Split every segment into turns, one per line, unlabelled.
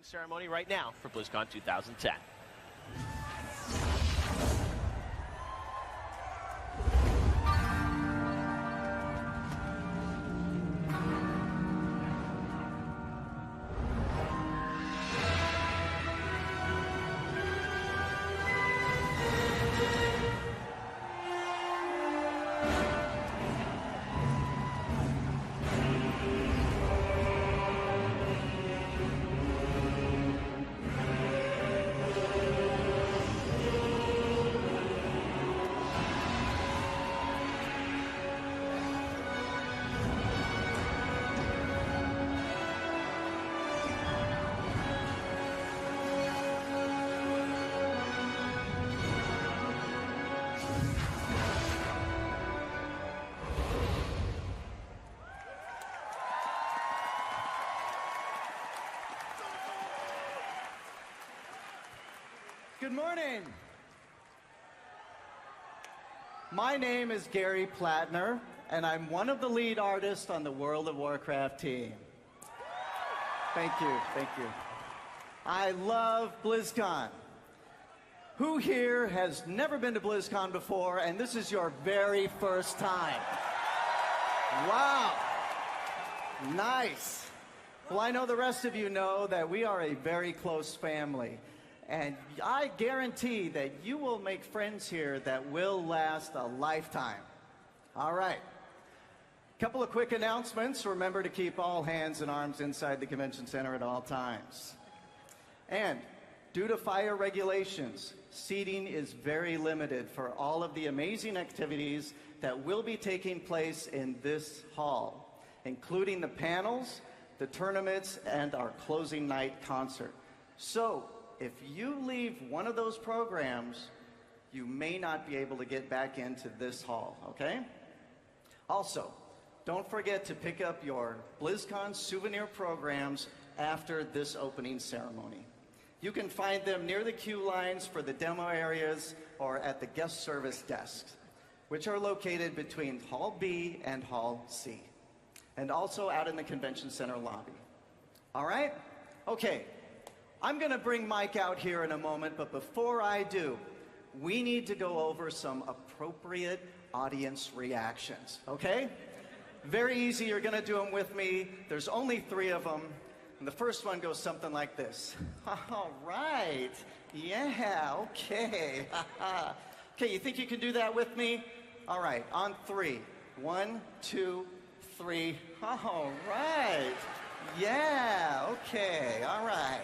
ceremony right now for Blizzcon 2010.
Good morning. My name is Gary Plattner, and I'm one of the lead artists on the World of Warcraft team. Thank you, thank you. I love BlizzCon. Who here has never been to BlizzCon before, and this is your very first time? Wow, nice. Well, I know the rest of you know that we are a very close family. And I guarantee that you will make friends here that will last a lifetime. All right. Couple of quick announcements. Remember to keep all hands and arms inside the convention center at all times. And due to fire regulations, seating is very limited for all of the amazing activities that will be taking place in this hall, including the panels, the tournaments, and our closing night concert. So, if you leave one of those programs, you may not be able to get back into this hall, okay? Also, don't forget to pick up your BlizzCon souvenir programs after this opening ceremony. You can find them near the queue lines for the demo areas or at the guest service desks, which are located between Hall B and Hall C, and also out in the convention center lobby. All right? Okay. I'm going to bring Mike out here in a moment, but before I do, we need to go over some appropriate audience reactions, okay? Very easy, you're going to do them with me. There's only 3 of them, and the first one goes something like this. All right, yeah, okay. Okay, you think you can do that with me? All right, on 3. 1, 2, 3. All right, yeah, okay, all right.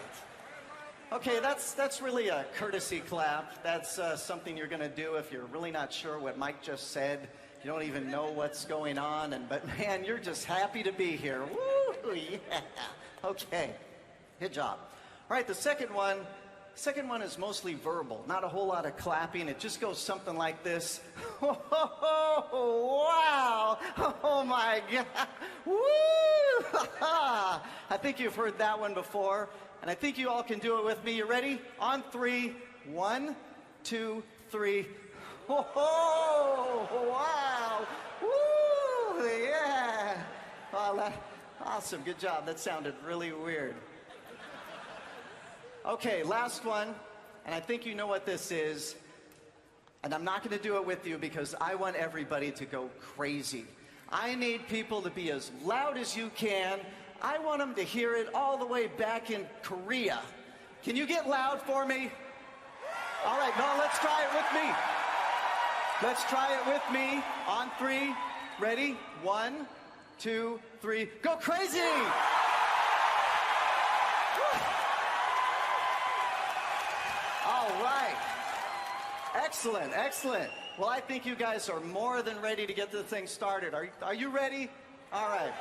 Okay, that's really a courtesy clap. That's something you're going to do if you're really not sure what Mike just said. You don't even know what's going on, but man, you're just happy to be here. Woo, yeah. Okay, good job. All right, the second one is mostly verbal, not a whole lot of clapping. It just goes something like this. Oh, wow, oh my God, woo! I think you've heard that one before. And I think you all can do it with me. You ready? On 3. 1, 2, 3. Oh, wow. Woo, yeah. Oh, awesome. Good job. That sounded really weird. Okay, last one. And I think you know what this is. And I'm not going to do it with you because I want everybody to go crazy. I need people to be as loud as you can. I want them to hear it all the way back in Korea. Can you get loud for me? All right, no, let's try it with me. Let's try it with me. On 3, ready? 1, 2, 3, go crazy! All right. Excellent, excellent. Well, I think you guys are more than ready to get the thing started. Are you ready? All right.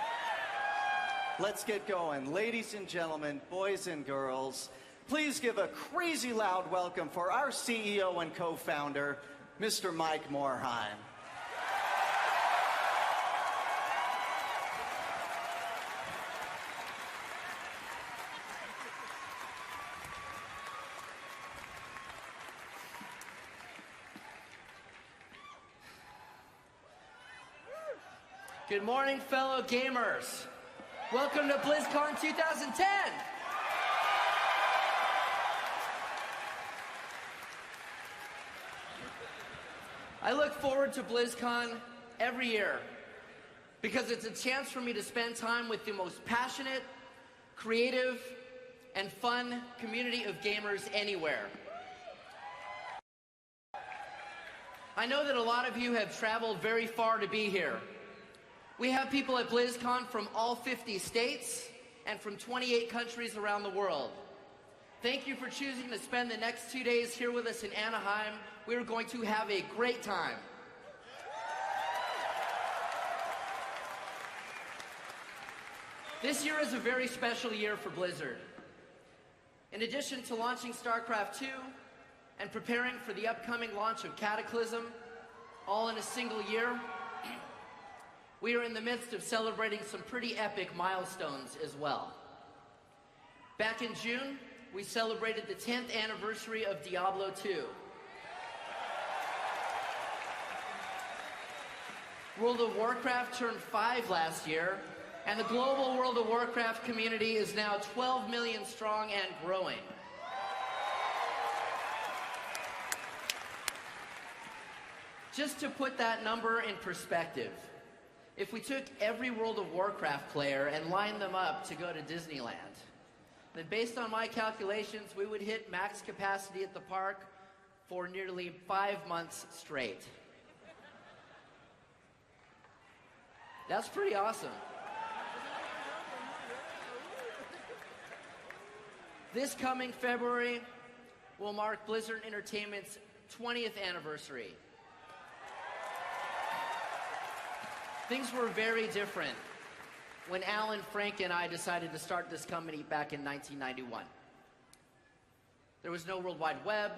Let's get going. Ladies and gentlemen, boys and girls, please give a crazy loud welcome for our CEO and co-founder, Mr. Mike Morhaime.
Good morning, fellow gamers. Welcome to BlizzCon 2010. I look forward to BlizzCon every year because it's a chance for me to spend time with the most passionate, creative, and fun community of gamers anywhere. I know that a lot of you have traveled very far to be here. We have people at BlizzCon from all 50 states and from 28 countries around the world. Thank you for choosing to spend the next 2 days here with us in Anaheim. We're going to have a great time. This year is a very special year for Blizzard. In addition to launching StarCraft 2 and preparing for the upcoming launch of Cataclysm, all in a single year, we are in the midst of celebrating some pretty epic milestones as well. Back in June, we celebrated the 10th anniversary of Diablo 2. World of Warcraft turned 5 last year, and the global World of Warcraft community is now 12 million strong and growing. Just to put that number in perspective, if we took every World of Warcraft player and lined them up to go to Disneyland, then based on my calculations, we would hit max capacity at the park for nearly 5 months straight. That's pretty awesome. This coming February will mark Blizzard Entertainment's 20th anniversary. Things were very different when Alan, Frank, and I decided to start this company back in 1991. There was no World Wide Web.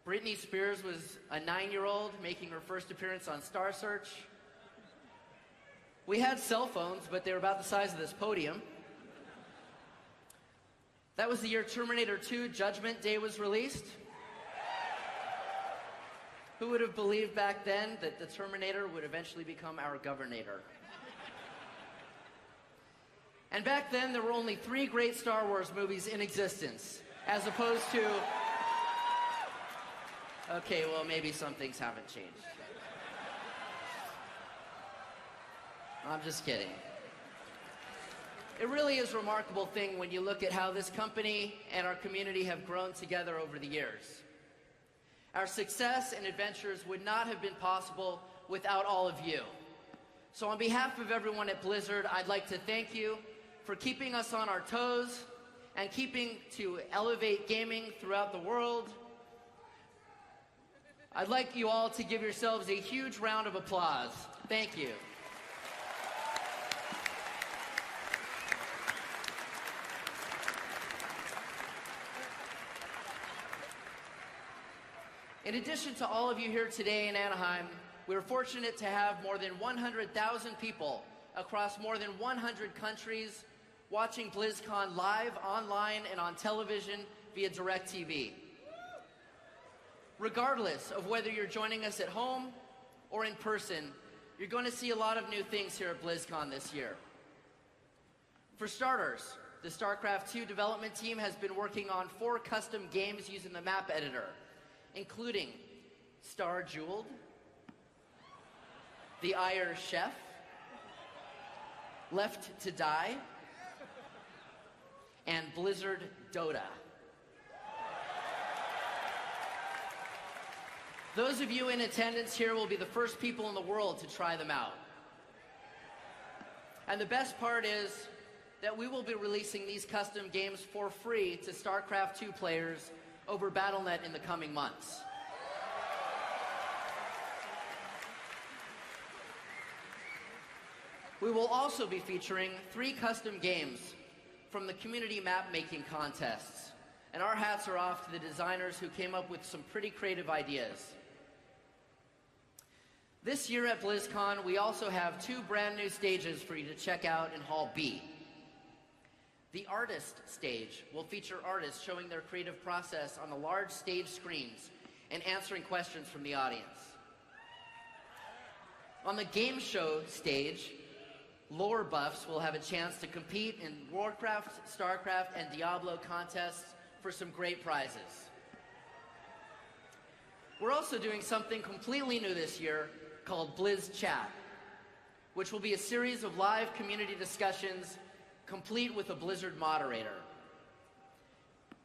Britney Spears was a 9-year-old making her first appearance on Star Search. We had cell phones, but they were about the size of this podium. That was the year Terminator 2 Judgment Day was released. Who would have believed back then that the Terminator would eventually become our governor? And back then, there were only 3 great Star Wars movies in existence, as opposed to... Okay, well, maybe some things haven't changed. I'm just kidding. It really is a remarkable thing when you look at how this company and our community have grown together over the years. Our success and adventures would not have been possible without all of you. So on behalf of everyone at Blizzard, I'd like to thank you for keeping us on our toes and keeping to elevate gaming throughout the world. I'd like you all to give yourselves a huge round of applause. Thank you. In addition to all of you here today in Anaheim, we are fortunate to have more than 100,000 people across more than 100 countries watching BlizzCon live, online, and on television via DirecTV. Regardless of whether you're joining us at home or in person, you're going to see a lot of new things here at BlizzCon this year. For starters, the StarCraft 2 development team has been working on 4 custom games using the map editor, including Star Jeweled, The Ire Chef, Left to Die, and Blizzard Dota. Those of you in attendance here will be the first people in the world to try them out. And the best part is that we will be releasing these custom games for free to StarCraft 2 players over Battle.net in the coming months. We will also be featuring 3 custom games from the community map-making contests. And our hats are off to the designers who came up with some pretty creative ideas. This year at BlizzCon, we also have 2 brand new stages for you to check out in Hall B. The Artist Stage will feature artists showing their creative process on the large stage screens and answering questions from the audience. On the Game Show stage, lore buffs will have a chance to compete in Warcraft, StarCraft, and Diablo contests for some great prizes. We're also doing something completely new this year called Blizz Chat, which will be a series of live community discussions complete with a Blizzard moderator.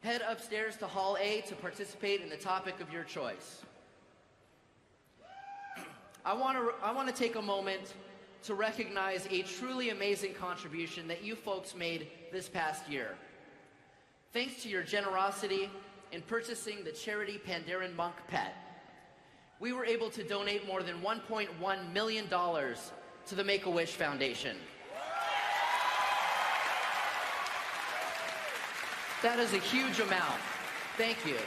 Head upstairs to Hall A to participate in the topic of your choice. I want to take a moment to recognize a truly amazing contribution that you folks made this past year. Thanks to your generosity in purchasing the charity Pandaren Monk pet, we were able to donate more than $1.1 million to the Make-A-Wish Foundation. That is a huge amount. Thank you.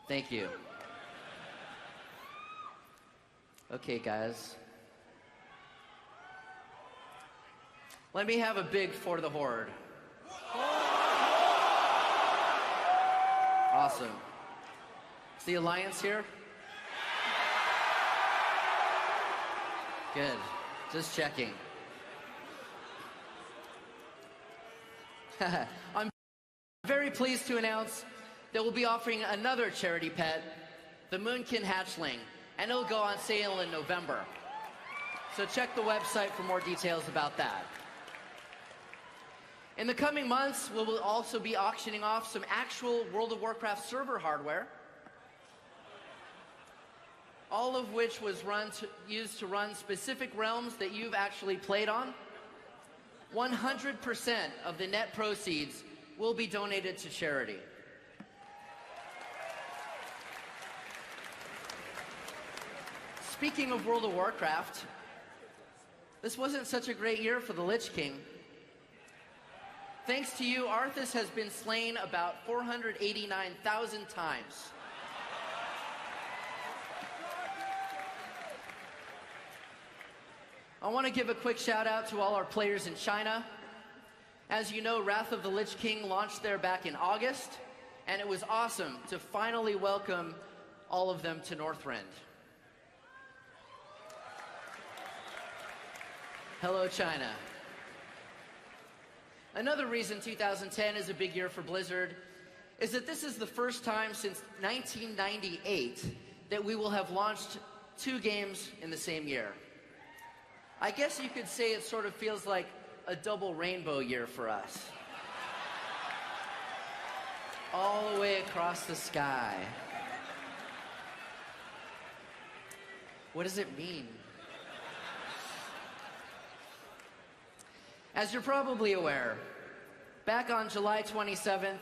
Thank you. Okay, guys. Let me have a big for the Horde. Awesome. Is the Alliance here? Good. Just checking. I'm very pleased to announce that we'll be offering another charity pet, the Moonkin Hatchling, and it'll go on sale in November. So check the website for more details about that. In the coming months, we will also be auctioning off some actual World of Warcraft server hardware, all of which was used to run specific realms that you've actually played on. 100% of the net proceeds will be donated to charity. Speaking of World of Warcraft, this wasn't such a great year for the Lich King. Thanks to you, Arthas has been slain about 489,000 times. I want to give a quick shout out to all our players in China. As you know, Wrath of the Lich King launched there back in August, and it was awesome to finally welcome all of them to Northrend. Hello, China. Another reason 2010 is a big year for Blizzard is that this is the first time since 1998 that we will have launched 2 games in the same year. I guess you could say it sort of feels like a double rainbow year for us. All the way across the sky. What does it mean? As you're probably aware, back on July 27th,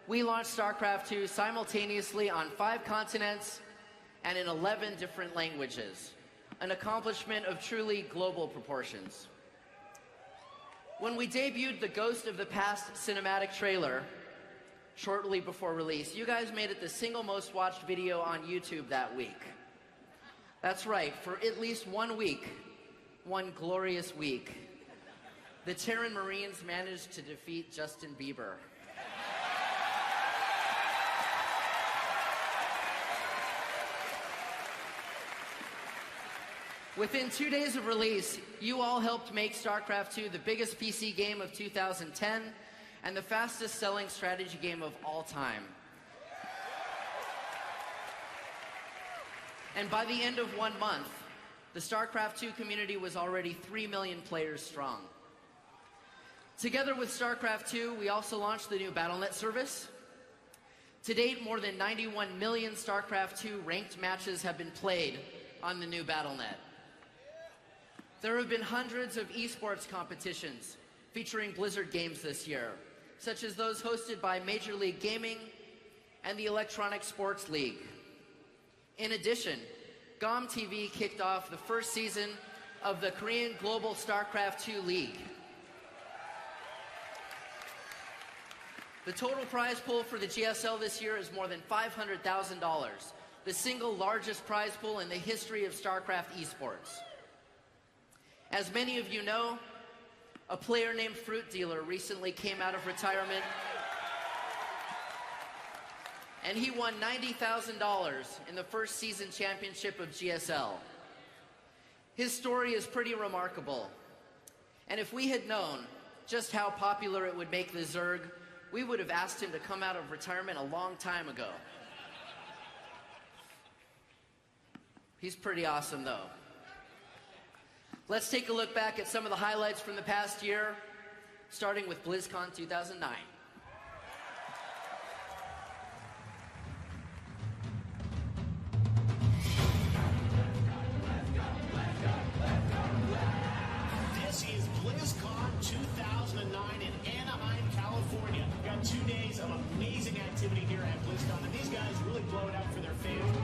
we launched StarCraft II simultaneously on 5 continents and in 11 different languages, an accomplishment of truly global proportions. When we debuted the Ghost of the Past cinematic trailer shortly before release, you guys made it the single most watched video on YouTube that week. That's right, for at least 1 week, one glorious week, the Terran Marines managed to defeat Justin Bieber. Within 2 days of release, you all helped make StarCraft II the biggest PC game of 2010 and the fastest-selling strategy game of all time. And by the end of 1 month, the StarCraft II community was already 3 million players strong. Together with StarCraft II, we also launched the new BattleNet service. To date, more than 91 million StarCraft II ranked matches have been played on the new BattleNet. There have been hundreds of esports competitions featuring Blizzard games this year, such as those hosted by Major League Gaming and the Electronic Sports League. In addition, GOM TV kicked off the first season of the Korean Global StarCraft II League. The total prize pool for the GSL this year is more than $500,000, the single largest prize pool in the history of StarCraft esports. As many of you know, a player named Fruit Dealer recently came out of retirement, and he won $90,000 in the first season championship of GSL. His story is pretty remarkable, and if we had known just how popular it would make the Zerg, we would have asked him to come out of retirement a long time ago. He's pretty awesome, though. Let's take a look back at some of the highlights from the past year, starting with BlizzCon 2009.
This is BlizzCon 2009 in Anaheim, California. We've got 2 days of amazing activity here at BlizzCon, and these guys really blow it out for their fans.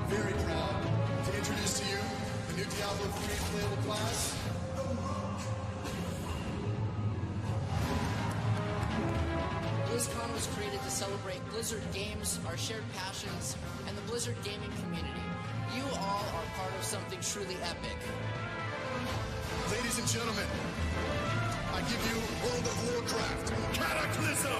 Very proud to introduce to you the new Diablo 3 playable class.
BlizzCon was created to celebrate Blizzard games, our shared passions, and the Blizzard gaming community. You all are part of something truly epic.
Ladies and gentlemen, I give you World of Warcraft Cataclysm!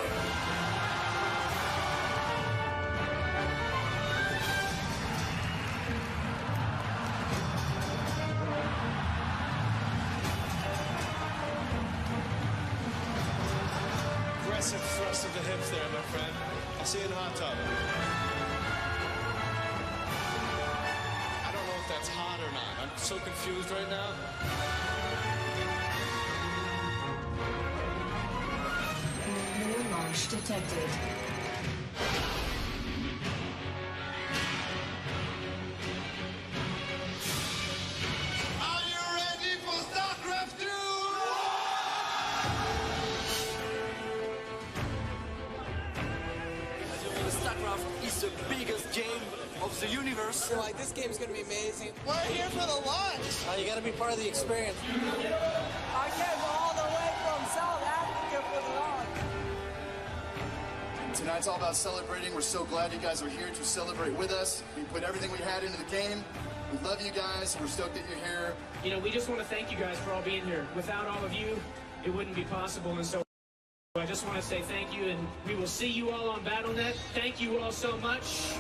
Aggressive thrust of the hips there, my friend. I'll see you in the hot tub. I don't know if that's hot or not. I'm so confused right now.
New launch detected.
Are you ready for StarCraft 2?
StarCraft is the biggest game of the universe.
You're like, this game's gonna be amazing.
We're here for the launch.
You gotta be part of the experience.
I came all the way from South Africa for the launch.
Tonight's all about celebrating. We're so glad you guys are here to celebrate with us. We put everything we had into the game. We love you guys. We're stoked that you're here.
You know, we just want to thank you guys for all being here. Without all of you, it wouldn't be possible, and so I just want to say thank you, and we will see you all on BattleNet. Thank you all so much.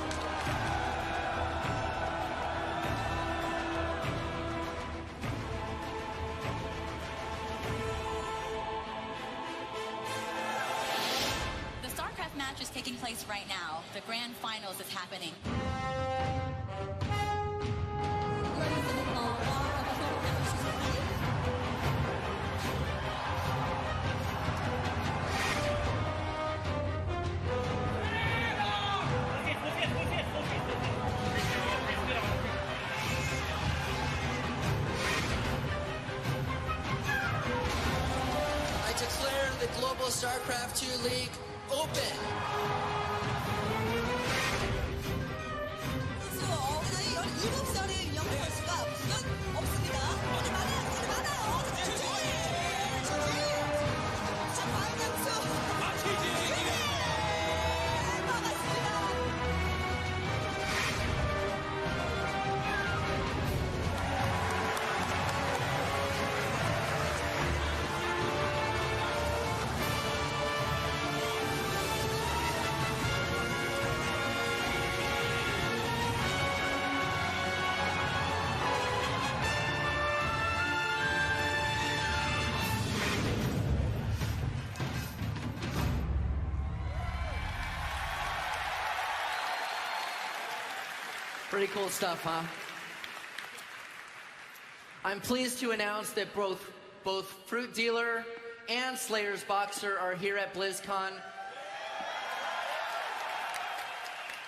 The StarCraft match is taking place right now. The grand finals is happening.
I declare the Global StarCraft 2 League open. Pretty cool stuff, huh? I'm pleased to announce that both Fruit Dealer and Slayer's Boxer are here at BlizzCon.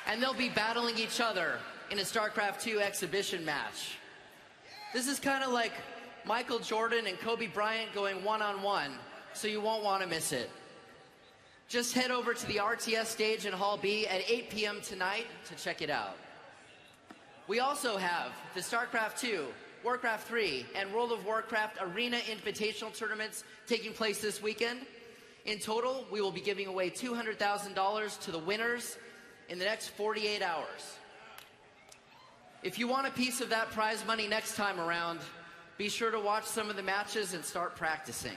And they'll be battling each other in a StarCraft 2 exhibition match. This is kind of like Michael Jordan and Kobe Bryant going one-on-one, so you won't want to miss it. Just head over to the RTS stage in Hall B at 8 p.m. tonight to check it out. We also have the StarCraft 2, Warcraft 3, and World of Warcraft Arena Invitational tournaments taking place this weekend. In total, we will be giving away $200,000 to the winners in the next 48 hours. If you want a piece of that prize money next time around, be sure to watch some of the matches and start practicing.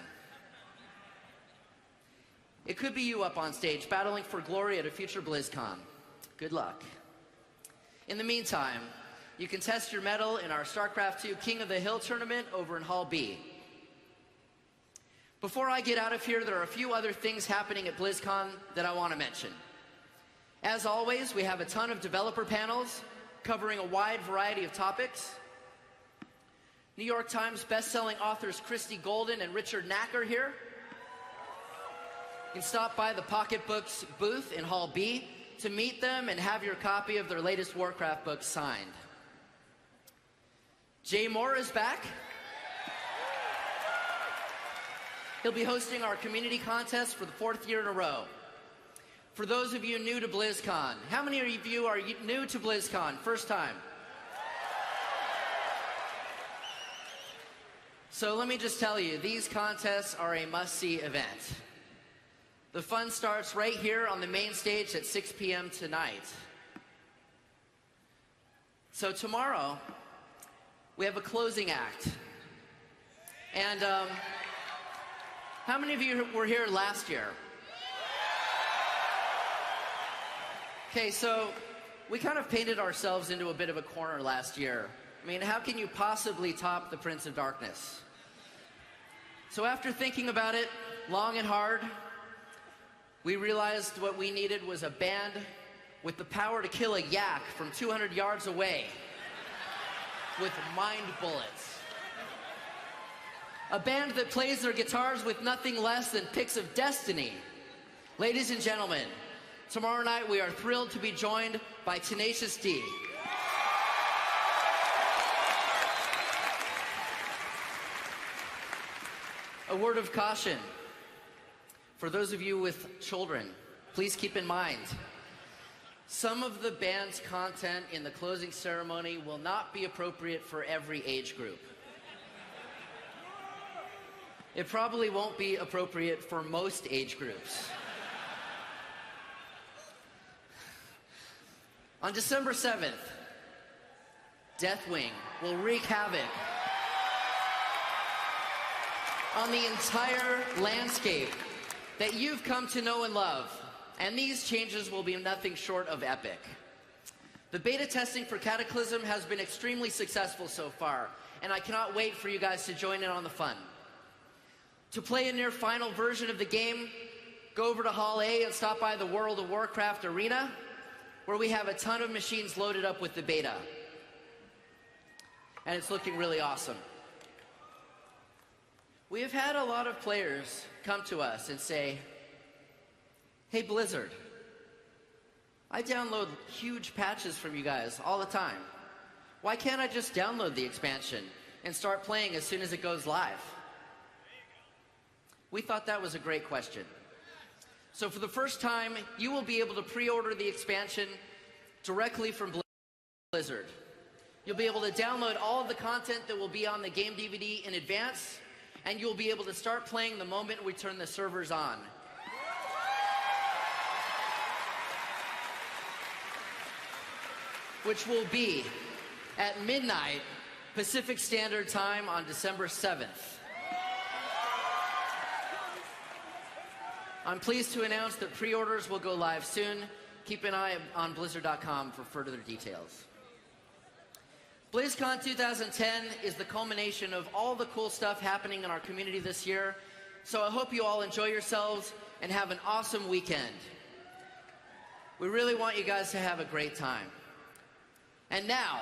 It could be you up on stage battling for glory at a future BlizzCon. Good luck. In the meantime, you can test your mettle in our StarCraft 2 King of the Hill tournament over in Hall B. Before I get out of here, there are a few other things happening at BlizzCon that I want to mention. As always, we have a ton of developer panels covering a wide variety of topics. New York Times best-selling authors Christy Golden and Richard Knack are here. You can stop by the Pocketbooks booth in Hall B to meet them and have your copy of their latest Warcraft book signed. Jay Moore is back. He'll be hosting our community contest for the 4th year in a row. For those of you new to BlizzCon, how many of you are new to BlizzCon? First time. So let me just tell you, these contests are a must-see event. The fun starts right here on the main stage at 6 p.m. tonight. So tomorrow, we have a closing act. And how many of you were here last year? Okay, so we kind of painted ourselves into a bit of a corner last year. I mean, how can you possibly top the Prince of Darkness? So after thinking about it long and hard, we realized what we needed was a band with the power to kill a yak from 200 yards away with mind bullets. A band that plays their guitars with nothing less than picks of destiny. Ladies and gentlemen, tomorrow night we are thrilled to be joined by Tenacious D. A word of caution. For those of you with children, please keep in mind, some of the band's content in the closing ceremony will not be appropriate for every age group. It probably won't be appropriate for most age groups. On December 7th, Deathwing will wreak havoc on the entire landscape that you've come to know and love, and these changes will be nothing short of epic. The beta testing for Cataclysm has been extremely successful so far, and I cannot wait for you guys to join in on the fun. To play a near final version of the game, go over to Hall A and stop by the World of Warcraft arena, where we have a ton of machines loaded up with the beta. And it's looking really awesome. We have had a lot of players come to us and say, "Hey Blizzard, I download huge patches from you guys all the time. Why can't I just download the expansion and start playing as soon as it goes live?" We thought that was a great question. So for the first time, you will be able to pre-order the expansion directly from Blizzard. You'll be able to download all of the content that will be on the game DVD in advance, and you'll be able to start playing the moment we turn the servers on. Which will be at midnight Pacific Standard Time on December 7th. I'm pleased to announce that pre-orders will go live soon. Keep an eye on Blizzard.com for further details. BlizzCon 2010 is the culmination of all the cool stuff happening in our community this year, so I hope you all enjoy yourselves and have an awesome weekend. We really want you guys to have a great time. And now,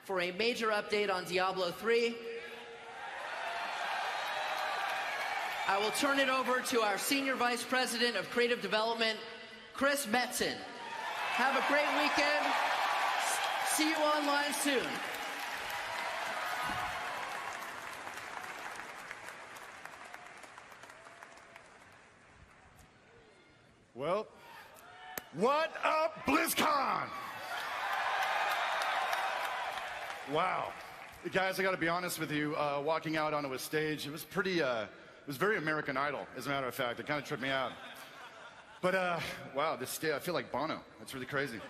for a major update on Diablo 3, I will turn it over to our Senior Vice President of Creative Development, Chris Metzen. Have a great weekend. See you online soon.
Well, what up, BlizzCon? Wow. Guys, I gotta be honest with you, walking out onto a stage, it was pretty, it was very American Idol, as a matter of fact. It kind of tripped me out. But, wow, this stage, I feel like Bono. That's really crazy.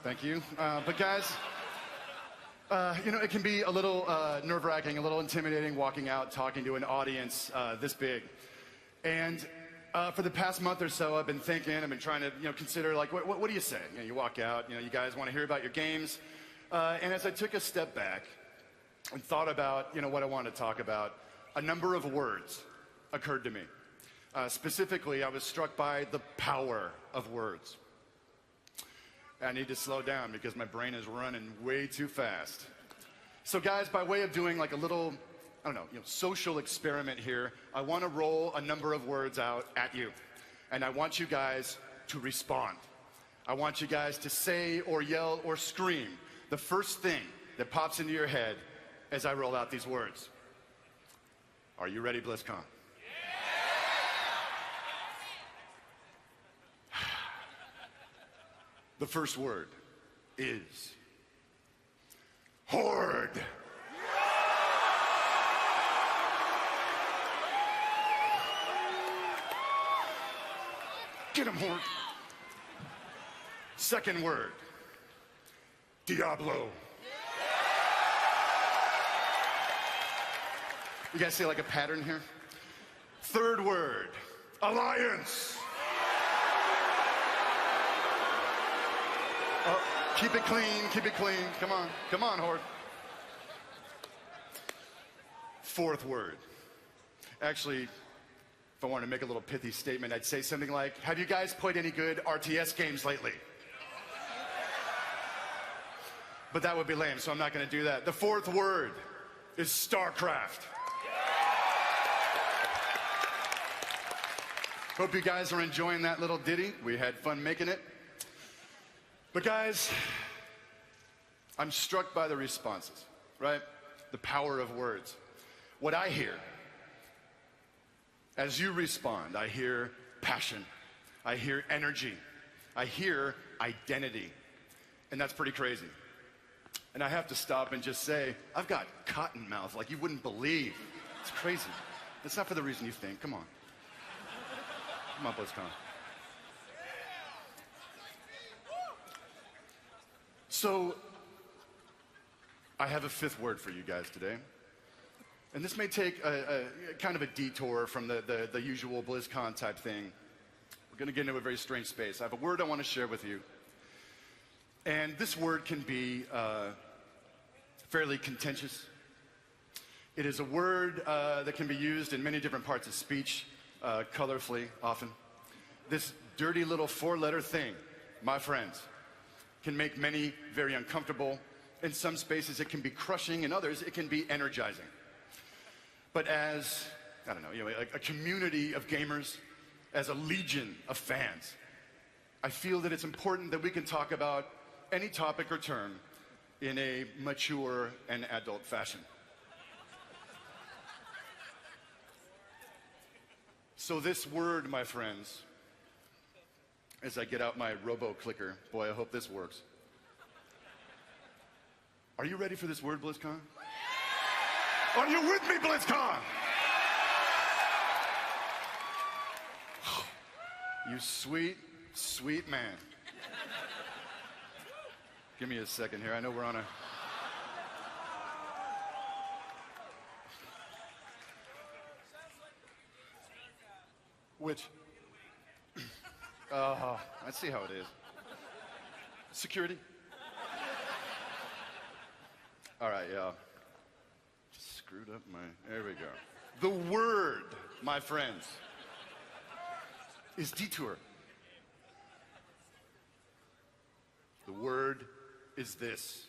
Thank you. But guys, you know, it can be a little nerve-wracking, a little intimidating walking out, talking to an audience this big. And for the past month or so, I've been thinking, I've been trying to, you know, consider, like, what do you say? You know, you walk out, you know, you guys want to hear about your games. And as I took a step back, and thought about, what I wanted to talk about, a number of words occurred to me. Specifically, I was struck by the power of words. I need to slow down because my brain is running way too fast. So guys, by way of doing like a little, social experiment here, I want to roll a number of words out at you. And I want you guys to respond. I want you guys to say or yell or scream the first thing that pops into your head as I roll out these words. Are you ready, Blizzcon? The first word is horde. Get him, horde. Second word, Diablo. You guys see like a pattern here? Third word, Alliance. Oh, keep it clean, keep it clean. Come on, horde. Fourth word. Actually, if I wanted to make a little pithy statement, I'd say something like, have you guys played any good RTS games lately? But that would be lame, so I'm not going to do that. The fourth word is StarCraft. Hope you guys are enjoying that little ditty. We had fun making it. But guys, I'm struck by the responses, right? The power of words. What I hear, as you respond, I hear passion, I hear energy, I hear identity, and that's pretty crazy. And I have to stop and just say, I've got cotton mouth like you wouldn't believe. It's crazy. It's not for the reason you think. Come on. Come on, Blizzcon. So, I have a fifth word for you guys today. And this may take a kind of a detour from the usual BlizzCon type thing. We're going to get into a very strange space. I have a word I want to share with you. And this word can be fairly contentious. It is a word that can be used in many different parts of speech, colorfully often. This dirty little four-letter thing, my friends, can make many very uncomfortable. In some spaces it can be crushing, in others it can be energizing. But as, a community of gamers, as a legion of fans, I feel that it's important that we can talk about any topic or term in a mature and adult fashion. So this word, my friends, as I get out my robo-clicker, boy, I hope this works. Are you ready for this word, BlizzCon? Are you with me, BlizzCon? You sweet, sweet man. Give me a second here. I know we're on a... Which? I see how it is. Security? All right, yeah. Just screwed up my... There we go. The word, my friends, is detour. The word is this.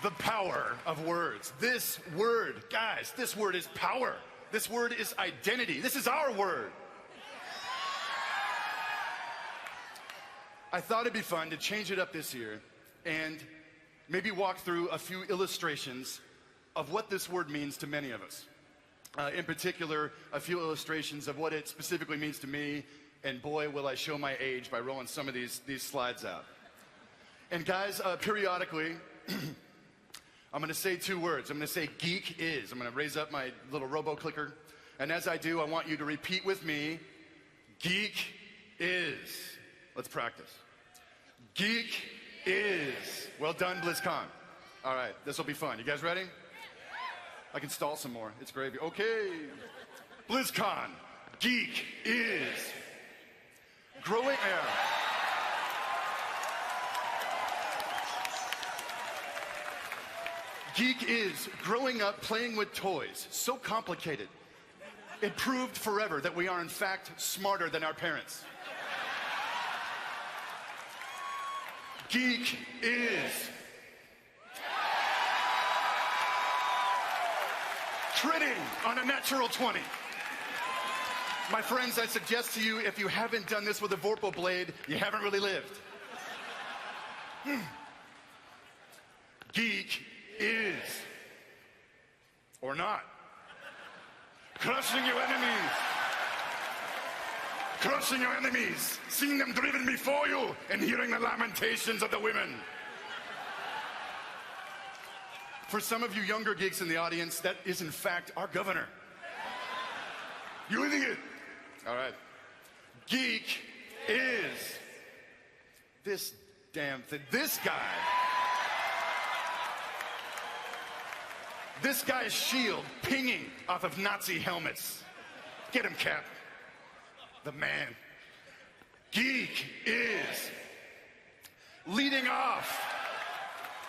The power of words. This word, guys, this word is power. This word is identity. This is our word. I thought it'd be fun to change it up this year and maybe walk through a few illustrations of what this word means to many of us. In particular, a few illustrations of what it specifically means to me, and boy, will I show my age by rolling some of these slides out. And guys, periodically, I'm going to say two words. I'm going to say geek is. I'm going to raise up my little robo-clicker. And as I do, I want you to repeat with me, geek is. Let's practice. Geek is. Well done, BlizzCon. All right, this will be fun. You guys ready? I can stall some more. It's gravy. Okay. BlizzCon. Geek is. Growing air. Geek is growing up playing with toys. So complicated. It proved forever that we are in fact smarter than our parents. Geek is critting on a natural 20. My friends, I suggest to you, if you haven't done this with a Vorpal blade, you haven't really lived. Geek is, or not, crushing your enemies. Crushing your enemies, seeing them driven before you, and hearing the lamentations of the women. For some of you younger geeks in the audience, that is in fact our governor. You idiot! All right. Geek is this damn thing. This guy's shield pinging off of Nazi helmets. Get him, Cap. The man. Geek is leading off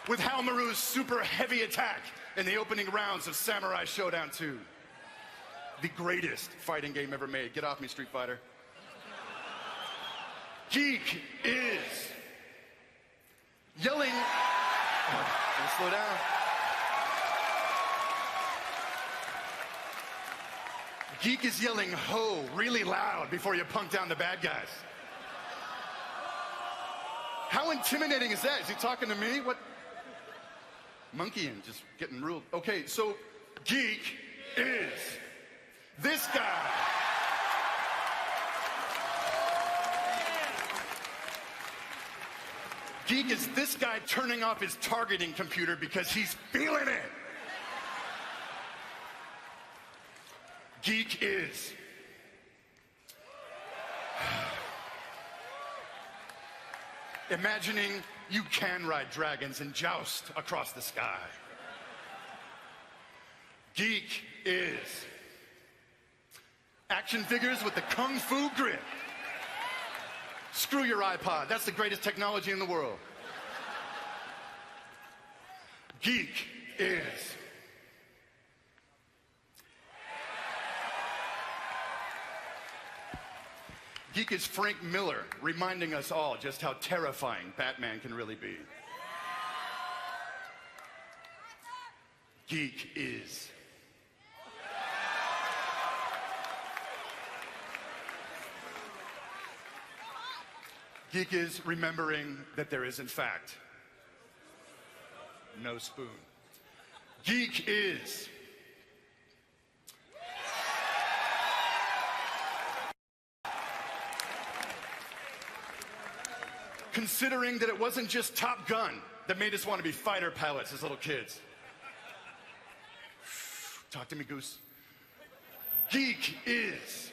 with Halmaru's super heavy attack in the opening rounds of Samurai Showdown 2. The greatest fighting game ever made. Get off me, Street Fighter. Geek is yelling. Slow down. Geek is yelling ho really loud before you punk down the bad guys. How intimidating is that? Is he talking to me? What? Monkeying, just getting ruled. Okay, so Geek is this guy. Geek is this guy turning off his targeting computer because he's feeling it. Geek is imagining you can ride dragons and joust across the sky. Geek is action figures with the kung fu grip. Screw your iPod, that's the greatest technology in the world. Geek is Geek is Frank Miller, reminding us all just how terrifying Batman can really be. Geek is Geek is remembering that there is, in fact, no spoon. Geek is considering that it wasn't just Top Gun that made us want to be fighter pilots as little kids. Talk to me, Goose. Geek is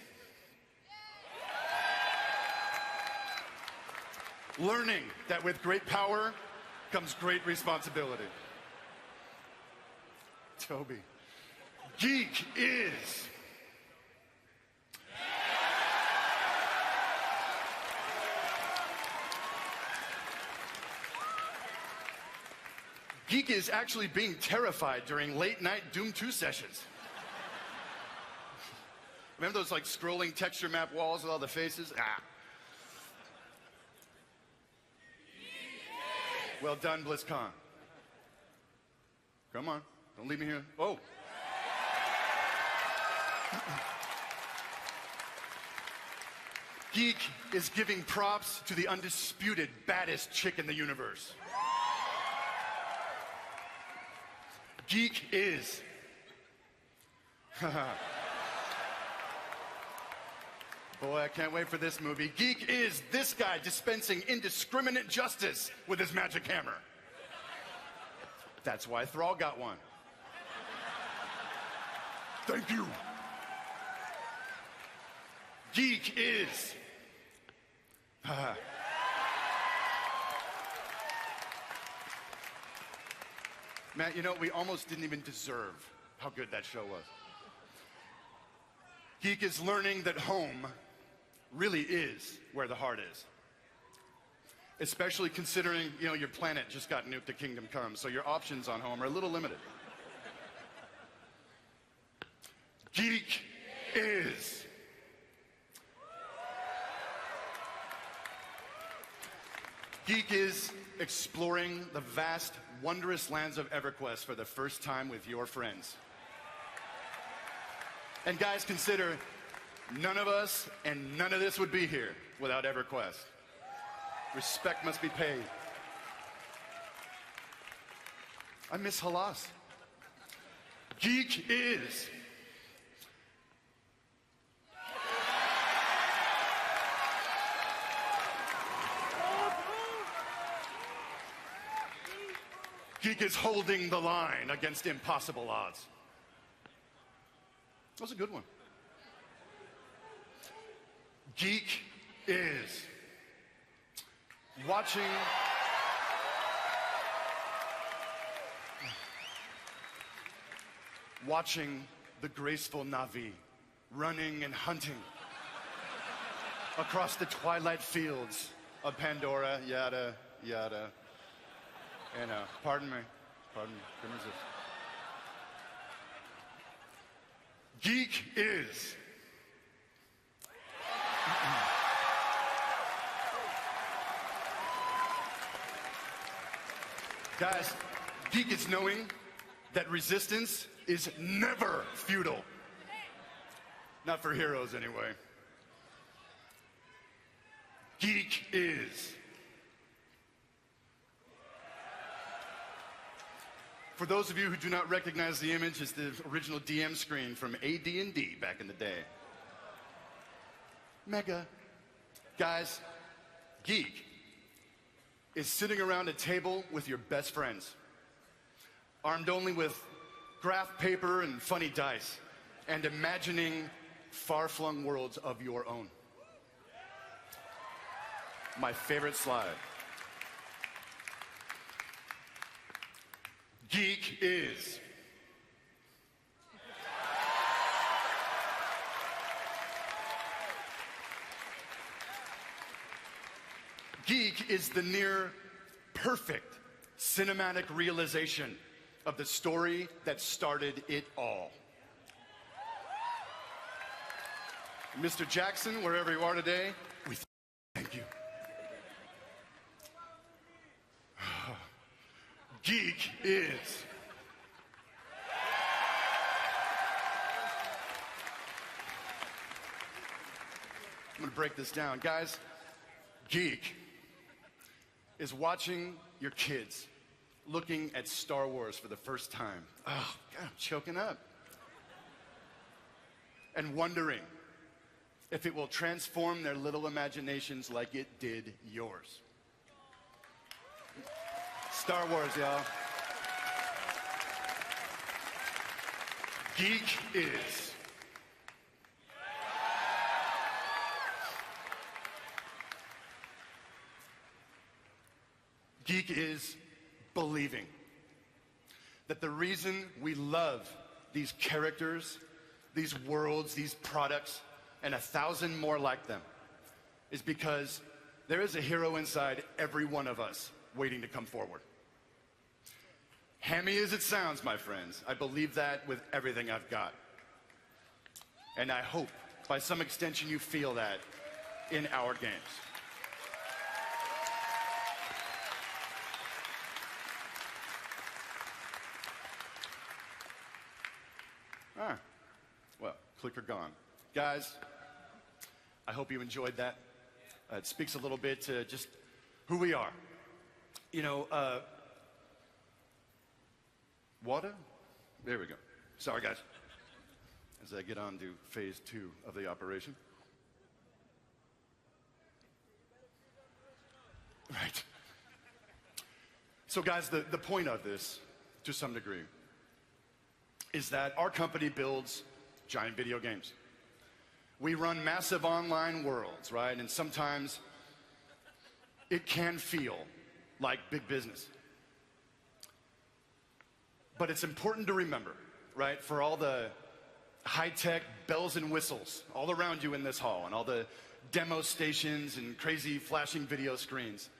learning that with great power comes great responsibility. Toby. Geek is Geek is actually being terrified during late-night Doom 2 sessions. Remember those like scrolling texture map walls with all the faces? Ah. Well done, BlizzCon. Come on, don't leave me here. Oh. Geek is giving props to the undisputed baddest chick in the universe. Geek is. Boy, I can't wait for this movie. Geek is this guy dispensing indiscriminate justice with his magic hammer. That's why Thrall got one. Thank you. Geek is. Man, you know, we almost didn't even deserve how good that show was. Geek is learning that home really is where the heart is. Especially considering, you know, your planet just got nuked to Kingdom Come, so your options on home are a little limited. Geek is. Geek is exploring the vast, wondrous lands of EverQuest for the first time with your friends. And guys, consider, none of us and none of this would be here without EverQuest. Respect must be paid. I miss Halas. Geek is. Geek is holding the line against impossible odds. That was a good one. Geek is watching the graceful Na'vi running and hunting across the twilight fields of Pandora, yada, yada. And pardon me, couldn't resist. Geek is. Guys, geek is knowing that resistance is never futile. Not for heroes, anyway. Geek is. For those of you who do not recognize the image, it's the original DM screen from AD&D back in the day. Mega. Guys, geek is sitting around a table with your best friends, armed only with graph paper and funny dice, and imagining far-flung worlds of your own. My favorite slide. Geek is. Geek is the near perfect cinematic realization of the story that started it all. Mr. Jackson, wherever you are today, we thank you. Geek is. I'm going to break this down. Guys, geek is watching your kids looking at Star Wars for the first time. Oh, God, I'm choking up. And wondering if it will transform their little imaginations like it did yours. Star Wars, y'all. Geek is. Geek is believing that the reason we love these characters, these worlds, these products, and 1,000 more like them is because there is a hero inside every one of us waiting to come forward. Hammy as it sounds, my friends, I believe that with everything I've got. And I hope, by some extension, you feel that in our games. Well, clicker gone. Guys, I hope you enjoyed that. It speaks a little bit to just who we are. You know, water? There we go. Sorry, guys. As I get on to phase 2 of the operation. Right. So, guys, the point of this, to some degree, is that our company builds giant video games. We run massive online worlds, right? And sometimes it can feel like big business. But it's important to remember, right, for all the high-tech bells and whistles all around you in this hall and all the demo stations and crazy flashing video screens,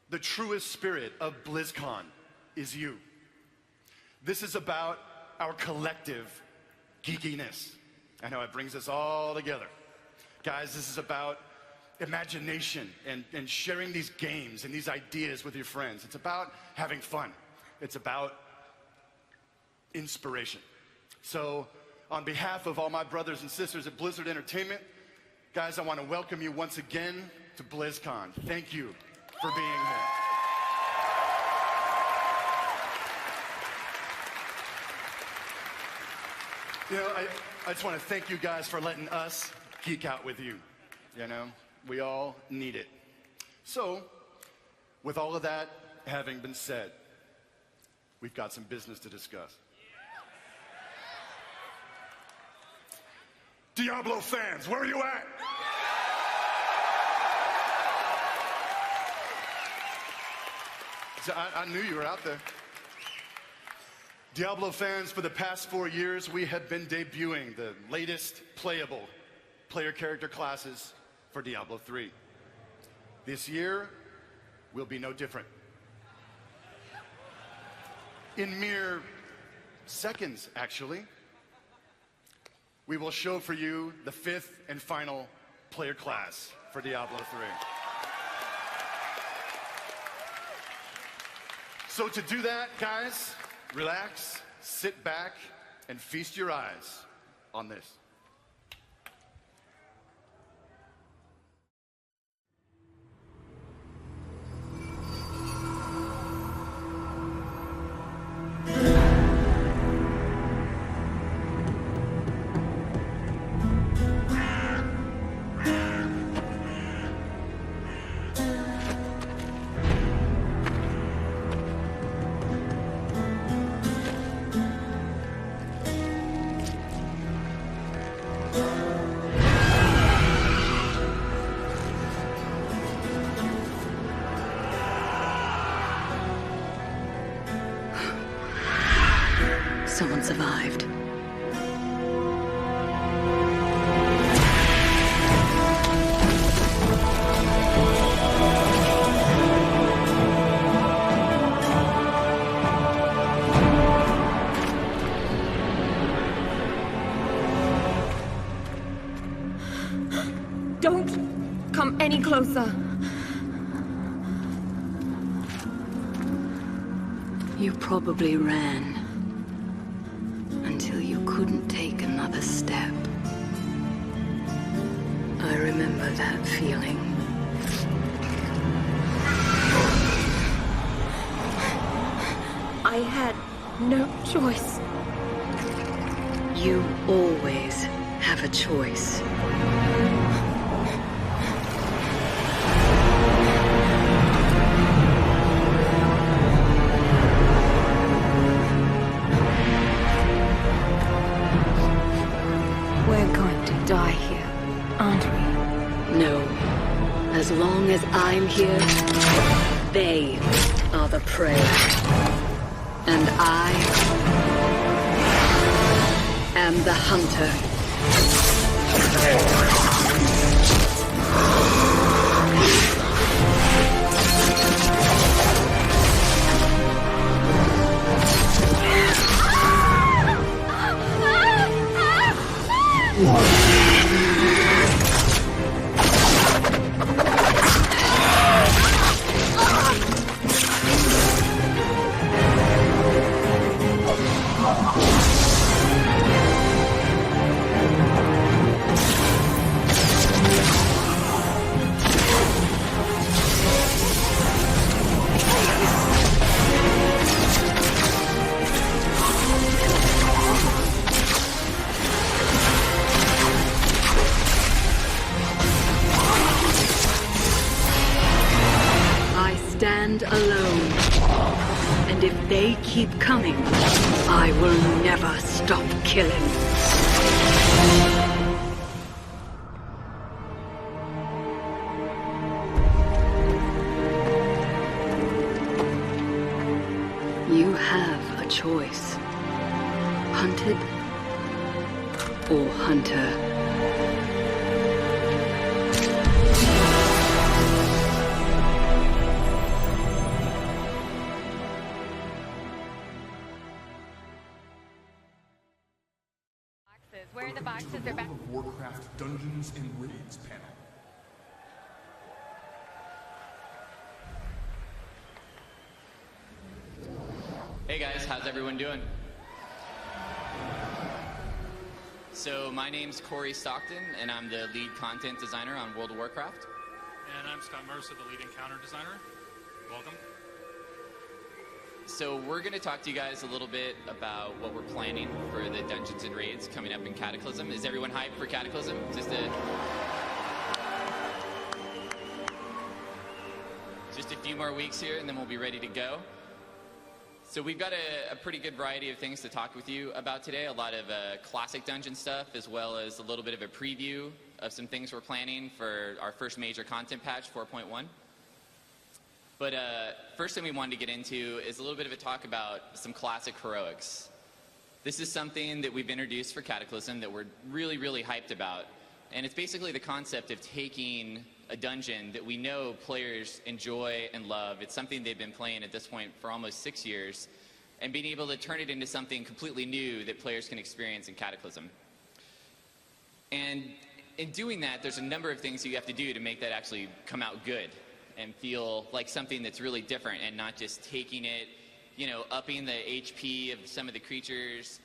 the truest spirit of Blizzcon is you. This is about our collective geekiness. I know it brings us all together. Guys, this is about imagination and sharing these games and these ideas with your friends. It's about having fun. It's about inspiration. So on behalf of all my brothers and sisters at Blizzard Entertainment, guys, I want to welcome you once again to BlizzCon. Thank you for being here. You know, I just want to thank you guys for letting us geek out with you. You know, we all need it. So, with all of that having been said, we've got some business to discuss. Diablo fans, where are you at? I knew you were out there. Diablo fans, for the past 4 years, we have been debuting the latest playable player character classes for Diablo 3. This year will be no different. In mere seconds, actually, we will show for you the 5th and final player class for Diablo 3. So to do that, guys, relax, sit back, and feast your eyes on this.
Someone survived.
Don't come any closer.
You probably ran until you couldn't take another step. I remember that feeling.
I had no choice.
You always have a choice.
We're going to die here, aren't we?
No. As long as I'm here, they are the prey. And I am the hunter. Alone. And if they keep coming, I will never stop killing. You have a choice. Hunted or hunter.
Where are the boxes? They're back.
World of Warcraft Dungeons and Raids panel.
Hey guys, how's everyone doing? So my name's Corey Stockton, and I'm the lead content designer on World of Warcraft.
And I'm Scott Mercer, the lead encounter designer. Welcome.
So we're going to talk to you guys a little bit about what we're planning for the Dungeons and Raids coming up in Cataclysm. Is everyone hyped for Cataclysm? Just a few more weeks here, and then we'll be ready to go. So we've got a pretty good variety of things to talk with you about today. A lot of classic dungeon stuff, as well as a little bit of a preview of some things we're planning for our first major content patch, 4.1. But first thing we wanted to get into is a little bit of a talk about some classic heroics. This is something that we've introduced for Cataclysm that we're really, really hyped about. And it's basically the concept of taking a dungeon that we know players enjoy and love. It's something they've been playing at this point for almost 6 years, and being able to turn it into something completely new that players can experience in Cataclysm. And in doing that, there's a number of things you have to do to make that actually come out good and feel like something that's really different, and not just taking it, you know, upping the HP of some of the creatures,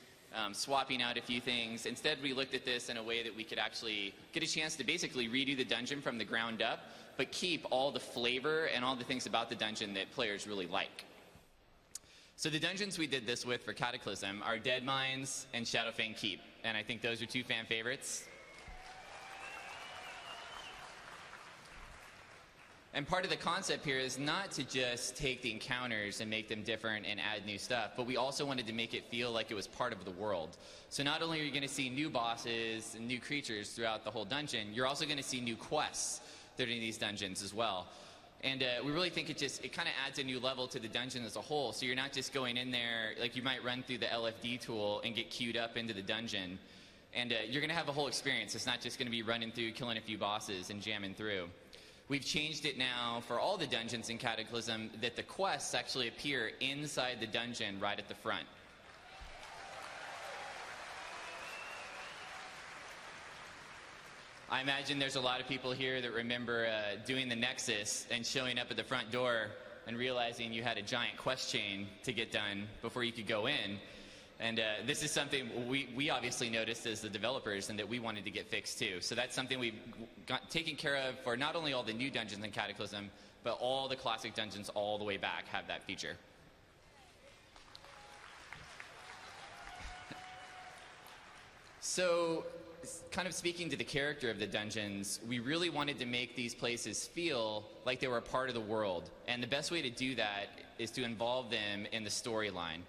swapping out a few things. Instead, we looked at this in a way that we could actually get a chance to basically redo the dungeon from the ground up, but keep all the flavor and all the things about the dungeon that players really like. So the dungeons we did this with for Cataclysm are Deadmines and Shadowfang Keep, and I think those are two fan favorites. And part of the concept here is not to just take the encounters and make them different and add new stuff, but we also wanted to make it feel like it was part of the world. So not only are you going to see new bosses and new creatures throughout the whole dungeon, you're also going to see new quests that are in these dungeons as well. And we really think it kind of adds a new level to the dungeon as a whole. So you're not just going in there, like you might run through the LFD tool and get queued up into the dungeon. And you're going to have a whole experience. It's not just going to be running through, killing a few bosses and jamming through. We've changed it now for all the dungeons in Cataclysm that the quests actually appear inside the dungeon right at the front. I imagine there's a lot of people here that remember doing the Nexus and showing up at the front door and realizing you had a giant quest chain to get done before you could go in. And this is something we obviously noticed as the developers, and that we wanted to get fixed too. So that's something we've got taken care of for not only all the new dungeons in Cataclysm, but all the classic dungeons all the way back have that feature. So, kind of speaking to the character of the dungeons, we really wanted to make these places feel like they were a part of the world. And the best way to do that is to involve them in the storyline.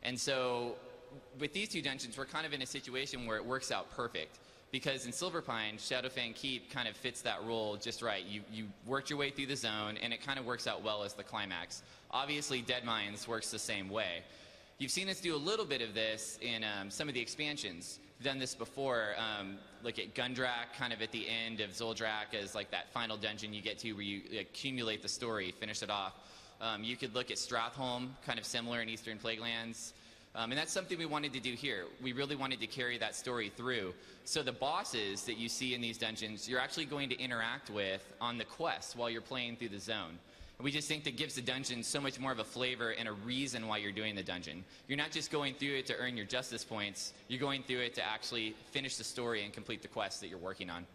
And so, with these two dungeons, we're kind of in a situation where it works out perfect. Because in Silverpine, Shadowfang Keep kind of fits that role just right. You worked your way through the zone, and it kind of works out well as the climax. Obviously, Deadmines works the same way. You've seen us do a little bit of this in some of the expansions. We've done this before. Look at Gundrak, kind of at the end of Zoldrak, as like that final dungeon you get to where you accumulate the story, finish it off. You could look at Stratholme, kind of similar in Eastern Plaguelands. And that's something we wanted to do here. We really wanted to carry that story through. So the bosses that you see in these dungeons, you're actually going to interact with on the quests while you're playing through the zone. And we just think that gives the dungeon so much more of a flavor and a reason why you're doing the dungeon. You're not just going through it to earn your justice points. You're going through it to actually finish the story and complete the quests that you're working on.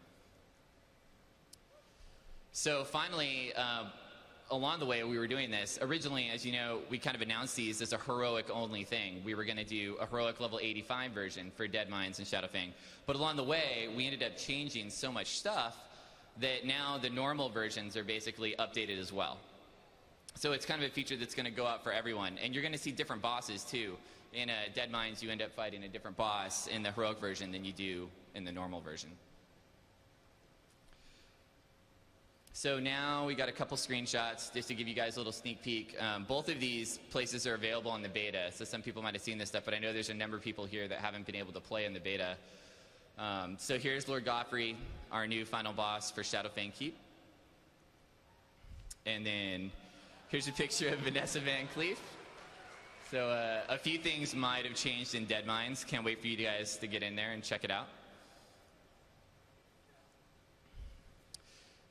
So finally, along the way we were doing this, originally, as you know, we kind of announced these as a heroic only thing. We were going to do a heroic level 85 version for Deadmines and Shadowfang. But along the way, we ended up changing so much stuff that now the normal versions are basically updated as well. So it's kind of a feature that's going to go out for everyone. And you're going to see different bosses too. In Deadmines, you end up fighting a different boss in the heroic version than you do in the normal version. So now we got a couple screenshots just to give you guys a little sneak peek. Both of these places are available in the beta, so some people might have seen this stuff, but I know there's a number of people here that haven't been able to play in the beta. So here's Lord Goffrey, our new final boss for Shadowfang Keep. And then here's a picture of Vanessa Van Cleef. So a few things might have changed in Deadmines. Can't wait for you guys to get in there and check it out.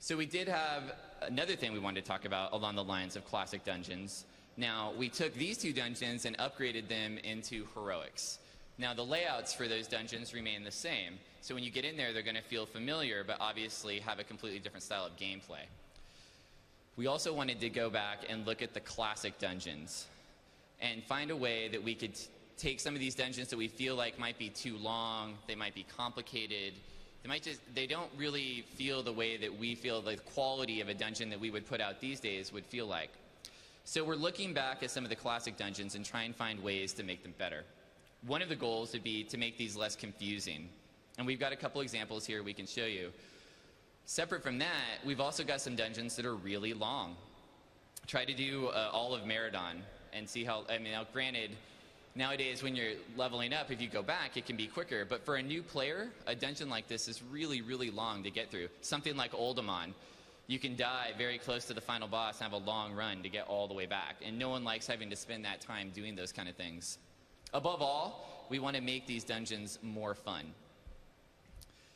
So we did have another thing we wanted to talk about along the lines of classic dungeons. Now, we took these two dungeons and upgraded them into heroics. Now, the layouts for those dungeons remain the same. So when you get in there, they're going to feel familiar, but obviously have a completely different style of gameplay. We also wanted to go back and look at the classic dungeons and find a way that we could take some of these dungeons that we feel like might be too long, they might be complicated, they don't really feel the way that we feel the quality of a dungeon that we would put out these days would feel like. So we're looking back at some of the classic dungeons and try and find ways to make them better. One of the goals would be to make these less confusing. And we've got a couple examples here we can show you. Separate from that, we've also got some dungeons that are really long. Try to do all of Meridon and see how, I mean, now granted, nowadays when you're leveling up, if you go back, it can be quicker. But for a new player, a dungeon like this is really, really long to get through. Something like Oldemon, you can die very close to the final boss and have a long run to get all the way back. And no one likes having to spend that time doing those kind of things. Above all, we want to make these dungeons more fun.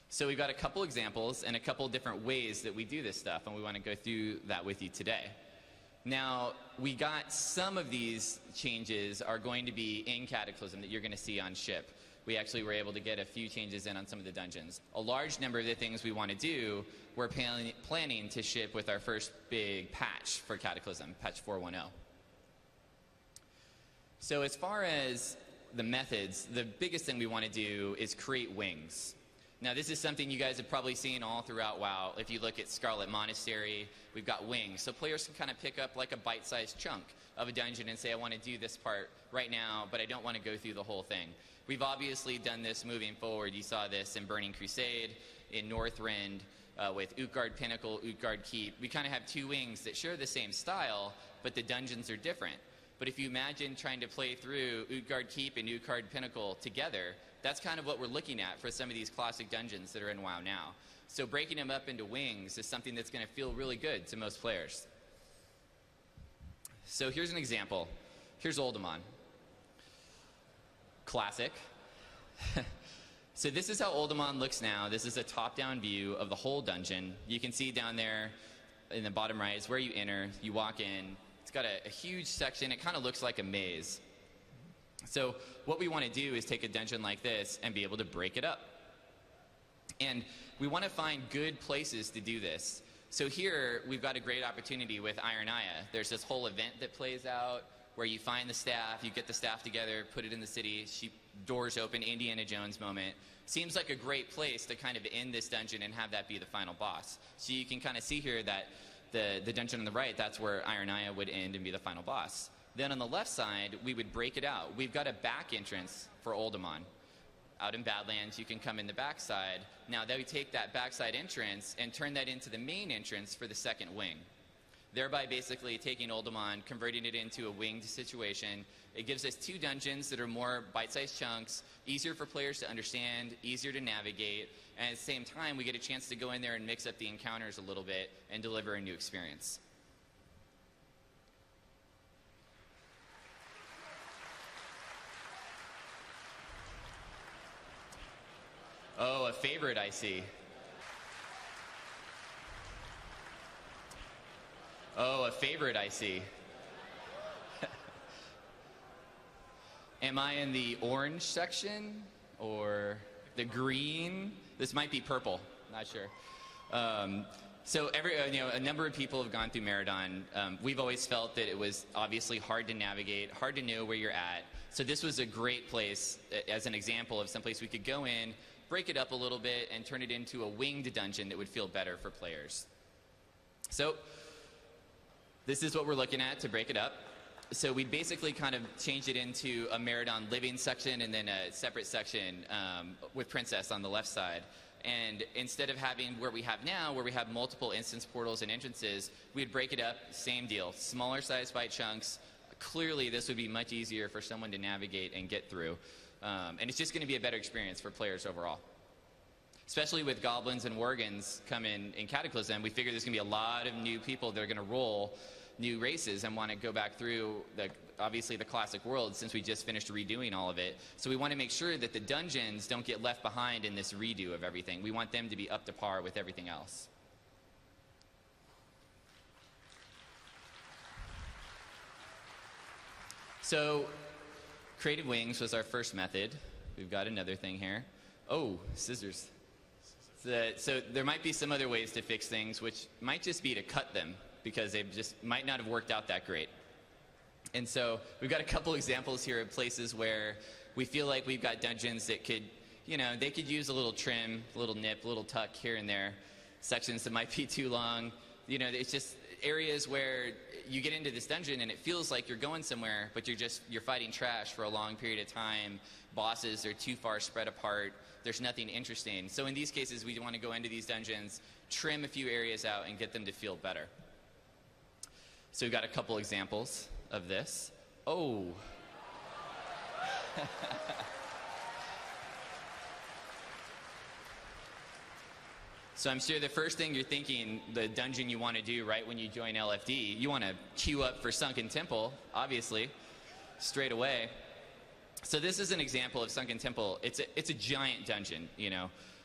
So we've got a couple examples and a couple different ways that we do this stuff, and we want to go through that with you today. Now, we got some of these changes are going to be in Cataclysm that you're going to see on ship. We actually were able to get a few changes in on some of the dungeons. A large number of the things we want to do, we're planning to ship with our first big patch for Cataclysm, patch 4.10. So as far as the methods, the biggest thing we want to do is create wings. Now, this is something you guys have probably seen all throughout WoW. If you look at Scarlet Monastery, we've got wings. So players can kind of pick up like a bite-sized chunk of a dungeon and say, I want to do this part right now, but I don't want to go through the whole thing. We've obviously done this moving forward. You saw this in Burning Crusade, in Northrend, with Utgard Pinnacle, Utgard Keep. We kind of have two wings that share the same style, but the dungeons are different. But if you imagine trying to play through Utgard Keep and Utgard Pinnacle together, that's kind of what we're looking at for some of these classic dungeons that are in WoW now. So breaking them up into wings is something that's going to feel really good to most players. So here's an example. Here's Oldemon. Classic. So this is how Oldemon looks now. This is a top-down view of the whole dungeon. You can see down there in the bottom right is where you enter. You walk in. It's got a huge section. It kind of looks like a maze. So what we want to do is take a dungeon like this and be able to break it up. And we want to find good places to do this. So here we've got a great opportunity with Ironaya. There's this whole event that plays out where you find the staff, you get the staff together, put it in the city, doors open, Indiana Jones moment. Seems like a great place to kind of end this dungeon and have that be the final boss. So you can kind of see here that the dungeon on the right, that's where Ironaya would end and be the final boss. Then on the left side, we would break it out. We've got a back entrance for Oldemon. Out in Badlands, you can come in the backside. Now, they would take that backside entrance and turn that into the main entrance for the second wing, thereby basically taking Oldemon, converting it into a winged situation. It gives us two dungeons that are more bite-sized chunks, easier for players to understand, easier to navigate, and at the same time, we get a chance to go in there and mix up the encounters a little bit and deliver a new experience. Oh, a favorite I see. Oh, a favorite I see. Am I in the orange section or the green? This might be purple, not sure. So a number of people have gone through Meridon. We've always felt that it was obviously hard to navigate, hard to know where you're at. So this was a great place as an example of some place we could go in, break it up a little bit, and turn it into a winged dungeon that would feel better for players. So this is what we're looking at to break it up. So we basically kind of changed it into a Meridon living section and then a separate section with Princess on the left side. And instead of having where we have now, where we have multiple instance portals and entrances, we'd break it up, same deal, smaller size bite chunks. Clearly, this would be much easier for someone to navigate and get through. And it's just going to be a better experience for players overall. Especially with goblins and worgans coming in Cataclysm, we figure there's going to be a lot of new people that are going to roll new races and want to go back through, obviously, the classic world since we just finished redoing all of it. So we want to make sure that the dungeons don't get left behind in this redo of everything. We want them to be up to par with everything else. So Creative Wings was our first method. We've got another thing here. Oh, scissors. So there might be some other ways to fix things, which might just be to cut them because they just might not have worked out that great. And so we've got a couple examples here of places where we feel like we've got dungeons that could, they could use a little trim, a little nip, a little tuck here and there. Sections that might be too long. It's just areas where you get into this dungeon and it feels like you're going somewhere, but you're fighting trash for a long period of time. Bosses are too far spread apart. There's nothing interesting. So in these cases, we want to go into these dungeons, trim a few areas out, and get them to feel better. So we've got a couple examples of this. Oh. So I'm sure the first thing you're thinking, the dungeon you want to do right when you join LFD, you want to queue up for Sunken Temple, obviously, straight away. So this is an example of Sunken Temple. It's a giant dungeon,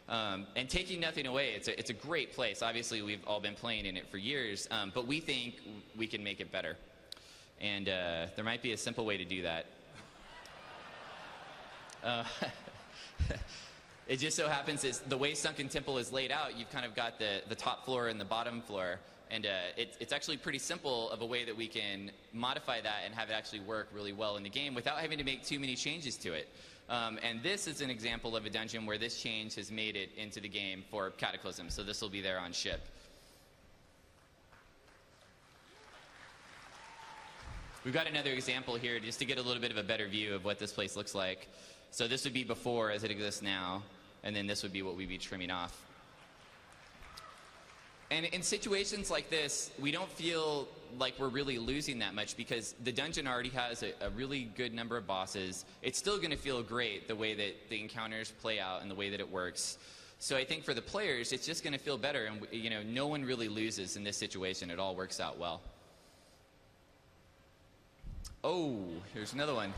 and taking nothing away, it's a great place. Obviously, we've all been playing in it for years, but we think we can make it better. And there might be a simple way to do that. It just so happens is the way Sunken Temple is laid out, you've kind of got the top floor and the bottom floor. And it's actually pretty simple of a way that we can modify that and have it actually work really well in the game without having to make too many changes to it. And this is an example of a dungeon where this change has made it into the game for Cataclysm. So this will be there on ship. We've got another example here just to get a little bit of a better view of what this place looks like. So this would be before as it exists now, and then this would be what we'd be trimming off. And in situations like this, we don't feel like we're really losing that much because the dungeon already has a really good number of bosses. It's still going to feel great the way that the encounters play out and the way that it works. So I think for the players, it's just going to feel better, and no one really loses in this situation. It all works out well. Oh, here's another one.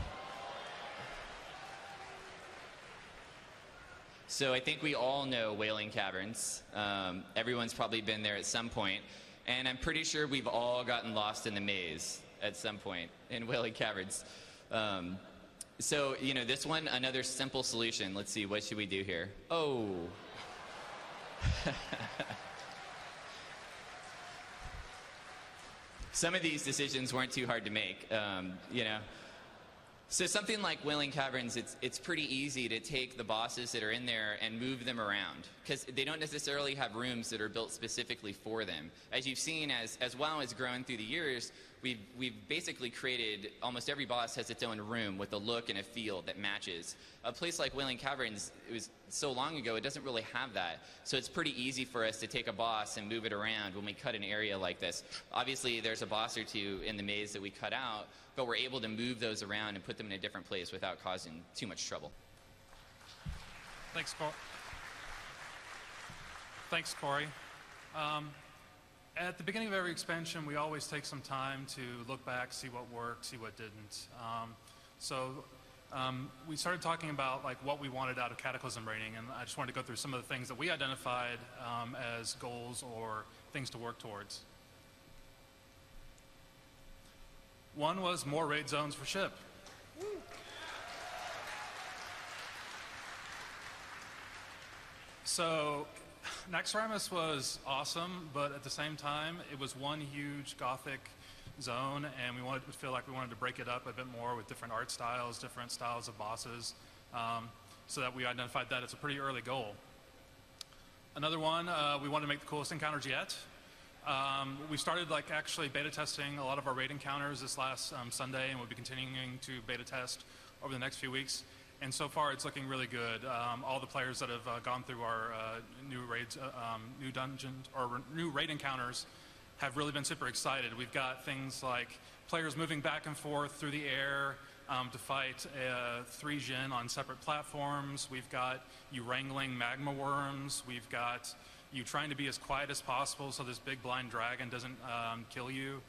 So I think we all know Wailing Caverns. Everyone's probably been there at some point. And I'm pretty sure we've all gotten lost in the maze at some point in Wailing Caverns. So, this one, another simple solution. Let's see, what should we do here? Oh. Some of these decisions weren't too hard to make, So something like Wailing Caverns, it's pretty easy to take the bosses that are in there and move them around because they don't necessarily have rooms that are built specifically for them. As you've seen, as WoW has grown through the years, we've basically created almost every boss has its own room with a look and a feel that matches. A place like Wailing Caverns, it was so long ago, it doesn't really have that. So it's pretty easy for us to take a boss and move it around when we cut an area like this. Obviously, there's a boss or two in the maze that we cut out, but we're able to move those around and put them in a different place without causing too much trouble.
Thanks, Corey. At the beginning of every expansion, we always take some time to look back, see what worked, see what didn't. We started talking about what we wanted out of Cataclysm rating, and I just wanted to go through some of the things that we identified as goals or things to work towards. One was more raid zones for ship. So Naxxramas was awesome, but at the same time, it was one huge Gothic zone, and we wanted to feel like we wanted to break it up a bit more with different art styles, different styles of bosses, so that we identified that as a pretty early goal. Another one, we wanted to make the coolest encounters yet. We started actually beta testing a lot of our raid encounters this last Sunday, and we'll be continuing to beta test over the next few weeks. And so far, it's looking really good. All the players that have gone through our new raids, new dungeons, or new raid encounters have really been super excited. We've got things like players moving back and forth through the air to fight 3 Jin on separate platforms. We've got you wrangling magma worms. We've got you trying to be as quiet as possible so this big blind dragon doesn't kill you.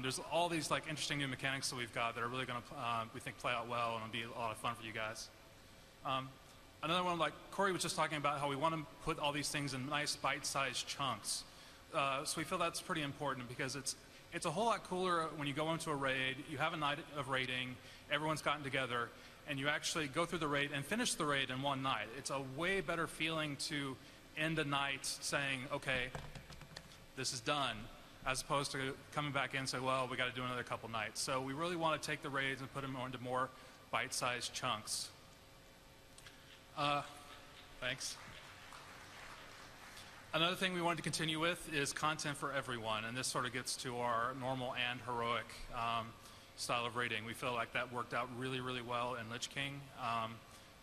There's all these like interesting new mechanics that we've got that are really going to, we think, play out well and it'll be a lot of fun for you guys. Another one, like Corey was just talking about how we want to put all these things in nice bite-sized chunks. So we feel that's pretty important because it's a whole lot cooler when you go into a raid, you have a night of raiding, everyone's gotten together, and you actually go through the raid and finish the raid in one night. It's a way better feeling to end a night saying, okay, this is done, as opposed to coming back in and say, well, we got to do another couple nights. So we really want to take the raids and put them into more bite-sized chunks. Thanks. Another thing we wanted to continue with is content for everyone, and this sort of gets to our normal and heroic style of raiding. We feel like that worked out really, really well in Lich King.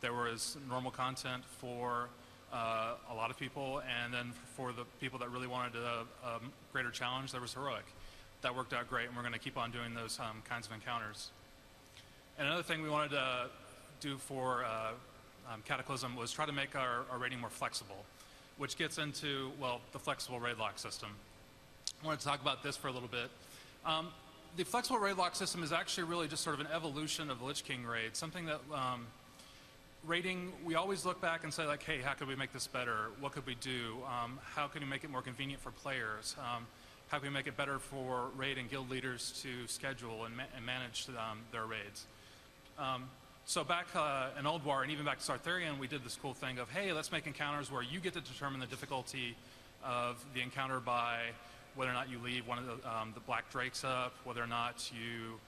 There was normal content for a lot of people, and then for the people that really wanted a greater challenge, there was heroic. That worked out great, and we're going to keep on doing those kinds of encounters. And another thing we wanted to do for Cataclysm was try to make our raiding more flexible, which gets into, well, the flexible raid lock system. I wanted to talk about this for a little bit. The flexible raid lock system is actually really just sort of an evolution of Lich King raid, something that raiding, we always look back and say, like, hey, how could we make this better? What could we do? How can we make it more convenient for players? How can we make it better for raid and guild leaders to schedule and manage their raids? So back in Old War and even back to Sartharian, we did this cool thing of, hey, let's make encounters where you get to determine the difficulty of the encounter by whether or not you leave one of the Black Drakes up, whether or not you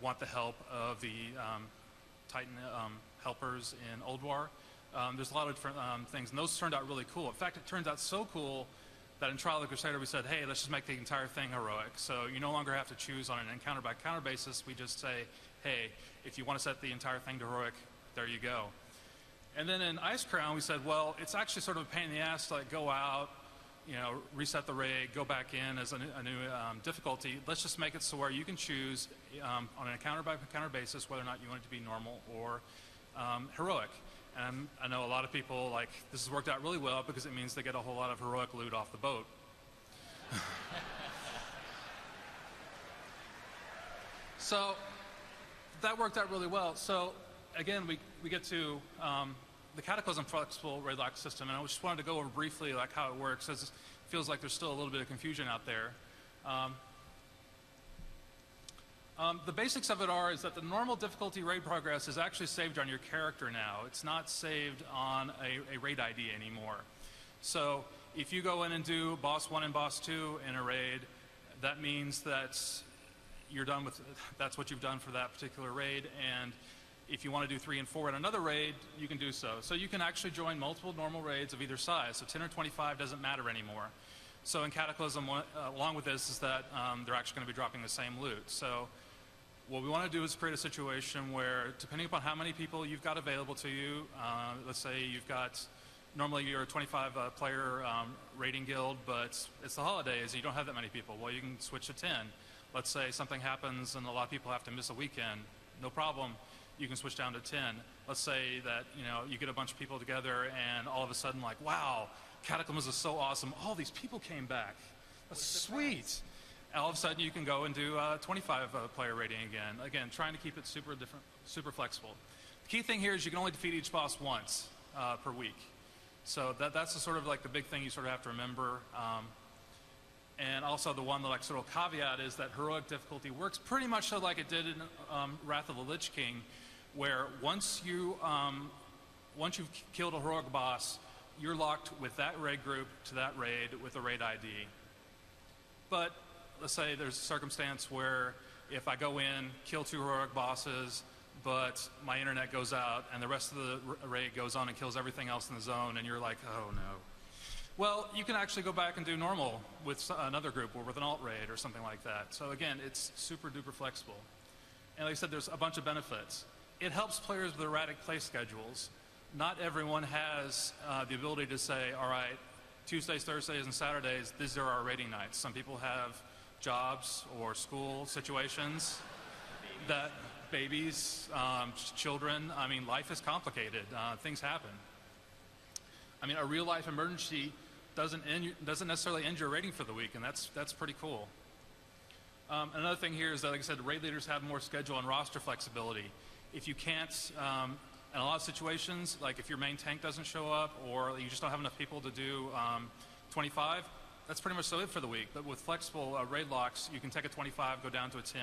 want the help of the Titan helpers in Old War. There's a lot of different things, and those turned out really cool. In fact, it turns out so cool that in Trial of the Crusader we said, hey, let's just make the entire thing heroic. So you no longer have to choose on an encounter-by-encounter basis. We just say, hey, if you want to set the entire thing to heroic, there you go. And then in Ice Crown, we said, well, it's actually sort of a pain in the ass to like go out, you know, reset the raid, go back in as a new difficulty. Let's just make it so where you can choose on an encounter-by-encounter basis whether or not you want it to be normal or heroic. And I know a lot of people, like, this has worked out really well because it means they get a whole lot of heroic loot off the boat. So that worked out really well. So again, we get to the Cataclysm flexible raid lock system, and I just wanted to go over briefly like how it works, as it feels like there's still a little bit of confusion out there. The basics of it is that the normal difficulty raid progress is actually saved on your character now. It's not saved on a raid ID anymore. So if you go in and do boss 1 and boss 2 in a raid, that means that you're done with, that's what you've done for that particular raid, and if you want to do 3 and 4 in another raid, you can do so. So you can actually join multiple normal raids of either size. So 10 or 25 doesn't matter anymore. So in Cataclysm, along with this, is that they're actually going to be dropping the same loot. So what we want to do is create a situation where, depending upon how many people you've got available to you, let's say you've got, normally you're a 25-player raiding guild, but it's the holidays, and you don't have that many people. Well, you can switch to 10. Let's say something happens and a lot of people have to miss a weekend. No problem. You can switch down to 10. Let's say that, you know, you get a bunch of people together and all of a sudden, like, wow, Cataclysm is so awesome. All these people came back. That's sweet. And all of a sudden, you can go and do 25-player raiding again. Again, trying to keep it super flexible. The key thing here is you can only defeat each boss once per week. So that's the sort of like the big thing you sort of have to remember. And also the one like sort of caveat is that heroic difficulty works pretty much so like it did in Wrath of the Lich King, where once you've killed a heroic boss, you're locked with that raid group to that raid with a raid ID. But let's say there's a circumstance where if I go in, kill 2 heroic bosses, but my internet goes out and the rest of the raid goes on and kills everything else in the zone, and you're like, oh no. Well, you can actually go back and do normal with another group or with an alt raid or something like that. So again, it's super duper flexible. And like I said, there's a bunch of benefits. it helps players with erratic play schedules. Not everyone has the ability to say, all right, Tuesdays, Thursdays, and Saturdays, these are our raiding nights. Some people have jobs or school situations that babies, children, I mean, life is complicated. Things happen. I mean, a real life emergency doesn't necessarily end your rating for the week, and that's pretty cool. Another thing here is that, like I said, raid leaders have more schedule and roster flexibility. If you can't, in a lot of situations, like if your main tank doesn't show up or you just don't have enough people to do 25, that's pretty much so it for the week. But with flexible raid locks, you can take a 25, go down to a 10.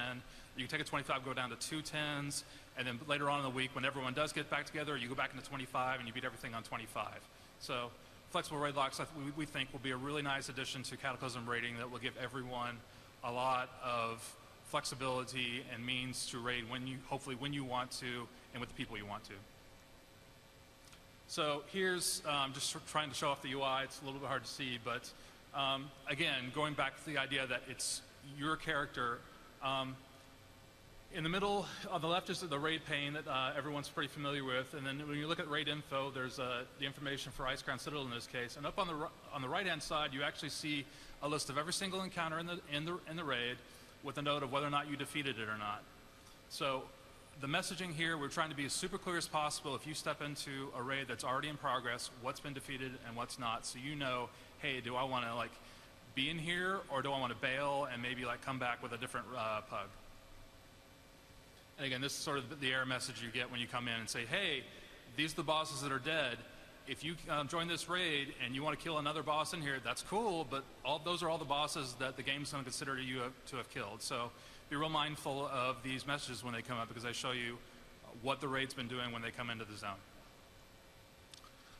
You can take a 25, go down to 2 10s, and then later on in the week, when everyone does get back together, you go back into 25 and you beat everything on 25. So flexible raid locks, we think, will be a really nice addition to Cataclysm raiding that will give everyone a lot of flexibility and means to raid hopefully when you want to and with the people you want to. So here's just trying to show off the UI. It's a little bit hard to see, but again, going back to the idea that it's your character. In the middle, on the left is the raid pane that everyone's pretty familiar with, and then when you look at raid info, there's the information for Ice Crown Citadel in this case. And up on the right-hand side, you actually see a list of every single encounter in the raid, with a note of whether or not you defeated it or not. So the messaging here, we're trying to be as super clear as possible. If you step into a raid that's already in progress, what's been defeated and what's not, so you know, hey, do I want to like be in here, or do I want to bail and maybe like come back with a different pug? And again, this is sort of the error message you get when you come in and say, hey, these are the bosses that are dead. If you join this raid and you want to kill another boss in here, that's cool, but those are all the bosses that the game's going to consider you to have killed. So be real mindful of these messages when they come up, because they show you what the raid's been doing when they come into the zone.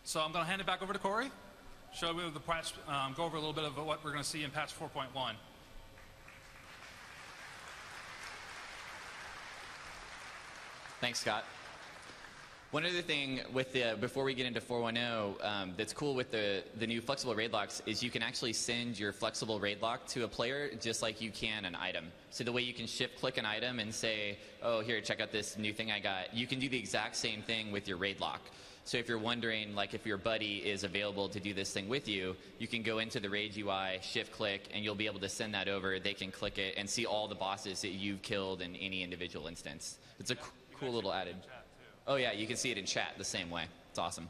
So I'm going to hand it back over to Corey, show you the patch, go over a little bit of what we're going to see in patch 4.1.
Thanks, Scott. One other thing with before we get into 4.1.0 that's cool with the new flexible raid locks is you can actually send your flexible raid lock to a player just like you can an item. So the way you can shift click an item and say, oh, here, check out this new thing I got, you can do the exact same thing with your raid lock. So if you're wondering, like, if your buddy is available to do this thing with you, you can go into the raid UI, shift click, and you'll be able to send that over. They can click it and see all the bosses that you've killed in any individual instance. It's a cool little added. Oh yeah, you can see it in chat the same way. It's awesome.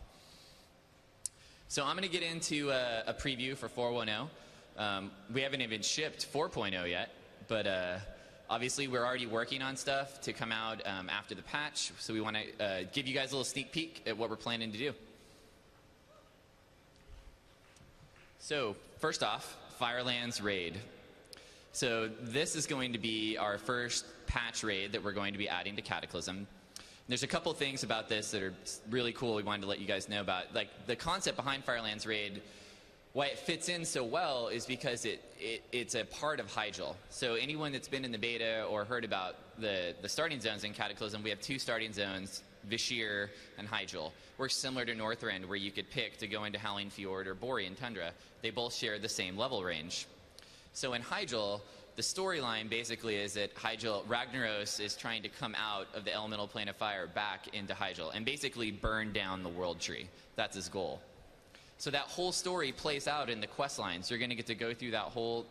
So I'm going to get into a preview for 4.1.0. We haven't even shipped 4.0 yet, but obviously we're already working on stuff to come out after the patch, so we want to give you guys a little sneak peek at what we're planning to do. So first off, Firelands Raid. So this is going to be our first patch raid that we're going to be adding to Cataclysm. There's a couple things about this that are really cool we wanted to let you guys know about. Like, the concept behind Firelands Raid, why it fits in so well is because it's a part of Hyjal. So anyone that's been in the beta or heard about the starting zones in Cataclysm, we have 2 starting zones, Vashir and Hyjal. Works similar to Northrend, where you could pick to go into Howling Fjord or Borean Tundra. They both share the same level range. So in Hyjal, the storyline basically is that Ragnaros is trying to come out of the elemental plane of fire back into Hyjal and basically burn down the world tree. That's his goal. So that whole story plays out in the quest lines. You're going to get to go through that whole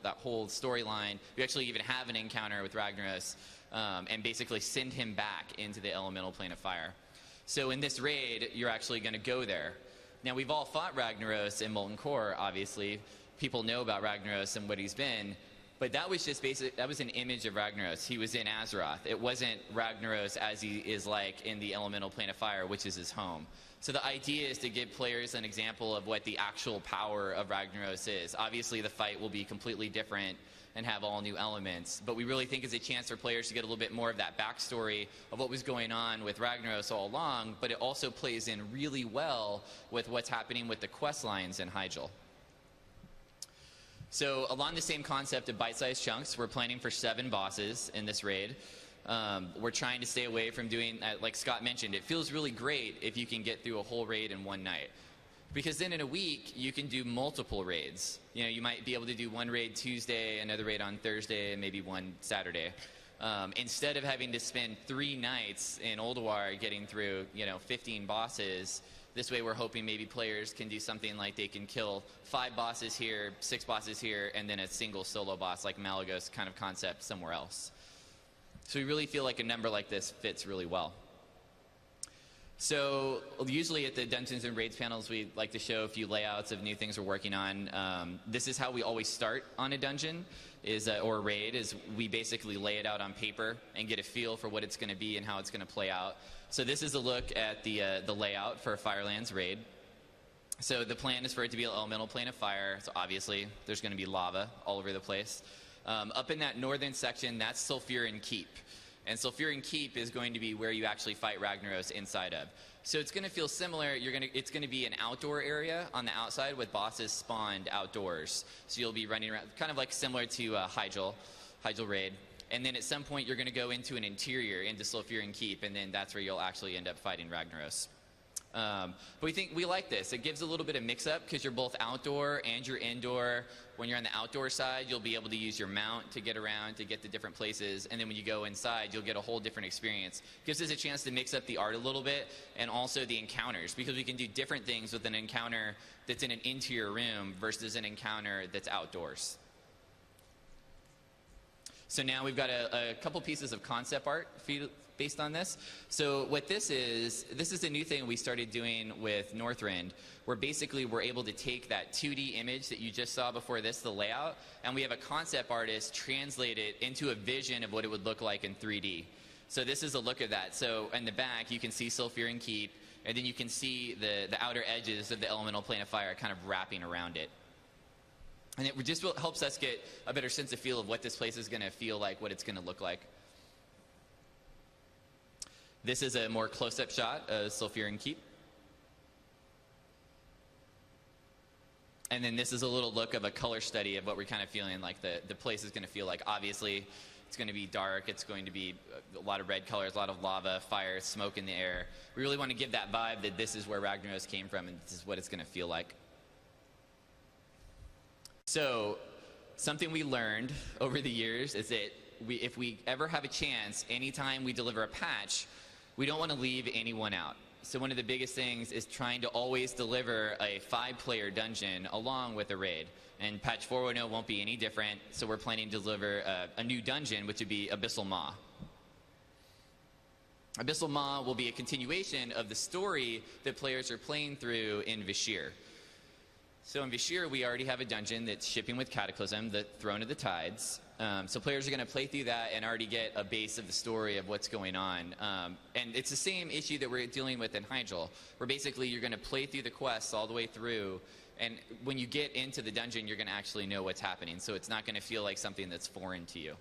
storyline. You actually even have an encounter with Ragnaros and basically send him back into the elemental plane of fire. So in this raid, you're actually going to go there. Now, we've all fought Ragnaros in Molten Core, obviously. People know about Ragnaros and what he's been. But that was just that was an image of Ragnaros. He was in Azeroth. It wasn't Ragnaros as he is like in the elemental plane of fire, which is his home. So the idea is to give players an example of what the actual power of Ragnaros is. Obviously, the fight will be completely different and have all new elements. But we really think it's a chance for players to get a little bit more of that backstory of what was going on with Ragnaros all along. But it also plays in really well with what's happening with the quest lines in Hyjal. So along the same concept of bite-sized chunks, we're planning for 7 bosses in this raid. We're trying to stay away from doing, like Scott mentioned, it feels really great if you can get through a whole raid in one night. Because then in a week, you can do multiple raids. You know, you might be able to do one raid Tuesday, another raid on Thursday, and maybe one Saturday. Instead of having to spend 3 nights in Ulduar getting through, 15 bosses, this way we're hoping maybe players can do something like they can kill 5 bosses here, 6 bosses here, and then a single solo boss like Malagos kind of concept somewhere else. So we really feel like a number like this fits really well. So usually at the Dungeons and Raids panels, we like to show a few layouts of new things we're working on. This is how we always start on a dungeon, or a raid, is we basically lay it out on paper and get a feel for what it's going to be and how it's going to play out. So this is a look at the layout for a Firelands raid. So the plan is for it to be an elemental plane of fire. So obviously there's going to be lava all over the place. Up in that northern section, that's Sulfuran Keep. And Sulfuran Keep is going to be where you actually fight Ragnaros inside of. So it's going to feel similar. It's going to be an outdoor area on the outside with bosses spawned outdoors. So you'll be running around, kind of like similar to Hyjal Raid. And then at some point you're going to go into an interior, into Sulfuran Keep, and then that's where you'll actually end up fighting Ragnaros. But we like this. It gives a little bit of mix-up because you're both outdoor and you're indoor. When you're on the outdoor side, you'll be able to use your mount to get around, to get to different places. And then when you go inside, you'll get a whole different experience. Gives us a chance to mix up the art a little bit and also the encounters, because we can do different things with an encounter that's in an interior room versus an encounter that's outdoors. So now we've got a couple pieces of concept art based on this. So what this is a new thing we started doing with Northrend, where basically we're able to take that 2D image that you just saw before this, the layout, and we have a concept artist translate it into a vision of what it would look like in 3D. So this is a look of that. So in the back, you can see Sulfuran Keep, and then you can see the outer edges of the elemental plane of fire kind of wrapping around it. And it just helps us get a better sense of feel of what this place is going to feel like, what it's going to look like. This is a more close-up shot of Sulfuran Keep. And then this is a little look of a color study of what we're kind of feeling like the place is going to feel like. Obviously, it's going to be dark. It's going to be a lot of red colors, a lot of lava, fire, smoke in the air. We really want to give that vibe that this is where Ragnaros came from and this is what it's going to feel like. So something we learned over the years is that if we ever have a chance, anytime we deliver a patch, we don't want to leave anyone out. So one of the biggest things is trying to always deliver a 5-player dungeon along with a raid. And patch 4.0 won't be any different, so we're planning to deliver a new dungeon, which would be Abyssal Maw. Abyssal Maw will be a continuation of the story that players are playing through in Vashj'ir. So in Vashj'ir, we already have a dungeon that's shipping with Cataclysm, the Throne of the Tides. So players are going to play through that and already get a base of the story of what's going on. And it's the same issue that we're dealing with in Hyjal, where basically you're going to play through the quests all the way through, and when you get into the dungeon, you're going to actually know what's happening. So it's not going to feel like something that's foreign to you.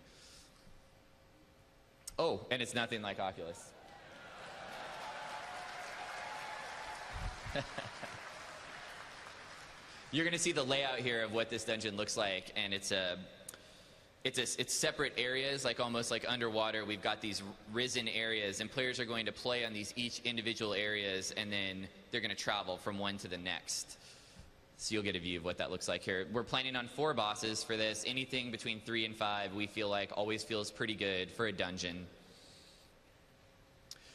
Oh, and it's nothing like Oculus. You're going to see the layout here of what this dungeon looks like, and it's separate areas, like almost like underwater. We've got these risen areas, and players are going to play on these each individual areas, and then they're going to travel from one to the next. So you'll get a view of what that looks like here. We're planning on 4 bosses for this. Anything between 3 and 5 we feel like always feels pretty good for a dungeon.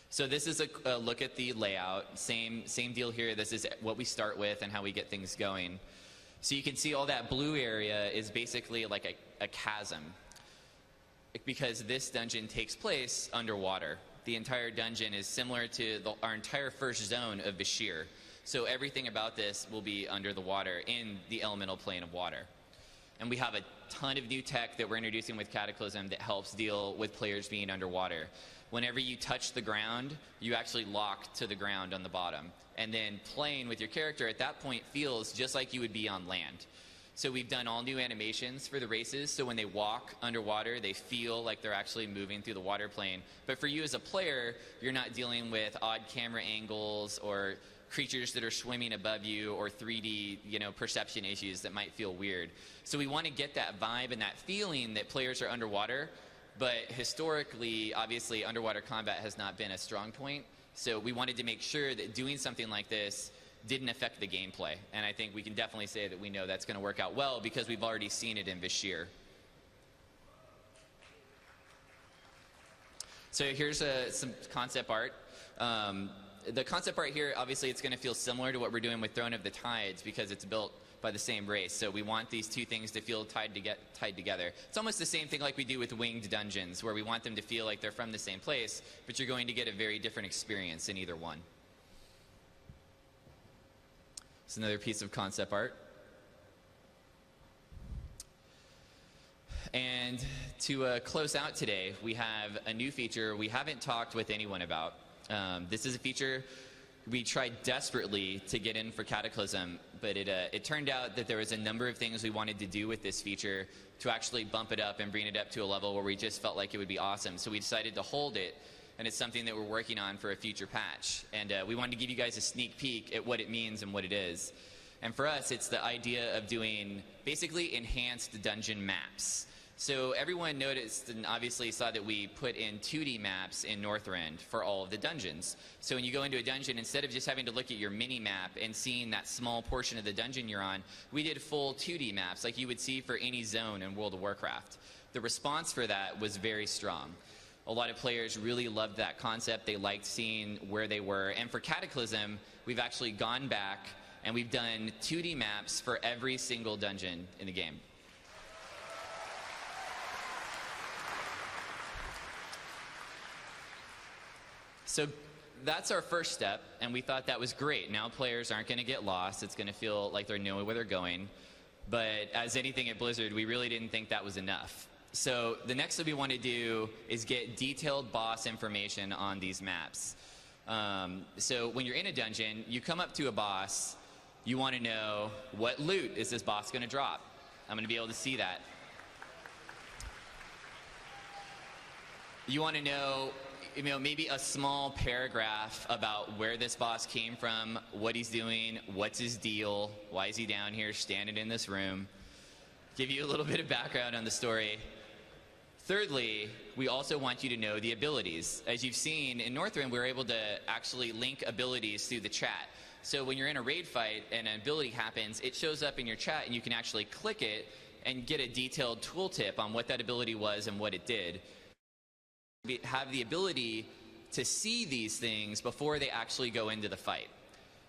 So this is a look at the layout. Same deal here. This is what we start with and how we get things going. So you can see all that blue area is basically like a chasm, because this dungeon takes place underwater. The entire dungeon is similar to our entire first zone of Vashj'ir. So everything about this will be under the water in the elemental plane of water. And we have a ton of new tech that we're introducing with Cataclysm that helps deal with players being underwater. Whenever you touch the ground, you actually lock to the ground on the bottom. And then playing with your character at that point feels just like you would be on land. So we've done all new animations for the races, so when they walk underwater, they feel like they're actually moving through the water plane. But for you as a player, you're not dealing with odd camera angles or creatures that are swimming above you or 3D, perception issues that might feel weird. So we want to get that vibe and that feeling that players are underwater. But historically, obviously, underwater combat has not been a strong point. So we wanted to make sure that doing something like this didn't affect the gameplay. And I think we can definitely say that we know that's going to work out well because we've already seen it in Vashj'ir. So here's some concept art. The concept art here, obviously, it's going to feel similar to what we're doing with Throne of the Tides because it's built by the same race. So we want these two things to feel tied together. It's almost the same thing like we do with Winged Dungeons, where we want them to feel like they're from the same place, but you're going to get a very different experience in either one. It's another piece of concept art. And to close out today, we have a new feature we haven't talked with anyone about. This is a feature we tried desperately to get in for Cataclysm, but it turned out that there was a number of things we wanted to do with this feature to actually bump it up and bring it up to a level where we just felt like it would be awesome. So we decided to hold it, and it's something that we're working on for a future patch. And we wanted to give you guys a sneak peek at what it means and what it is. And for us, it's the idea of doing basically enhanced dungeon maps. So everyone noticed and obviously saw that we put in 2D maps in Northrend for all of the dungeons. So when you go into a dungeon, instead of just having to look at your mini-map and seeing that small portion of the dungeon you're on, we did full 2D maps like you would see for any zone in World of Warcraft. The response for that was very strong. A lot of players really loved that concept. They liked seeing where they were. And for Cataclysm, we've actually gone back and we've done 2D maps for every single dungeon in the game. So that's our first step, and we thought that was great. Now players aren't going to get lost. It's going to feel like they're knowing where they're going. But as anything at Blizzard, we really didn't think that was enough. So the next thing we want to do is get detailed boss information on these maps. So when you're in a dungeon, you come up to a boss, you want to know what loot is this boss going to drop. I'm going to be able to see that. You want to know, maybe a small paragraph about where this boss came from, what he's doing, what's his deal, why is he down here standing in this room. Give you a little bit of background on the story. Thirdly, we also want you to know the abilities. As you've seen, in Northrend, we're able to actually link abilities through the chat. So when you're in a raid fight and an ability happens, it shows up in your chat and you can actually click it and get a detailed tooltip on what that ability was and what it did. Have the ability to see these things before they actually go into the fight.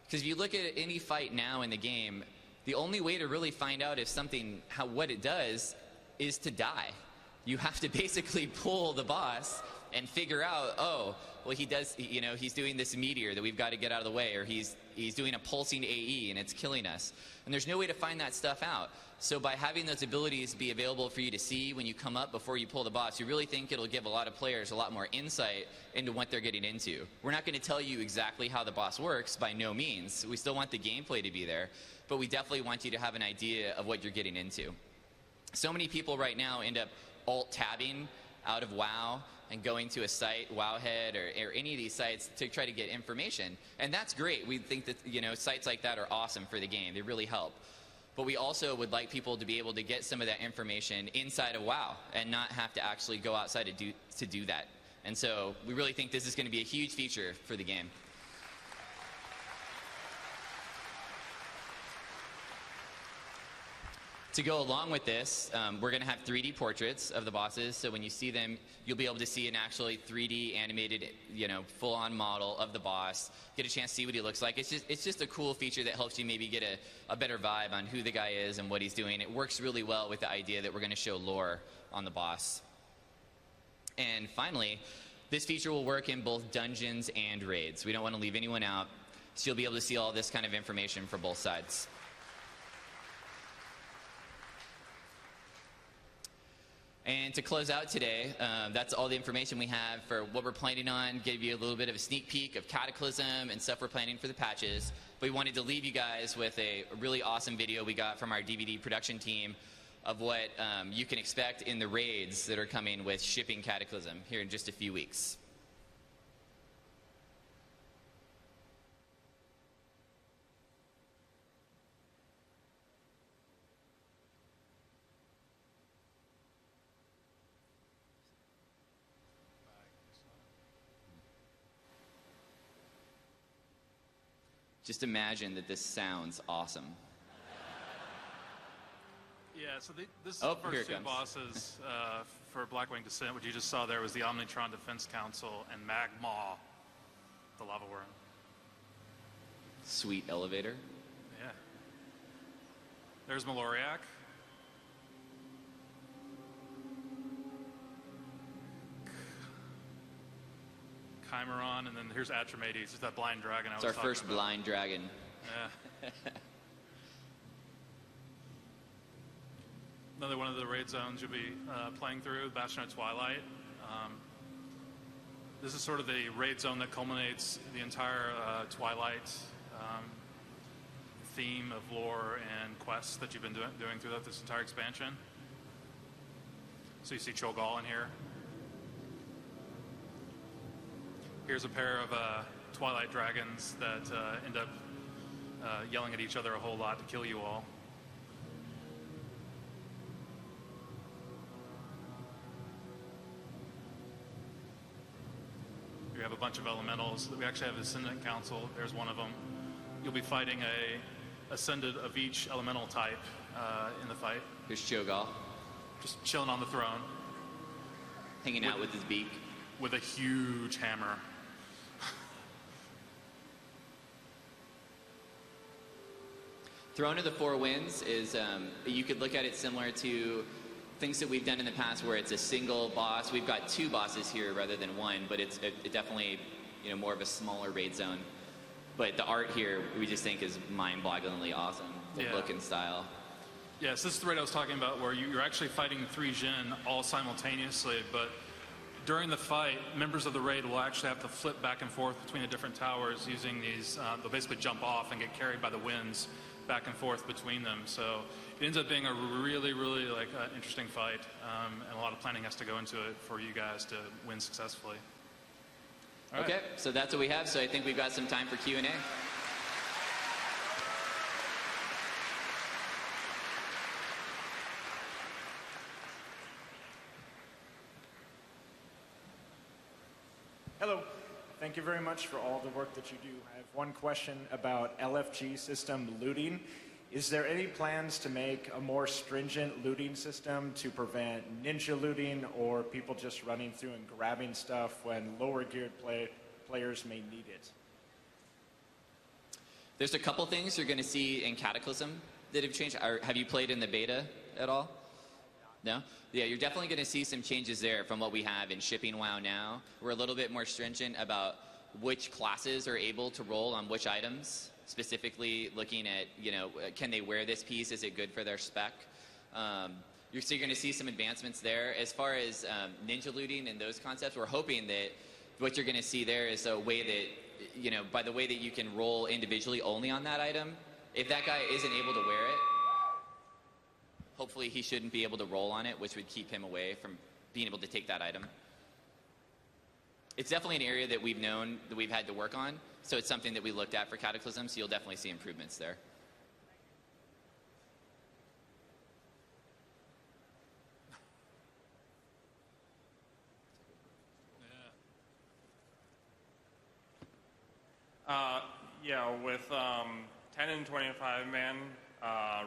Because if you look at any fight now in the game, the only way to really find out if something, what it does, is to die. You have to basically pull the boss and figure out, oh, well, he's doing this meteor that we've got to get out of the way, or he's doing a pulsing AE and it's killing us. And there's no way to find that stuff out. So by having those abilities be available for you to see when you come up before you pull the boss, you really think it'll give a lot of players a lot more insight into what they're getting into. We're not going to tell you exactly how the boss works, by no means. We still want the gameplay to be there, but we definitely want you to have an idea of what you're getting into. So many people right now end up alt-tabbing out of WoW and going to a site, Wowhead or any of these sites, to try to get information. And that's great. We think that sites like that are awesome for the game. They really help. But we also would like people to be able to get some of that information inside of WoW and not have to actually go outside to do that. And so we really think this is going to be a huge feature for the game. To go along with this, we're going to have 3D portraits of the bosses, so when you see them, you'll be able to see an actually 3D animated, full-on model of the boss, get a chance to see what he looks like. It's just a cool feature that helps you maybe get a better vibe on who the guy is and what he's doing. It works really well with the idea that we're going to show lore on the boss. And finally, this feature will work in both dungeons and raids. We don't want to leave anyone out, so you'll be able to see all this kind of information for both sides. And to close out today, that's all the information we have for what we're planning on. Give you a little bit of a sneak peek of Cataclysm and stuff we're planning for the patches. But we wanted to leave you guys with a really awesome video we got from our DVD production team of what you can expect in the raids that are coming with shipping Cataclysm here in just a few weeks. Just imagine that this sounds awesome.
Yeah, so this is the first two bosses for Blackwing Descent, what you just saw there was the Omnitron Defense Council and Magmaw, the lava worm.
Sweet elevator.
Yeah. There's Maloriak. Chimeron, and then here's Atromades. It's that blind dragon I was
It's
talking
our first
about.
blind dragon.
Yeah. Another one of the raid zones you'll be playing through, Bastion of Twilight. This is sort of the raid zone that culminates the entire Twilight theme of lore and quests that you've been doing throughout this entire expansion. So you see Cho'Gall in here. Here's a pair of Twilight dragons that end up yelling at each other a whole lot to kill you all. We have a bunch of elementals. We actually have Ascendant Council. There's one of them. You'll be fighting a Ascendant of each elemental type in the fight.
Here's Cho'Gall.
Just chilling on the throne.
Hanging out with his beak.
With a huge hammer.
Throne of the Four Winds is, you could look at it similar to things that we've done in the past where it's a single boss. We've got two bosses here rather than one, but it's definitely, you know, more of a smaller raid zone. But the art here, we just think is mind-bogglingly awesome. The look and style.
Yes, this is the raid I was talking about where you're actually fighting 3 Jin all simultaneously, but during the fight, members of the raid will actually have to flip back and forth between the different towers using these, they'll basically jump off and get carried by the winds back and forth between them. So it ends up being a really, really interesting fight, and a lot of planning has to go into it for you guys to win successfully. All right.
Okay, so that's what we have. So I think we've got some time for Q&A.
Hello. Thank you very much for all the work that you do. I have one question about LFG system looting. Is there any plans to make a more stringent looting system to prevent ninja looting or people just running through and grabbing stuff when lower geared players may need it?
There's a couple things you're going to see in Cataclysm that have changed. Have you played in the beta at all? No? Yeah, you're definitely going to see some changes there from what we have in Shipping WoW now. We're a little bit more stringent about which classes are able to roll on which items, specifically looking at, you know, can they wear this piece? Is it good for their spec? You're going to see some advancements there. As far as ninja looting and those concepts, we're hoping that what you're going to see there is a way that, you know, by the way that you can roll individually only on that item, if that guy isn't able to wear it, hopefully he shouldn't be able to roll on it, which would keep him away from being able to take that item. It's definitely an area that we've known that we've had to work on, so it's something that we looked at for Cataclysm, so you'll definitely see improvements there.
Yeah, with 10 and 25 man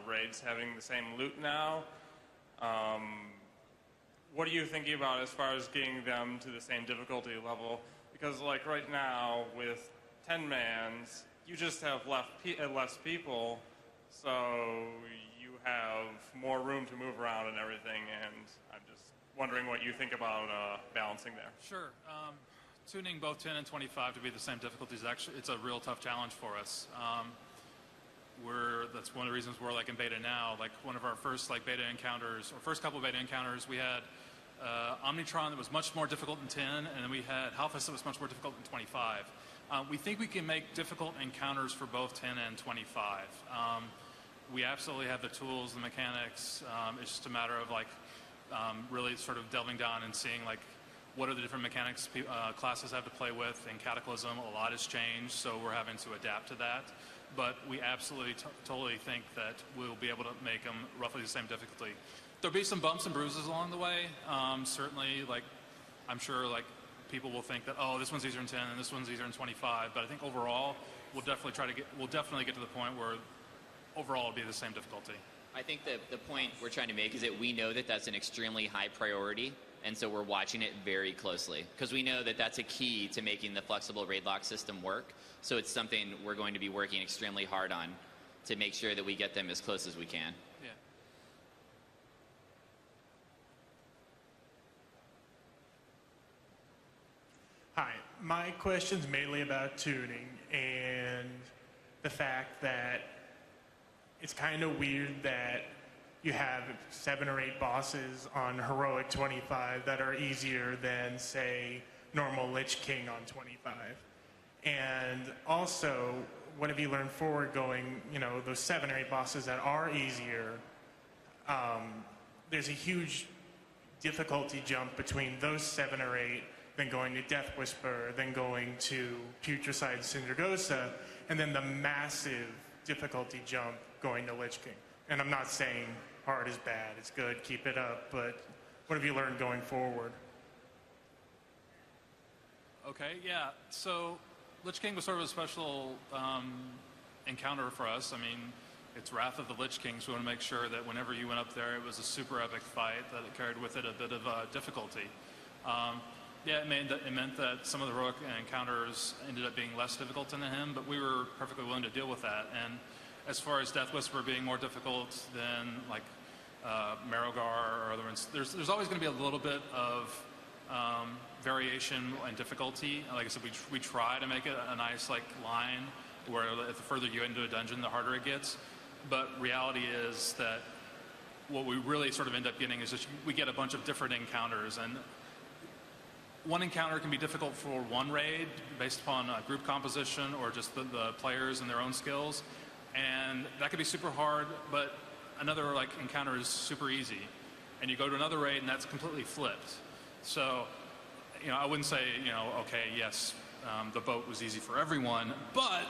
raids having the same loot now, what are you thinking about as far as getting them to the same difficulty level? Because like right now with 10 mans, you just have less people, so you have more room to move around and everything, and I'm just wondering what you think about balancing there.
Sure. Tuning both 10 and 25 to be the same difficulties, actually, it's a real tough challenge for us. That's one of the reasons we're like in beta now. Like one of our first beta encounters, or first couple of beta encounters, we had Omnitron that was much more difficult in 10, and then we had Halphus that was much more difficult in 25. We think we can make difficult encounters for both 10 and 25. We absolutely have the tools, the mechanics. It's just a matter of really sort of delving down and seeing what are the different mechanics classes have to play with. In Cataclysm, a lot has changed, so we're having to adapt to that. But we absolutely totally think that we'll be able to make them roughly the same difficulty. There'll be some bumps and bruises along the way. Certainly, I'm sure people will think that, oh, this one's easier in 10 and this one's easier in 25. But I think overall, we'll definitely get to the point where overall it'll be the same difficulty.
I think the point we're trying to make is that we know that that's an extremely high priority And so we're watching it very closely because we know that that's a key to making the flexible raid lock system work. So it's something we're going to be working extremely hard on to make sure that we get them as close as we can.
Yeah.
Hi, my question's mainly about tuning and the fact that it's kind of weird that you have 7 or 8 bosses on Heroic 25 that are easier than, say, normal Lich King on 25. And also, what have you learned forward going, you know, those 7 or 8 bosses that are easier, there's a huge difficulty jump between those 7 or 8, then going to Death Whisper, then going to Putricide Syndragosa, and then the massive difficulty jump going to Lich King. And I'm not saying hard is bad, it's good, keep it up, but what have you learned going forward?
Okay, yeah, so Lich King was sort of a special encounter for us. I mean, it's Wrath of the Lich Kings. We want to make sure that whenever you went up there, it was a super epic fight, that it carried with it a bit of difficulty. Yeah, it meant that some of the heroic encounters ended up being less difficult than him, but we were perfectly willing to deal with that. And as far as Death Whisper being more difficult than like Marrowgar or other ones, there's always going to be a little bit of variation and difficulty. Like I said, we try to make it a nice like line where the further you get into a dungeon, the harder it gets. But reality is that what we really sort of end up getting is just we get a bunch of different encounters, and one encounter can be difficult for one raid based upon group composition or just the players and their own skills, and that could be super hard, but another like encounter is super easy. And you go to another raid and that's completely flipped. So, you know, I wouldn't say, you know, okay, yes, the boat was easy for everyone, but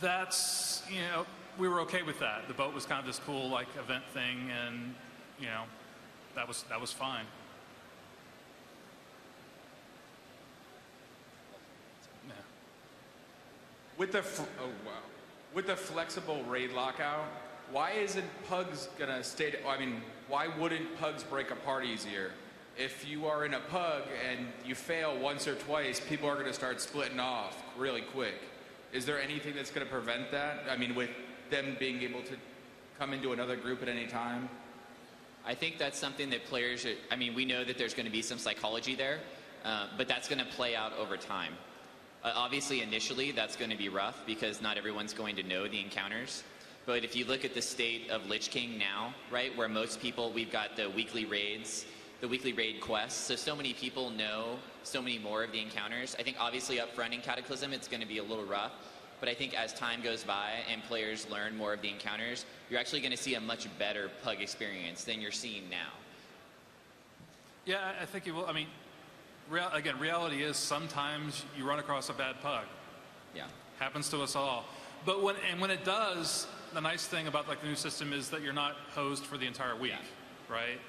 that's, you know, we were okay with that. The boat was kind of this cool like event thing, and you know, that was fine. Yeah.
With the flexible raid lockout, why isn't Pugs gonna stay? I mean, why wouldn't Pugs break apart easier? If you are in a Pug and you fail once or twice, people are gonna start splitting off really quick. Is there anything that's gonna prevent that? I mean, with them being able to come into another group at any time?
I think that's something that players should, I mean, we know that there's going to be some psychology there, but that's going to play out over time. Obviously, initially, that's going to be rough because not everyone's going to know the encounters. But if you look at the state of Lich King now, right, where most people, we've got the weekly raids, the weekly raid quests, so many people know so many more of the encounters. I think obviously up front in Cataclysm, it's going to be a little rough. But I think as time goes by and players learn more of the encounters, you're actually going to see a much better Pug experience than you're seeing now.
Yeah, I think you will. I mean, again, reality is sometimes you run across a bad Pug.
Yeah.
Happens to us all. But when it does, the nice thing about like the new system is that you're not hosed for the entire week, right?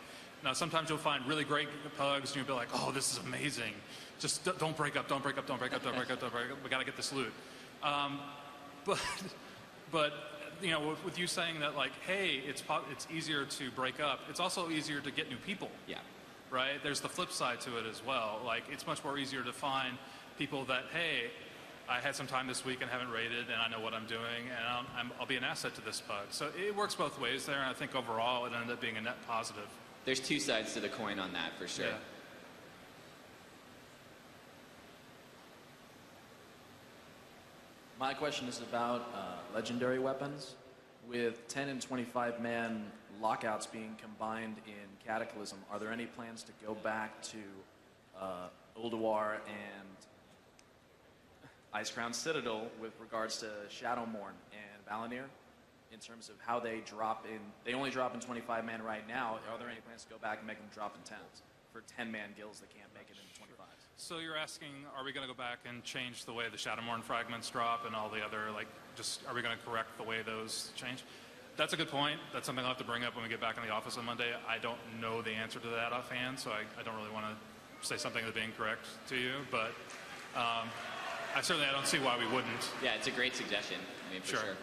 Now, sometimes you'll find really great Pugs and you'll be like, oh, this is amazing. Just don't break up, don't break up, don't break up, don't break up, don't break up. We got to get this loot. But you know, with you saying that, like, hey, it's easier to break up. It's also easier to get new people.
Yeah.
Right. There's the flip side to it as well. Like, it's much more easier to find people that, hey, I had some time this week and haven't raided, and I know what I'm doing, and I'll be an asset to this Pug. So it works both ways there, and I think overall it ended up being a net positive.
There's two sides to the coin on that for sure.
Yeah.
My question is about legendary weapons. With 10 and 25 man lockouts being combined in Cataclysm, are there any plans to go back to Ulduar and Icecrown Citadel with regards to Shadowmourne and Valinir in terms of how they drop in? They only drop in 25 man right now. Are there any plans to go back and make them drop in 10s for 10 man guilds that can't make it into 25s?
So you're asking, are we going to go back and change the way the Shadowmourne fragments drop and all the other, like, just, are we going to correct the way those change? That's a good point. That's something I'll have to bring up when we get back in the office on Monday. I don't know the answer to that offhand, so I don't really want to say something that's being correct to you, but I don't see why we wouldn't.
Yeah, it's a great suggestion. I mean, for sure.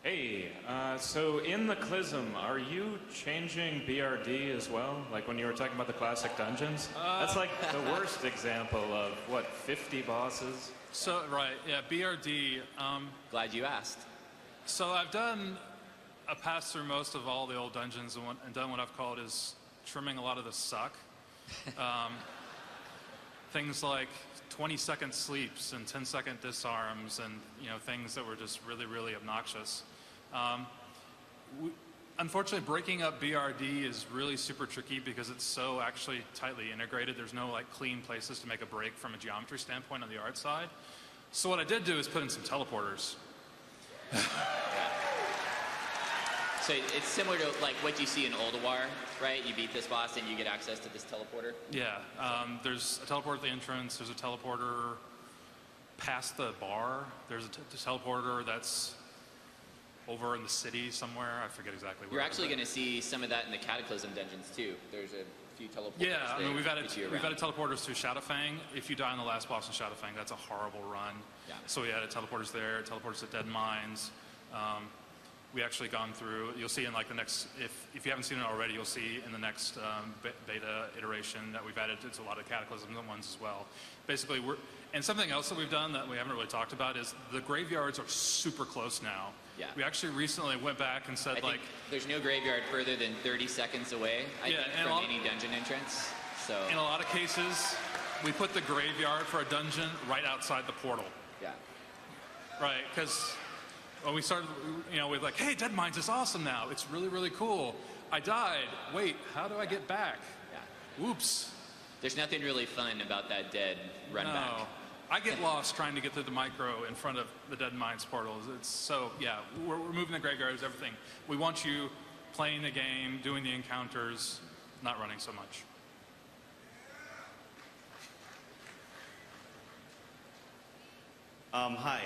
Hey,
So in the Clism, are you changing BRD as well? Like when you were talking about the classic dungeons? That's like the worst example of, what, 50 bosses?
So, right, yeah, BRD.
Glad you asked.
So I've passed through most of all the old dungeons and done what I've called is trimming a lot of the suck. Things like 20-second sleeps and 10-second disarms and, things that were just really, really obnoxious. Unfortunately, breaking up BRD is really super tricky because it's so actually tightly integrated. There's no clean places to make a break from a geometry standpoint on the art side. So what I did do is put in some teleporters.
So it's similar to what you see in Oldawar, right? You beat this boss and you get access to this teleporter.
Yeah, there's a teleporter at the entrance. There's a teleporter past the bar. There's a teleporter that's over in the city somewhere. I forget exactly where.
You're actually going to see some of that in the Cataclysm dungeons too. There's a few teleporters.
Yeah, I mean we've added
teleporters
to Shadowfang. If you die in the last boss in Shadowfang, that's a horrible run.
Yeah.
So we added teleporters there, teleporters to Dead Mines. We actually gone through, you'll see in the next, if you haven't seen it already, you'll see in the next beta iteration that we've added to a lot of Cataclysm ones as well. Basically, and something else that we've done that we haven't really talked about is the graveyards are super close now.
Yeah.
We actually recently went back and said
there's no graveyard further than 30 seconds away, I think, from any dungeon entrance. So
in a lot of cases, we put the graveyard for a dungeon right outside the portal.
Yeah. Right,
because when we started, we're like, hey, Dead Mines is awesome now. It's really, really cool. I died. Wait, how do I get back?
Yeah.
Whoops.
There's nothing really fun about that dead run back.
I get lost trying to get through the micro in front of the Dead Mines portals. We're moving the graveyards, everything. We want you playing the game, doing the encounters, not running so much.
Hi.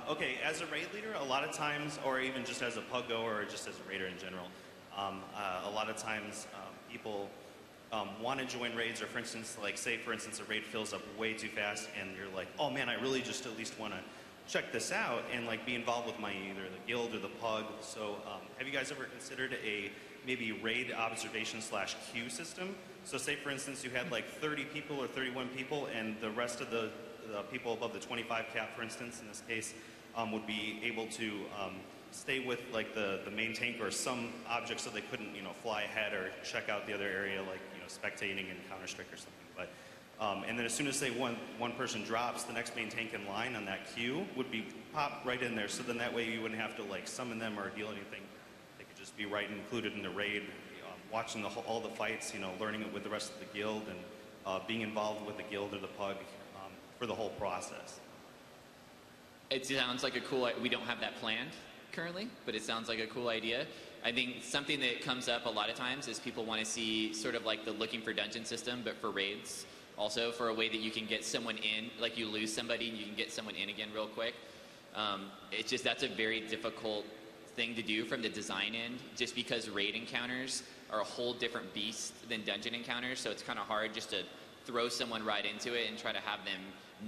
Okay, as a raid leader, a lot of times, or even just as a pug goer, or just as a raider in general, a lot of times people want to join raids, or for instance, say for instance a raid fills up way too fast, and you're like, oh man, I really just at least want to check this out and be involved with either the guild or the pug. So have you guys ever considered a maybe raid observation / queue system? So say for instance you had 30 people or 31 people, and the rest of the people above the 25 cap, for instance, in this case, would be able to stay with the main tank or some object, so they couldn't fly ahead or check out the other area, spectating in Counter-Strike or something. But and then as soon as one person drops, the next main tank in line on that queue would be popped right in there. So then that way you wouldn't have to summon them or deal anything. They could just be right included in the raid, watching all the fights, learning it with the rest of the guild, and being involved with the guild or the pug for the whole process.
It sounds like a cool, we don't have that planned currently, but it sounds like a cool idea. I think something that comes up a lot of times is people want to see sort of the looking for dungeon system, but for raids. Also for a way that you can get someone in, you lose somebody and you can get someone in again real quick. It's just, that's a very difficult thing to do from the design end, just because raid encounters are a whole different beast than dungeon encounters, so it's kind of hard just to throw someone right into it and try to have them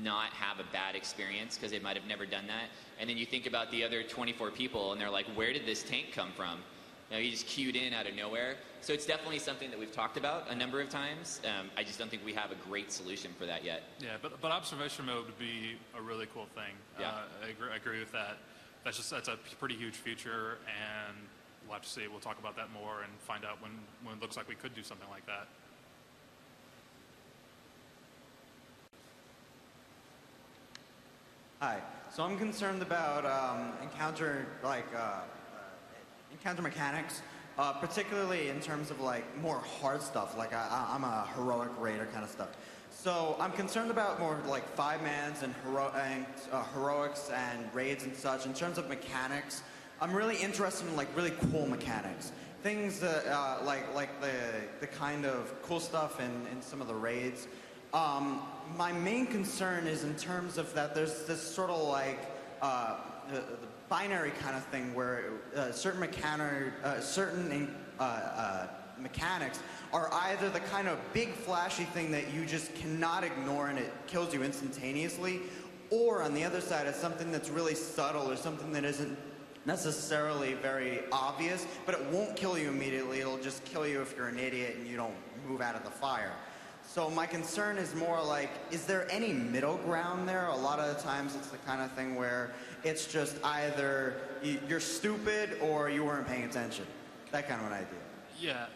not have a bad experience because they might have never done that. And then you think about the other 24 people and they're like, where did this tank come from? He just queued in out of nowhere. So it's definitely something that we've talked about a number of times. I just don't think we have a great solution for that yet.
Yeah, but observation mode would be a really cool thing.
Yeah.
I agree with that. That's a pretty huge feature, and we'll have to see. We'll talk about that more and find out when it looks like we could do something like that.
Hi. So I'm concerned about encounter mechanics, particularly in terms of more hard stuff. I'm a heroic raider kind of stuff. So I'm concerned about more 5-mans and heroics and raids and such. In terms of mechanics, I'm really interested in really cool mechanics. Things that the kind of cool stuff in some of the raids. My main concern is in terms of that there's this sort of the binary kind of thing where certain mechanics are either the kind of big flashy thing that you just cannot ignore and it kills you instantaneously, or on the other side it's something that's really subtle or something that isn't necessarily very obvious, but it won't kill you immediately. It'll just kill you if you're an idiot and you don't move out of the fire. So my concern is more like, is there any middle ground there? A lot of the times it's the kind of thing where it's just either you're stupid or you weren't paying attention. That kind of an idea.
Yeah,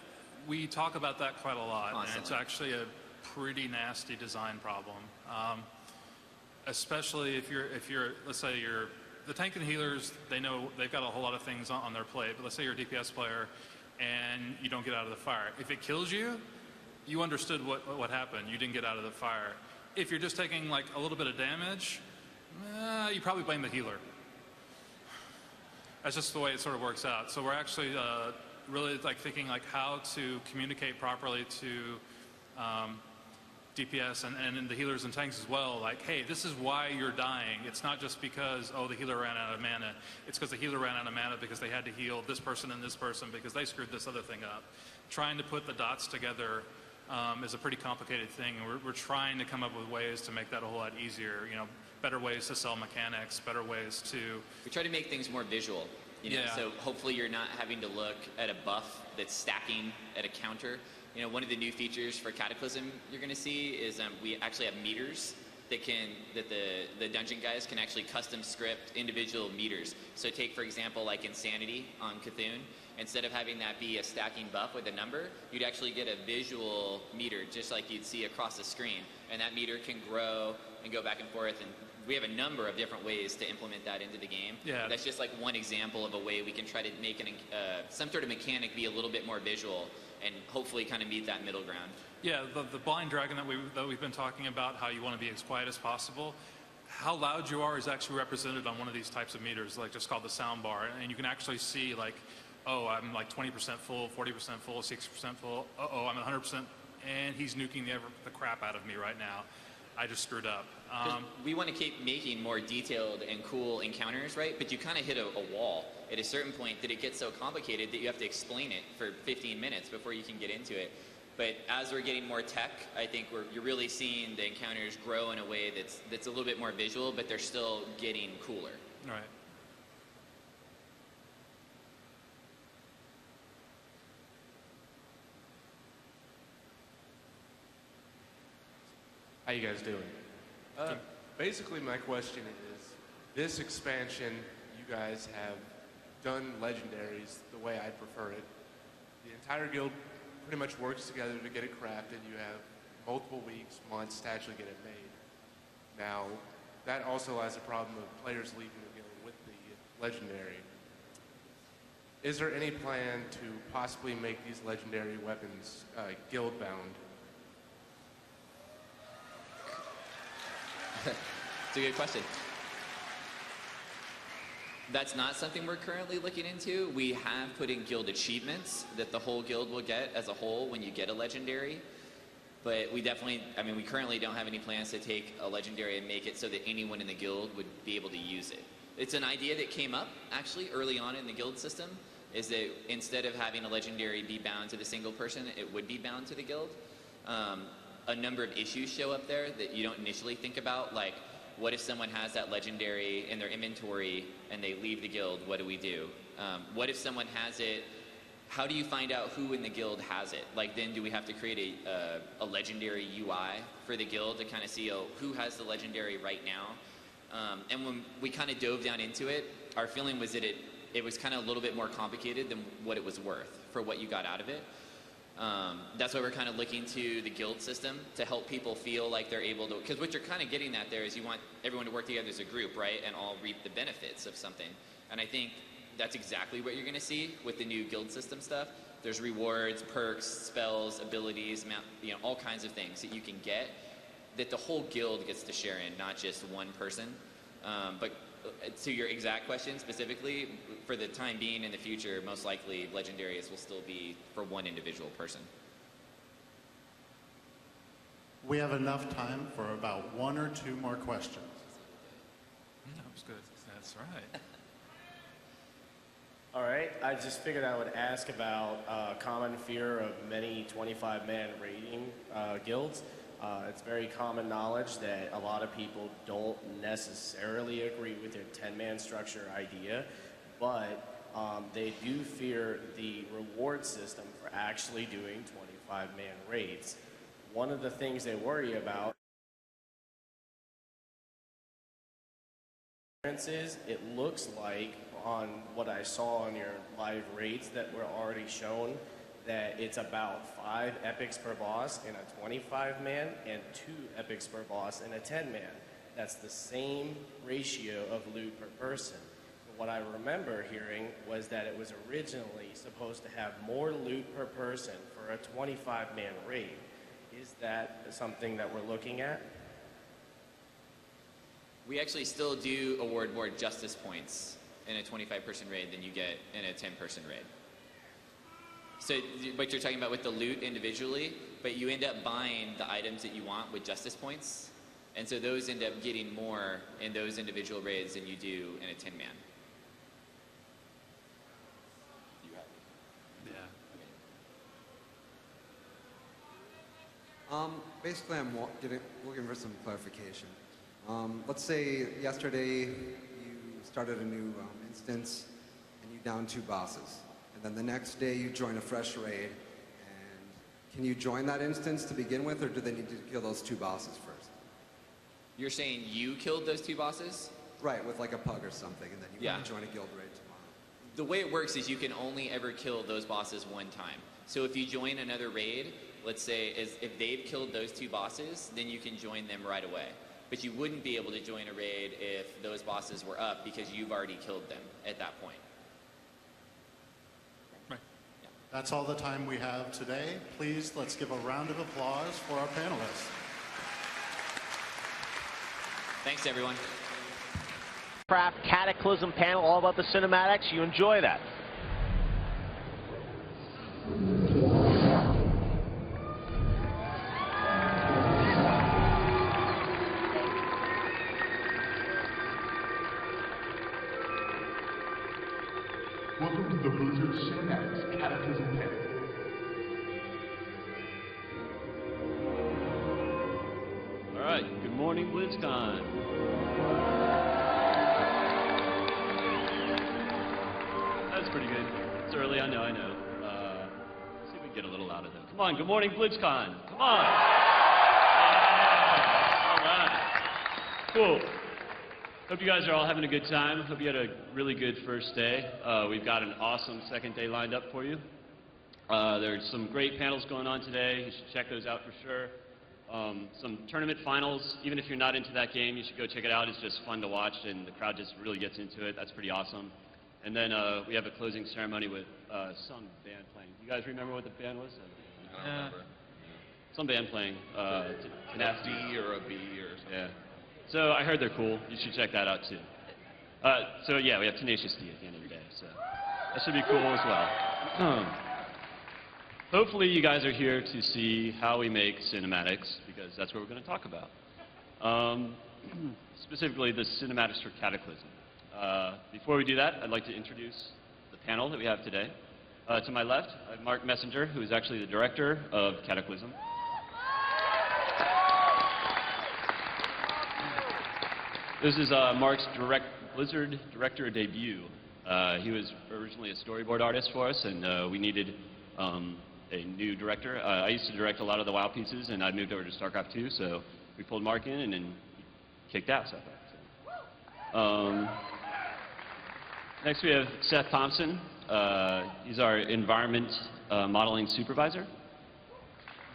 we talk about that quite a lot,
Constantly.
and it's actually a pretty nasty design problem. Especially if you're, let's say the tank and healers, they know they've got a whole lot of things on their plate, but let's say you're a DPS player and you don't get out of the fire. If it kills you, you understood what happened. You didn't get out of the fire. If you're just taking like a little bit of damage, you probably blame the healer. That's just the way it sort of works out. So we're actually really like thinking like how to communicate properly to DPS and the healers and tanks as well. Like, hey, this is why you're dying. It's not just because, oh, the healer ran out of mana. It's because the healer ran out of mana because they had to heal this person and this person because they screwed this other thing up. Trying to put the dots together is a pretty complicated thing. And we're trying to come up with ways to make that a whole lot easier. You know, better ways to sell mechanics, better ways to...
We try to make things more visual. You know,
Yeah.
So hopefully you're not having to look at a buff that's stacking at a counter. You know, one of the new features for Cataclysm you're going to see is we actually have meters that the dungeon guys can actually custom script individual meters. So take, for example, like Insanity on Cthulhu. Instead of having that be a stacking buff with a number, you'd actually get a visual meter just like you'd see across the screen. And that meter can grow and go back and forth. And we have a number of different ways to implement that into the game.
Yeah.
That's just like one example of a way we can try to make some sort of mechanic be a little bit more visual and hopefully kind of meet that middle ground.
Yeah, the blind dragon that we've been talking about, how you want to be as quiet as possible, how loud you are is actually represented on one of these types of meters, like just called the sound bar. And you can actually see like, oh, I'm like 20% full, 40% full, 60% full, uh-oh, I'm at 100%, and he's nuking the crap out of me right now. I just screwed up.
We want to keep making more detailed and cool encounters, right? But you kind of hit a wall at a certain point that it gets so complicated that you have to explain it for 15 minutes before you can get into it. But as we're getting more tech, I think you're really seeing the encounters grow in a way that's a little bit more visual, but they're still getting cooler.
Right.
How you guys doing? Basically, my question is, this expansion, you guys have done legendaries the way I prefer it. The entire guild pretty much works together to get it crafted. You have multiple weeks, months to actually get it made. Now, that also has a problem of players leaving the guild with the legendary. Is there any plan to possibly make these legendary weapons guild-bound?
It's a good question. That's not something we're currently looking into. We have put in guild achievements that the whole guild will get as a whole when you get a legendary. But we definitely, we currently don't have any plans to take a legendary and make it so that anyone in the guild would be able to use it. It's an idea that came up actually early on in the guild system, is that instead of having a legendary be bound to the single person, it would be bound to the guild. A number of issues show up there that you don't initially think about, like what if someone has that legendary in their inventory and they leave the guild, what do we do? What if someone has it, how do you find out who in the guild has it? Like then do we have to create a legendary UI for the guild to kind of see who has the legendary right now? And when we kind of dove down into it, our feeling was that it was kind of a little bit more complicated than what it was worth for what you got out of it. That's why we're kind of looking to the guild system to help people feel like they're able to, because what you're kind of getting at there is you want everyone to work together as a group, right, and all reap the benefits of something. And I think that's exactly what you're going to see with the new guild system stuff. There's rewards, perks, spells, abilities, all kinds of things that you can get that the whole guild gets to share in, not just one person. But to your exact question specifically, for the time being in the future, most likely legendaries will still be for one individual person.
We have enough time for about one or two more questions.
That was good. That's right.
All right, I just figured I would ask about common fear of many 25-man raiding guilds. It's very common knowledge that a lot of people don't necessarily agree with their 10-man structure idea. but they do fear the reward system for actually doing 25-man raids. One of the things they worry about is it looks like on what I saw on your live raids that were already shown that it's about 5 epics per boss in a 25-man and 2 epics per boss in a 10-man. That's the same ratio of loot per person. What I remember hearing was that it was originally supposed to have more loot per person for a 25-man raid. Is that something that we're looking at?
We actually still do award more justice points in a 25-person raid than you get in a 10-person raid. So what you're talking about with the loot individually, but you end up buying the items that you want with justice points, and so those end up getting more in those individual raids than you do in a 10-man.
Basically, I'm looking for some clarification. Let's say yesterday you started a new instance and you downed 2 bosses. And then the next day you join a fresh raid. And can you join that instance to begin with, or do they need to kill those 2 bosses first?
You're saying you killed those 2 bosses?
Right, with like a pug or something, and then you want to join a guild raid tomorrow.
The way it works is you can only ever kill those bosses one time. So if you join another raid, let's say if they've killed those 2 bosses, then you can join them right away. But you wouldn't be able to join a raid if those bosses were up because you've already killed them at that point.
Right. Yeah. That's all the time we have today. Please, let's give a round of applause for our panelists.
Thanks, everyone.
Craft Cataclysm panel, all about the cinematics. You enjoy that.
Welcome to the Blizzard Cinematics Cataclysm Panel.
All right, good morning, Blizzcon. That's pretty good. It's early, I know. See if we can get a little out of them. Come on, good morning, Blizzcon. Come on. Yeah. All right. Cool. Hope you guys are all having a good time. Hope you had a really good first day. We've got an awesome second day lined up for you. There's some great panels going on today. You should check those out for sure. Some tournament finals. Even if you're not into that game, you should go check it out. It's just fun to watch, and the crowd just really gets into it. That's pretty awesome. And then we have a closing ceremony with some band playing. Do you guys remember what the band was?
I don't remember.
Some band playing.
A D or a B or something.
Yeah. So I heard they're cool. You should check that out too. So yeah, we have Tenacious D at the end of the day. So that should be cool as well. Hopefully you guys are here to see how we make cinematics, because that's what we're going to talk about. Specifically the cinematics for Cataclysm. Before we do that, I'd like to introduce the panel that we have today. To my left, I have Mark Messenger, who is actually the director of Cataclysm. This is Mark's Blizzard director debut. He was originally a storyboard artist for us, and we needed a new director. I used to direct a lot of the WoW pieces, and I moved over to StarCraft 2, so we pulled Mark in, and then he kicked ass, I thought. Next we have Seth Thompson. He's our environment modeling supervisor.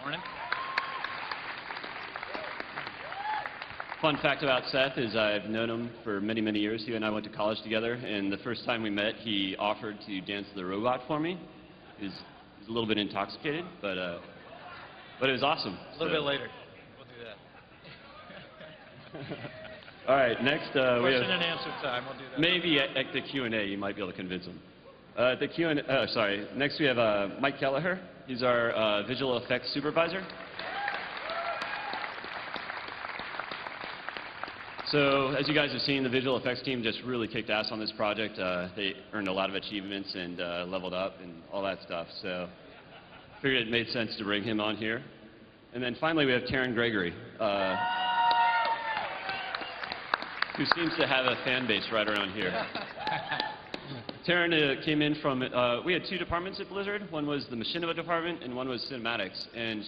Morning.
Fun fact about Seth is I've known him for many, many years. He and I went to college together, and the first time we met, he offered to dance the robot for me. He was a little bit intoxicated, but it was awesome.
A little bit later. We'll do that.
All right, next we have...
Question and answer time. We'll do that.
Maybe at the Q&A, you might be able to convince him. The Q&A, sorry. Next we have Mike Kelleher. He's our visual effects supervisor. So, as you guys have seen, the visual effects team just really kicked ass on this project. They earned a lot of achievements and leveled up and all that stuff. So, figured it made sense to bring him on here. And then finally, we have Taryn Gregory, who seems to have a fan base right around here. Taryn came in from, we had two departments at Blizzard. One was the Machinima department and one was cinematics. And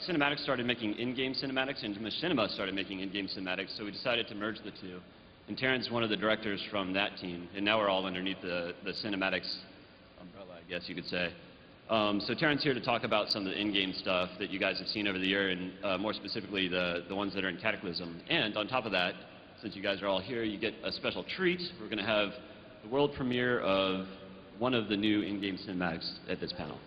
cinematics started making in-game cinematics and Machinima started making in-game cinematics, so we decided to merge the two. And Taryn's one of the directors from that team, and now we're all underneath the cinematics umbrella, I guess you could say. So Taryn's here to talk about some of the in-game stuff that you guys have seen over the year, and more specifically the ones that are in Cataclysm. And on top of that, since you guys are all here, you get a special treat. We're going to have the world premiere of one of the new in-game cinematics at this panel.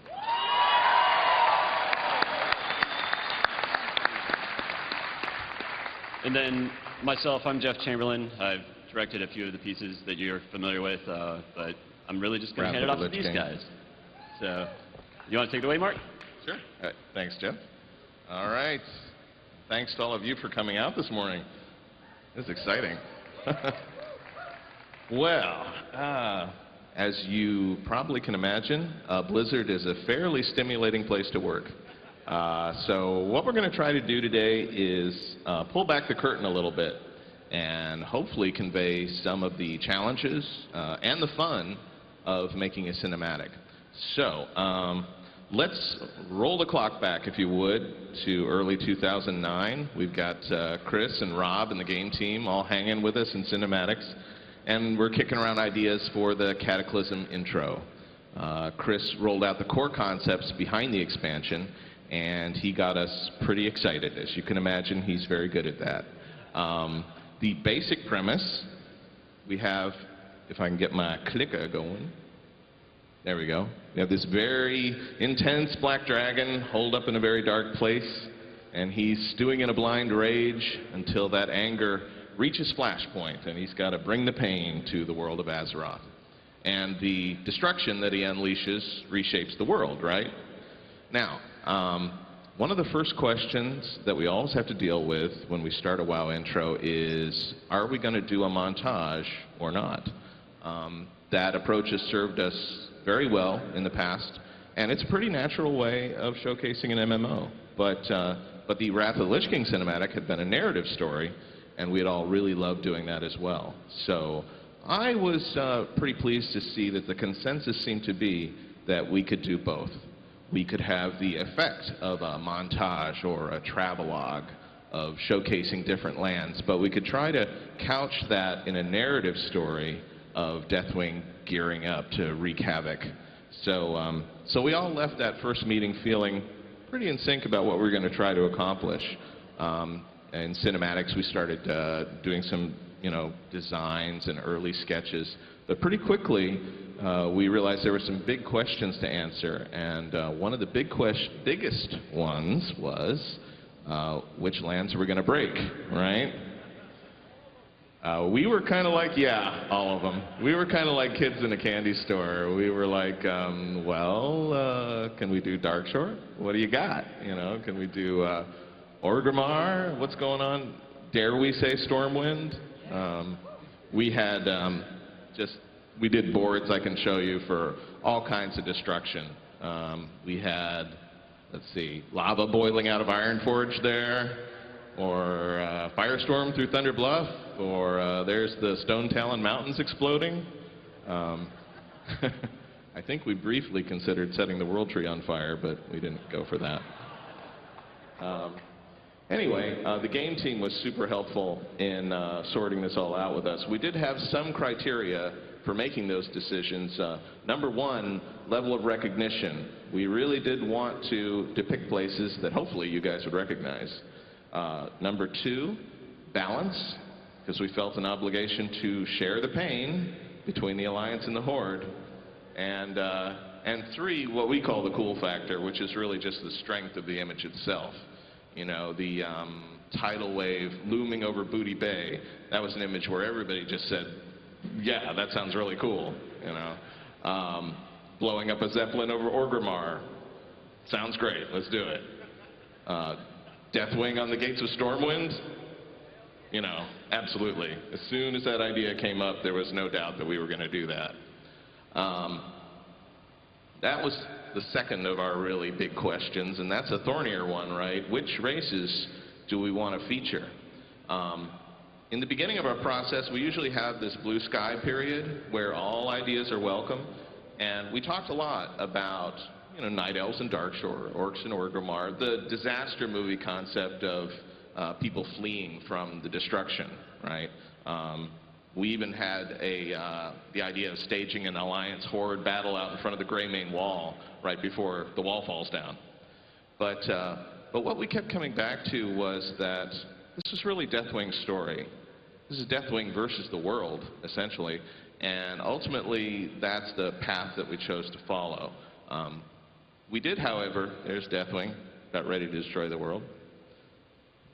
And then myself, I'm Jeff Chamberlain. I've directed a few of the pieces that you're familiar with, but I'm really just going to hand it off to these guys. So, you want to take it away, Mark?
Sure. Thanks, Jeff. All right. Thanks to all of you for coming out this morning. This is exciting. Well, as you probably can imagine, Blizzard is a fairly stimulating place to work. So what we're going to try to do today is pull back the curtain a little bit and hopefully convey some of the challenges and the fun of making a cinematic. So let's roll the clock back, if you would, to early 2009. We've got Chris and Rob and the game team all hanging with us in cinematics. And we're kicking around ideas for the Cataclysm intro. Chris rolled out the core concepts behind the expansion, and he got us pretty excited. As you can imagine, he's very good at that. The basic premise, we have, if I can get my clicker going, there we go. We have this very intense black dragon holed up in a very dark place, and he's stewing in a blind rage until that anger reaches flashpoint, and he's got to bring the pain to the world of Azeroth. And the destruction that he unleashes reshapes the world, right? Now, one of the first questions that we always have to deal with when we start a WoW intro is, are we going to do a montage or not? That approach has served us very well in the past, and it's a pretty natural way of showcasing an MMO. But the Wrath of the Lich King cinematic had been a narrative story, and we'd all really loved doing that as well. So I was pretty pleased to see that the consensus seemed to be that we could do both. We could have the effect of a montage or a travelogue of showcasing different lands, but we could try to couch that in a narrative story of Deathwing gearing up to wreak havoc. So, so we all left that first meeting feeling pretty in sync about what we were going to try to accomplish. In cinematics, we started doing some, designs and early sketches. But pretty quickly, we realized there were some big questions to answer. And one of the biggest ones was, which lands are we going to break, right? We were kind of like, yeah, all of them. We were kind of like kids in a candy store. We were like, well, can we do Darkshore? What do you got? Can we do Orgrimmar? What's going on? Dare we say Stormwind? We had we did boards I can show you for all kinds of destruction. We had, let's see, lava boiling out of Ironforge there, or Firestorm through Thunder Bluff, or there's the Stone Talon Mountains exploding. I think we briefly considered setting the World Tree on fire, but we didn't go for that. Anyway, the game team was super helpful in sorting this all out with us. We did have some criteria for making those decisions. Number one, level of recognition. We really did want to depict places that hopefully you guys would recognize. Number two, balance, because we felt an obligation to share the pain between the Alliance and the Horde. And three, what we call the cool factor, which is really just the strength of the image itself. The tidal wave looming over Booty Bay, that was an image where everybody just said, yeah, that sounds really cool, blowing up a Zeppelin over Orgrimmar, sounds great, let's do it. Deathwing on the gates of Stormwind, absolutely. As soon as that idea came up, there was no doubt that we were going to do that. That was the second of our really big questions, and that's a thornier one, right? Which races do we want to feature? In the beginning of our process, we usually have this blue sky period where all ideas are welcome. And we talked a lot about, night elves and darkshore, orcs and Orgrimmar, the disaster movie concept of people fleeing from the destruction, right? We even had the idea of staging an Alliance horde battle out in front of the Greymane Wall right before the wall falls down. But what we kept coming back to was that this was really Deathwing's story. This is Deathwing versus the world, essentially. And ultimately, that's the path that we chose to follow. We did, however, there's Deathwing, got ready to destroy the world.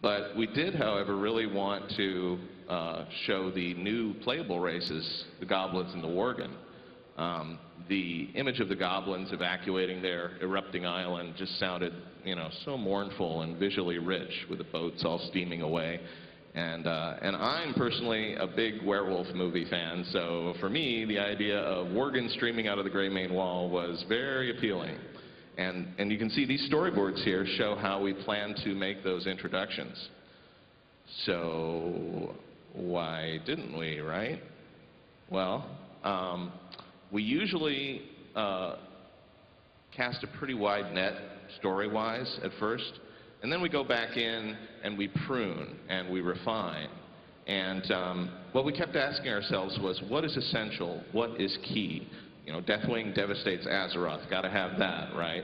But we did, however, really want to show the new playable races, the goblins and the worgen. The image of the goblins evacuating their erupting island just sounded, so mournful and visually rich with the boats all steaming away. And I'm personally a big werewolf movie fan, so for me, the idea of worgen streaming out of the Greymane Wall was very appealing. And you can see these storyboards here show how we plan to make those introductions. So why didn't we, right? Well, we usually cast a pretty wide net story-wise at first, and then we go back in and we prune and we refine. And what we kept asking ourselves was, what is essential? What is key? Deathwing devastates Azeroth. Got to have that, right?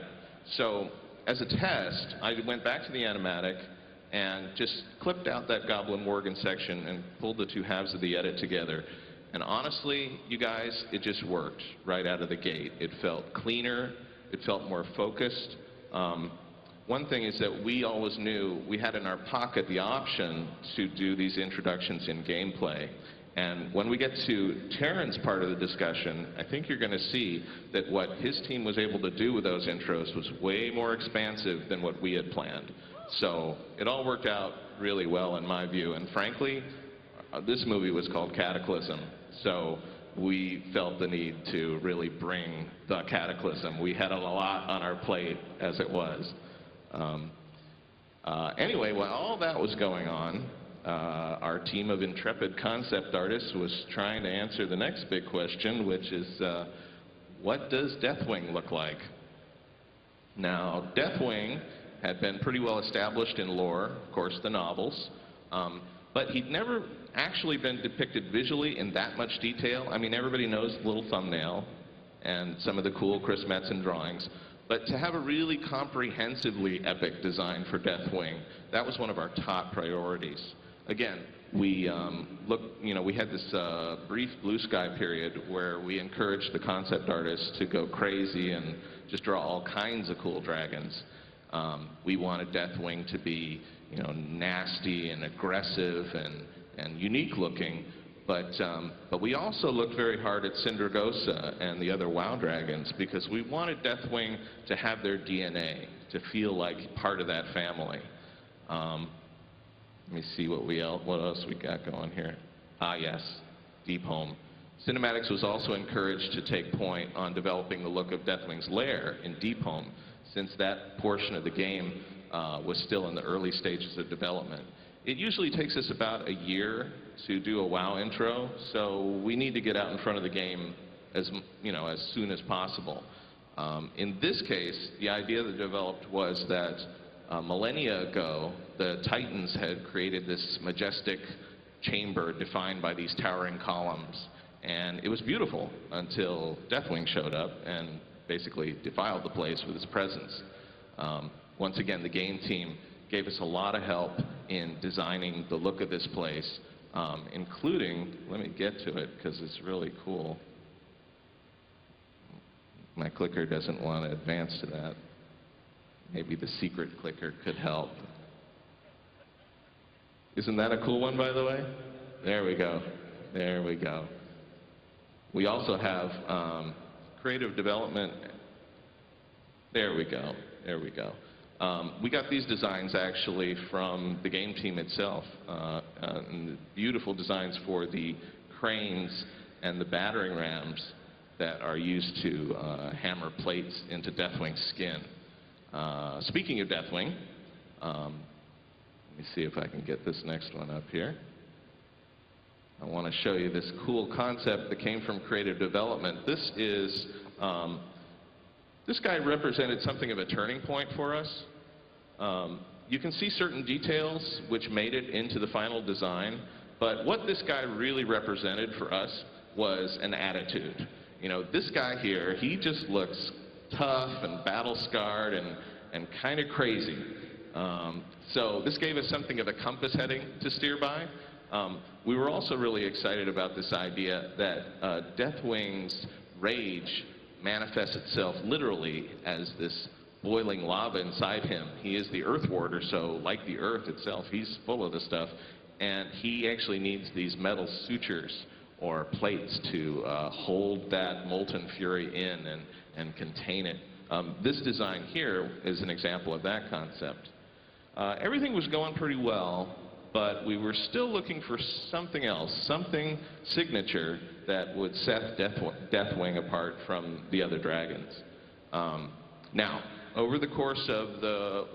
So as a test, I went back to the animatic and just clipped out that Goblin Worgen section and pulled the two halves of the edit together. And honestly, you guys, it just worked right out of the gate. It felt cleaner. It felt more focused. One thing is that we always knew we had in our pocket the option to do these introductions in gameplay. And when we get to Terran's part of the discussion, I think you're going to see that what his team was able to do with those intros was way more expansive than what we had planned. So it all worked out really well in my view. And frankly, this movie was called Cataclysm. So we felt the need to really bring the Cataclysm. We had a lot on our plate as it was. Anyway, while all that was going on, our team of intrepid concept artists was trying to answer the next big question, which is, what does Deathwing look like? Now, Deathwing had been pretty well established in lore, of course, the novels, but he'd never actually been depicted visually in that much detail. I mean, everybody knows the little thumbnail and some of the cool Chris Metzen drawings, but to have a really comprehensively epic design for Deathwing, that was one of our top priorities. Again, we we had this brief blue sky period where we encouraged the concept artists to go crazy and just draw all kinds of cool dragons. We wanted Deathwing to be, nasty and aggressive and unique looking, but we also looked very hard at Syndragosa and the other WoW dragons because we wanted Deathwing to have their DNA, to feel like part of that family. Let me see what else we got going here. Ah, yes, Deep Home. Cinematics was also encouraged to take point on developing the look of Deathwing's lair in Deep Home, since that portion of the game was still in the early stages of development. It usually takes us about a year to do a WoW intro, so we need to get out in front of the game as soon as possible. In this case, the idea that developed was that millennia ago, the Titans had created this majestic chamber defined by these towering columns. And it was beautiful until Deathwing showed up and basically defiled the place with his presence. Once again, the game team gave us a lot of help in designing the look of this place, including, let me get to it because it's really cool. My clicker doesn't want to advance to that. Maybe the secret clicker could help. Isn't that a cool one, by the way? There we go. There we go. We also have creative development. There we go. There we go. We got these designs actually from the game team itself. And beautiful designs for the cranes and the battering rams that are used to hammer plates into Deathwing's skin. Speaking of Deathwing, let me see if I can get this next one up here. I want to show you this cool concept that came from creative development. This guy represented something of a turning point for us. You can see certain details which made it into the final design, but what this guy really represented for us was an attitude. You know, this guy here, he just looks tough and battle-scarred and kind of crazy. So this gave us something of a compass heading to steer by. We were also really excited about this idea that Deathwing's rage manifests itself literally as this boiling lava inside him. He is the Earth Warder, so like the Earth itself, he's full of the stuff. And he actually needs these metal sutures or plates to hold that molten fury in and contain it. This design here is an example of that concept. Everything was going pretty well, but we were still looking for something else, something signature that would set Deathwing apart from the other dragons. Now, over the course of the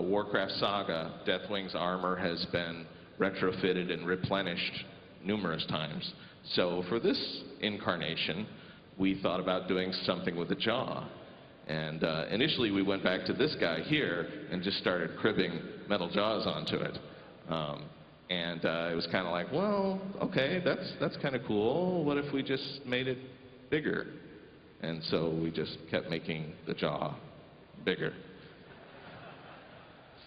Warcraft saga, Deathwing's armor has been retrofitted and replenished numerous times. So for this incarnation, we thought about doing something with the jaw. And initially we went back to this guy here and just started cribbing metal jaws onto it. It was kind of like, well, okay, that's kind of cool. What if we just made it bigger? And so we just kept making the jaw bigger.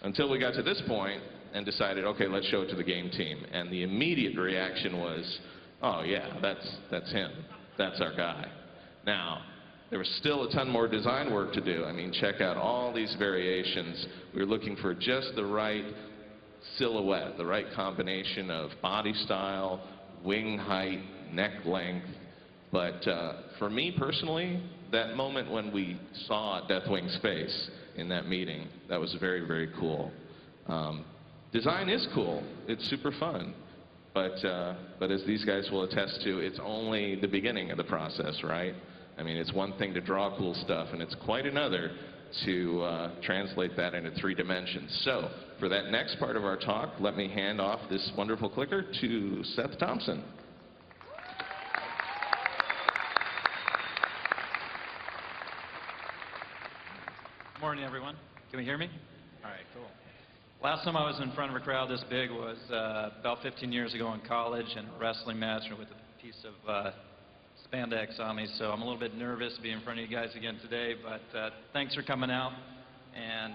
Until we got to this point and decided, okay, let's show it to the game team. And the immediate reaction was, oh yeah, that's him. That's our guy. Now, there was still a ton more design work to do. I mean, check out all these variations. We were looking for just the right silhouette, the right combination of body style, wing height, neck length. But for me personally, that moment when we saw Deathwing's face in that meeting, that was very, very cool. Design is cool. It's super fun. But as these guys will attest to, it's only the beginning of the process, right? I mean, it's one thing to draw cool stuff, and it's quite another to translate that into 3 dimensions. So, for that next part of our talk, let me hand off this wonderful clicker to Seth Thompson.
Morning, everyone. Can we hear me? All right, cool. Last time I was in front of a crowd this big was about 15 years ago in college in a wrestling match with a piece of spandex on me, so I'm a little bit nervous to be in front of you guys again today, but thanks for coming out, and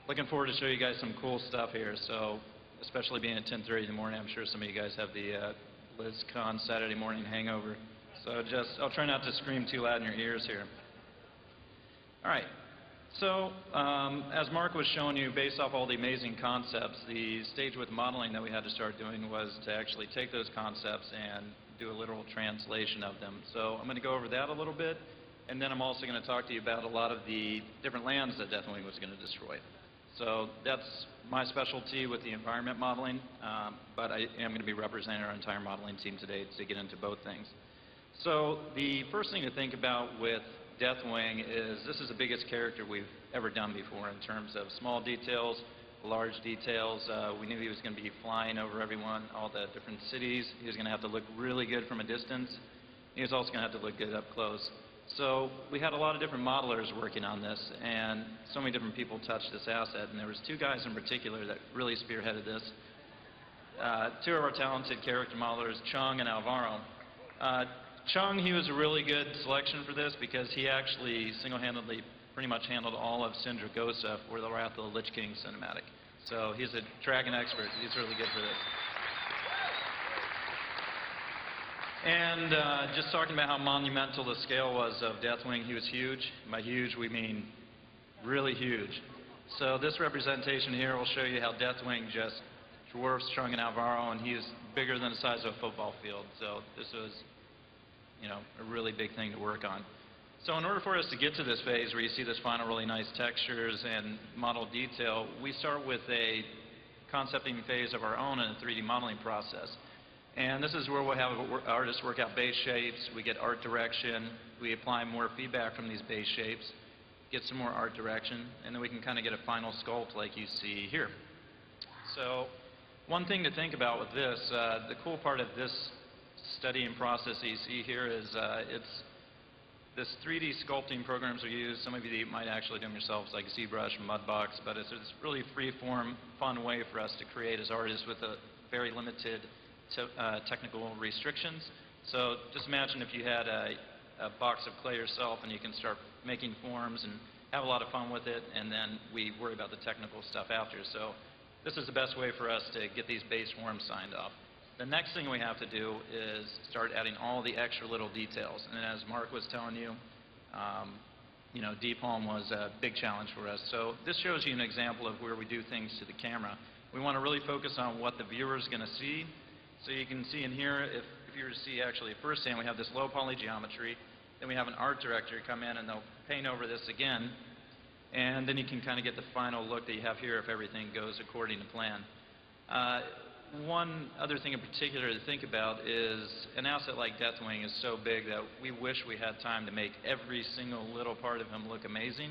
looking forward to show you guys some cool stuff here. So, especially being at 10:30 in the morning, I'm sure some of you guys have the Blizzcon Saturday morning hangover, so I'll try not to scream too loud in your ears here. All right. So, as Mark was showing you, based off all the amazing concepts, the stage with modeling that we had to start doing was to actually take those concepts and do a literal translation of them. So I'm going to go over that a little bit, and then I'm also going to talk to you about a lot of the different lands that Deathwing was going to destroy. So that's my specialty with the environment modeling, but I am going to be representing our entire modeling team today to get into both things. So the first thing to think about with Deathwing is this is the biggest character we've ever done before in terms of small details, large details. We knew he was going to be flying over everyone, all the different cities. He was going to have to look really good from a distance. He was also going to have to look good up close. So we had a lot of different modelers working on this, and so many different people touched this asset. And there was 2 guys in particular that really spearheaded this. 2 of our talented character modelers, Chung and Alvaro. Chung, he was a really good selection for this because he actually single-handedly pretty much handled all of Sindragosa for the Wrath of the Lich King cinematic. So he's a dragon expert. He's really good for this. And just talking about how monumental the scale was of Deathwing, he was huge. By huge, we mean really huge. So this representation here will show you how Deathwing just dwarfs Chung and Alvaro, and he is bigger than the size of a football field. So this was, you know, a really big thing to work on. So in order for us to get to this phase where you see this final really nice textures and model detail, we start with a concepting phase of our own in a 3D modeling process. And this is where we'll have artists work out base shapes, we get art direction, we apply more feedback from these base shapes, get some more art direction, and then we can kind of get a final sculpt like you see here. So one thing to think about with this, the cool part of this studying process that you see here is this 3D sculpting programs are used. Some of you might actually do them yourselves, like ZBrush and Mudbox, but it's this really free-form, fun way for us to create as artists with a very limited technical restrictions. So just imagine if you had a box of clay yourself and you can start making forms and have a lot of fun with it, and then we worry about the technical stuff after. So this is the best way for us to get these base forms signed off. The next thing we have to do is start adding all the extra little details. And as Mark was telling you, DPalm was a big challenge for us. So this shows you an example of where we do things to the camera. We want to really focus on what the viewer is going to see. So you can see in here, if you were to see actually firsthand, we have this low poly geometry. Then we have an art director come in and they'll paint over this again. And then you can kind of get the final look that you have here if everything goes according to plan. One other thing in particular to think about is an asset like Deathwing is so big that we wish we had time to make every single little part of him look amazing.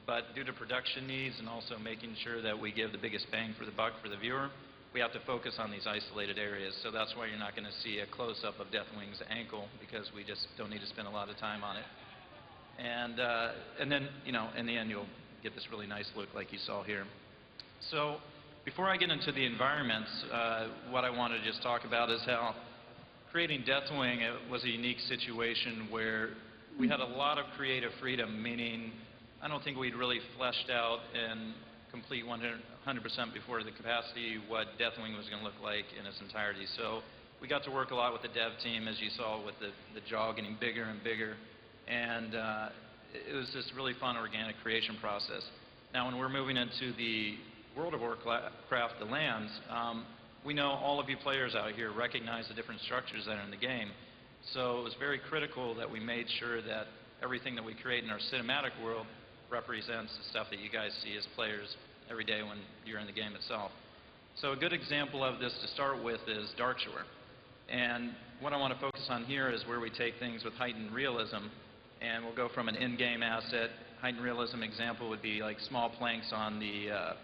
But due to production needs and also making sure that we give the biggest bang for the buck for the viewer, we have to focus on these isolated areas. So that's why you're not going to see a close-up of Deathwing's ankle, because we just don't need to spend a lot of time on it. And then, in the end, you'll get this really nice look like you saw here. So before I get into the environments, what I want to just talk about is how creating Deathwing was a unique situation where we had a lot of creative freedom, meaning I don't think we'd really fleshed out and complete 100% before the capacity what Deathwing was going to look like in its entirety. So we got to work a lot with the dev team, as you saw, with the jaw getting bigger and bigger. And it was this really fun organic creation process. Now, when we're moving into the World of Warcraft, the lands, we know all of you players out here recognize the different structures that are in the game. So it was very critical that we made sure that everything that we create in our cinematic world represents the stuff that you guys see as players every day when you're in the game itself. So a good example of this to start with is Darkshore. And what I want to focus on here is where we take things with heightened realism, and we'll go from an in-game asset. Heightened realism example would be like small planks on the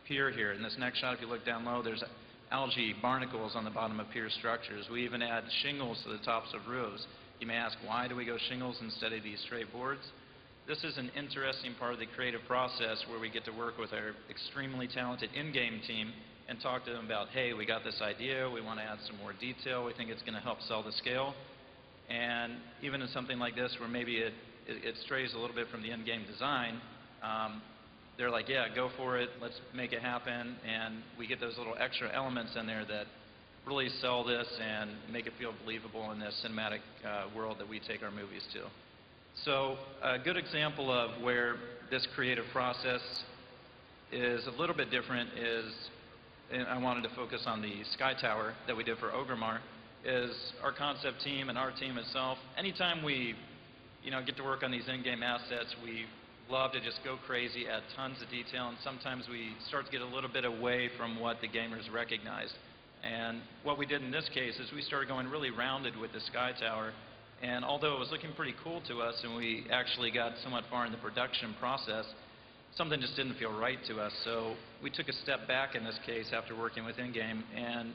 pier here. In this next shot, if you look down low, there's algae barnacles on the bottom of pier structures. We even add shingles to the tops of roofs. You may ask, why do we go shingles instead of these straight boards? This is an interesting part of the creative process where we get to work with our extremely talented in-game team and talk to them about, hey, we got this idea, we want to add some more detail, we think it's going to help sell the scale. And even in something like this where maybe it strays a little bit from the in-game design, they're like, yeah, go for it, let's make it happen, and we get those little extra elements in there that really sell this and make it feel believable in this cinematic world that we take our movies to. So a good example of where this creative process is a little bit different is, and I wanted to focus on the Sky Tower that we did for Ogremar, is our concept team and our team itself. Anytime we get to work on these in-game assets, we love to just go crazy, add tons of detail, and sometimes we start to get a little bit away from what the gamers recognize. And what we did in this case is we started going really rounded with the Sky Tower, and although it was looking pretty cool to us and we actually got somewhat far in the production process, something just didn't feel right to us. So we took a step back in this case after working with in-game, and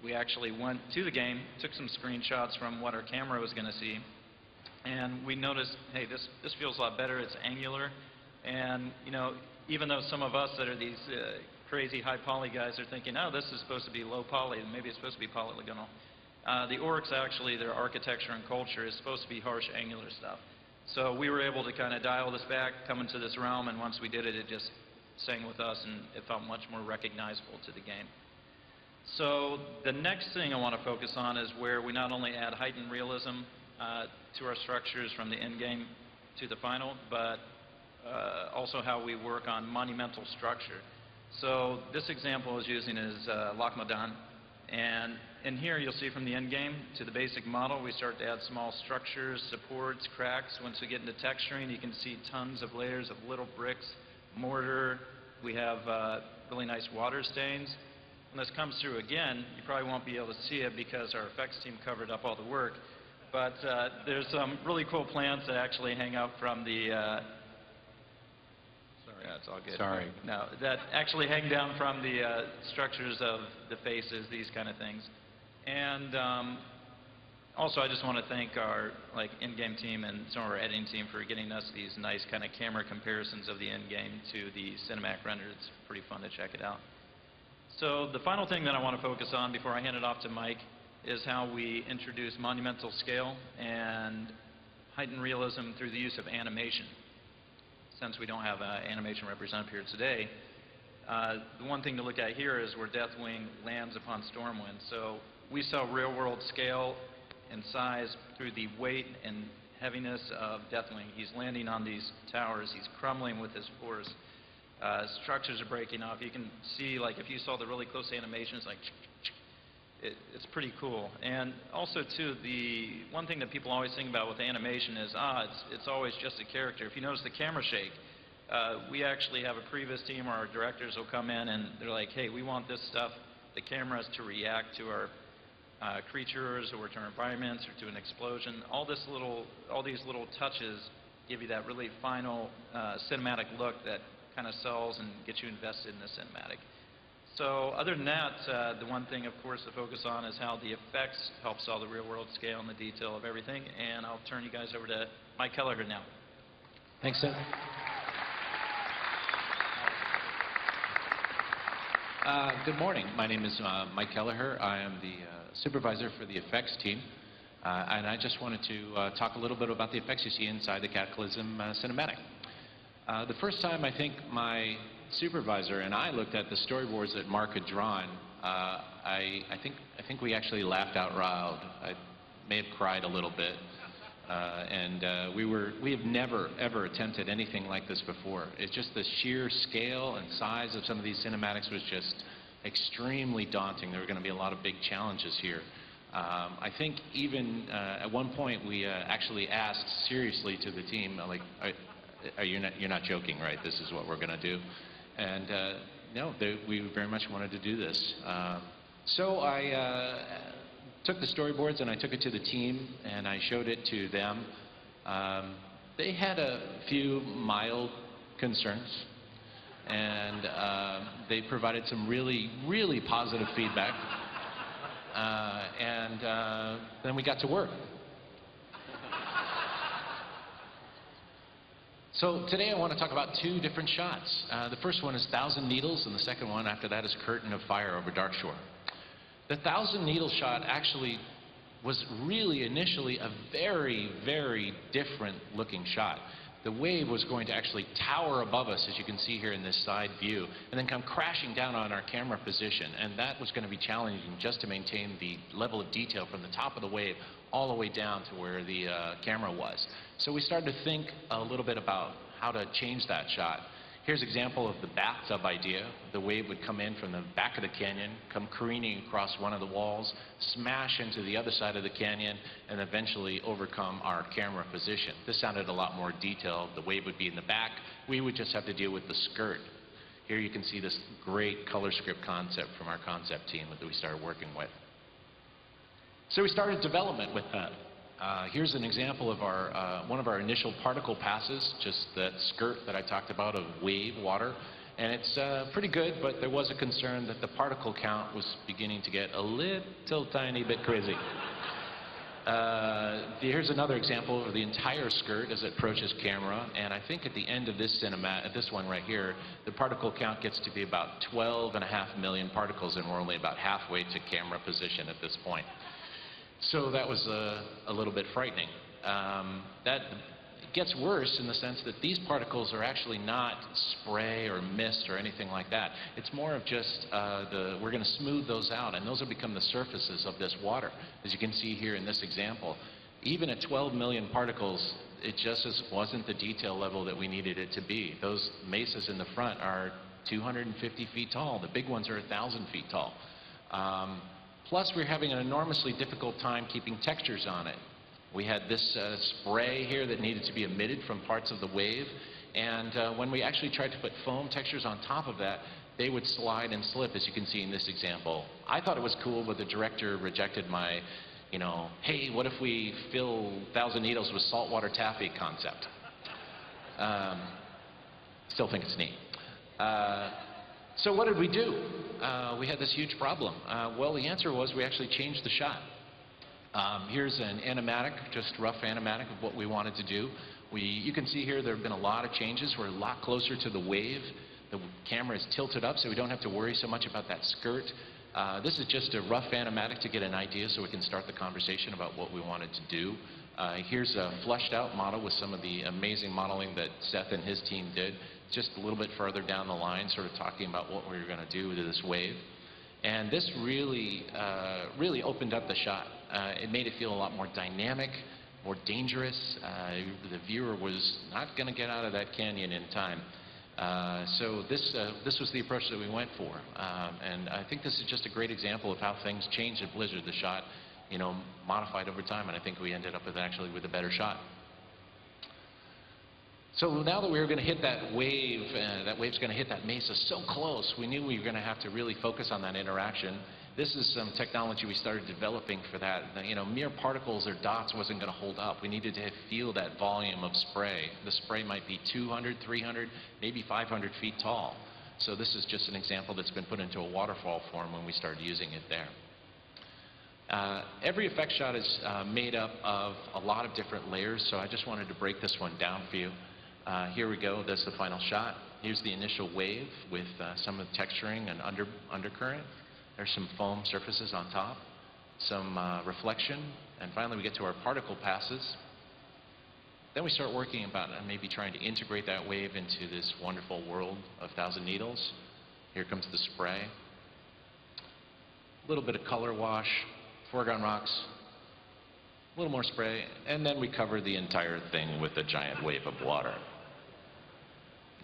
we actually went to the game, took some screenshots from what our camera was going to see, and we noticed, hey, this feels a lot better, it's angular, and even though some of us that are these crazy high poly guys are thinking, oh, this is supposed to be low poly, maybe it's supposed to be polygonal. The orcs actually, their architecture and culture is supposed to be harsh angular stuff. So we were able to kind of dial this back, come into this realm, and once we did it, it just sang with us and it felt much more recognizable to the game. So the next thing I want to focus on is where we not only add heightened realism to our structures from the in-game to the final, but also how we work on monumental structure. So this example is using is Lac Modan, and in here you'll see from the in-game to the basic model we start to add small structures, supports, cracks. Once we get into texturing, you can see tons of layers of little bricks, mortar. We have really nice water stains. When this comes through again, you probably won't be able to see it because our effects team covered up all the work. But there's some really cool plants that actually hang up from the, sorry, Yeah, it's all good.
Sorry.
No, that actually hang down from the structures of the faces, these kind of things. And also, I just want to thank our in-game team and some of our editing team for getting us these nice kind of camera comparisons of the in-game to the cinematic render. It's pretty fun to check it out. So the final thing that I want to focus on before I hand it off to Mike is how we introduce monumental scale and heightened realism through the use of animation. Since we don't have animation represented here today, the one thing to look at here is where Deathwing lands upon Stormwind. So we saw real-world scale and size through the weight and heaviness of Deathwing. He's landing on these towers. He's crumbling with his force. Structures are breaking off. You can see, if you saw the really close animation, it's it's pretty cool. And also, too, the one thing that people always think about with animation is, it's always just a character. If you notice the camera shake, we actually have a previous team where our directors will come in and they're like, hey, we want this stuff, the cameras to react to our creatures or to our environments or to an explosion. All these little touches give you that really final cinematic look that kind of sells and gets you invested in the cinematic. So other than that, the one thing, of course, to focus on is how the effects help sell the real-world scale and the detail of everything. And I'll turn you guys over to Mike Kelleher now.
Thanks, Tim. Good morning. My name is Mike Kelleher. I am the supervisor for the effects team. And I just wanted to talk a little bit about the effects you see inside the Cataclysm cinematic. The first time I think my supervisor and I looked at the storyboards that Mark had drawn, I think we actually laughed out loud. I may have cried a little bit. We have never, ever attempted anything like this before. It's just the sheer scale and size of some of these cinematics was just extremely daunting. There were going to be a lot of big challenges here. I think even at one point we actually asked seriously to the team, you're not joking, right? This is what we're going to do. And no, we very much wanted to do this. So I took the storyboards and I took it to the team and I showed it to them. They had a few mild concerns and they provided some really, really positive feedback. Then we got to work. So today I want to talk about two different shots. The first one is 1,000 Needles, and the second one after that is Curtain of Fire over Darkshore. The 1,000 Needle shot actually was really initially a very, very different looking shot. The wave was going to actually tower above us, as you can see here in this side view, and then come crashing down on our camera position. And that was going to be challenging just to maintain the level of detail from the top of the wave all the way down to where the camera was. So we started to think a little bit about how to change that shot. Here's an example of the bathtub idea. The wave would come in from the back of the canyon, come careening across one of the walls, smash into the other side of the canyon, and eventually overcome our camera position. This sounded a lot more detailed. The wave would be in the back. We would just have to deal with the skirt. Here you can see this great color script concept from our concept team that we started working with. So we started development with that. Here's an example of one of our initial particle passes, just that skirt that I talked about of wave water. And it's pretty good, but there was a concern that the particle count was beginning to get a little tiny bit crazy. Here's another example of the entire skirt as it approaches camera. And I think at the end of this this one right here, the particle count gets to be about 12.5 million particles, and we're only about halfway to camera position at this point. So that was a little bit frightening. That gets worse in the sense that these particles are actually not spray or mist or anything like that. It's more of just we're going to smooth those out, and those will become the surfaces of this water. As you can see here in this example, even at 12 million particles, it just wasn't the detail level that we needed it to be. Those mesas in the front are 250 feet tall. The big ones are 1,000 feet tall. Plus, we're having an enormously difficult time keeping textures on it. We had this spray here that needed to be emitted from parts of the wave, and when we actually tried to put foam textures on top of that, they would slide and slip, as you can see in this example. I thought it was cool, but the director rejected my, hey, what if we fill 1,000 Needles with saltwater taffy concept? Still think it's neat. So what did we do? We had this huge problem. Well, the answer was we actually changed the shot. Here's an animatic, just rough animatic of what we wanted to do. You can see here there have been a lot of changes. We're a lot closer to the wave. The camera is tilted up so we don't have to worry so much about that skirt. This is just a rough animatic to get an idea so we can start the conversation about what we wanted to do. Here's a flushed out model with some of the amazing modeling that Seth and his team did. Just a little bit further down the line, sort of talking about what we were going to do to this wave. And this really opened up the shot. It made it feel a lot more dynamic, more dangerous. The viewer was not going to get out of that canyon in time. So this was the approach that we went for. And I think this is just a great example of how things change at Blizzard. The shot, modified over time, and I think we ended up with a better shot. So now that we were going to hit that wave, that wave's going to hit that mesa so close, we knew we were going to have to really focus on that interaction. This is some technology we started developing for that. Mere particles or dots wasn't going to hold up. We needed to feel that volume of spray. The spray might be 200, 300, maybe 500 feet tall. So this is just an example that's been put into a waterfall form when we started using it there. Every effect shot is made up of a lot of different layers, so I just wanted to break this one down for you. Here we go. That's the final shot. Here's the initial wave with some of the texturing and undercurrent. There's some foam surfaces on top, some reflection, and finally we get to our particle passes. Then we start working about maybe trying to integrate that wave into this wonderful world of Thousand Needles. Here comes the spray. A little bit of color wash, foreground rocks, a little more spray, and then we cover the entire thing with a giant wave of water.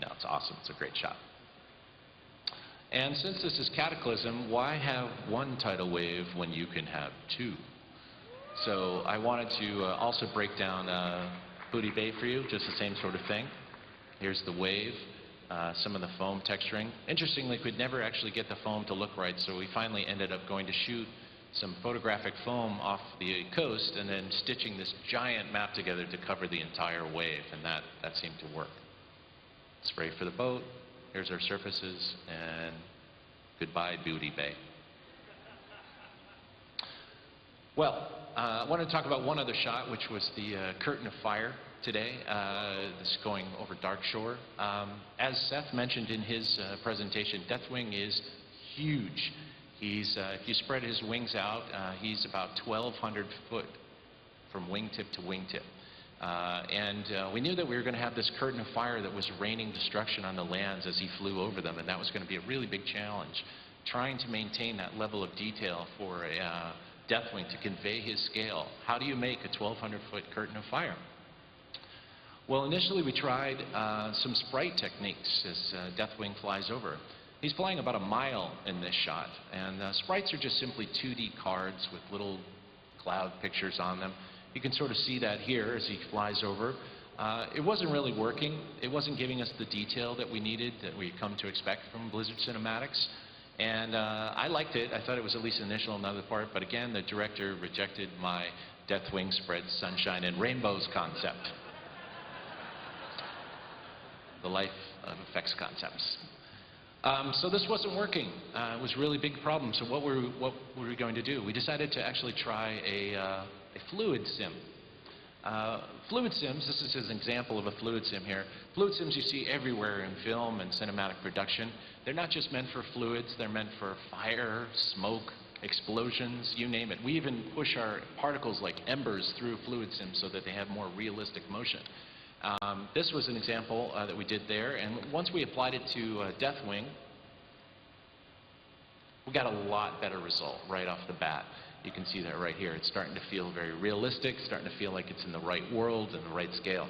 No, it's awesome. It's a great shot. And since this is Cataclysm, why have one tidal wave when you can have two? So I wanted to also break down Booty Bay for you, just the same sort of thing. Here's the wave, some of the foam texturing. Interestingly, we could never actually get the foam to look right, so we finally ended up going to shoot some photographic foam off the coast and then stitching this giant map together to cover the entire wave, and that seemed to work. Spray for the boat. Here's our surfaces, and goodbye, Booty Bay. Well, I wanted to talk about one other shot, which was the curtain of fire today. This is going over Dark Shore. As Seth mentioned in his presentation, Deathwing is huge. If you spread his wings out, he's about 1,200 foot from wingtip to wingtip. We knew that we were going to have this curtain of fire that was raining destruction on the lands as he flew over them, and that was going to be a really big challenge, trying to maintain that level of detail for a Deathwing to convey his scale. How do you make a 1,200-foot curtain of fire? Well, initially we tried some sprite techniques as Deathwing flies over. He's flying about a mile in this shot, and sprites are just simply 2D cards with little cloud pictures on them. You can sort of see that here as he flies over. It wasn't really working. It wasn't giving us the detail that we needed, that we come to expect from Blizzard cinematics. And I liked it. I thought it was at least initial in another part, but again, the director rejected my Deathwing spreads sunshine and rainbows concept. The life of effects concepts. So this wasn't working. It was a really big problem. So what were we going to do? We decided to actually try a fluid sim. Fluid sims, this is an example of a fluid sim here. Fluid sims you see everywhere in film and cinematic production. They're not just meant for fluids, they're meant for fire, smoke, explosions, you name it. We even push our particles like embers through fluid sims so that they have more realistic motion. This was an example that we did there, and once we applied it to Deathwing, we got a lot better result right off the bat. You can see that right here. It's starting to feel very realistic, starting to feel like it's in the right world and the right scale.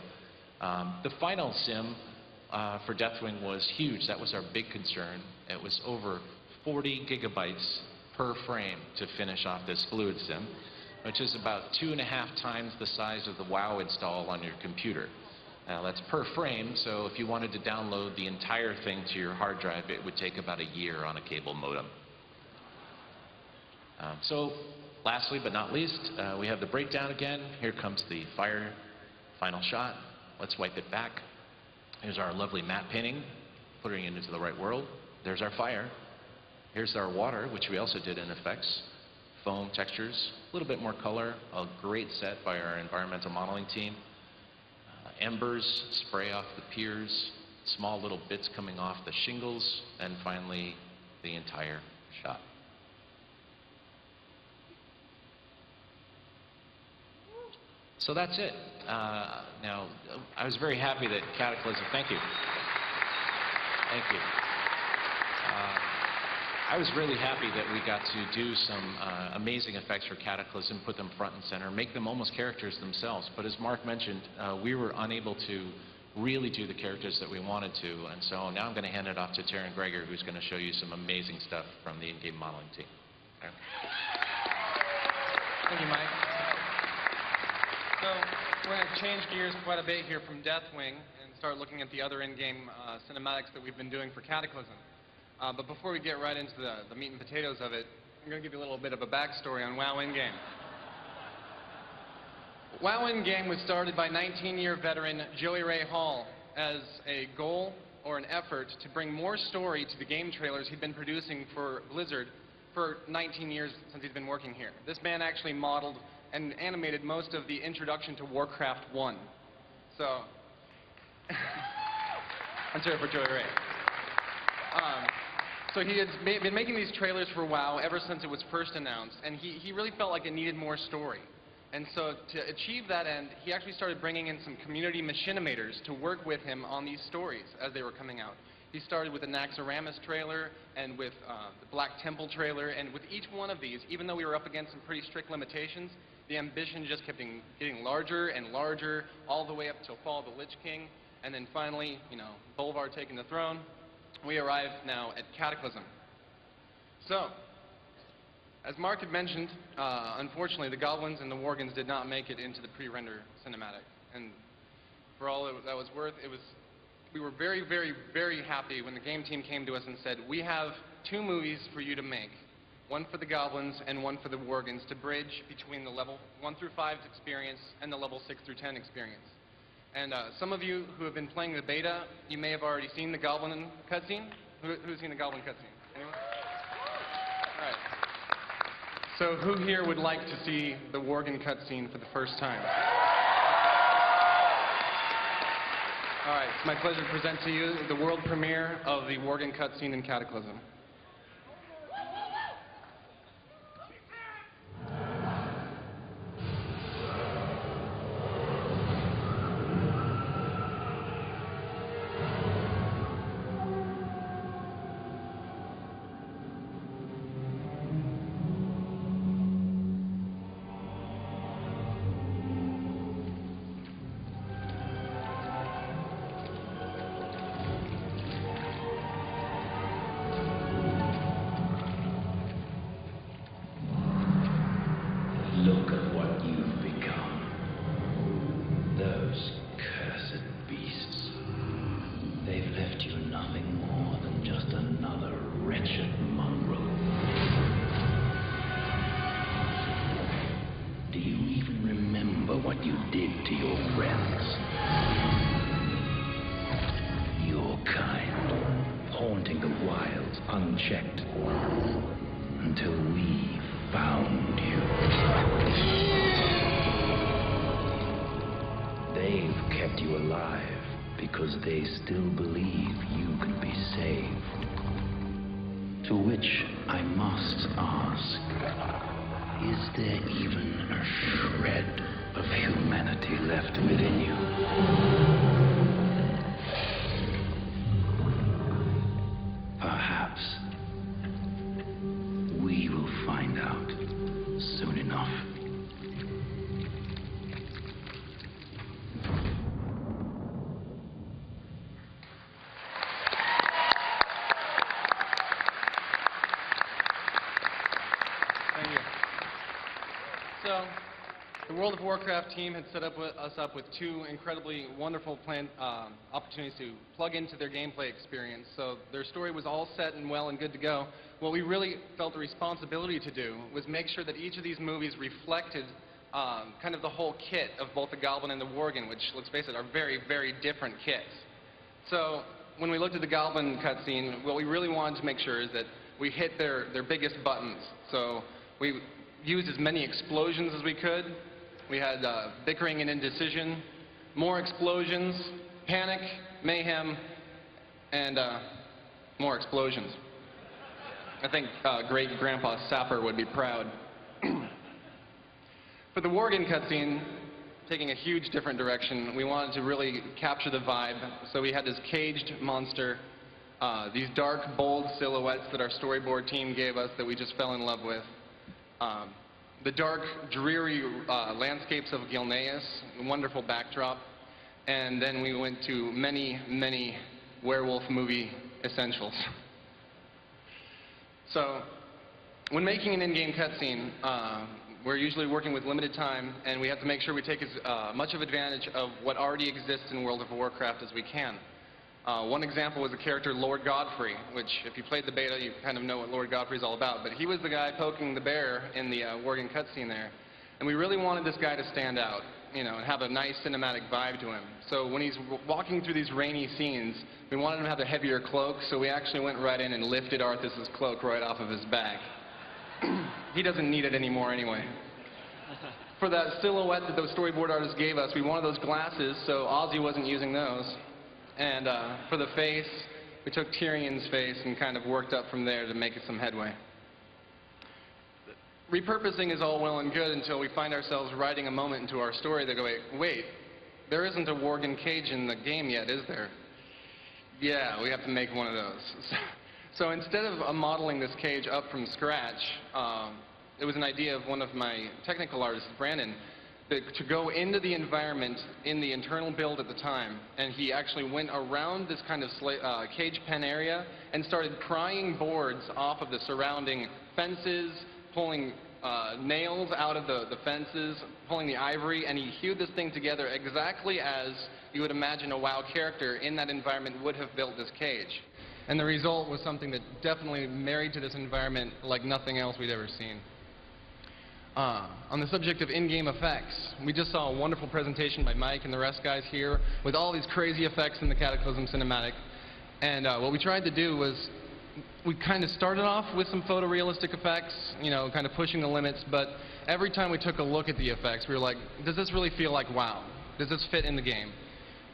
The final sim for Deathwing was huge. That was our big concern. It was over 40 gigabytes per frame to finish off this fluid sim, which is about 2.5 times the size of the WoW install on your computer. Now that's per frame, so if you wanted to download the entire thing to your hard drive, it would take about a year on a cable modem. So lastly but not least, we have the breakdown again. Here comes the fire final shot. Let's wipe it back. Here's our lovely matte painting, putting it into the right world. There's our fire. Here's our water, which we also did in effects. Foam, textures, a little bit more color, a great set by our environmental modeling team. Embers, spray off the piers, small little bits coming off the shingles, and finally the entire shot. So that's it. Now, I was very happy that Cataclysm, thank you. Thank you. I was really happy that we got to do some amazing effects for Cataclysm, put them front and center, make them almost characters themselves. But as Mark mentioned, we were unable to really do the characters that we wanted to. And so now I'm going to hand it off to Taryn Greger, who's going to show you some amazing stuff from the in-game modeling team. Taryn.
Thank you, Mike. So we're going to change gears quite a bit here from Deathwing and start looking at the other in-game cinematics that we've been doing for Cataclysm. But before we get right into the meat and potatoes of it, I'm going to give you a little bit of a backstory on WoW in-game. WoW in-game was started by 19-year veteran Joey Ray Hall as a goal or an effort to bring more story to the game trailers he'd been producing for Blizzard for 19 years since he's been working here. This man actually modeled and animated most of the introduction to Warcraft 1. So, I'm sorry for Joey Ray. So he had been making these trailers for WoW ever since it was first announced, and he really felt like it needed more story. And so to achieve that end, he actually started bringing in some community machinimators to work with him on these stories as they were coming out. He started with the Naxxramas trailer and with the Black Temple trailer, and with each one of these, even though we were up against some pretty strict limitations, the ambition just kept getting larger and larger, all the way up till Fall of the Lich King, and then finally, you know, Bolvar taking the throne. We arrived now at Cataclysm. So, as Mark had mentioned, unfortunately, the Goblins and the Worgans did not make it into the pre-render cinematic. And for all that was worth, we were very, very, very happy when the game team came to us and said, we have 2 movies for you to make. One for the Goblins and one for the Worgans to bridge between the level 1 through 5 experience and the level 6 through 10 experience. And some of you who have been playing the beta, you may have already seen the Goblin cutscene. Who's seen the Goblin cutscene? Anyone? All right. So who here would like to see the Worgen cutscene for the first time? All right, it's my pleasure to present to you the world premiere of the Worgen cutscene in Cataclysm.
Look at what you've become. Those cursed beasts. They've left you nothing more than just another wretched mongrel. Do you even remember what you did to your friends? Your kind, haunting the wilds unchecked, until we found you. They've kept you alive because they still believe you can be saved. To which I must ask, is there even a shred of humanity left within you? Perhaps we will find out soon enough.
Thank you. So, the World of Warcraft team had set us up with 2 incredibly wonderful opportunities to plug into their gameplay experience. So their story was all set and well and good to go. What we really felt a responsibility to do was make sure that each of these movies reflected kind of the whole kit of both the Goblin and the Worgen, which, let's face it, are very, very different kits. So when we looked at the Goblin cutscene, what we really wanted to make sure is that we hit their biggest buttons. So we used as many explosions as we could. We had bickering and indecision, more explosions, panic, mayhem, and more explosions. I think great-grandpa Sapper would be proud. For the Worgen cutscene, taking a huge different direction, we wanted to really capture the vibe. So we had this caged monster, these dark, bold silhouettes that our storyboard team gave us that we just fell in love with. The dark, dreary landscapes of Gilneas, a wonderful backdrop. And then we went to many, many werewolf movie essentials. So when making an in-game cutscene, we're usually working with limited time, and we have to make sure we take as much of advantage of what already exists in World of Warcraft as we can. One example was the character Lord Godfrey, which if you played the beta, you kind of know what Lord Godfrey's all about. But he was the guy poking the bear in the Worgen cutscene there. And we really wanted this guy to stand out, you know, and have a nice cinematic vibe to him. So when he's walking through these rainy scenes, we wanted him to have a heavier cloak, so we actually went right in and lifted Arthas's cloak right off of his back. He doesn't need it anymore anyway. For that silhouette that those storyboard artists gave us, we wanted those glasses, so Ozzy wasn't using those. And for the face, we took Tyrion's face and kind of worked up from there to make it some headway. Repurposing is all well and good until we find ourselves writing a moment into our story that go, wait, there isn't a Worgen cage in the game yet, is there? Yeah, we have to make one of those. So instead of modeling this cage up from scratch, it was an idea of one of my technical artists, Brandon, to go into the environment in the internal build at the time, and he actually went around this kind of cage pen area and started prying boards off of the surrounding fences, pulling nails out of the fences, pulling the ivory, and he hewed this thing together exactly as you would imagine a WoW character in that environment would have built this cage. And the result was something that definitely married to this environment like nothing else we'd ever seen. On the subject of in-game effects, we just saw a wonderful presentation by Mike and the rest guys here with all these crazy effects in the Cataclysm cinematic. And what we tried to do was, we kind of started off with some photorealistic effects, you know, kind of pushing the limits, but every time we took a look at the effects, we were like, does this really feel like WoW? Does this fit in the game?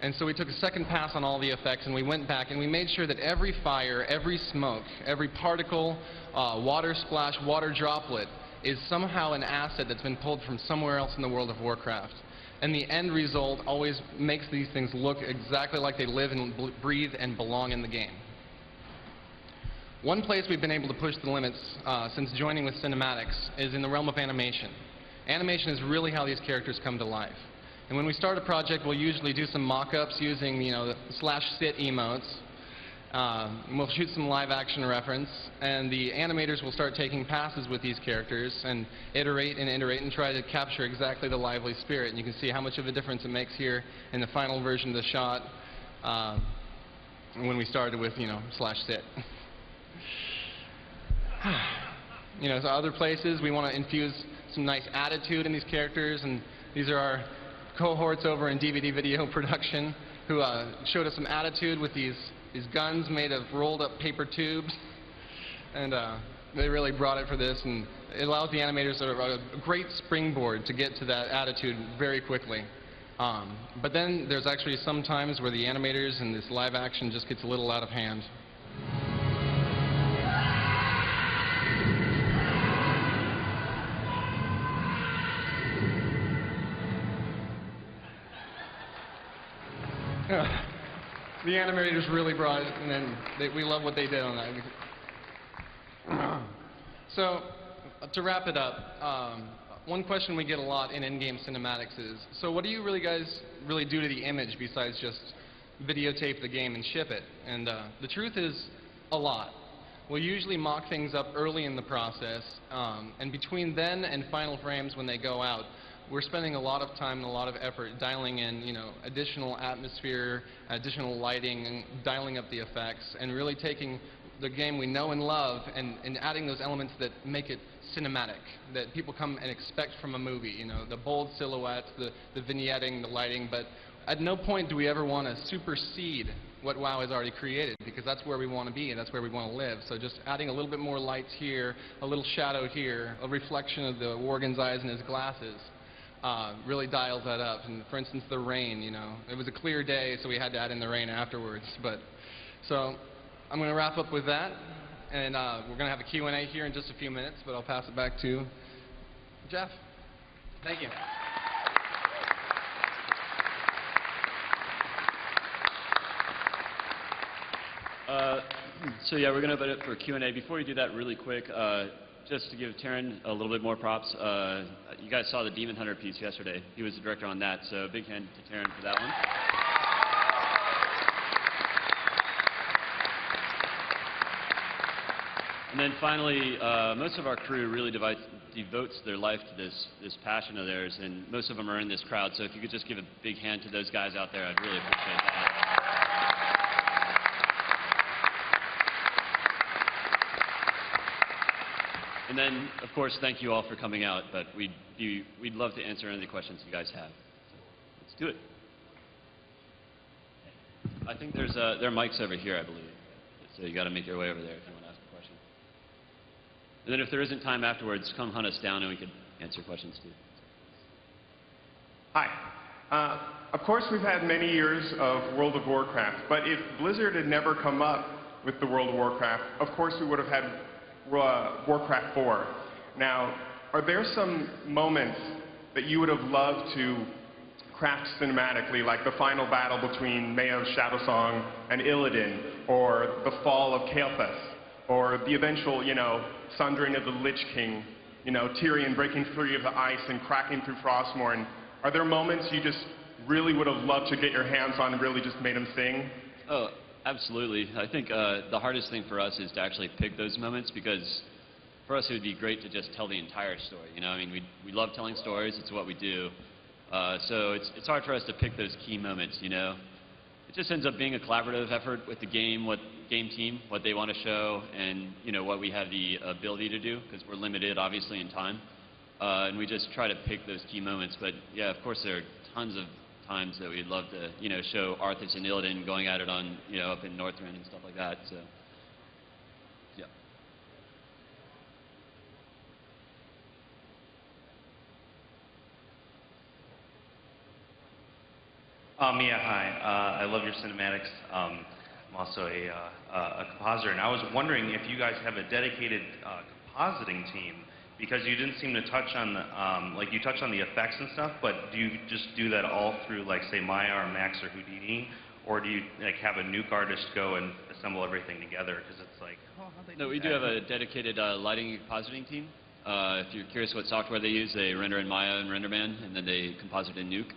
And so we took a second pass on all the effects, and we went back and we made sure that every fire, every smoke, every particle, water splash, water droplet is somehow an asset that's been pulled from somewhere else in the World of Warcraft. And the end result always makes these things look exactly like they live and breathe and belong in the game. One place we've been able to push the limits since joining with cinematics is in the realm of animation. Animation is really how these characters come to life. And when we start a project, we'll usually do some mock-ups using, you know, the /sit emotes. We'll shoot some live-action reference, and the animators will start taking passes with these characters and iterate and try to capture exactly the lively spirit. And you can see how much of a difference it makes here in the final version of the shot when we started with, you know, /sit. You know, so other places we want to infuse some nice attitude in these characters, and these are our cohorts over in DVD video production who showed us some attitude with these guns made of rolled up paper tubes, and they really brought it for this, and it allows the animators a great springboard to get to that attitude very quickly. But then there's actually some times where the animators and this live action just gets a little out of hand. The animators really brought it, and then we love what they did on that. So, to wrap it up, one question we get a lot in in-game cinematics is, so what do you guys really do to the image besides just videotape the game and ship it? And the truth is, a lot. We'll usually mock things up early in the process, and between then and final frames when they go out, we're spending a lot of time and a lot of effort dialing in, you know, additional atmosphere, additional lighting, and dialing up the effects, and really taking the game we know and love and adding those elements that make it cinematic, that people come and expect from a movie, you know, the bold silhouettes, the vignetting, the lighting, but at no point do we ever want to supersede what WoW has already created, because that's where we want to be and that's where we want to live. So just adding a little bit more lights here, a little shadow here, a reflection of the Worgen's eyes in his glasses, really dials that up. And for instance, the rain, you know, it was a clear day, so we had to add in the rain afterwards. But so I'm going to wrap up with that, and we're going to have a Q&A here in just a few minutes, but I'll pass it back to Jeff. Thank you.
So yeah, we're going to open it for Q&A. Before we do that really quick, just to give Taryn a little bit more props, you guys saw the Demon Hunter piece yesterday. He was the director on that, so big hand to Taryn for that one. And then finally, most of our crew really devotes their life to this passion of theirs, and most of them are in this crowd, so if you could just give a big hand to those guys out there, I'd really appreciate that. And then, of course, thank you all for coming out, but we'd love to answer any of the questions you guys have. So let's do it. I think there are mics over here, I believe. So you got to make your way over there if you want to ask a question. And then if there isn't time afterwards, come hunt us down and we could answer questions too.
Hi. Of course, we've had many years of World of Warcraft, but if Blizzard had never come up with the World of Warcraft, of course we would have had Warcraft 4. Now, are there some moments that you would have loved to craft cinematically, like the final battle between Maya's Shadowsong and Illidan, or the fall of Kael'thas, or the eventual, you know, sundering of the Lich King, you know, Tyrion breaking free of the ice and cracking through Frostmourne? Are there moments you just really would have loved to get your hands on and really just made them sing?
Oh, absolutely. I think the hardest thing for us is to actually pick those moments, because for us it would be great to just tell the entire story. You know, I mean, we love telling stories. It's what we do. So it's hard for us to pick those key moments, you know. It just ends up being a collaborative effort with the game team, what they want to show, and, you know, what we have the ability to do, because we're limited, obviously, in time. And we just try to pick those key moments. But, yeah, of course, there are tons of times that we'd love to, you know, show Arthas and Illidan going at it on, you know, up in Northrend and stuff like that. So, yeah.
Yeah, hi. I love your cinematics. I'm also a compositor, and I was wondering if you guys have a dedicated compositing team, because you didn't seem to touch on the, like you touched on the effects and stuff, but do you just do that all through, like, say, Maya or Max or Houdini, or do you, like, have a nuke artist go and assemble everything together? Because it's like, oh, how'd they do
No, we
that?
do have a dedicated lighting and compositing team. If you're curious what software they use, they render in Maya and RenderMan, and then they composite in Nuke.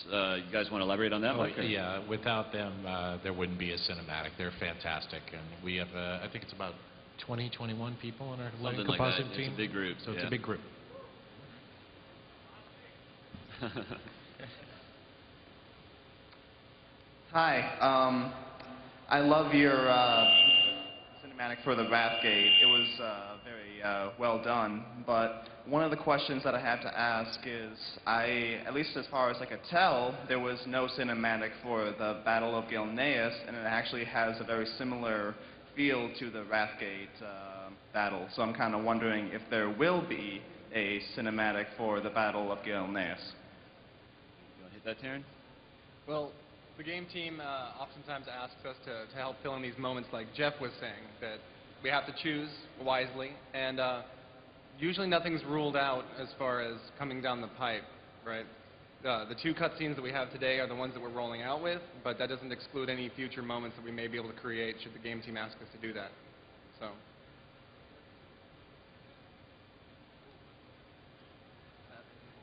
You guys want to elaborate on that, Mike?
Yeah, without them, there wouldn't be a cinematic. They're fantastic, and we have, I think it's about 20, 21 people on our lighting
Something like
compositing
that.
team.
It's a big group.
So it's
yeah.
a big group.
Hi. I love your cinematic for the Wrathgate. It was very well done. But one of the questions that I have to ask is, at least as far as I could tell, there was no cinematic for the Battle of Gilneas, and it actually has a very similar feel to the Wrathgate battle. So I'm kind of wondering if there will be a cinematic for the Battle of Gilneas.
You want to hit that, Taryn?
Well, the game team oftentimes asks us to help fill in these moments, like Jeff was saying, that we have to choose wisely, and usually nothing's ruled out as far as coming down the pipe, right? The two cutscenes that we have today are the ones that we're rolling out with, but that doesn't exclude any future moments that we may be able to create should the game team ask us to do that. So.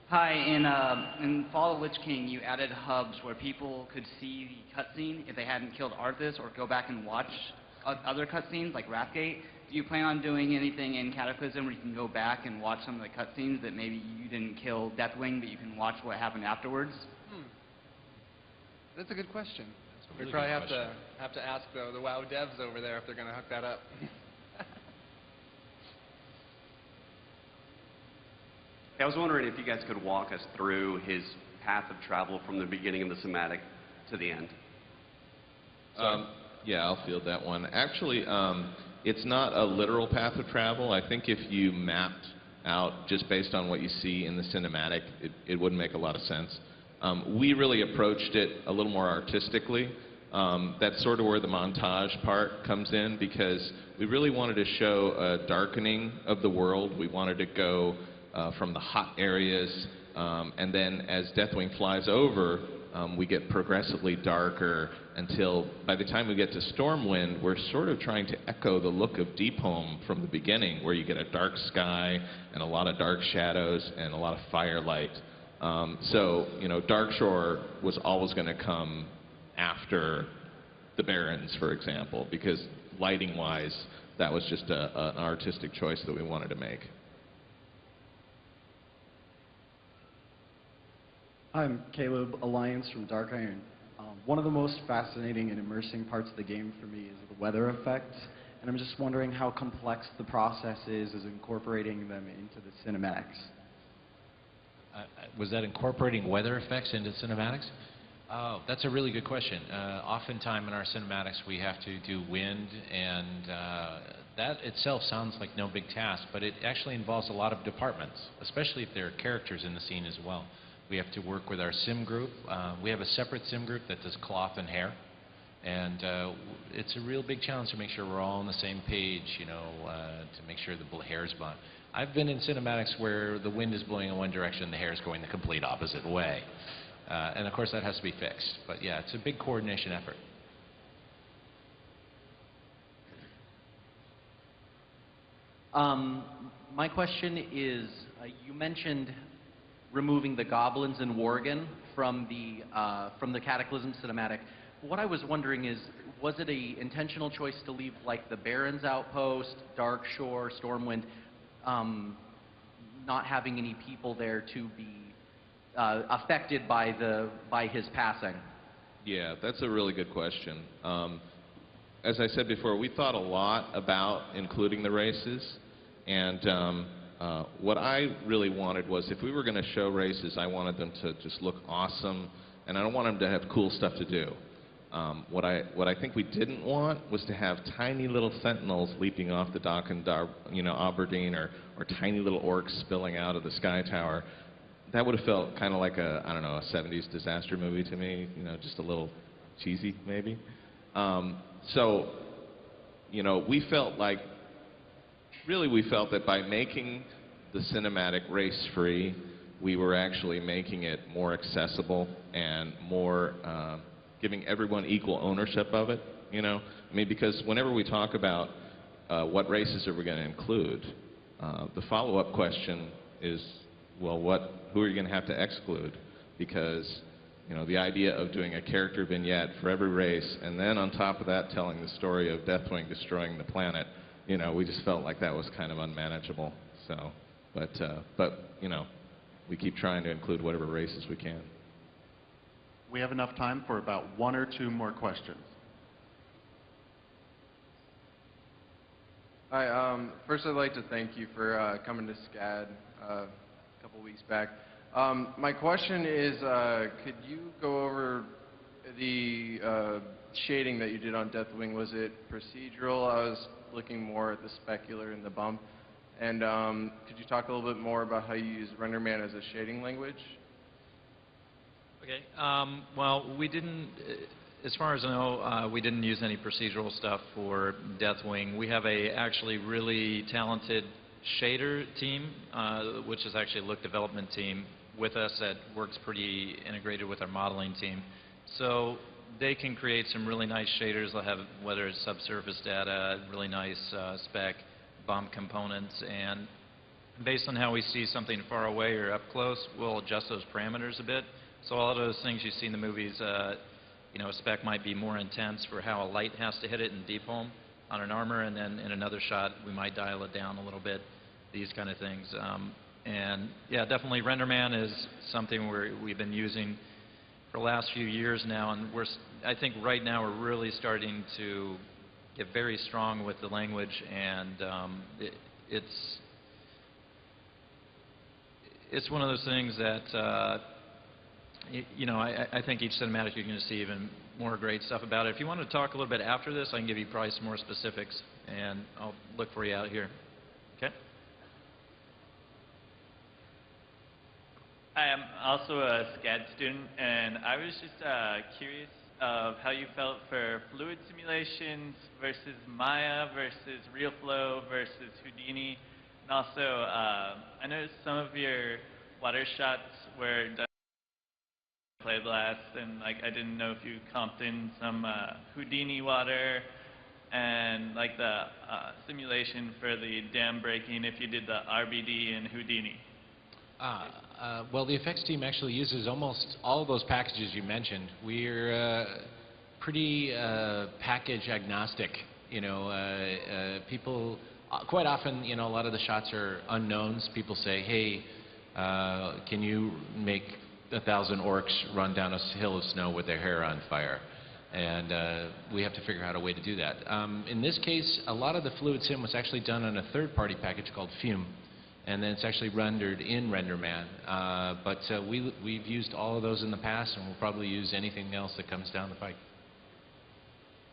Hi, in Fall of the Lich King, you added hubs where people could see the cutscene if they hadn't killed Arthas, or go back and watch other cutscenes like Wrathgate. Do you plan on doing anything in Cataclysm where you can go back and watch some of the cutscenes that maybe you didn't kill Deathwing, but you can watch what happened afterwards?
That's a good question.
really
We probably
good
have to ask the WoW devs over there if they're going to hook that up.
I was wondering if you guys could walk us through his path of travel from the beginning of the cinematic
to the end?
Yeah, I'll field that one. Actually, it's not a literal path of travel. I think if you mapped out just based on what you see in the cinematic, it wouldn't make a lot of sense. We really approached it a little more artistically. That's sort of where the montage part comes in, because we really wanted to show a darkening of the world. We wanted to go from the hot areas, and then as Deathwing flies over, we get progressively darker until by the time we get to Stormwind, we're sort of trying to echo the look of Deepholm from the beginning, where you get a dark sky and a lot of dark shadows and a lot of firelight. So, you know, Darkshore was always going to come after the Barrens, for example, because lighting-wise, that was just an artistic choice that we wanted to make.
I'm Caleb Alliance from Dark Iron. One of the most fascinating and immersing parts of the game for me is the weather effects, and I'm just wondering how complex the process is incorporating them into the cinematics.
Was that incorporating weather effects into cinematics? Oh, that's a really good question. Oftentimes in our cinematics we have to do wind, and that itself sounds like no big task, but it actually involves a lot of departments, especially if there are characters in the scene as well. We have to work with our sim group. We have a separate sim group that does cloth and hair, and it's a real big challenge to make sure we're all on the same page, you know, to make sure the hair is blonde. I've been in cinematics where the wind is blowing in one direction and the hair is going the complete opposite way. And of course that has to be fixed. But yeah, it's a big coordination effort.
My question is, you mentioned removing the goblins and Worgen from the Cataclysm cinematic. What I was wondering is, was it an intentional choice to leave like the Baron's Outpost, Darkshore, Stormwind, not having any people there to be affected by his passing?
Yeah, that's a really good question. As I said before, we thought a lot about including the races, and what I really wanted was, if we were going to show races, I wanted them to just look awesome, and I don't want them to have cool stuff to do. What I think we didn't want was to have tiny little sentinels leaping off the dock in Aberdeen, or tiny little orcs spilling out of the Sky Tower. That would have felt kind of like a, I don't know, a 70s disaster movie to me, you know, just a little cheesy maybe. So, you know, we felt that by making the cinematic race-free, we were actually making it more accessible and more giving everyone equal ownership of it, you know? I mean, because whenever we talk about what races are we going to include, the follow-up question is, well, who are you going to have to exclude? Because, you know, the idea of doing a character vignette for every race, and then on top of that telling the story of Deathwing destroying the planet, you know, we just felt like that was kind of unmanageable. So, but you know, we keep trying to include whatever races we can.
We have enough time for about one or two more questions.
Hi, first I'd like to thank you for coming to SCAD a couple weeks back. My question is, could you go over the shading that you did on Deathwing? Was it procedural? I was looking more at the specular and the bump. And could you talk a little bit more about how you use RenderMan as a shading language?
Okay. Well, we didn't, as far as I know, we didn't use any procedural stuff for Deathwing. We have a actually really talented shader team, which is actually a look development team with us that works pretty integrated with our modeling team. So they can create some really nice shaders. They'll have, whether it's subsurface data, really nice spec bump components, and based on how we see something far away or up close, we'll adjust those parameters a bit. So all of those things you see in the movies, you know, a spec might be more intense for how a light has to hit it in Deepholm on an armor, and then in another shot we might dial it down a little bit, these kind of things. And yeah, definitely RenderMan is something we've been using for the last few years now, and I think right now we're really starting to get very strong with the language, and it's one of those things that I think each cinematic you're going to see even more great stuff about it. If you want to talk a little bit after this, I can give you probably some more specifics, and I'll look for you out here. Okay?
Hi, I'm also a SCAD student, and I was just curious of how you felt for fluid simulations versus Maya versus RealFlow versus Houdini. And also, I noticed some of your water shots were done play blast, and like I didn't know if you comped in some Houdini water and like the simulation for the dam breaking if you did the RBD and Houdini.
Well, the effects team actually uses almost all of those packages you mentioned. We're pretty package agnostic. People quite often, a lot of the shots are unknowns. People say, "Hey, can you make 1,000 orcs run down a hill of snow with their hair on fire?" And we have to figure out a way to do that. In this case, a lot of the fluid sim was actually done on a third-party package called Fume. And then it's actually rendered in RenderMan. But we've used all of those in the past, and we'll probably use anything else that comes down the pike.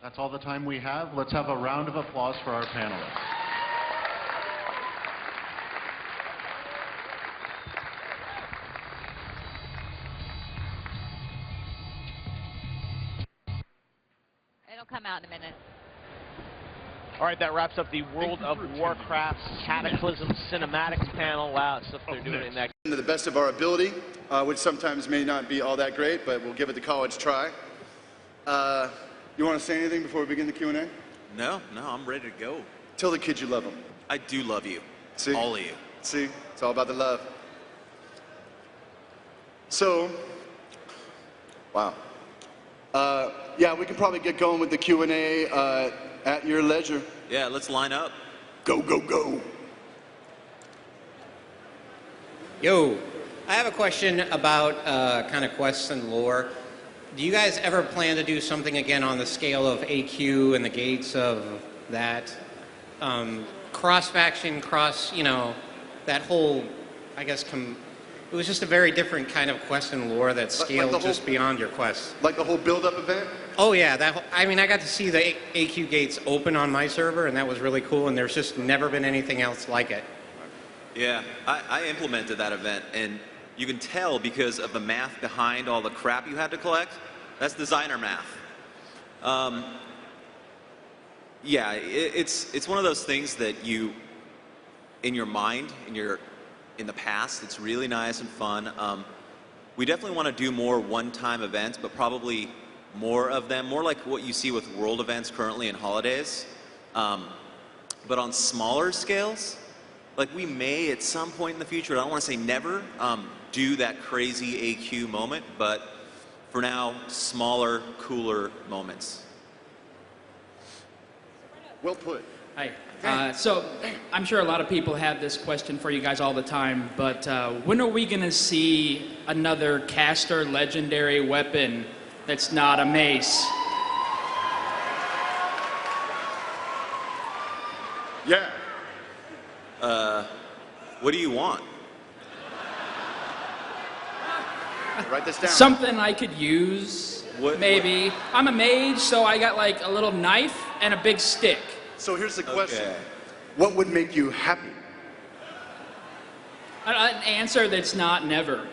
That's all the time we have. Let's have a round of applause for our panelists.
It'll come out in a minute.
All right, that wraps up the World of Warcraft Cataclysm Cinematics panel. Wow, stuff they're doing in that.
To the best of our ability, which sometimes may not be all that great, but we'll give it the college try. You want to say anything before we begin the Q&A?
No, I'm ready to go.
Tell the kids you love them.
I do love you.
See?
All of you.
See? It's all about the love. So, wow. Yeah, we can probably get going with the Q&A at your leisure.
Yeah, let's line up.
Go, go, go.
Yo, I have a question about kind of quests and lore. Do you guys ever plan to do something again on the scale of AQ and the gates of that? Cross-faction, that whole, I guess, it was just a very different kind of quest and lore that scaled like just beyond your quest.
Like the whole build-up event?
Oh yeah, I got to see the AQ gates open on my server, and that was really cool, and there's just never been anything else like it.
Yeah, I implemented that event, and you can tell because of the math behind all the crap you had to collect. That's designer math. Yeah, it's one of those things that you, in your mind, in the past, it's really nice and fun. We definitely want to do more one-time events, but probably more of them, more like what you see with world events currently in holidays. But on smaller scales, like we may at some point in the future, I don't want to say never, do that crazy AQ moment, but for now, smaller, cooler moments.
Well put.
Hi. So I'm sure a lot of people have this question for you guys all the time, but when are we going to see another caster legendary weapon that's not a mace?
Yeah.
What do you want?
Write this down.
Something I could use, maybe. I'm a mage, so I got like a little knife and a big stick.
So here's the question. Okay. What would make you happy?
An answer that's not never.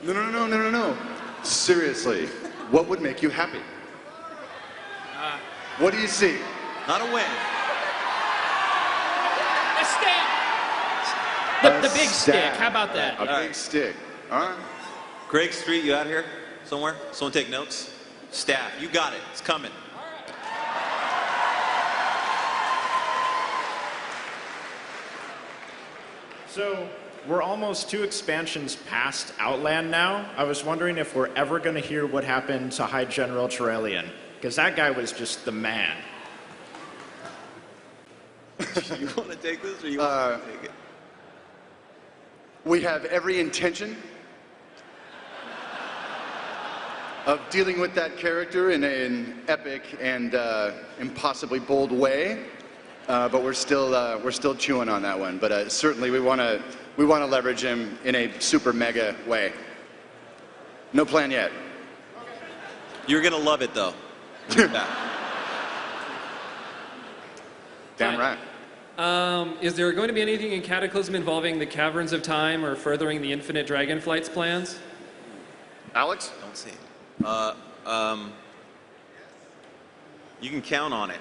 No. Seriously, what would make you happy? What do you see?
Not a win.
A stick! The big stick, how about that?
A big stick, all right.
Craig Street, you out here somewhere? Someone take notes? Staff, you got it, it's coming.
So, we're almost 2 expansions past Outland now. I was wondering if we're ever going to hear what happened to High General Turelian, because that guy was just the man.
You want to take this or you want to take it?
We have every intention of dealing with that character in an epic and impossibly bold way. But we're still chewing on that one. But certainly we want to leverage him in a super mega way. No plan yet.
You're going to love it, though.
Damn right.
Is there going to be anything in Cataclysm involving the Caverns of Time or furthering the Infinite Dragonflight's plans?
Alex?
Don't say it. You can count on it.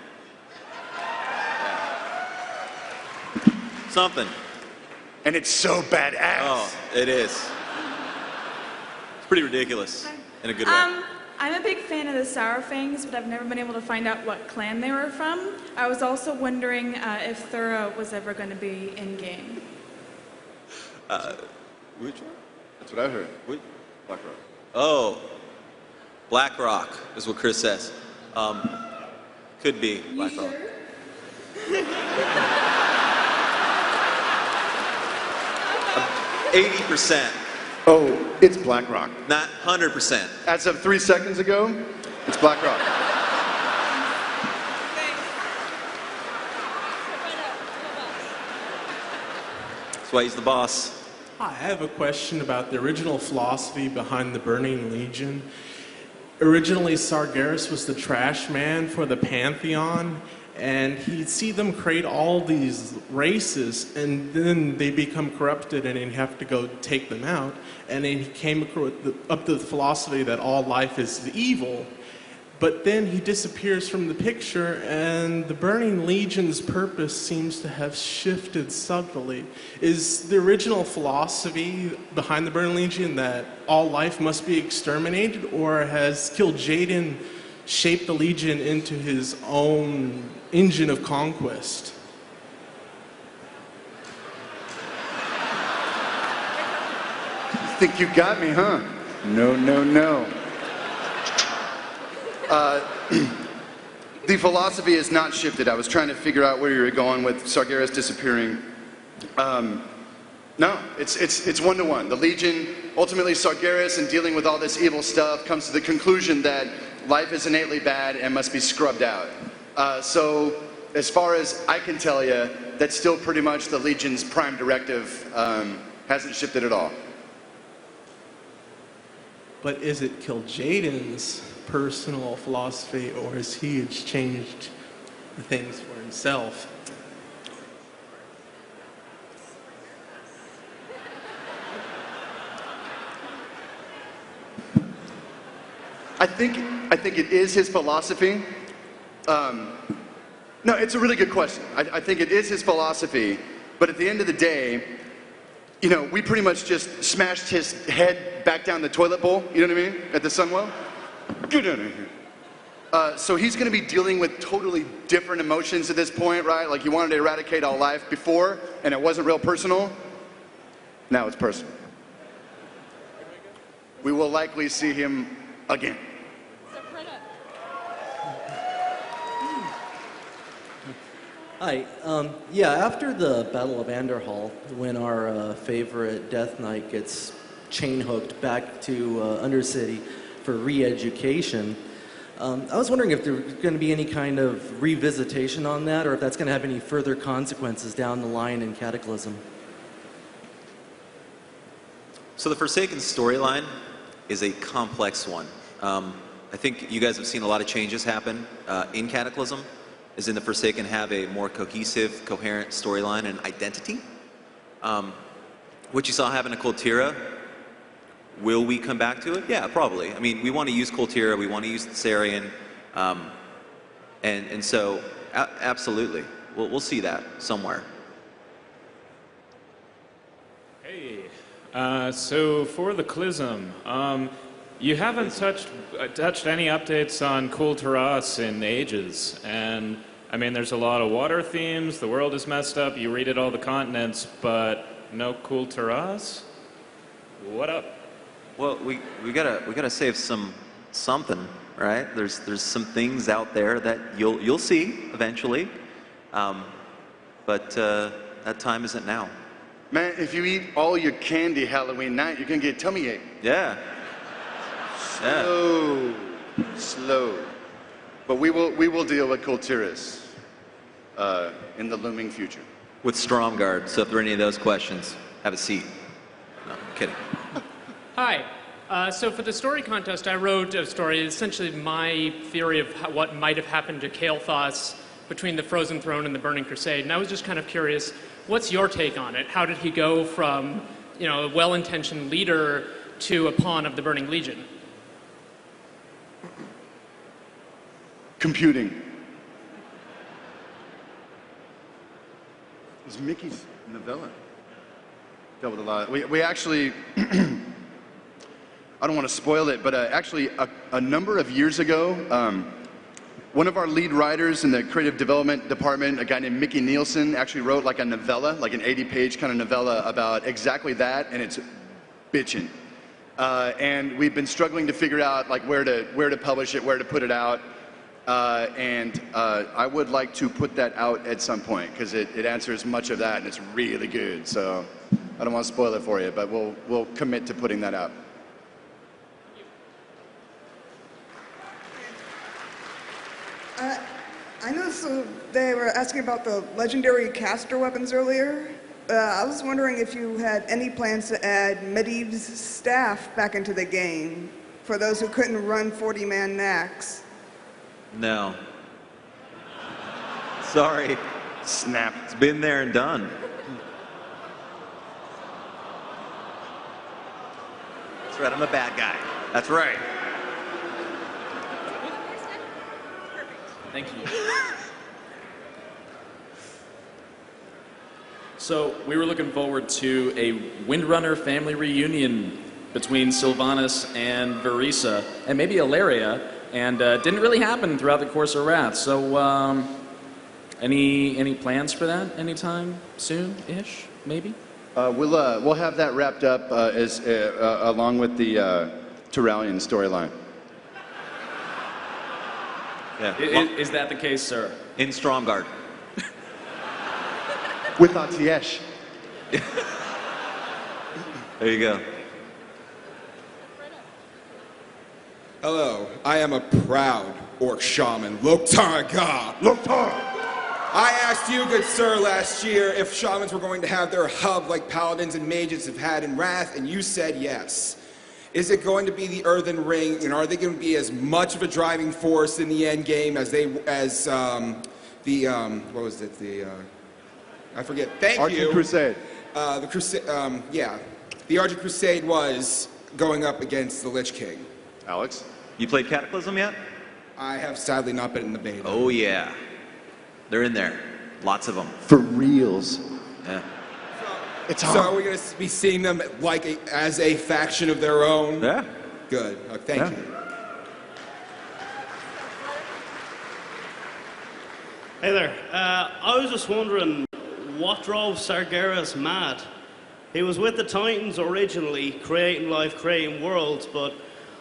Yeah. Something.
And it's so badass.
Oh, it is. It's pretty ridiculous in a good way.
I'm a big fan of the Sourfangs, but I've never been able to find out what clan they were from. I was also wondering if Thura was ever going to be in-game.
Which one?
That's what I heard.
Which? BlackRock. Oh, BlackRock is what Chris says. Could be BlackRock. 80%.
Oh, it's BlackRock.
Not 100%.
As of 3 seconds ago, it's BlackRock.
That's why he's the boss.
Hi, I have a question about the original philosophy behind the Burning Legion. Originally, Sargeras was the trash man for the Pantheon, and he'd see them create all these races, and then they become corrupted, and he'd have to go take them out. And then he came up to the philosophy that all life is evil. But then he disappears from the picture, and the Burning Legion's purpose seems to have shifted subtly. Is the original philosophy behind the Burning Legion that all life must be exterminated, or has Kil'jaeden shaped the Legion into his own engine of conquest?
You think you got me, huh? No, no, no. The philosophy has not shifted. I was trying to figure out where you were going with Sargeras disappearing. No, it's one-to-one. The Legion, ultimately Sargeras, in dealing with all this evil stuff, comes to the conclusion that life is innately bad and must be scrubbed out. So, as far as I can tell you, that's still pretty much the Legion's prime directive. Hasn't shifted at all.
But is it Kil'jaeden's personal philosophy, or has he changed things for himself?
I think it is his philosophy. No, it's a really good question. I think it is his philosophy, but at the end of the day, you know, we pretty much just smashed his head back down the toilet bowl, you know what I mean, at the Sunwell. Get out of here. So he's going to be dealing with totally different emotions at this point, right? Like he wanted to eradicate all life before, and it wasn't real personal. Now it's personal. We will likely see him again.
Hi. Yeah, after the Battle of Anderhall, when our favorite Death Knight gets chain hooked back to Undercity for re-education, I was wondering if there's going to be any kind of revisitation on that, or if that's going to have any further consequences down the line in Cataclysm.
So the Forsaken storyline is a complex one. I think you guys have seen a lot of changes happen in Cataclysm, as in the Forsaken have a more cohesive, coherent storyline and identity. What you saw happen to Kultira, will we come back to it? Yeah, probably. I mean, we want to use Kultira, we want to use Thessarian, and so absolutely, we'll see that somewhere.
Hey, so for the Clism, you haven't touched any updates on Kulturas in ages, and I mean, there's a lot of water themes. The world is messed up. You raided all the continents, but no Kulturas. What up?
Well, we gotta save something, right? There's some things out there that you'll see eventually, but that time isn't now.
Man, if you eat all your candy Halloween night, you're gonna get a tummy ache.
Yeah.
Slow. But we will deal with Kultiras in the looming future.
With Stromguard, so if there are any of those questions, have a seat. No, I'm kidding.
Hi.
So for the story contest, I wrote a story, essentially my theory of what might have happened to Kael'thas between the Frozen Throne and the Burning Crusade. And I was just kind of curious, what's your take on it? How did he go from, a well-intentioned leader to a pawn of the Burning Legion?
Computing. It was Mickey's novella. Dealt with a lot. We actually, I don't want to spoil it, but actually a number of years ago, one of our lead writers in the creative development department, a guy named Mickey Nielsen, actually wrote like a novella, like an 80-page kind of novella about exactly that, and it's bitchin'. And we've been struggling to figure out like where to publish it, where to put it out. And I would like to put that out at some point because it answers much of that and it's really good. So I don't want to spoil it for you, but we'll commit to putting that out.
I noticed they were asking about the legendary caster weapons earlier. I was wondering if you had any plans to add Medivh's staff back into the game for those who couldn't run 40-man Nax.
No. Sorry. Snap. It's been there and done. That's right, I'm a bad guy. That's right.
Thank you. So, we were looking forward to a Windrunner family reunion between Sylvanas and Verisa, and maybe Ilaria, and didn't really happen throughout the course of Wrath. So, any plans for that anytime soon-ish, maybe?
We'll have that wrapped up along with the Turalian storyline.
Yeah.
Is that the case, sir?
In Stromgarde.
With Atiesh.
There you go.
Hello, I am a proud orc shaman, Loktar Ga. Loktar! I asked you, good sir, last year if shamans were going to have their hub like paladins and mages have had in Wrath, and you said yes. Is it going to be the Earthen Ring, and are they going to be as much of a driving force in the end game as what was it, I forget, thank you.
Argent Crusade.
The Crusade, yeah. The Argent Crusade was going up against the Lich King.
Alex? You played Cataclysm yet?
I have sadly not been in the beta.
Oh yeah. They're in there. Lots of them.
For reals.
Yeah.
So are we going to be seeing them as a faction of their own?
Yeah.
Good. Thank you.
Hey there. I was just wondering what drove Sargeras mad. He was with the Titans originally, creating life, creating worlds, but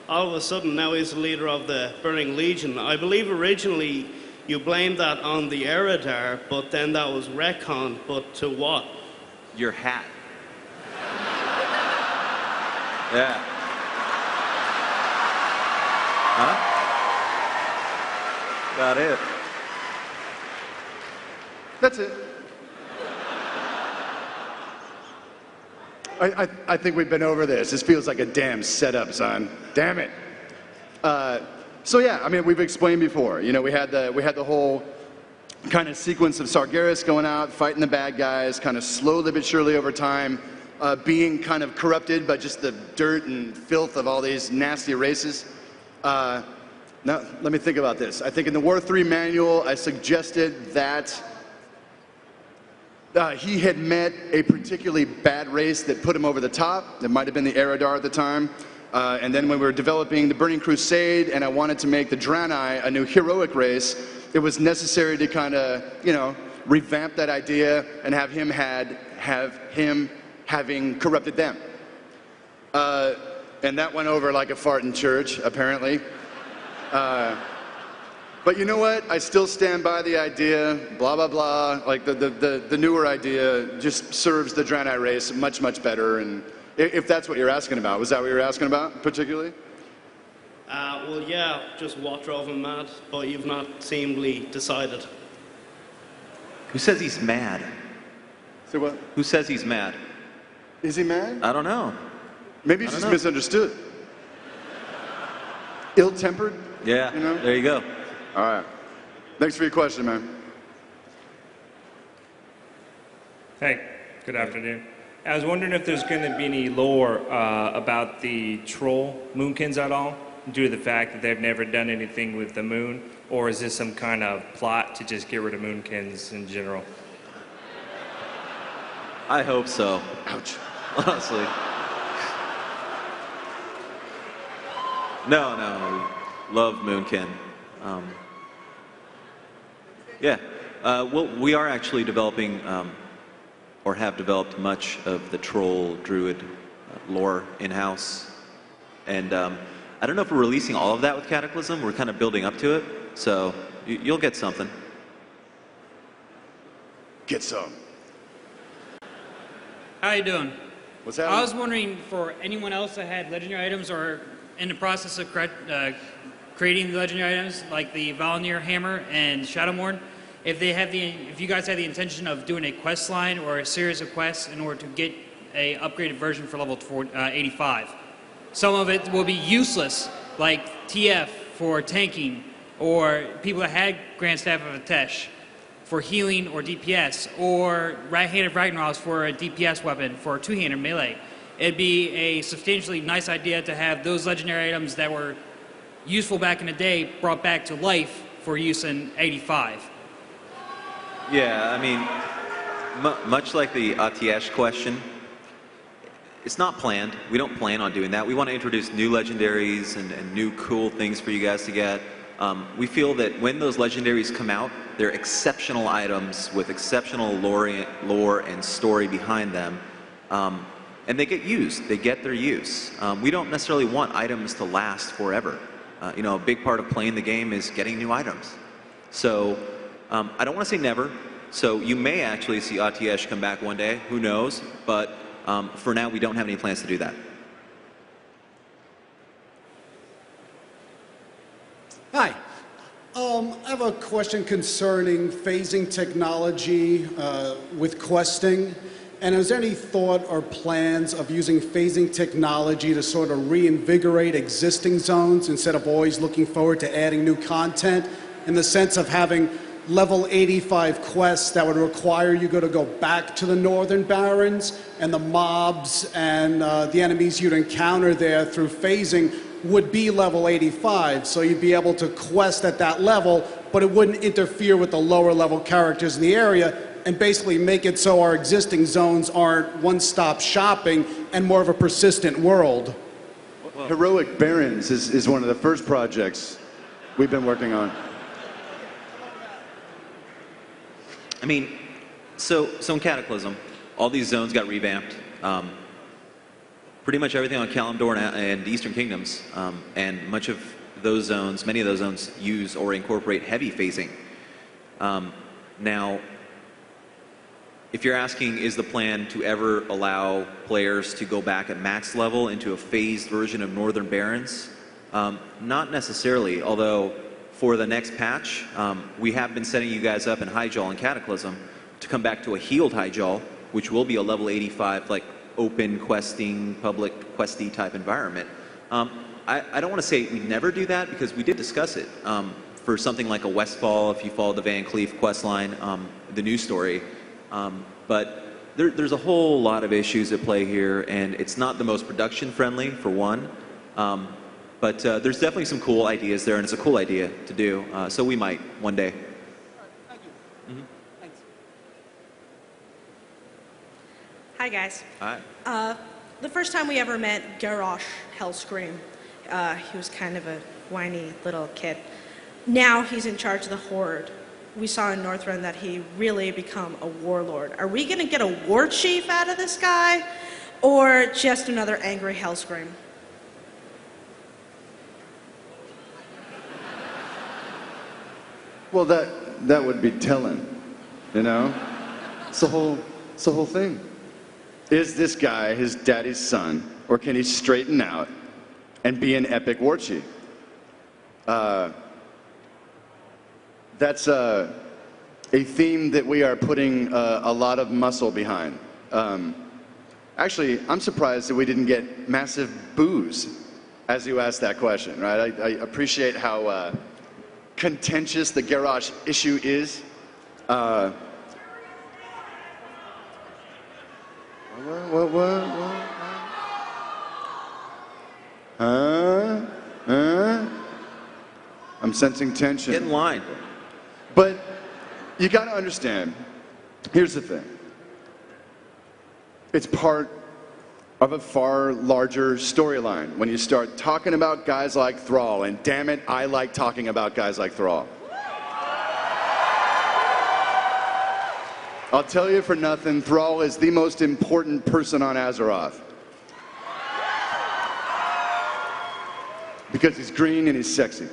all of a sudden now he's the leader of the Burning Legion. I believe originally you blamed that on the Eridar, but then that was retconned, but to what?
Your hat. Yeah. Huh? About it.
That's it. I think we've been over this. This feels like a damn setup, son. Damn it. So yeah, I mean, we've explained before. You know, we had the whole kind of sequence of Sargeras going out, fighting the bad guys, kind of slowly but surely over time, being kind of corrupted by just the dirt and filth of all these nasty races. Now, let me think about this. I think in the War 3 manual, I suggested that he had met a particularly bad race that put him over the top. It might have been the Eridar at the time. And then when we were developing the Burning Crusade and I wanted to make the Draenei a new heroic race, it was necessary to kind of, revamp that idea and have him having corrupted them. And that went over like a fart in church, apparently. But you know what? I still stand by the idea, blah, blah, blah. Like the newer idea just serves the Draenei race much, much better. And if that's what you're asking about. Was that what you were asking about, particularly?
Well, yeah, just what drove him mad, but you've not seemingly decided.
Who says he's mad?
Say what?
Who says he's mad?
Is he mad?
I don't know.
Maybe he's just misunderstood. ill-tempered?
Yeah,
You know?
there you go.
All right. Thanks for your question, man.
Hey, good afternoon. I was wondering if there's going to be any lore about the troll moonkins at all, due to the fact that they've never done anything with the moon, or is this some kind of plot to just get rid of moonkins in general?
I hope so. Ouch. Honestly. No. Love Moonkin. Yeah. Well, we are actually developing, or have developed much of the troll druid lore in-house. And I don't know if we're releasing all of that with Cataclysm. We're kind of building up to it. So you'll get something.
Get some.
How you doing?
What's happening?
I was wondering for anyone else that had legendary items or in the process of creating the legendary items, like the Valnir Hammer and Shadowmourne, if you guys had the intention of doing a quest line or a series of quests in order to get a upgraded version for level 85. Some of it will be useless, like TF for tanking, or people that had Grand Staff of Atesh for healing or DPS, or Right-Handed Ragnaros for a DPS weapon for two-handed melee. It'd be a substantially nice idea to have those legendary items that were useful back in the day brought back to life for use in 85.
Yeah, I mean, much like the Atiesh question, it's not planned. We don't plan on doing that. We want to introduce new legendaries and new cool things for you guys to get. We feel that when those legendaries come out, they're exceptional items with exceptional lore and story behind them. And they get used. They get their use. We don't necessarily want items to last forever. You know, a big part of playing the game is getting new items. So I don't want to say never. So you may actually see Atiesh come back one day. Who knows? But for now, we don't have any plans to do that.
Hi. I have a question concerning phasing technology with questing. And is there any thought or plans of using phasing technology to sort of reinvigorate existing zones instead of always looking forward to adding new content, in the sense of having level 85 quests that would require you to go back to the Northern Barrens, and the mobs and the enemies you'd encounter there through phasing would be level 85, so you'd be able to quest at that level, but it wouldn't interfere with the lower level characters in the area, and basically make it so our existing zones aren't one-stop shopping and more of a persistent world.
Heroic Barons is one of the first projects we've been working on.
I mean, so in Cataclysm, all these zones got revamped. Pretty much everything on Kalimdor and the Eastern Kingdoms, and many of those zones use or incorporate heavy phasing. Now, if you're asking, is the plan to ever allow players to go back at max level into a phased version of Northern Barrens? Not necessarily, although for the next patch, we have been setting you guys up in Highjaw and Cataclysm to come back to a healed Highjaw, which will be a level 85, like open questing, public questy type environment. I don't want to say we never do that, because we did discuss it. For something like a Westfall, if you follow the Van Cleef questline, the news story. But there's a whole lot of issues at play here, and it's not the most production friendly, for one. But there's definitely some cool ideas there, and it's a cool idea to do. So we might one day.
Hi, guys.
Hi.
The first time we ever met Garrosh Hellscream, he was kind of a whiny little kid. Now he's in charge of the Horde. We saw in Northrend that he really become a warlord. Are we going to get a war chief out of this guy, or just another angry Hellscream?
Well, that would be telling, you know? It's the whole thing. Is this guy his daddy's son, or can he straighten out and be an epic war chief? That's a theme that we are putting a lot of muscle behind. Actually, I'm surprised that we didn't get massive boos as you ask that question, right? I appreciate how contentious the Garrosh issue is. What? I'm sensing tension.
Get in line.
But you got to understand, here's the thing. It's part of a far larger storyline when you start talking about guys like Thrall, and damn it, I like talking about guys like Thrall. I'll tell you for nothing, Thrall is the most important person on Azeroth. Because he's green and he's sexy.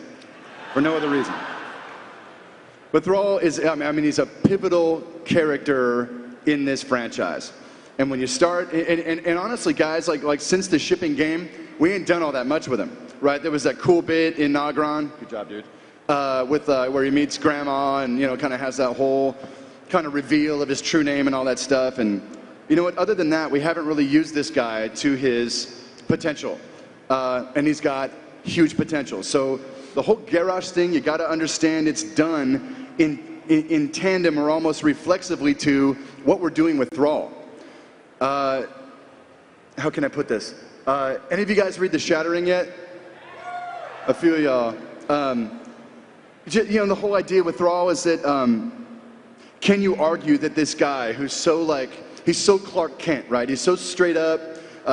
For no other reason. But Thrall is, I mean, he's a pivotal character in this franchise. And when you start, and honestly, guys, like since the shipping game, we ain't done all that much with him, right? There was that cool bit in Nagron, good job, dude, with where he meets Grandma and, you know, kind of has that whole kind of reveal of his true name and all that stuff. And you know what, other than that, we haven't really used this guy to his potential. And he's got huge potential. So the whole Garrosh thing, you got to understand it's done in tandem or almost reflexively to what we're doing with Thrall. How can I put this? Any of you guys read The Shattering yet? A few of y'all. You know, the whole idea with Thrall is that, can you argue that this guy who's so he's so Clark Kent, right? He's so straight up,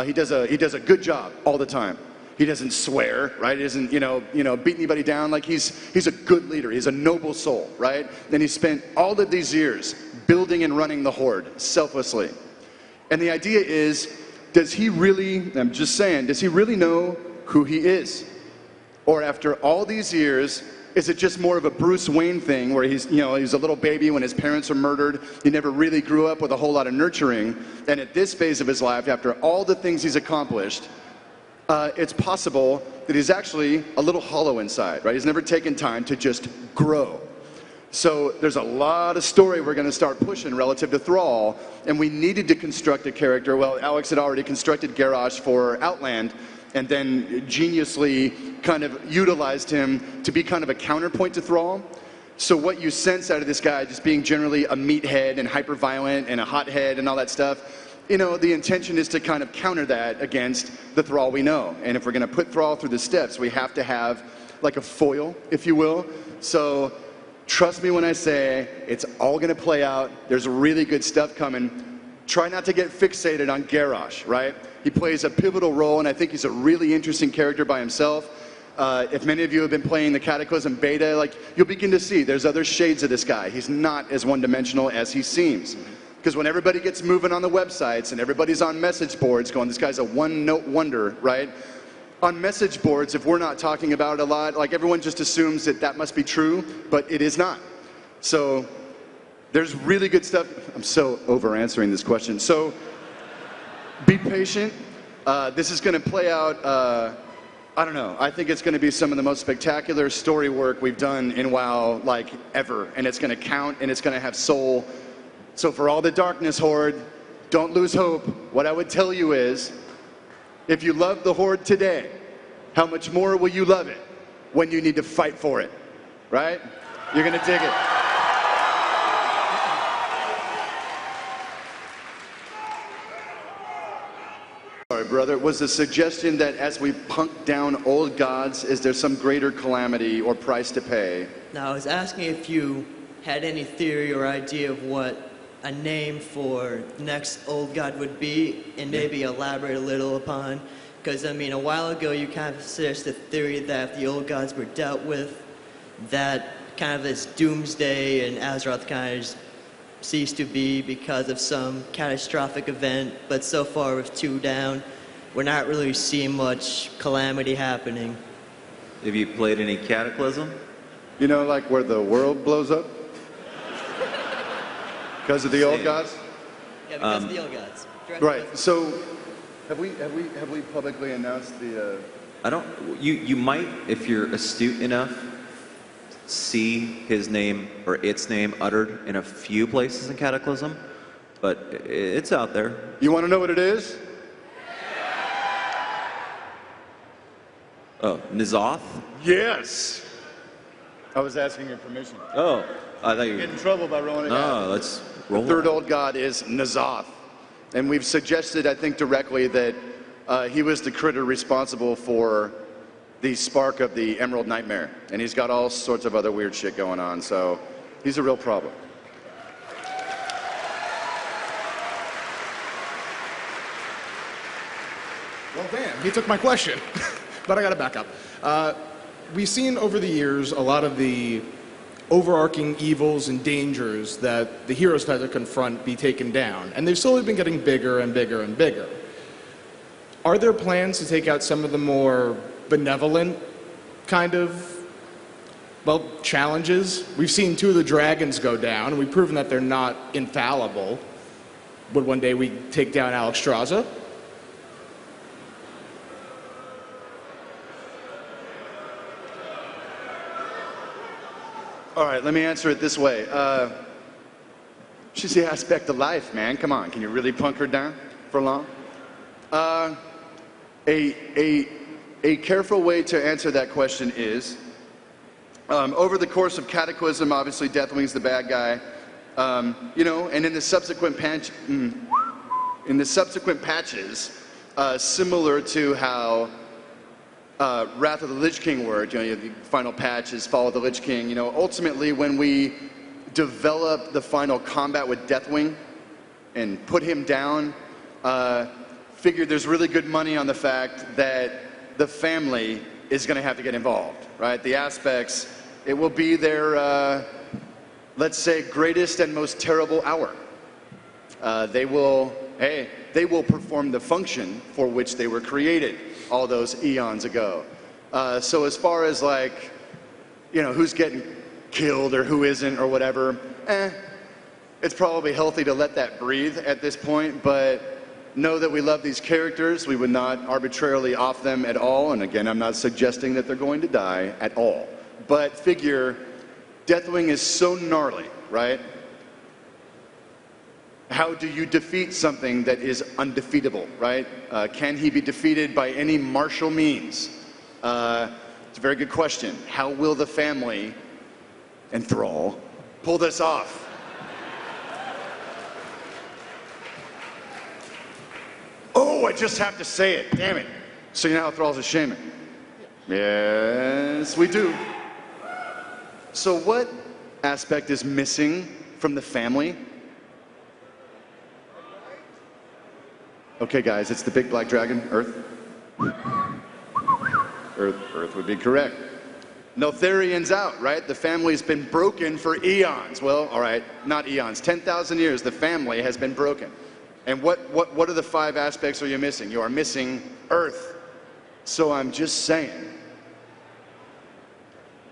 he does a good job all the time. He doesn't swear, right? He doesn't, you know, beat anybody down. Like he's a good leader. He's a noble soul, right? And he spent all of these years building and running the Horde selflessly. And the idea is, does he really, I'm just saying, does he really know who he is? Or after all these years, is it just more of a Bruce Wayne thing where he's, you know, he's a little baby when his parents are murdered. He never really grew up with a whole lot of nurturing. And at this phase of his life, after all the things he's accomplished, it's possible that he's actually a little hollow inside, right? He's never taken time to just grow. So there's a lot of story we're going to start pushing relative to Thrall, and we needed to construct a character. Well, Alex had already constructed Garrosh for Outland, and then geniusly kind of utilized him to be kind of a counterpoint to Thrall. So what you sense out of this guy just being generally a meathead and hyper-violent and a hothead and all that stuff, you know, the intention is to kind of counter that against the Thrall we know. And if we're going to put Thrall through the steps, we have to have like a foil, if you will. So trust me when I say it's all going to play out. There's really good stuff coming. Try not to get fixated on Garrosh, right? He plays a pivotal role, and I think he's a really interesting character by himself. If many of you have been playing the Cataclysm beta, like, you'll begin to see there's other shades of this guy. He's not as one-dimensional as he seems. Because when everybody gets moving on the websites and everybody's on message boards going, this guy's a one-note wonder, right? On message boards, if we're not talking about it a lot, like, everyone just assumes that that must be true, but it is not. So there's really good stuff. I'm so over-answering this question. So be patient. This is going to play out, I don't know. I think it's going to be some of the most spectacular story work we've done in WoW, like, ever. And it's going to count, and it's going to have soul. So for all the darkness, Horde, don't lose hope. What I would tell you is, if you love the Horde today, how much more will you love it when you need to fight for it, right? You're going to dig it. Sorry, brother. Was the suggestion that as we punk down old gods, is there some greater calamity or price to pay?
Now, I was asking if you had any theory or idea of what a name for the next old god would be, and maybe elaborate a little upon. Because, I mean, a while ago you kind of suggested the theory that if the old gods were dealt with, that kind of this doomsday and Azeroth kind of ceased to be because of some catastrophic event. But so far with 2 down, we're not really seeing much calamity happening.
Have you played any Cataclysm?
You know, like where the world blows up? Because of the old gods?
Yeah, because of the old gods.
Right. So, have we publicly announced the?
I don't. You might, if you're astute enough, see his name or its name uttered in a few places in Cataclysm, but it's out there.
You want to know what it is?
Oh, N'Zoth?
Yes. I was asking your permission.
Oh, I thought you
Get in trouble by rolling it out.
No, let's roll.
The third old god is N'Zoth. And we've suggested, I think directly, that he was the critter responsible for the spark of the Emerald Nightmare. And he's got all sorts of other weird shit going on, so he's a real problem.
Well, damn, he took my question. But I got to back up. We've seen over the years a lot of the overarching evils and dangers that the heroes had to confront be taken down, and they've slowly been getting bigger and bigger and bigger. Are there plans to take out some of the more benevolent kind of, well, challenges? We've seen 2 of the dragons go down, and we've proven that they're not infallible. Would one day we take down Alexstrasza?
All right, let me answer it this way. She's the aspect of life, man. Come on, can you really punk her down for long? A careful way to answer that question is, over the course of Cataclysm, obviously Deathwing's the bad guy, you know, and in the subsequent patches, similar to how Wrath of the Lich King worked, you know, the final patch is Fall of the Lich King, you know, ultimately when we develop the final combat with Deathwing and put him down, figured there's really good money on the fact that the family is going to have to get involved, right? The aspects, it will be their, let's say, greatest and most terrible hour. They will perform the function for which they were created all those eons ago. So as far as like, you know, who's getting killed or who isn't or whatever, it's probably healthy to let that breathe at this point, but know that we love these characters. We would not arbitrarily off them at all. And again, I'm not suggesting that they're going to die at all. But figure, Deathwing is so gnarly, right? How do you defeat something that is undefeatable, right? Can he be defeated by any martial means? It's a very good question. How will the family and Thrall pull this off? Oh, I just have to say it. Damn it. So you know how Thrall's a shaman? Yes, we do. So what aspect is missing from the family? Okay, guys, it's the big black dragon, Earth. Earth would be correct. Neltharion's out, right? The family's been broken for eons. Well, all right, not eons, 10,000 years, the family has been broken. And what are the 5 aspects are you missing? You are missing Earth. So I'm just saying,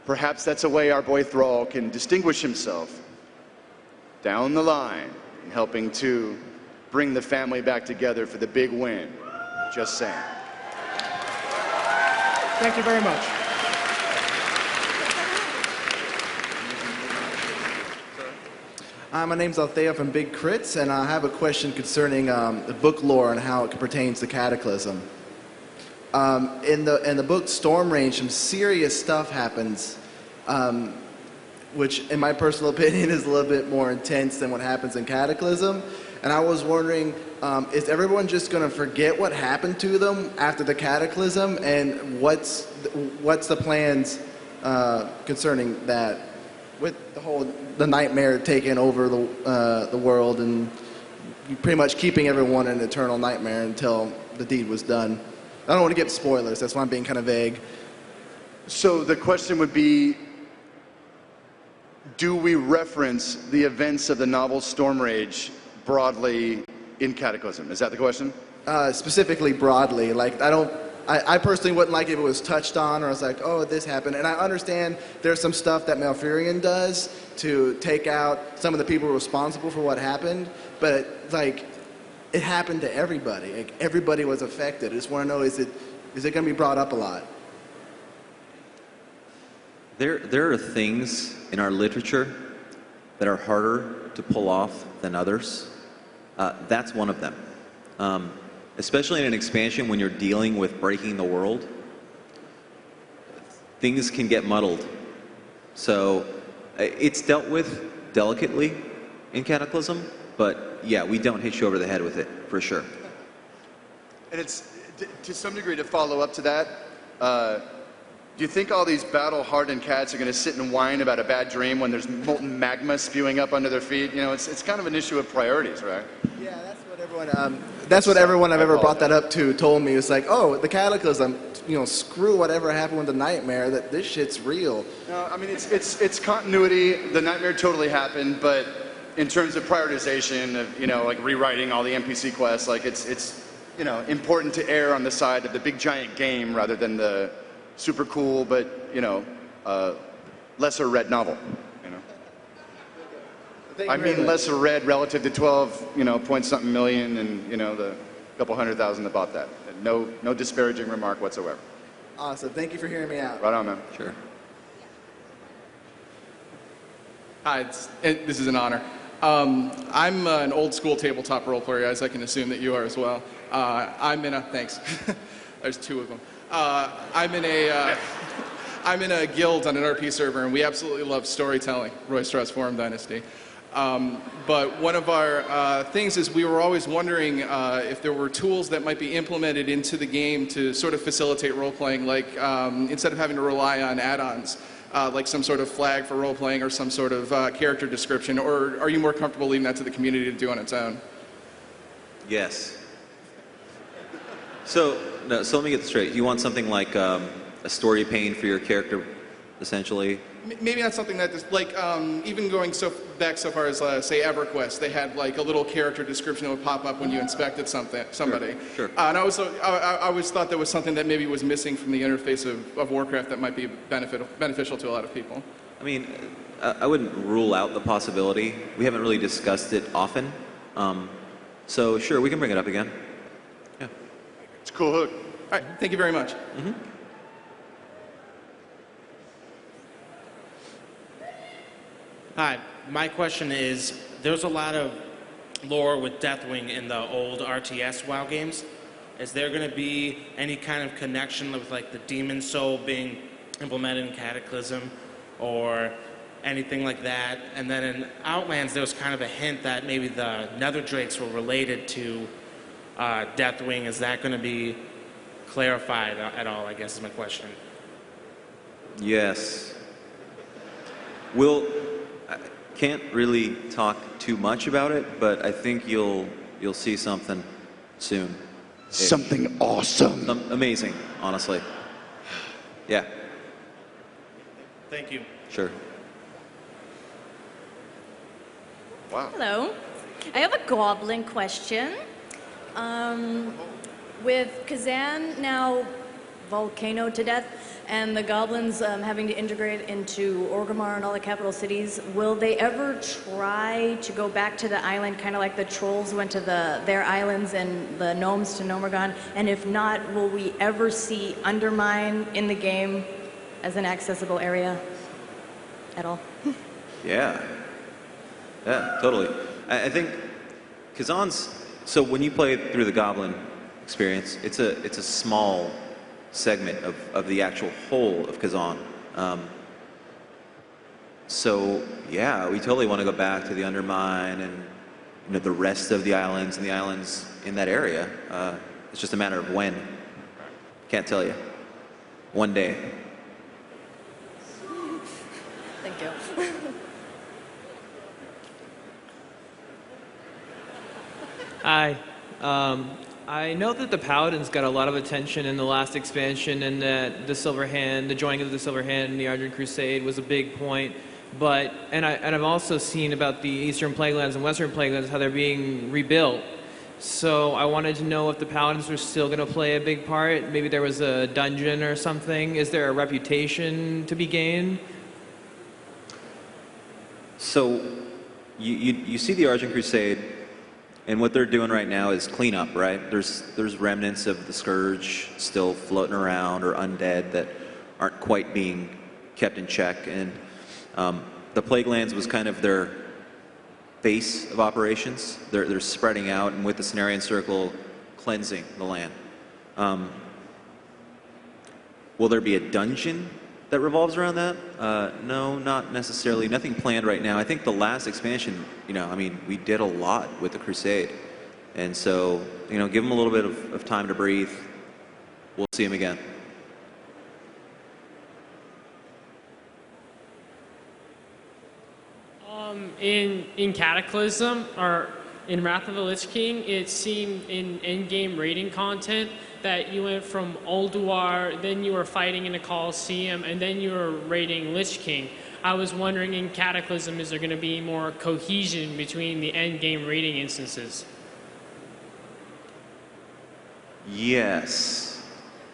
perhaps that's a way our boy Thrall can distinguish himself down the line in helping to bring the family back together for the big win. Just saying.
Thank you very much.
My name's Althea from Big Crits, and I have a question concerning the book lore and how it pertains to Cataclysm. In the book Storm Range, some serious stuff happens, which in my personal opinion is a little bit more intense than what happens in Cataclysm. And I was wondering, is everyone just going to forget what happened to them after the Cataclysm? And what's the plans concerning that? With the nightmare taking over the world and pretty much keeping everyone in eternal nightmare until the deed was done. I don't want to get spoilers, that's why I'm being kind of vague.
So the question would be, do we reference the events of the novel Storm Rage broadly in Cataclysm? Is that the question?
Specifically broadly, like I personally wouldn't like if it was touched on or I was like, oh, this happened. And I understand there's some stuff that Malfurion does to take out some of the people responsible for what happened, but like, it happened to everybody. Like, everybody was affected. I just want to know, is it going to be brought up a lot?
There are things in our literature that are harder to pull off than others. That's one of them. Especially in an expansion when you're dealing with breaking the world. things can get muddled. So it's dealt with delicately in Cataclysm, but yeah, we don't hit you over the head with it, for sure.
And it's, to some degree, to follow up to that, do you think all these battle-hardened cats are going to sit and whine about a bad dream when there's molten magma spewing up under their feet? You know, it's kind of an issue of priorities, right?
Yeah, that's what everyone I've ever brought that up to told me. It's like, oh, the Cataclysm, you know, screw whatever happened with the Nightmare, that this shit's real.
No, I mean, it's continuity. The Nightmare totally happened, but in terms of prioritization of, you know, like rewriting all the NPC quests, like it's you know, important to err on the side of the big giant game rather than the super cool but, you know, lesser read novel, you know. I mean lesser read relative to 12, you know, point something million and, you know, the couple 100,000 that bought that. No disparaging remark whatsoever.
Awesome. Thank you for hearing me out.
Right on, man.
Sure.
Hi, this is an honor. I'm an old school tabletop role player, as I can assume that you are as well. Thanks. There's two of them. I'm in a guild on an RP server, and we absolutely love storytelling, Roy Strauss Forum Dynasty. But one of our things is we were always wondering if there were tools that might be implemented into the game to sort of facilitate role-playing, like instead of having to rely on add-ons, like some sort of flag for role-playing or some sort of character description, or are you more comfortable leaving that to the community to do on its own?
Yes. So let me get this straight. You want something like a story pane for your character, essentially?
Maybe not something that, like, even going back so far as, say, EverQuest, they had like a little character description that would pop up when you inspected somebody.
Sure.
And I always thought there was something that maybe was missing from the interface of Warcraft that might be beneficial to a lot of people.
I mean, I wouldn't rule out the possibility. We haven't really discussed it often. So sure, we can bring it up again. Yeah.
It's a cool hook.
All right, thank you very much.
Mm-hmm.
Hi, my question is, there's a lot of lore with Deathwing in the old RTS WoW games. Is there going to be any kind of connection with like the Demon Soul being implemented in Cataclysm or anything like that? And then in Outlands, there was kind of a hint that maybe the Nether Drakes were related to Deathwing. Is that going to be clarified at all, I guess is my question.
Yes. I can't really talk too much about it, but I think you'll see something soon.
Something awesome.
Amazing, honestly. Yeah.
Thank you.
Sure.
Wow.
Hello. I have a goblin question. With Kazan now volcano to death, and the goblins having to integrate into Orgrimmar and all the capital cities, will they ever try to go back to the island, kind of like the trolls went to their islands and the gnomes to Nomergon? And if not, will we ever see Undermine in the game as an accessible area at all?
Yeah. Yeah, totally. I think Kazan's, so when you play through the Goblin experience, it's a small segment of the actual whole of Kazan. So yeah, we totally want to go back to the Undermine and the rest of the islands and the islands in that area. It's just a matter of when. Can't tell you. One day.
Thank you.
Hi. I know that the Paladins got a lot of attention in the last expansion, and that the Silver Hand, the joining of the Silver Hand and the Argent Crusade was a big point. But I've also seen about the Eastern Plaguelands and Western Plaguelands, how they're being rebuilt. So I wanted to know if the Paladins were still going to play a big part. Maybe there was a dungeon or something. Is there a reputation to be gained?
So you see the Argent Crusade, and what they're doing right now is cleanup, right? There's remnants of the Scourge still floating around, or undead that aren't quite being kept in check. And the Plaguelands was kind of their base of operations. They're spreading out, and with the Cenarian Circle, cleansing the land. Will there be a dungeon? that revolves around that? No, not necessarily. Nothing planned right now. I think the last expansion, I mean, we did a lot with the Crusade. And so, give them a little bit of time to breathe. We'll see them again.
In Cataclysm, or in Wrath of the Lich King, it seemed in in-game raiding content that you went from Ulduar, then you were fighting in a Colosseum, and then you were raiding Lich King. I was wondering, in Cataclysm, is there going to be more cohesion between the end-game raiding instances?
Yes.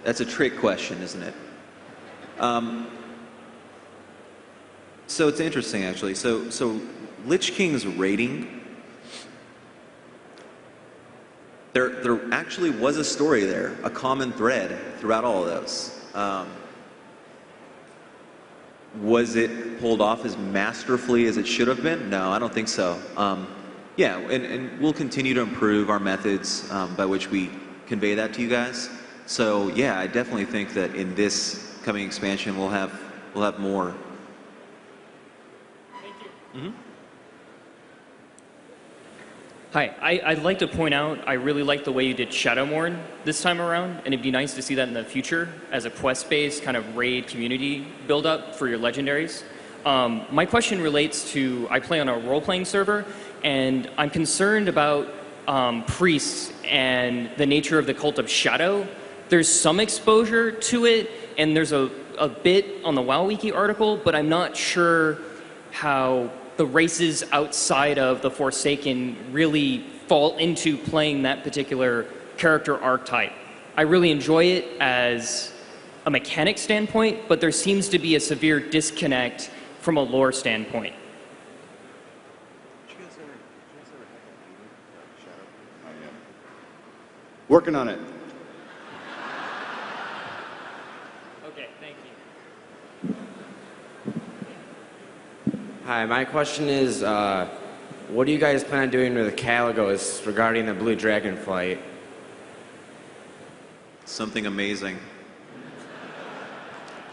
That's a trick question, isn't it? So it's interesting, actually. So Lich King's raiding, there actually was a story there, a common thread throughout all of those. Was it pulled off as masterfully as it should have been? No, I don't think so. Yeah, and we'll continue to improve our methods by which we convey that to you guys. So yeah, I definitely think that in this coming expansion we'll have more.
Thank you.
Hi, I'd like to point out I really like the way you did Shadowmourne this time around, and it'd be nice to see that in the future as a quest-based kind of raid community build-up for your legendaries. My question relates to, I play on a role-playing server, and I'm concerned about priests and the nature of the cult of Shadow. There's some exposure to it, and there's a bit on the WoW Wiki article, but I'm not sure how the races outside of the Forsaken really fall into playing that particular character archetype. I really enjoy it as a mechanic standpoint, but there seems to be a severe disconnect from a lore standpoint.
Working on it.
Okay, thank you.
Hi, my question is, what do you guys plan on doing with the Caligos regarding the Blue Dragon fight?
Something amazing.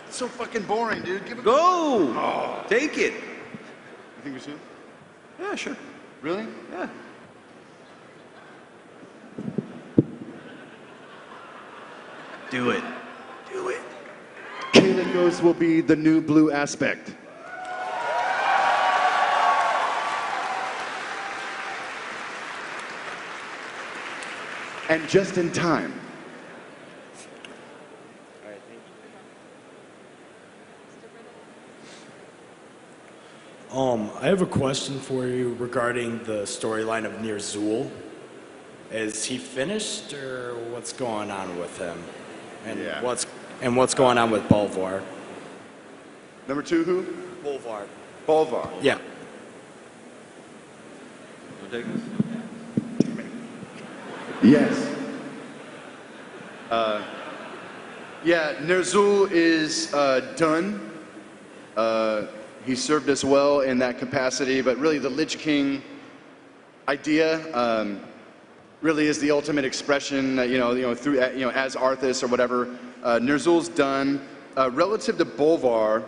It's so fucking boring, dude. Give it.
Go!
Oh.
Take it.
You think we should?
Yeah, sure.
Really?
Yeah. Do it. Do it.
Caligos will be the new blue aspect. And just in time.
I have a question for you regarding the storyline of Nirzul. Is he finished, or what's going on with him? And what's going on with Bolvar?
Number 2, who?
Bolvar.
Bolvar.
Yeah.
Take this?
Yes. Yeah, Nirzul is done. He served us well in that capacity, but really the Lich King idea really is the ultimate expression, through as Arthas or whatever. Nirzul's done. Relative to Bolvar,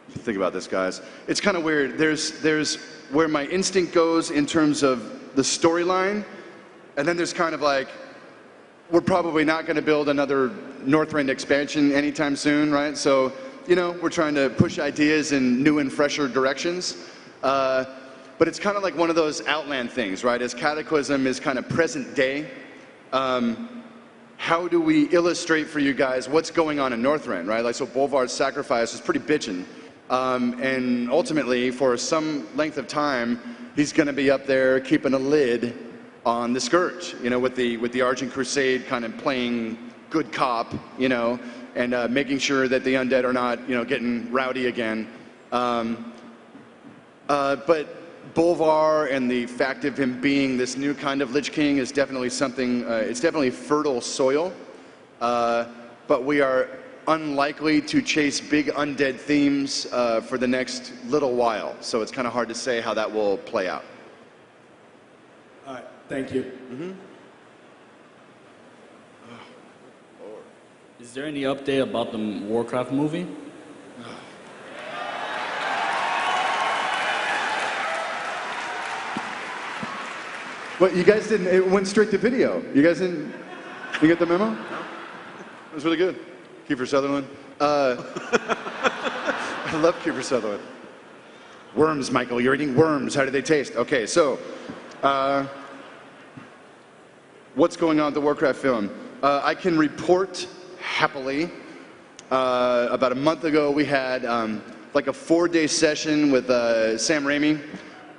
think about this, guys. It's kind of weird. There's where my instinct goes in terms of the storyline, and then there's kind of like, we're probably not going to build another Northrend expansion anytime soon, right? So, we're trying to push ideas in new and fresher directions. But it's kind of like one of those Outland things, right? As Cataclysm is kind of present day, how do we illustrate for you guys what's going on in Northrend, right? Like, so Bolvar's sacrifice was pretty bitchin'. And ultimately, for some length of time, he's going to be up there keeping a lid on the Scourge, with the Argent Crusade kind of playing good cop, and making sure that the undead are not, getting rowdy again. But Bolvar and the fact of him being this new kind of Lich King is definitely something, it's definitely fertile soil. But we are unlikely to chase big undead themes for the next little while. So it's kind of hard to say how that will play out.
All right, thank you.
Is there any update about the Warcraft movie?
What, you guys didn't, it went straight to video. You guys didn't, you get the memo? It was really good. Kiefer Sutherland. I love Kiefer Sutherland. Worms, Michael, you're eating worms. How do they taste? Okay, so, what's going on with the Warcraft film? I can report happily. About a month ago, we had like a 4-day session with Sam Raimi,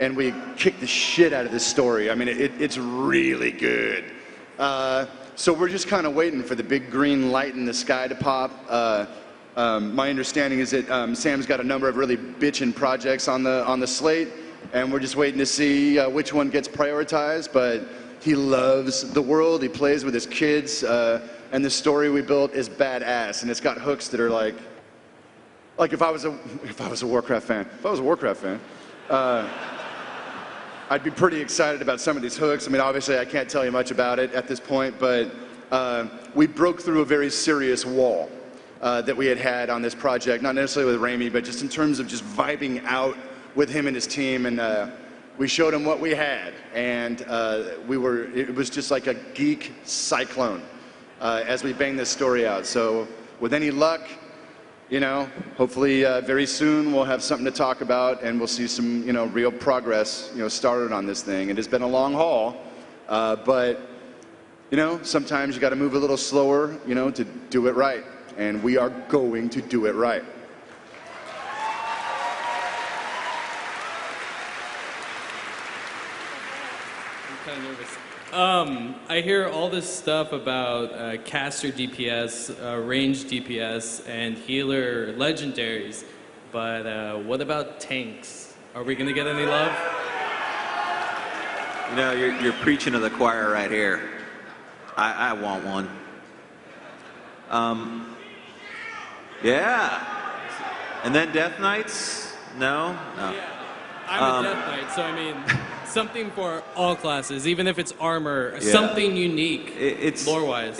and we kicked the shit out of this story. I mean, it's really good. So we're just kind of waiting for the big green light in the sky to pop. My understanding is that Sam's got a number of really bitchin' projects on the slate, and we're just waiting to see which one gets prioritized. But he loves the world. He plays with his kids, and the story we built is badass, and it's got hooks that are like if I was a Warcraft fan, I'd be pretty excited about some of these hooks. I mean, obviously, I can't tell you much about it at this point, but we broke through a very serious wall that we had on this project, not necessarily with Raimi, but just in terms of just vibing out with him and his team, and we showed him what we had, and it was just like a geek cyclone as we banged this story out. So with any luck, you know, hopefully very soon we'll have something to talk about, and we'll see some, you know, real progress, you know, started on this thing. It has been a long haul, but, you know, sometimes you got to move a little slower, you know, to do it right. And we are going to do it right.
I'm kind of nervous. I hear all this stuff about caster DPS, range DPS, and healer legendaries, but what about tanks? Are we going to get any love?
You know, you're preaching to the choir right here. I want one. Yeah. And then Death Knights? No? No.
Yeah. I'm a Death Knight, so I mean, something for all classes, even if it's armor, something unique, lore-wise.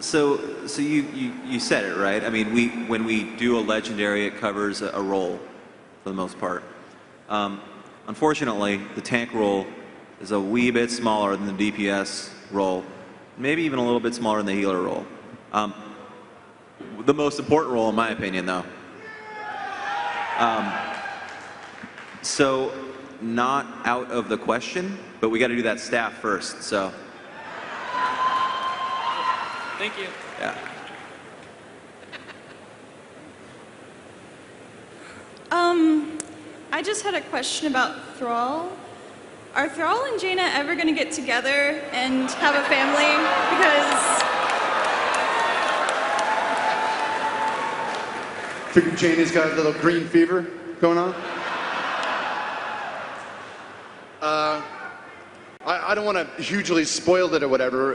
So you said it, right? I mean, when we do a legendary, it covers a role for the most part. Unfortunately, the tank role is a wee bit smaller than the DPS role, maybe even a little bit smaller than the healer role. The most important role, in my opinion, though. So, not out of the question, but we got to do that staff first, so.
Thank you.
Yeah.
I just had a question about Thrall. Are Thrall and Jaina ever going to get together and have a family? Because
Figure Jaina's got a little green fever going on. I don't want to hugely spoil it or whatever,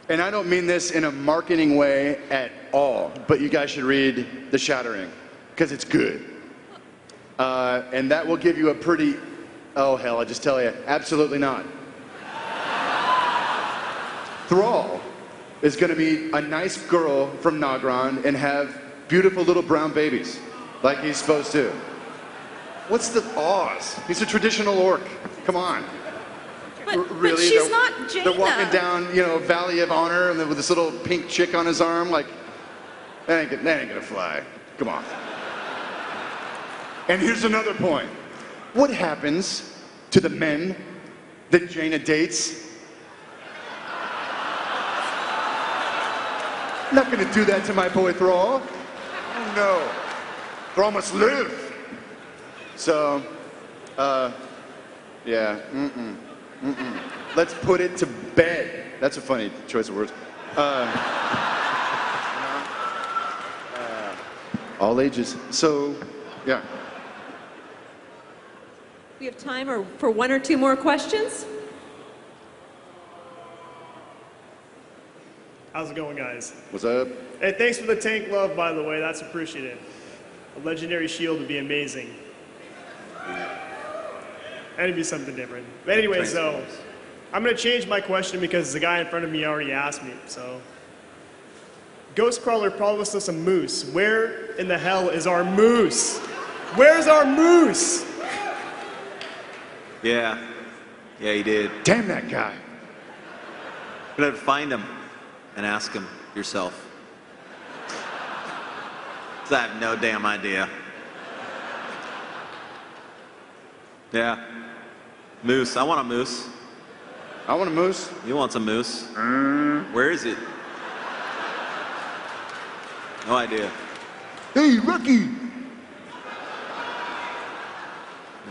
and I don't mean this in a marketing way at all, but you guys should read The Shattering, because it's good. And that will give you a pretty, oh hell, I just tell you, absolutely not. Thrall is going to be a nice girl from Nagron and have beautiful little brown babies, like he's supposed to. What's the Oz? He's a traditional orc. Come on.
But she's not Jaina.
They're walking down, you know, Valley of Honor, and with this little pink chick on his arm. Like, that ain't gonna fly. Come on. And here's another point. What happens to the men that Jaina dates? I'm not gonna do that to my boy Thrall. Oh no. Thrall must live. So, yeah, let's put it to bed. That's a funny choice of words. All ages. So, yeah.
We have time for one or two more questions.
How's it going, guys?
What's up?
Hey, thanks for the tank love, by the way. That's appreciated. A legendary shield would be amazing. And it'd be something different. But anyway, so I'm going to change my question because the guy in front of me already asked me. So Ghostcrawler promised us a moose. Where in the hell is our moose? Where's our moose?
Yeah. Yeah, he did.
Damn that guy.
You're gonna have to find him and ask him yourself. 'Cause I have no damn idea. Yeah. Moose. I want a moose.
I want a moose.
You want some moose? Where is it? No idea.
Hey, Rocky!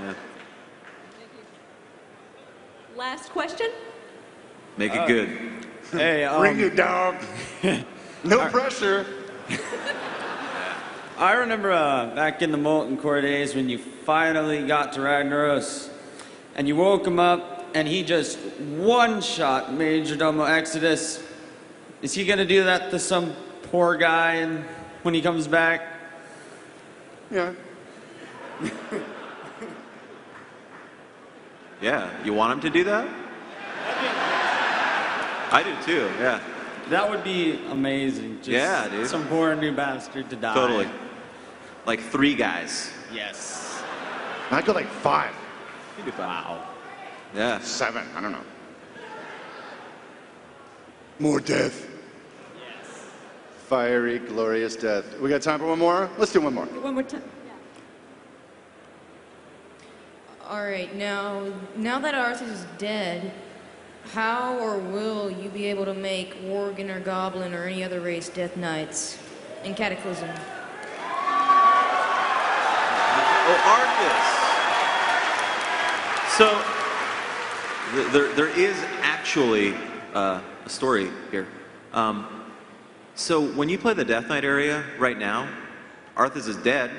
Yeah.
Last question.
Make it good.
Hey,
Bring it, dog. No pressure.
I remember back in the Molten Core days when you finally got to Ragnaros and you woke him up and he just one-shot Majordomo Exodus. Is he gonna do that to some poor guy and when he comes back?
Yeah.
Yeah. You want him to do that? I do too, yeah.
That would be amazing. Just
Yeah, dude.
some poor new bastard to die.
Totally. Like 3 guys.
Yes.
I go like 5.
You do 5. Wow. Yeah.
7. I don't know. More death.
Yes.
Fiery, glorious death. We got time for one more? Let's do one more.
One more time.
All right, now that Arthur is dead, how or will you be able to make Worgen or Goblin or any other race Death Knights in Cataclysm?
Oh, Arthas. So there is actually a story here. So when you play the Death Knight area right now, Arthas is dead.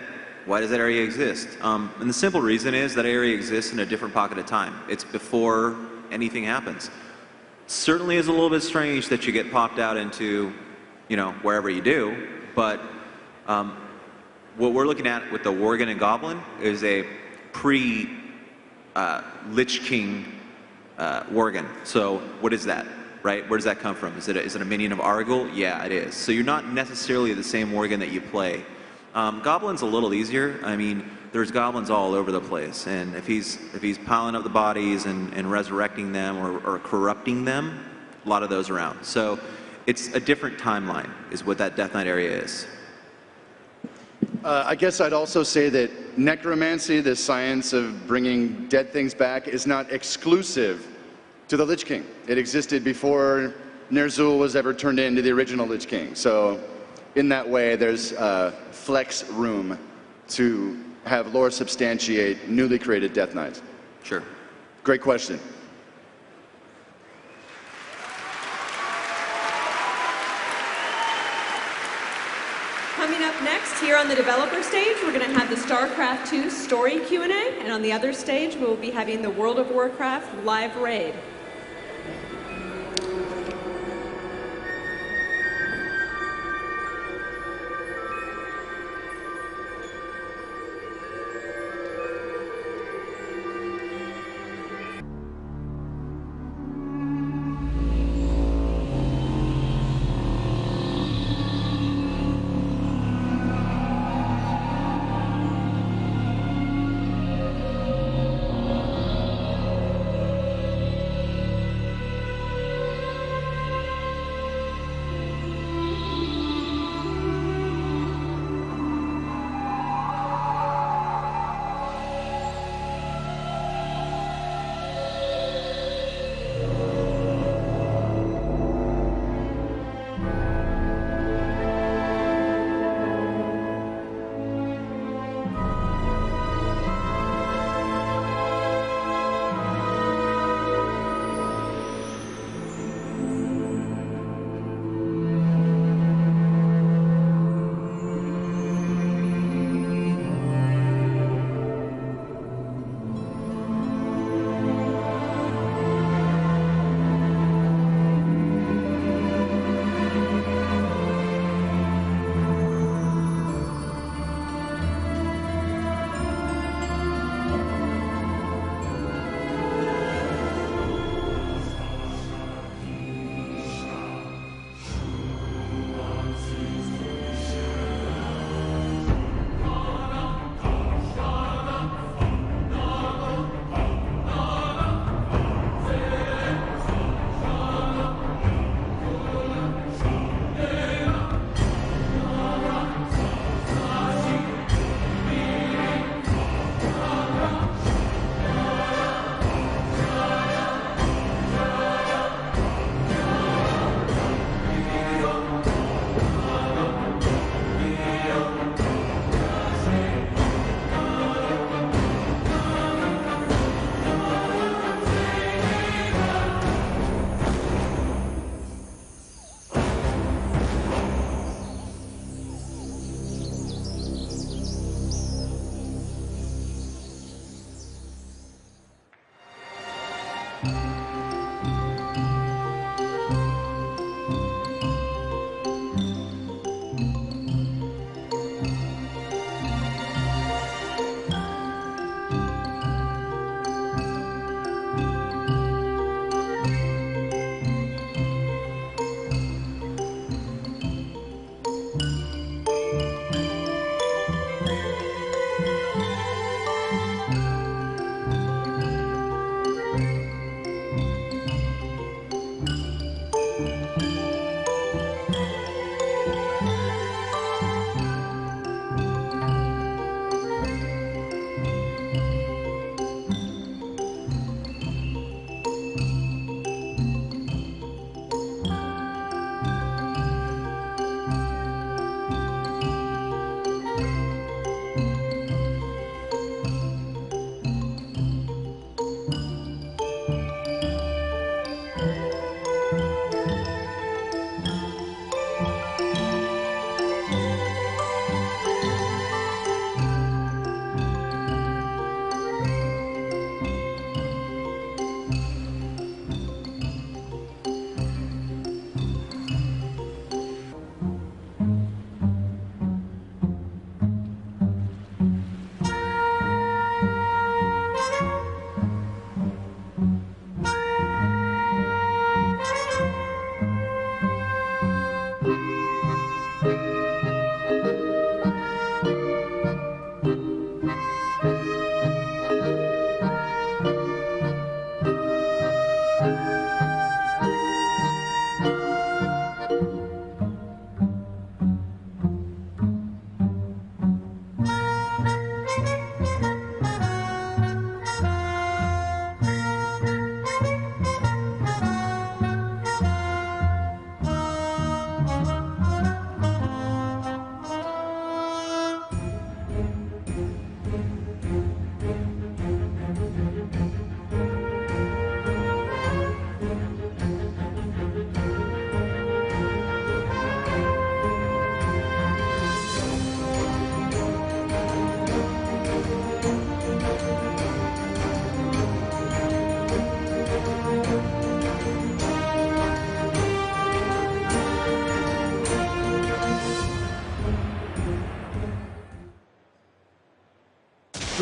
Why does that area exist? And the simple reason is that area exists in a different pocket of time. It's before anything happens. Certainly is a little bit strange that you get popped out into, wherever you do, but what we're looking at with the Worgen and Goblin is a pre-Lich King Worgen. So what is that, right? Where does that come from? Is it a minion of Argyle? Yeah, it is. So you're not necessarily the same Worgen that you play. Goblin's a little easier. I mean, there's goblins all over the place, and if he's piling up the bodies and resurrecting them or corrupting them, a lot of those around. So it's a different timeline is what that Death Knight area is.
I guess I'd also say that necromancy, the science of bringing dead things back, is not exclusive to the Lich King. It existed before Ner'zhul was ever turned into the original Lich King. So in that way, there's flex room to have lore substantiate newly created Death Knights.
Sure.
Great question.
Coming up next, here on the developer stage, we're going to have the StarCraft 2 story Q&A, and on the other stage, we'll be having the World of Warcraft live raid.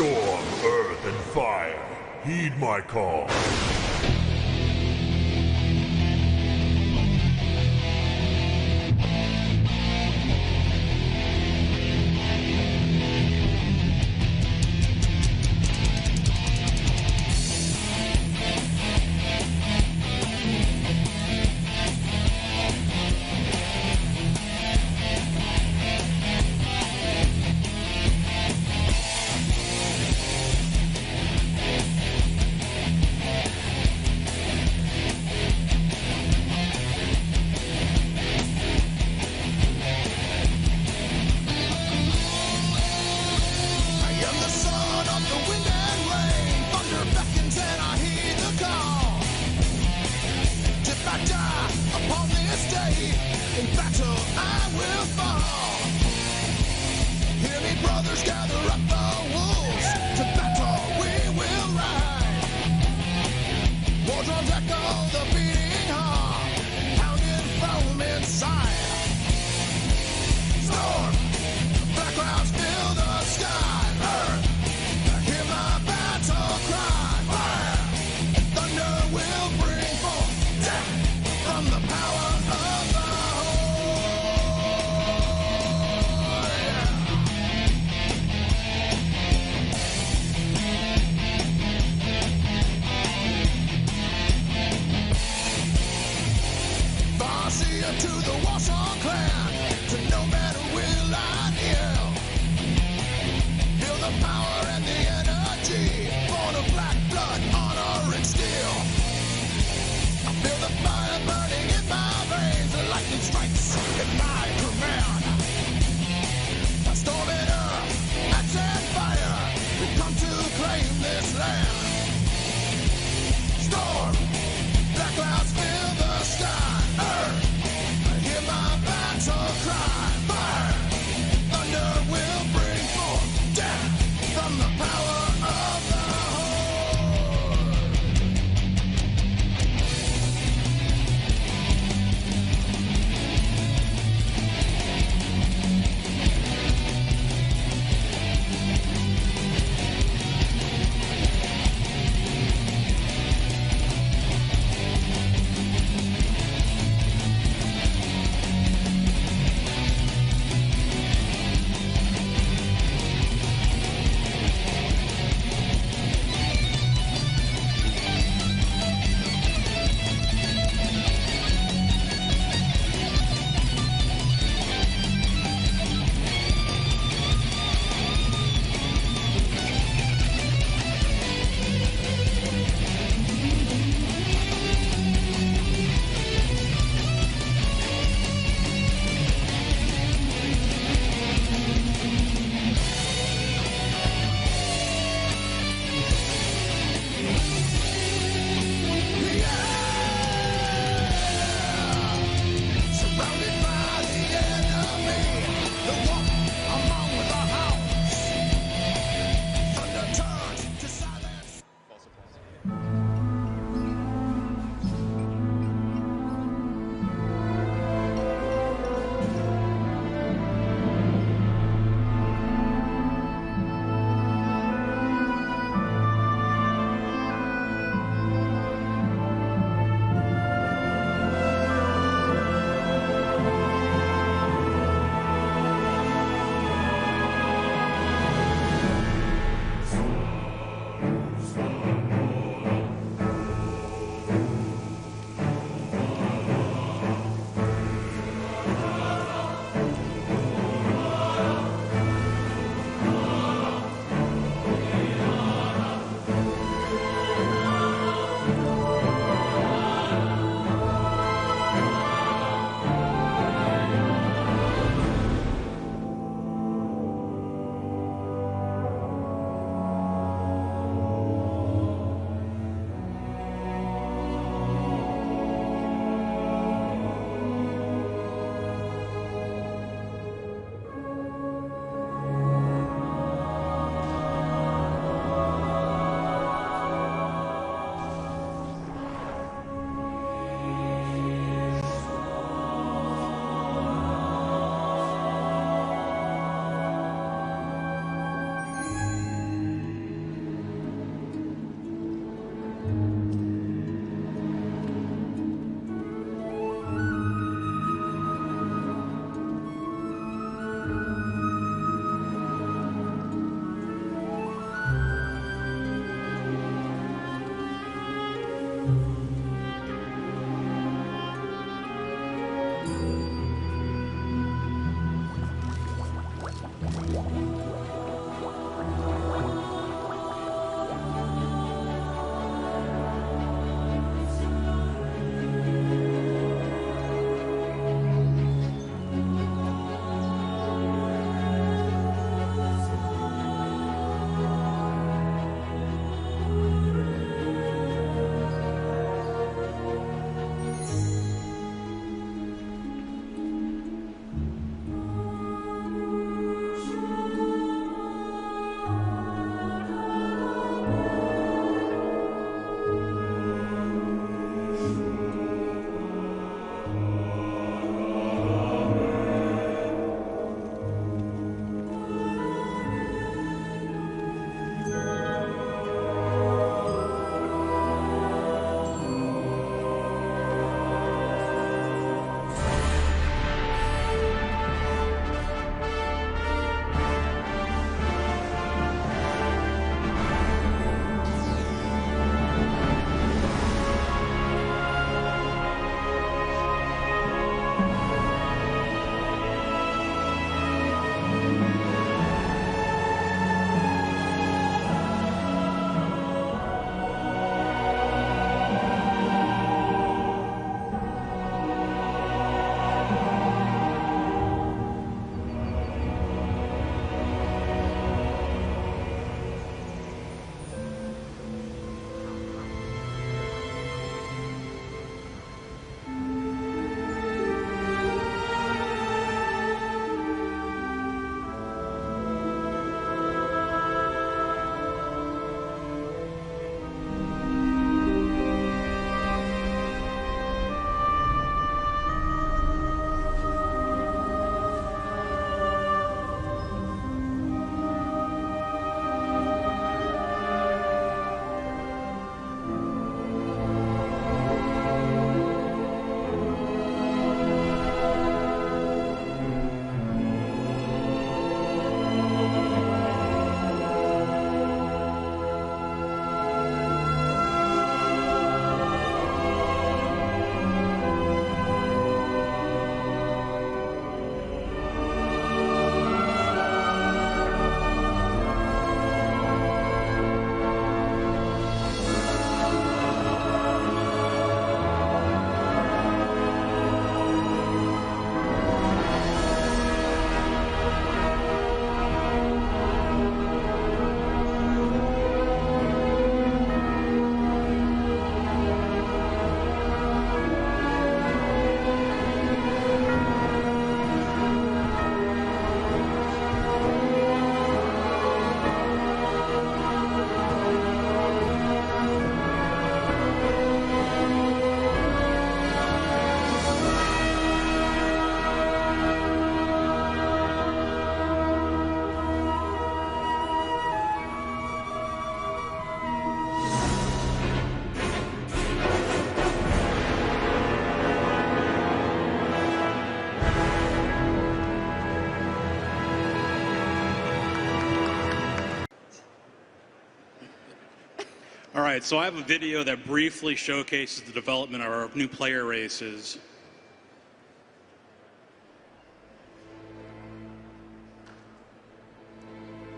storm, earth, and fire, heed my call.
All right, so I have a video that briefly showcases the development of our new player races.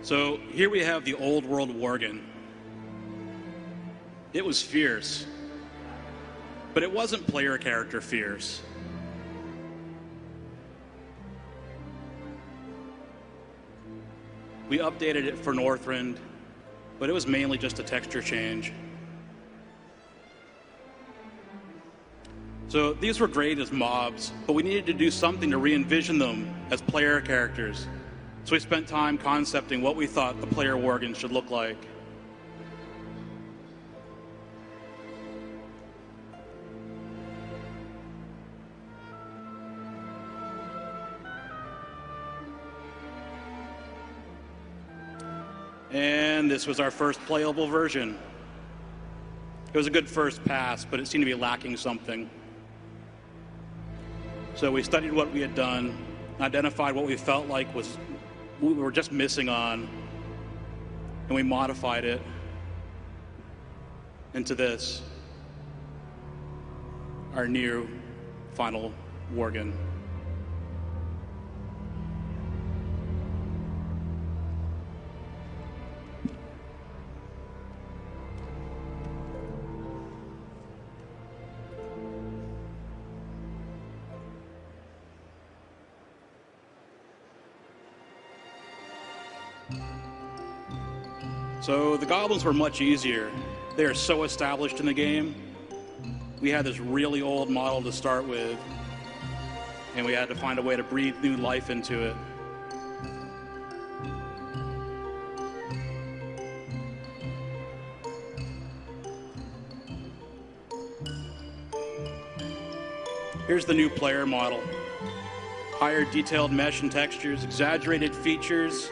So here we have the old world Worgen. It was fierce, but it wasn't player character fierce. We updated it for Northrend, but it was mainly just a texture change. So these were great as mobs, but we needed to do something to re-envision them as player characters. So we spent time concepting what we thought the player Worgen should look like. And this was our first playable version. It was a good first pass, but it seemed to be lacking something. So we studied what we had done, identified what we felt like we were just missing on, and we modified it into this, our new final Worgen. So the goblins were much easier. They are so established in the game. We had this really old model to start with, and we had to find a way to breathe new life into it. Here's the new player model. Higher detailed mesh and textures, exaggerated features,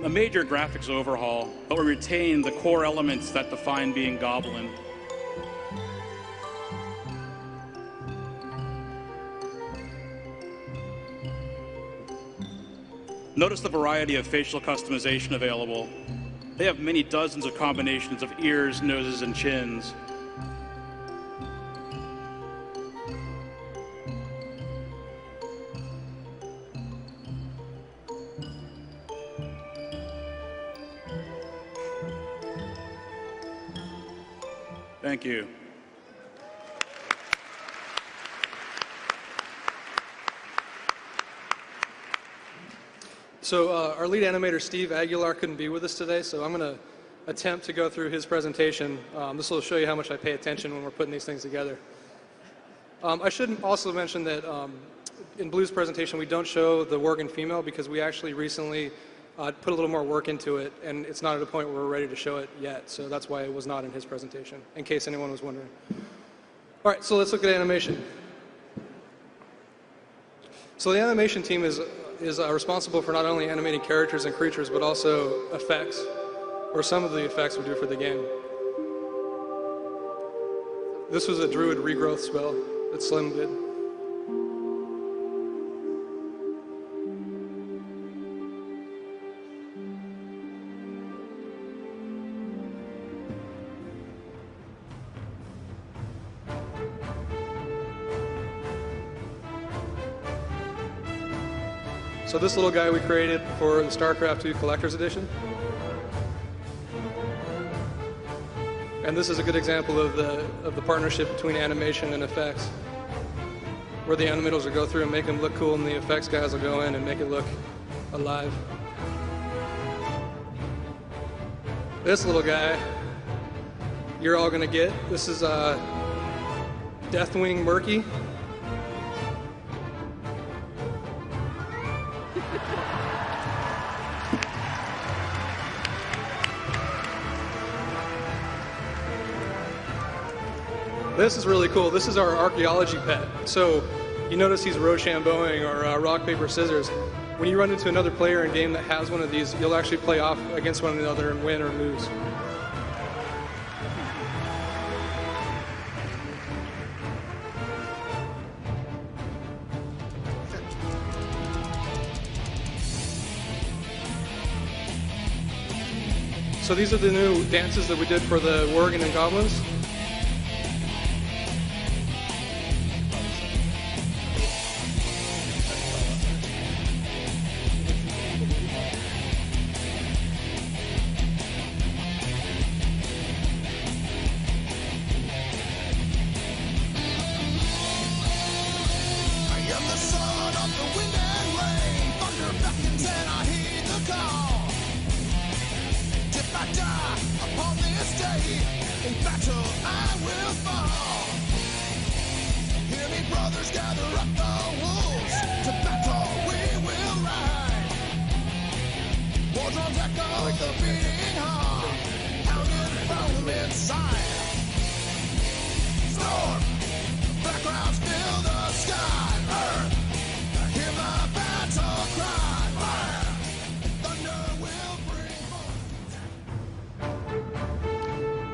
a major graphics overhaul, but we retain the core elements that define being Goblin. Notice the variety of facial customization available. They have many dozens of combinations of ears, noses, and chins. Thank you.
So our lead animator, Steve Aguilar, couldn't be with us today, so I'm going to attempt to go through his presentation. This will show you how much I pay attention when we're putting these things together. I should also mention that in Blue's presentation, we don't show the Worgen female because we actually recently put a little more work into it, and it's not at a point where we're ready to show it yet, so that's why it was not in his presentation, in case anyone was wondering. All right, so let's look at animation. So the animation team is responsible for not only animating characters and creatures, but also effects, or some of the effects we do for the game. This was a druid regrowth spell that Slim did. So this little guy we created for the StarCraft II Collector's Edition. And this is a good example of the partnership between animation and effects, where the animators will go through and make them look cool, and the effects guys will go in and make it look alive. This little guy, you're all gonna get. This is Deathwing Murky. This is really cool. This is our archaeology pet. So you notice he's Rochambeauing or rock, paper, scissors. When you run into another player in game that has one of these, you'll actually play off against one another and win or lose. So these are the new dances that we did for the Worgen and Goblins.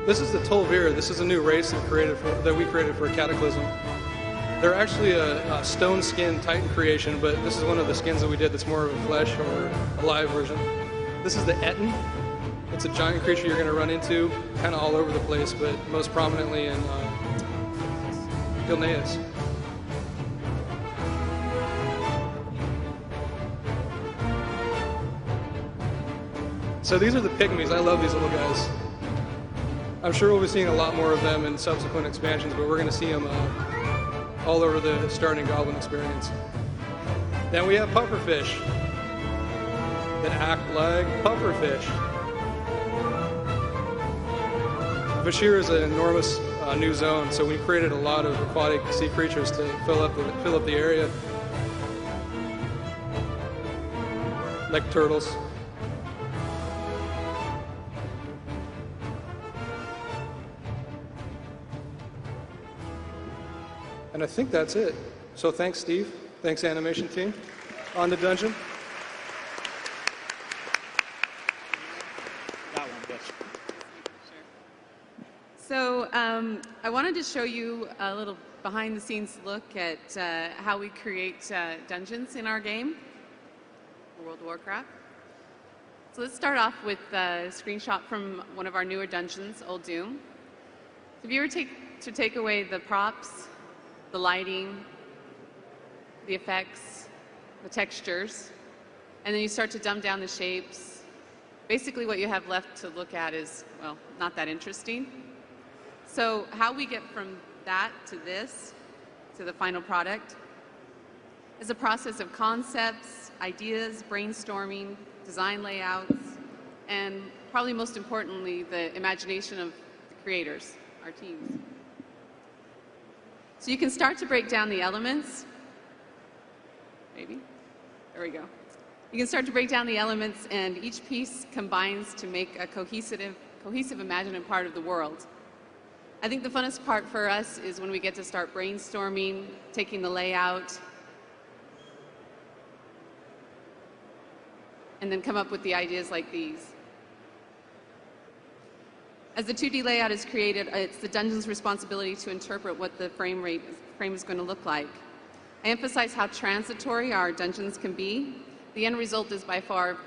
This is the Tolvir. This is a new race that we created for Cataclysm. They're actually a stone skin Titan creation, but this is one of the skins that we did that's more of a flesh or a live version. This is the Etten. It's a giant creature you're going to run into kind of all over the place, but most prominently in Gilneas. So these are the pygmies. I love these little guys. I'm sure we'll be seeing a lot more of them in subsequent expansions, but we're going to see them all over the starting Goblin experience. Then we have pufferfish. that act like pufferfish. Bashir is an enormous new zone, so we created a lot of aquatic sea creatures to fill up the area, like turtles. And I think that's it. So thanks, Steve. Thanks, animation team. On the dungeon.
So I wanted to show you a little behind-the-scenes look at how we create dungeons in our game, World of Warcraft. So let's start off with a screenshot from one of our newer dungeons, Old Doom. So if you were to take away the props, the lighting, the effects, the textures, and then you start to dumb down the shapes, basically what you have left to look at is, well, not that interesting. So how we get from that to this, to the final product, is a process of concepts, ideas, brainstorming, design layouts, and probably most importantly, the imagination of the creators, our teams. So you can start to break down the elements. Maybe. There we go. You can start to break down the elements, and each piece combines to make a cohesive imaginative part of the world. I think the funnest part for us is when we get to start brainstorming, taking the layout, and then come up with the ideas like these. As the 2D layout is created, it's the dungeon's responsibility to interpret what the frame is going to look like. I emphasize how transitory our dungeons can be. The end result is by far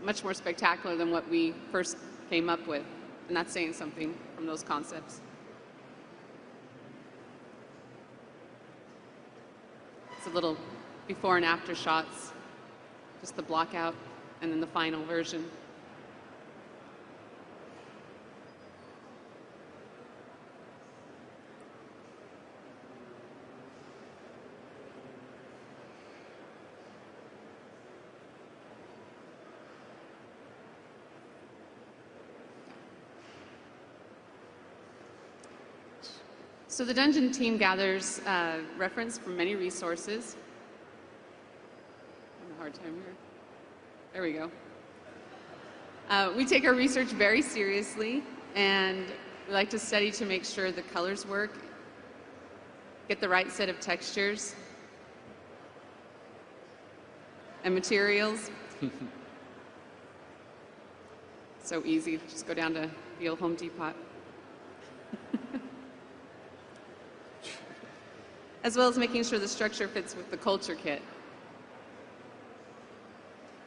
much more spectacular than what we first came up with, and that's saying something from those concepts. It's a little before and after shots, just the block out, and then the final version. So the dungeon team gathers reference from many resources. I'm having a hard time here. There we go. We take our research very seriously, and we like to study to make sure the colors work, get the right set of textures and materials. So easy, just go down to the old Home Depot. As well as making sure the structure fits with the culture kit.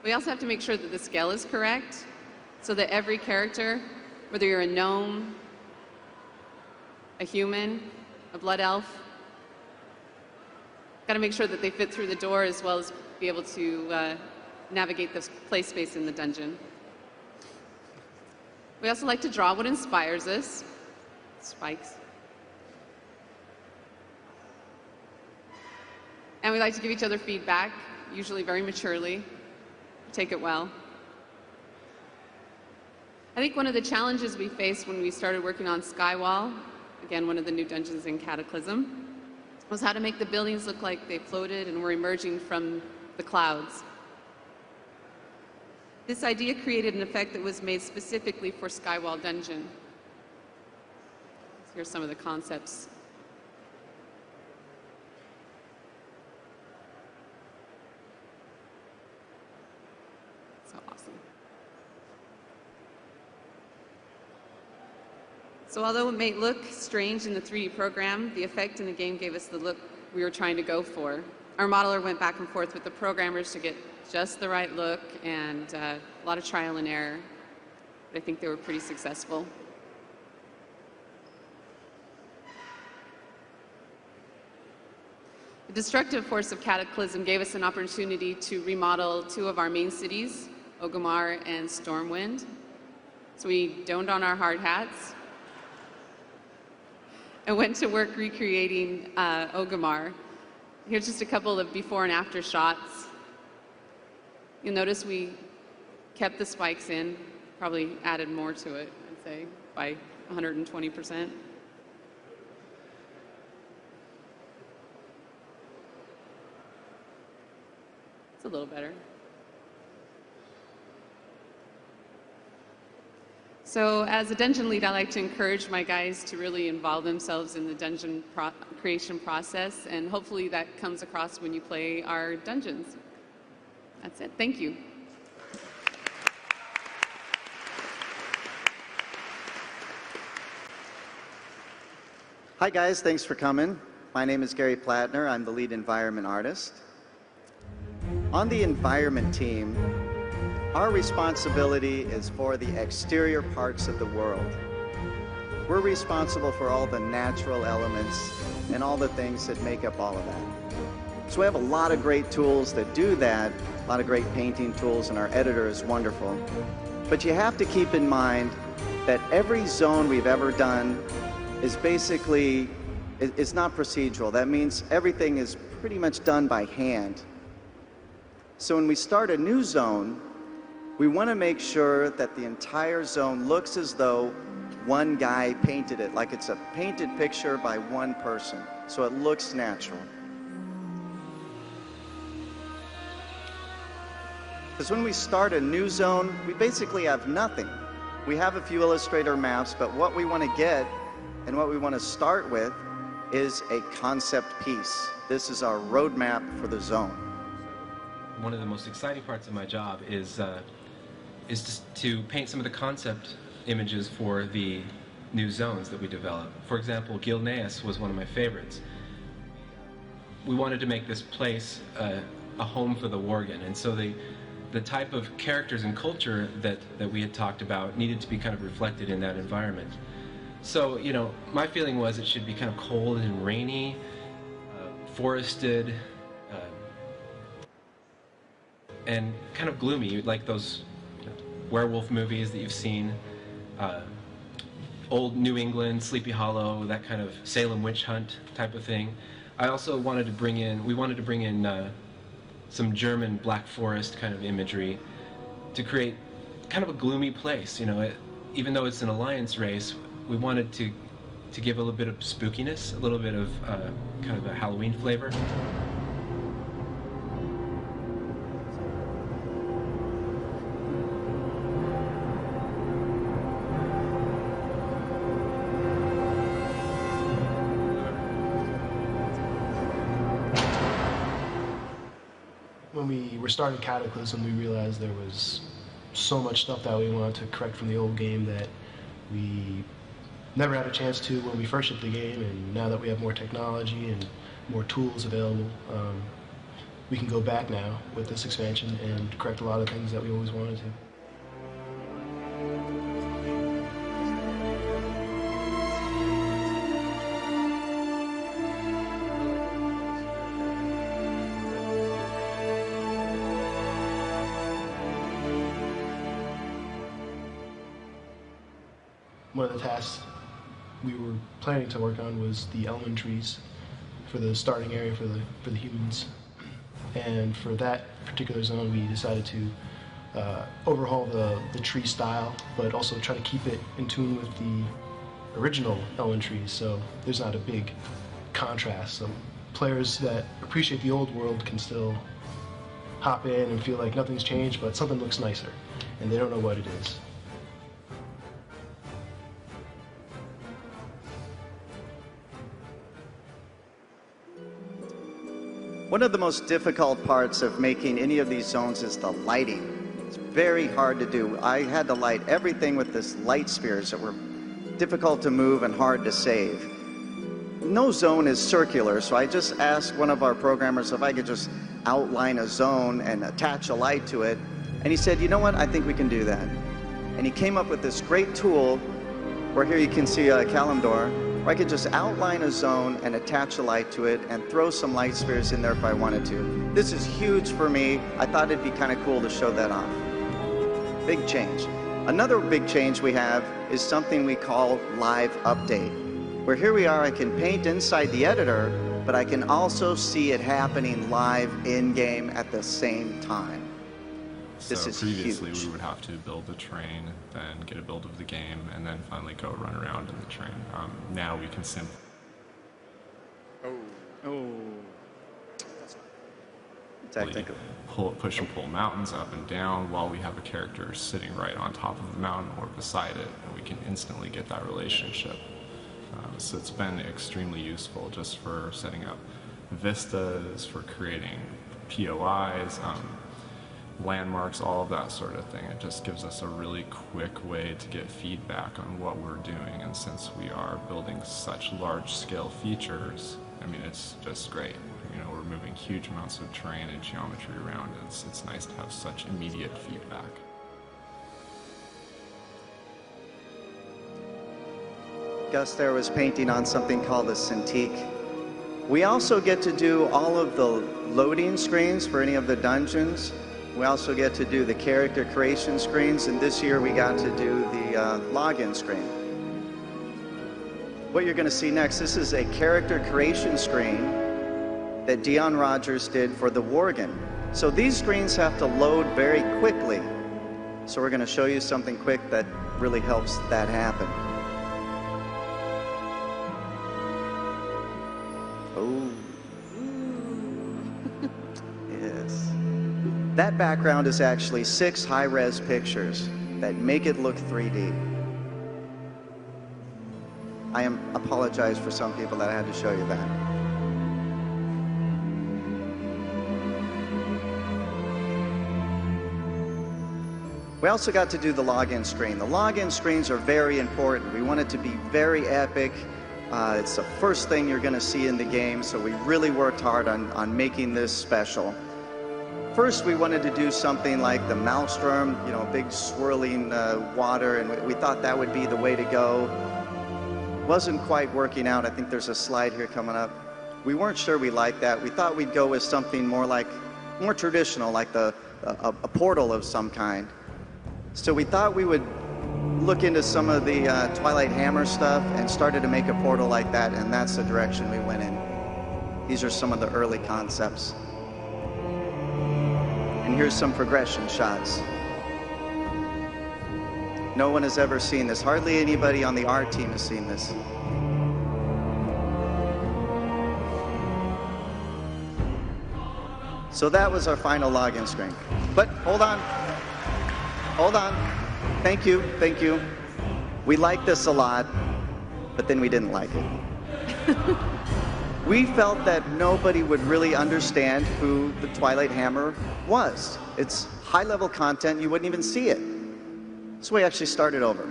We also have to make sure that the scale is correct, so that every character, whether you're a gnome, a human, a blood elf, got to make sure that they fit through the door as well as be able to navigate the play space in the dungeon. We also like to draw what inspires us, spikes. And we like to give each other feedback, usually very maturely, take it well. I think one of the challenges we faced when we started working on Skywall, again, one of the new dungeons in Cataclysm, was how to make the buildings look like they floated and were emerging from the clouds. This idea created an effect that was made specifically for Skywall Dungeon. Here's some of the concepts. So although it may look strange in the 3D program, the effect in the game gave us the look we were trying to go for. Our modeler went back and forth with the programmers to get just the right look, and a lot of trial and error. But I think they were pretty successful. The destructive force of Cataclysm gave us an opportunity to remodel 2 of our main cities, Orgrimmar and Stormwind. So we donned on our hard hats and went to work recreating Orgrimmar. Here's just a couple of before and after shots. You'll notice we kept the spikes in, probably added more to it, I'd say, by 120%. It's a little better. So as a dungeon lead, I like to encourage my guys to really involve themselves in the dungeon creation process, and hopefully that comes across when you play our dungeons. That's it. Thank you.
Hi guys, thanks for coming. My name is Gary Plattner. I'm the lead environment artist. On the environment team, our responsibility is for the exterior parts of the world. We're responsible for all the natural elements and all the things that make up all of that. So we have a lot of great tools that do that, a lot of great painting tools, and our editor is wonderful. But you have to keep in mind that every zone we've ever done is basically, it's not procedural. That means everything is pretty much done by hand. So when we start a new zone, we want to make sure that the entire zone looks as though one guy painted it, like it's a painted picture by one person, so it looks natural. Because when we start a new zone, we basically have nothing. We have a few Illustrator maps, but what we want to get and what we want to start with is a concept piece. This is our roadmap for the zone.
One of the most exciting parts of my job is to paint some of the concept images for the new zones that we develop. For example, Gilneas was one of my favorites. We wanted to make this place a home for the Worgen, and so the type of characters and culture that we had talked about needed to be kind of reflected in that environment. So, you know, my feeling was it should be kind of cold and rainy, forested, and kind of gloomy, like those werewolf movies that you've seen, old New England, Sleepy Hollow, that kind of Salem witch hunt type of thing. I also wanted to bring in, some German Black Forest kind of imagery to create kind of a gloomy place. You know, even though it's an alliance race, we wanted to give a little bit of spookiness, a little bit of kind of a Halloween flavor.
When we were starting Cataclysm, we realized there was so much stuff that we wanted to correct from the old game that we never had a chance to when we first shipped the game, and now that we have more technology and more tools available, we can go back now with this expansion and correct a lot of things that we always wanted to. One of the tasks we were planning to work on was the element trees for the starting area for the humans. And for that particular zone, we decided to overhaul the tree style, but also try to keep it in tune with the original element trees, so there's not a big contrast. So players that appreciate the old world can still hop in and feel like nothing's changed, but something looks nicer, and they don't know what it is.
One of the most difficult parts of making any of these zones is the lighting. It's very hard to do. I had to light everything with this light spheres that were difficult to move and hard to save. No zone is circular, so I just asked one of our programmers if I could just outline a zone and attach a light to it. And he said, you know what, I think we can do that. And he came up with this great tool where here you can see Kalimdor, where I could just outline a zone and attach a light to it and throw some light spheres in there if I wanted to. This is huge for me. I thought it'd be kind of cool to show that off. Big change. Another big change we have is something we call live update, where here we are, I can paint inside the editor, but I can also see it happening live in-game at the same time. This is
previously
huge.
we would have to build the train, then get a build of the game, and then finally go run around in the train. Now we can simply
Technical.
push and pull mountains up and down while we have a character sitting right on top of the mountain or beside it, and we can instantly get that relationship. So it's been extremely useful just for setting up vistas, for creating POIs, landmarks, all of that sort of thing. It just gives us a really quick way to get feedback on what we're doing, and since we are building such large-scale features, I mean, it's just great. You know, we're moving huge amounts of terrain and geometry around. It's nice to have such immediate feedback.
Gus there was painting on something called a Cintiq. We also get to do all of the loading screens for any of the dungeons. We also get to do the character creation screens, and this year we got to do the login screen. What you're going to see next, this is a character creation screen that Dion Rogers did for the Worgen. So these screens have to load very quickly. So we're going to show you something quick that really helps that happen. Oh. Yes. That background is actually 6 high-res pictures that make it look 3D. I apologize for some people that I had to show you that. We also got to do the login screen. The login screens are very important. We want it to be very epic. It's the first thing you're going to see in the game, so we really worked hard on making this special. First, we wanted to do something like the Maelstrom, you know, big swirling water, and we thought that would be the way to go. Wasn't quite working out. I think there's a slide here coming up. We weren't sure we liked that. We thought we'd go with something more traditional, like a portal of some kind. So we thought we would look into some of the Twilight Hammer stuff and started to make a portal like that, and that's the direction we went in. These are some of the early concepts. And here's some progression shots. No one has ever seen this. Hardly anybody on the art team has seen this. So that was our final login screen. But hold on. Hold on. Thank you. Thank you. We liked this a lot, but then we didn't like it. We felt that nobody would really understand who the Twilight Hammer was. It's high-level content. You wouldn't even see it. So we actually started over.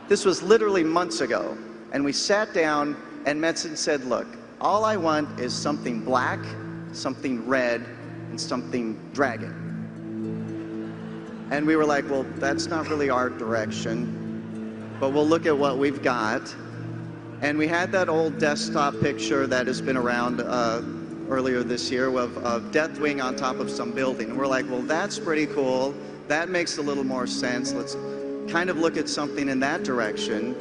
This was literally months ago, and we sat down, and Metzen said, look, all I want is something black, something red, and something dragon. And we were like, well, that's not really our direction, but we'll look at what we've got. And we had that old desktop picture that has been around earlier this year of Deathwing on top of some building. And we're like, well, that's pretty cool. That makes a little more sense. Let's kind of look at something in that direction.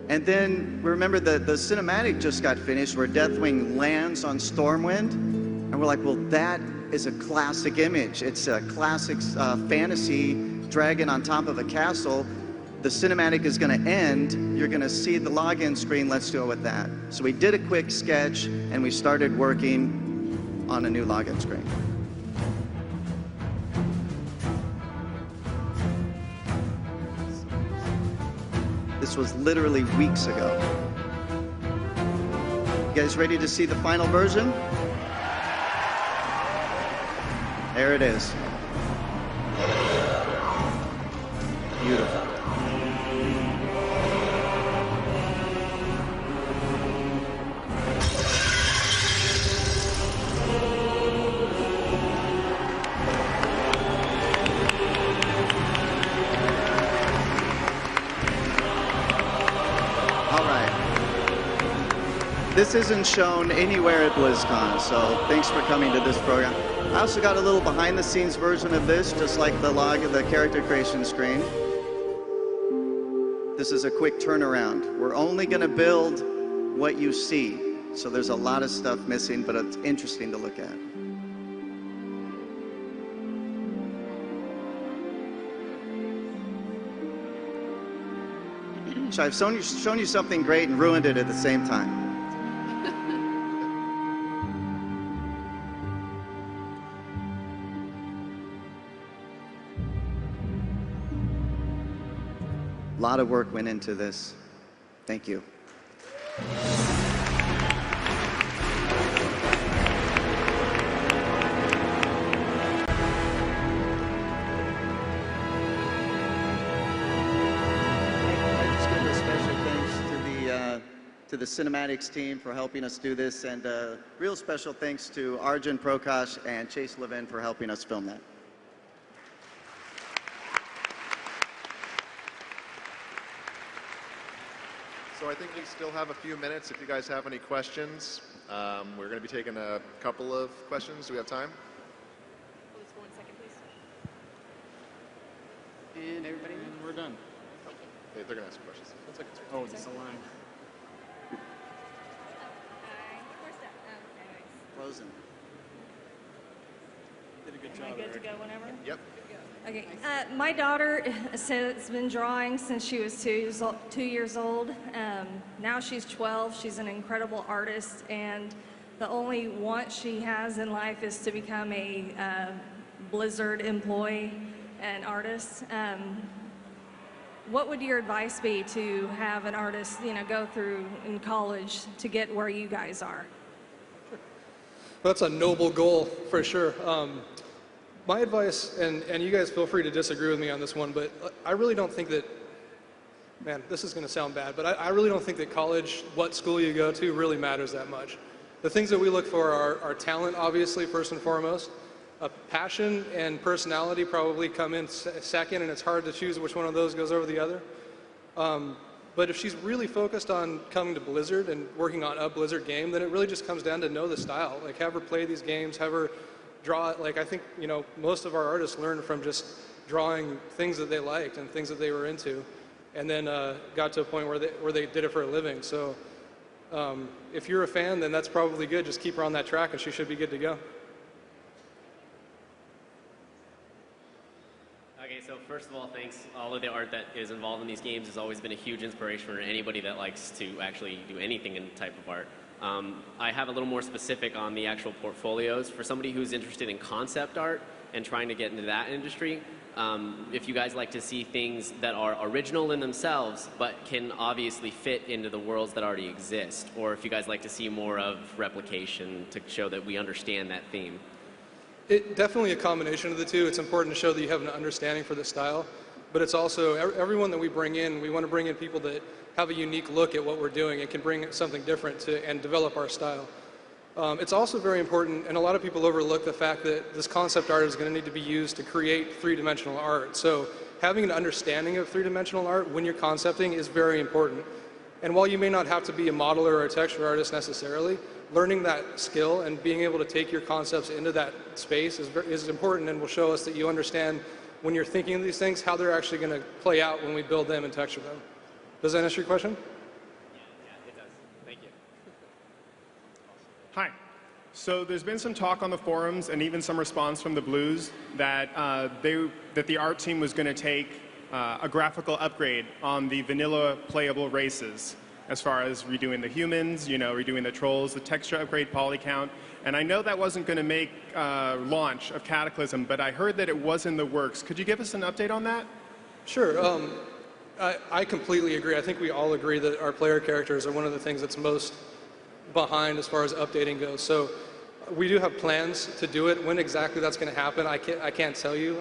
And then remember the cinematic just got finished where Deathwing lands on Stormwind. And we're like, well, that is a classic image. It's a classic fantasy dragon on top of a castle. The cinematic is going to end. You're going to see the login screen. Let's go with that. So we did a quick sketch, and we started working on a new login screen. This was literally weeks ago. You guys ready to see the final version? There it is. Beautiful. All right. This isn't shown anywhere at Blizzcon, so thanks for coming to this program. I also got a little behind-the-scenes version of this, just like the character creation screen. This is a quick turnaround. We're only going to build what you see, so there's a lot of stuff missing, but it's interesting to look at. much. I've shown you something great and ruined it at the same time. A lot of work went into this. Thank you. To the cinematics team for helping us do this, and real special thanks to Arjun Prakash and Chase Levin for helping us film that.
So I think we still have a few minutes if you guys have any questions. We're going to be taking a couple of questions. Do we have time?
Let's go 1 second, please.
And everybody, we're done.
They're going to ask questions. 1 second.
Oh, it's a line.
Frozen.
Did a good
Am I good to go whenever?
Yep.
Okay. My daughter has been drawing since she was 2 years old. Now she's 12. She's an incredible artist, and the only want she has in life is to become a Blizzard employee and artist. What would your advice be to have an artist, go through in college to get where you guys are?
That's a noble goal for sure. My advice, and you guys feel free to disagree with me on this one, but I really don't think that, man, this is going to sound bad, but I really don't think that college, what school you go to, really matters that much. The things that we look for are talent, obviously, first and foremost. Passion and personality probably come in second, and it's hard to choose which one of those goes over the other. But if she's really focused on coming to Blizzard and working on a Blizzard game, then it really just comes down to know the style. Like, have her play these games, have her draw it. Like, I think, most of our artists learned from just drawing things that they liked and things that they were into, and then got to a point where they did it for a living. So if you're a fan, then that's probably good. Just keep her on that track, and she should be good to go.
Okay, so first of all, thanks. All of the art that is involved in these games has always been a huge inspiration for anybody that likes to actually do anything in type of art. I have a little more specific on the actual portfolios. For somebody who's interested in concept art and trying to get into that industry, if you guys like to see things that are original in themselves but can obviously fit into the worlds that already exist, or if you guys like to see more of replication to show that we understand that theme.
Definitely a combination of the two. It's important to show that you have an understanding for the style, but it's also, everyone that we bring in, we want to bring in people that have a unique look at what we're doing and can bring something different to and develop our style. It's also very important, and a lot of people overlook the fact that this concept art is going to need to be used to create three-dimensional art. So having an understanding of three-dimensional art when you're concepting is very important. And while you may not have to be a modeler or a texture artist necessarily, learning that skill and being able to take your concepts into that space is important, and will show us that you understand when you're thinking of these things, how they're actually going to play out when we build them and texture them. Does that answer your question?
Yeah, it does. Thank you.
Hi. So there's been some talk on the forums and even some response from the Blues that the art team was going to take a graphical upgrade on the vanilla playable races, as far as redoing the humans, redoing the trolls, the texture upgrade, poly count. And I know that wasn't going to make launch of Cataclysm, but I heard that it was in the works. Could you give us an update on that?
Sure. I completely agree. I think we all agree that our player characters are one of the things that's most behind as far as updating goes. So we do have plans to do it. When exactly that's going to happen, I can't tell you.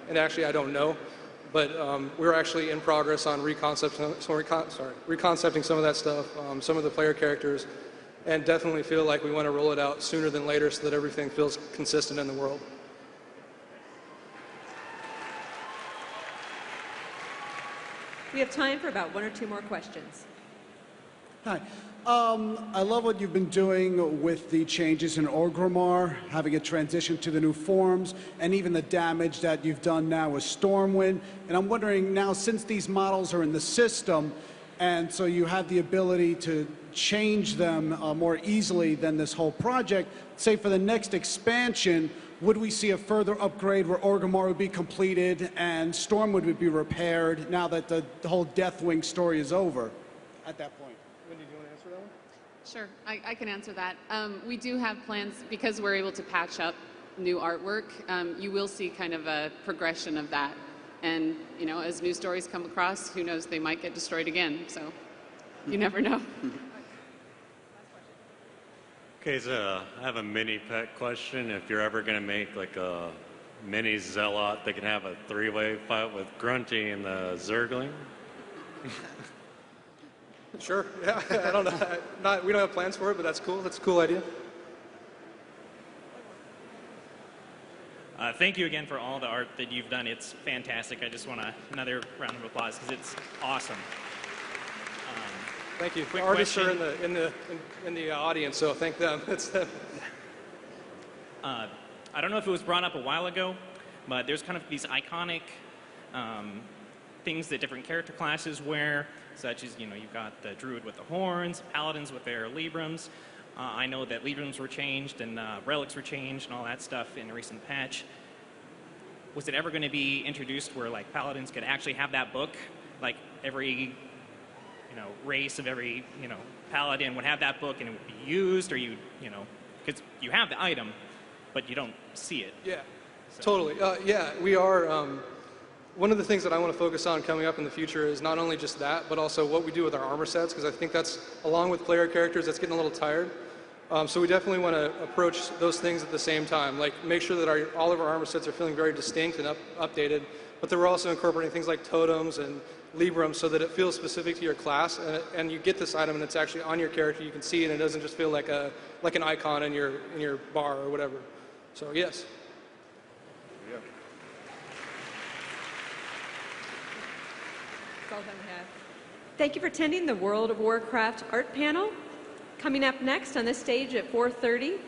And actually, I don't know. But we're actually in progress on reconcepting some of that stuff, some of the player characters, and definitely feel like we want to roll it out sooner than later so that everything feels consistent in the world.
We have time for about 1 or 2 more questions.
Hi. I love what you've been doing with the changes in Orgrimmar, having it transition to the new forms, and even the damage that you've done now with Stormwind. And I'm wondering now, since these models are in the system, and so you have the ability to change them more easily than this whole project, say for the next expansion, would we see a further upgrade where Orgrimmar would be completed and Stormwind would be repaired now that the whole Deathwing story is over at that point?
Wendy, do you want to answer that one?
Sure, I can answer that. We do have plans, because we're able to patch up new artwork, you will see kind of a progression of that. And, you know, as new stories come across, who knows, they might get destroyed again, so you never know.
Okay, so I have a mini pet question. If you're ever going to make like a mini Zealot that can have a three-way fight with Grunty and the Zergling?
Sure, yeah, I don't know. We don't have plans for it, but that's cool. That's a cool idea.
Thank you again for all the art that you've done. It's fantastic. I just want another round of applause because it's awesome.
Thank you.
Quick
Artists
question.
are in the audience, so thank them. It's them.
I don't know if it was brought up a while ago, but there's kind of these iconic things that different character classes wear, such as, you know, you've got the Druid with the horns, Paladins with their Librams. I know that Librams were changed and relics were changed and all that stuff in a recent patch. Was it ever going to be introduced where, like, Paladins could actually have that book? Like, every, you know, race of every, you know, Paladin would have that book and it would be used, or you know, because you have the item, but you don't see it.
Yeah,
So-
totally. Yeah, we are. One of the things that I want to focus on coming up in the future is not only just that, but also what we do with our armor sets, because I think that's, along with player characters, that's getting a little tired. So we definitely want to approach those things at the same time, like make sure that all of our armor sets are feeling very distinct and updated, but that we're also incorporating things like totems and Librams so that it feels specific to your class, and you get this item and it's actually on your character, you can see it, and it doesn't just feel like an icon in your bar or whatever. So yes.
Yeah.
That's all that we have. Thank you for attending the World of Warcraft Art Panel. Coming up next on this stage at 4:30.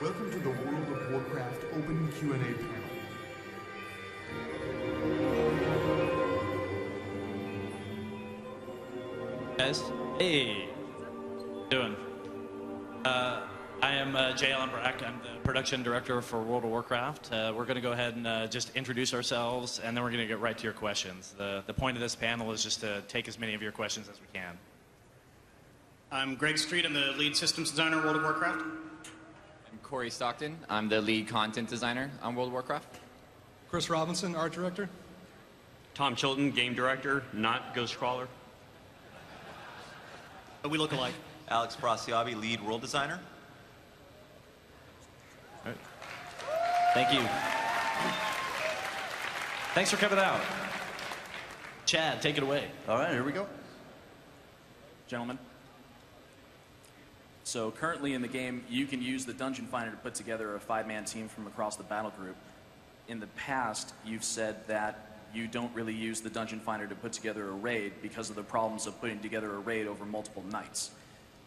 Welcome to the World of Warcraft Open Q&A Panel.
Guys, hey, doing? I am Jay Allen Brack. I'm the production director for World of Warcraft. We're going to go ahead and just introduce ourselves, and then we're going to get right to your questions. The point of this panel is just to take as many of your questions as we can.
I'm Greg Street. I'm the lead systems designer at World of Warcraft.
I'm Corey Stockton. I'm the lead content designer on World of Warcraft.
Chris Robinson, art director.
Tom Chilton, game director, not Ghostcrawler.
We look alike.
Alex Brasiabi, lead world designer.
All right. Thank you. Thanks for coming out. Chad, take it away.
All right, here we go.
Gentlemen.
So currently in the game, you can use the Dungeon Finder to put together a 5-man team from across the battle group. In the past, you've said that you don't really use the Dungeon Finder to put together a raid because of the problems of putting together a raid over multiple nights.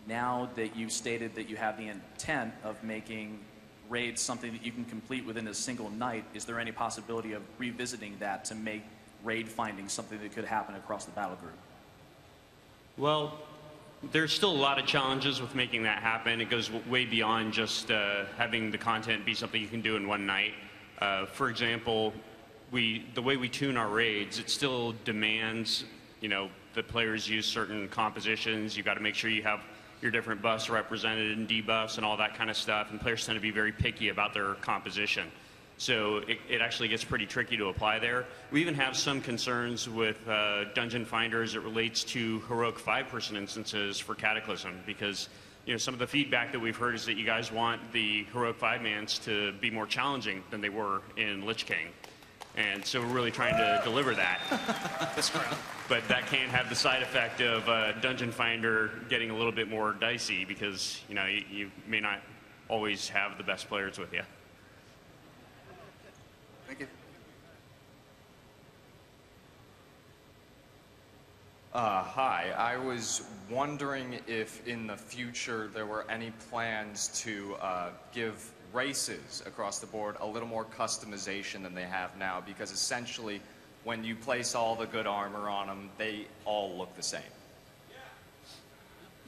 Now that you've stated that you have the intent of making raids something that you can complete within a single night, is there any possibility of revisiting that to make raid finding something that could happen across the battle group?
Well, there's still a lot of challenges with making that happen. It goes way beyond just having the content be something you can do in one night. For example, the way we tune our raids, it still demands, you know, the players use certain compositions. You've got to make sure you have your different buffs represented and debuffs and all that kind of stuff, and players tend to be very picky about their composition. So it actually gets pretty tricky to apply there. We even have some concerns with Dungeon Finder as it relates to heroic 5-person instances for Cataclysm, because, you know, some of the feedback that we've heard is that you guys want the heroic 5-mans to be more challenging than they were in Lich King. And so we're really trying to deliver that.
That's correct.
But that can have the side effect of Dungeon Finder getting a little bit more dicey because, you know, you may not always have the best players with you.
Thank you.
Hi, I was wondering if in the future there were any plans to give races across the board a little more customization than they have now, because essentially when you place all the good armor on them, they all look the same.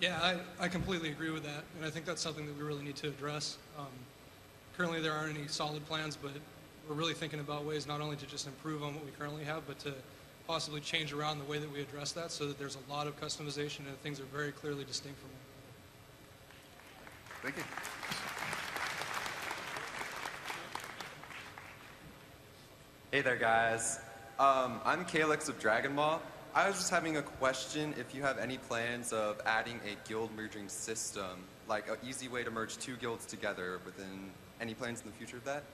Yeah, I completely agree with that, and I think that's something that we really need to address. Currently there aren't any solid plans, but we're really thinking about ways not only to just improve on what we currently have, but to possibly change around the way that we address that so that there's a lot of customization and things are very clearly distinct from one.
Thank you.
Hey there, guys. I'm Calyx of Dragon Ball. I was just having a question if you have any plans of adding a guild merging system, like an easy way to merge 2 guilds together within any plans in the future of that?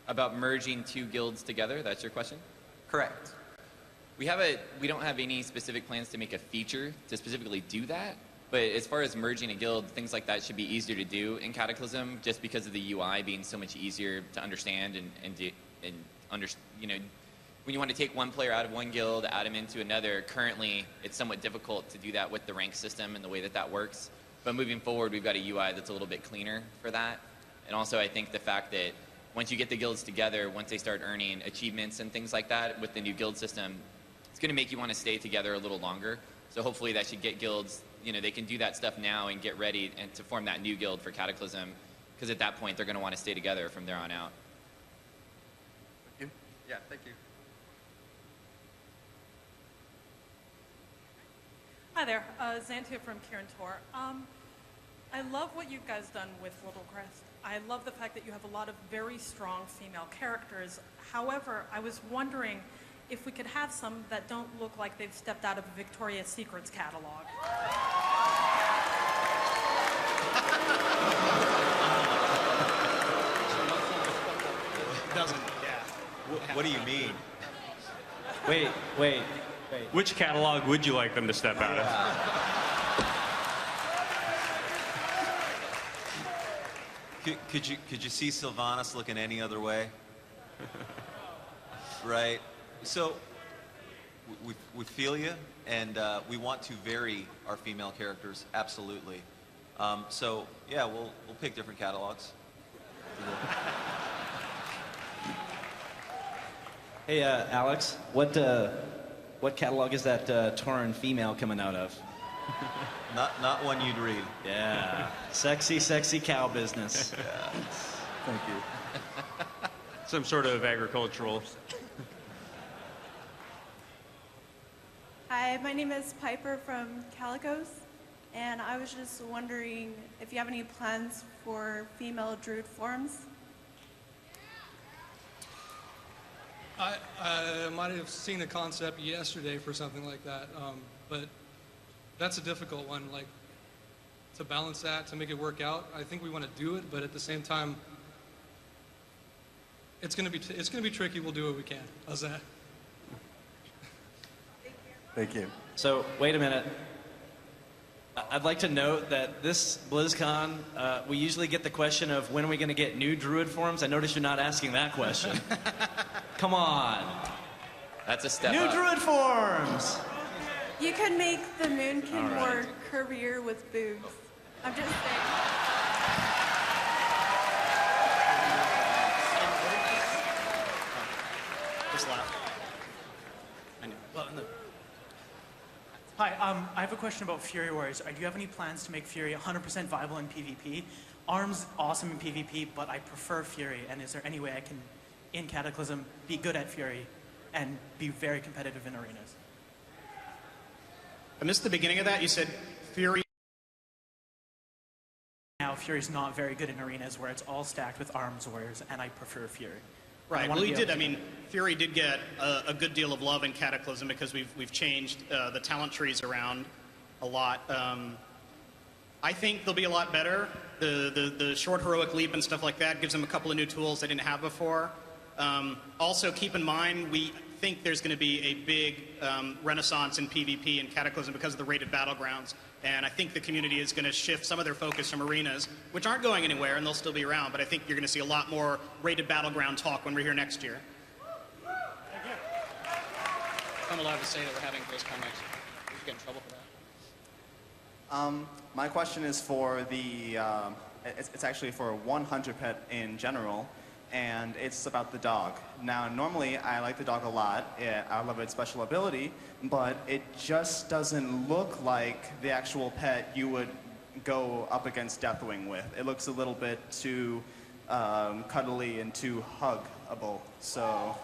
About merging 2 guilds together, that's your question?
Correct.
We don't have any specific plans to make a feature to specifically do that, but as far as merging a guild, things like that should be easier to do in Cataclysm just because of the UI being so much easier to understand when you want to take one player out of one guild, add him into another, currently it's somewhat difficult to do that with the rank system and the way that that works. But moving forward, we've got a UI that's a little bit cleaner for that. And also I think the fact that once you get the guilds together, once they start earning achievements and things like that with the new guild system, it's going to make you want to stay together a little longer. So hopefully that should get guilds, they can do that stuff now and get ready and to form that new guild for Cataclysm, because at that point they're going to want to stay together from there on out.
Thank you. Yeah, thank you.
Hi there, Xantia from Kieran Tor. I love what you guys done with World of Warcraft. I love the fact that you have a lot of very strong female characters. However, I was wondering if we could have some that don't look like they've stepped out of a Victoria's Secrets catalog.
Doesn't, yeah.
What do you mean?
Wait. Which catalog would you like them to step out of?
Could you see Sylvanas looking any other way? Right. So we feel you, and we want to vary our female characters, absolutely. So yeah, we'll pick different catalogs.
Hey, Alex, what catalog is that Tauran female coming out of?
Not one you'd read.
Yeah, sexy cow business.
Yeah.
Thank you.
Some sort of agricultural.
Hi, my name is Piper from Calicos, and I was just wondering if you have any plans for female druid forms.
I might have seen a concept yesterday for something like that, but that's a difficult one, like to balance that, to make it work out. I think we want to do it, but at the same time, it's going to be tricky. We'll do what we can. How's that?
Thank you. So, wait a minute. I'd like to note that this BlizzCon, we usually get the question of when are we going to get new druid forms. I notice you're not asking that question. Come on.
That's a step
New
up.
druid
forms!
You could make the Moonkin
All right.
more curvier with boobs. I'm just saying.
Just laugh. I know.
Well, no.
Hi, I have a question about Fury Warriors. Do you have any plans to make Fury 100% viable in PvP? ARM's awesome in PvP, but I prefer Fury, and is there any way I can, in Cataclysm, be good at Fury and be very competitive in arenas?
I missed the beginning of that. You said Fury.
Now, Fury's not very good in arenas where it's all stacked with ARM's warriors, and I prefer Fury.
Right. Well, he did. I mean, Fury did get a good deal of love in Cataclysm because we've changed the talent trees around a lot. I think they'll be a lot better. The short heroic leap and stuff like that gives them a couple of new tools they didn't have before. Also, keep in mind we think there's going to be a big renaissance in PvP and Cataclysm because of the rated battlegrounds. And I think the community is going to shift some of their focus from arenas, which aren't going anywhere and they'll still be around, but I think you're going to see a lot more rated battleground talk when we're here next year.
I'm allowed to say that we're having Blizzcon next year. We could get in trouble for that.
My question is for the
it's actually for one hunter pet in general, and it's about the dog. Now, normally I like the dog a lot. I love its special ability, but it just doesn't look like the actual pet you would go up against Deathwing with. It looks a little bit too cuddly and too huggable. So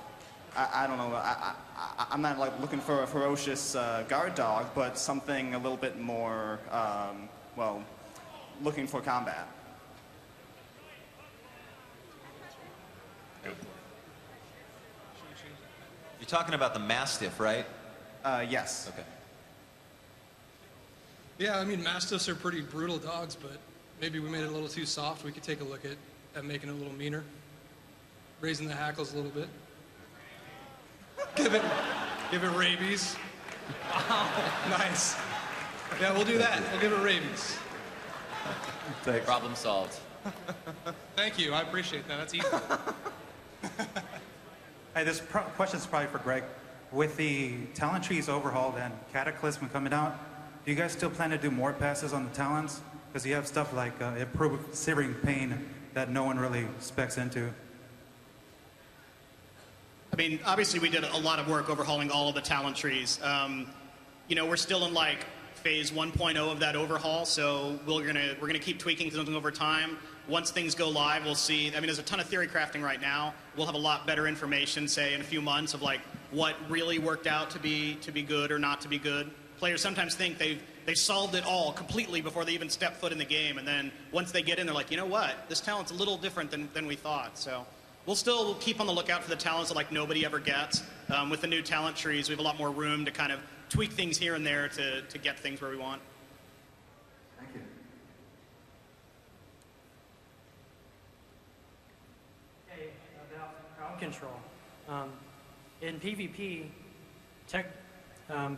I don't know. I'm not like looking for a ferocious guard dog, but something a little bit more, well, looking for combat.
You're talking about the Mastiff, right?
Yes.
Okay.
Yeah, I mean, Mastiffs are pretty brutal dogs, but maybe we made it a little too soft. We could take a look at making it a little meaner, raising the hackles a little bit. Give it rabies. Nice. Yeah, we'll do that. We'll give it rabies.
Thanks. Problem solved.
Thank you. I appreciate that. That's easy.
Hey, this question's probably for Greg. With the talent trees overhauled and Cataclysm coming out, do you guys still plan to do more passes on the talents? Because you have stuff like improved searing pain that no one really specs into.
I mean, obviously we did a lot of work overhauling all of the talent trees. You know, we're still in like phase 1.0 of that overhaul, so we're gonna keep tweaking things over time. Once things go live, we'll see. I mean, there's a ton of theory crafting right now. We'll have a lot better information, say, in a few months of like what really worked out to be good or not to be good. Players sometimes think they've solved it all completely before they even step foot in the game, and then once they get in, they're like, you know what? This talent's a little different than we thought. So we'll still keep on the lookout for the talents that like nobody ever gets. With the new talent trees, we have a lot more room to kind of tweak things here and there to get things where we want.
Thank you.
Hey, about crowd control. In PvP,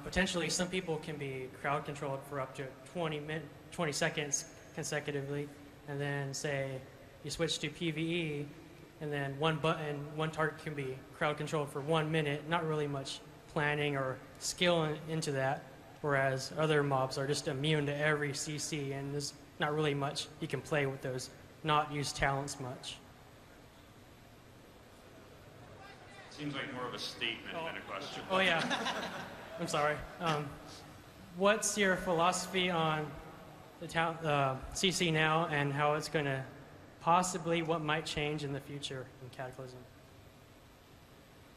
potentially some people can be crowd controlled for up to 20 seconds consecutively, and then say you switch to PvE, and then one target can be crowd controlled for 1 minute. Not really much planning or skill into that, whereas other mobs are just immune to every CC, and there's not really much you can play with those not used talents much.
Seems like more of a statement than a question.
Oh yeah, I'm sorry. What's your philosophy on the CC now, and how it's going to possibly, what might change in the future in Cataclysm?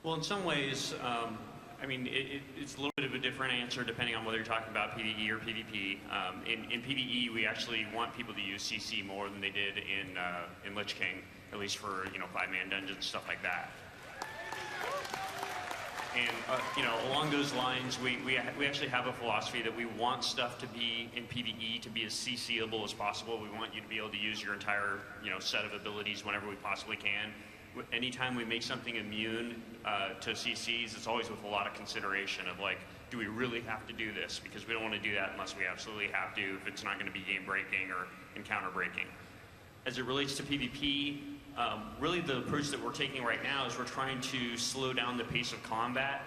Well, in some ways, I mean, it's a little bit of a different answer depending on whether you're talking about PvE or PvP. In PvE, we actually want people to use CC more than they did in Lich King, at least for, you know, 5-man dungeons, stuff like that. And, you know, along those lines, we actually have a philosophy that we want stuff to be in PvE to be as CCable as possible. We want you to be able to use your entire, you know, set of abilities whenever we possibly can. Anytime we make something immune to CCs, it's always with a lot of consideration of like, do we really have to do this? Because we don't want to do that unless we absolutely have to, if it's not going to be game breaking or encounter breaking. As it relates to PvP, really the approach that we're taking right now is we're trying to slow down the pace of combat.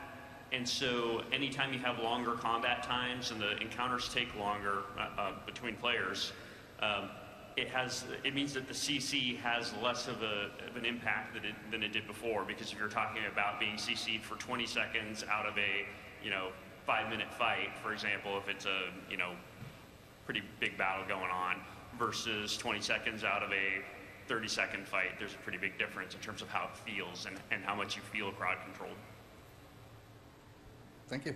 And so anytime you have longer combat times and the encounters take longer between players, it means that the CC has less of an impact than it did before. Because if you're talking about being CC'd for 20 seconds out of a, you know, 5-minute fight, for example, if it's a, you know, pretty big battle going on, versus 20 seconds out of a 30-second fight, there's a pretty big difference in terms of how it feels and how much you feel crowd controlled.
Thank you.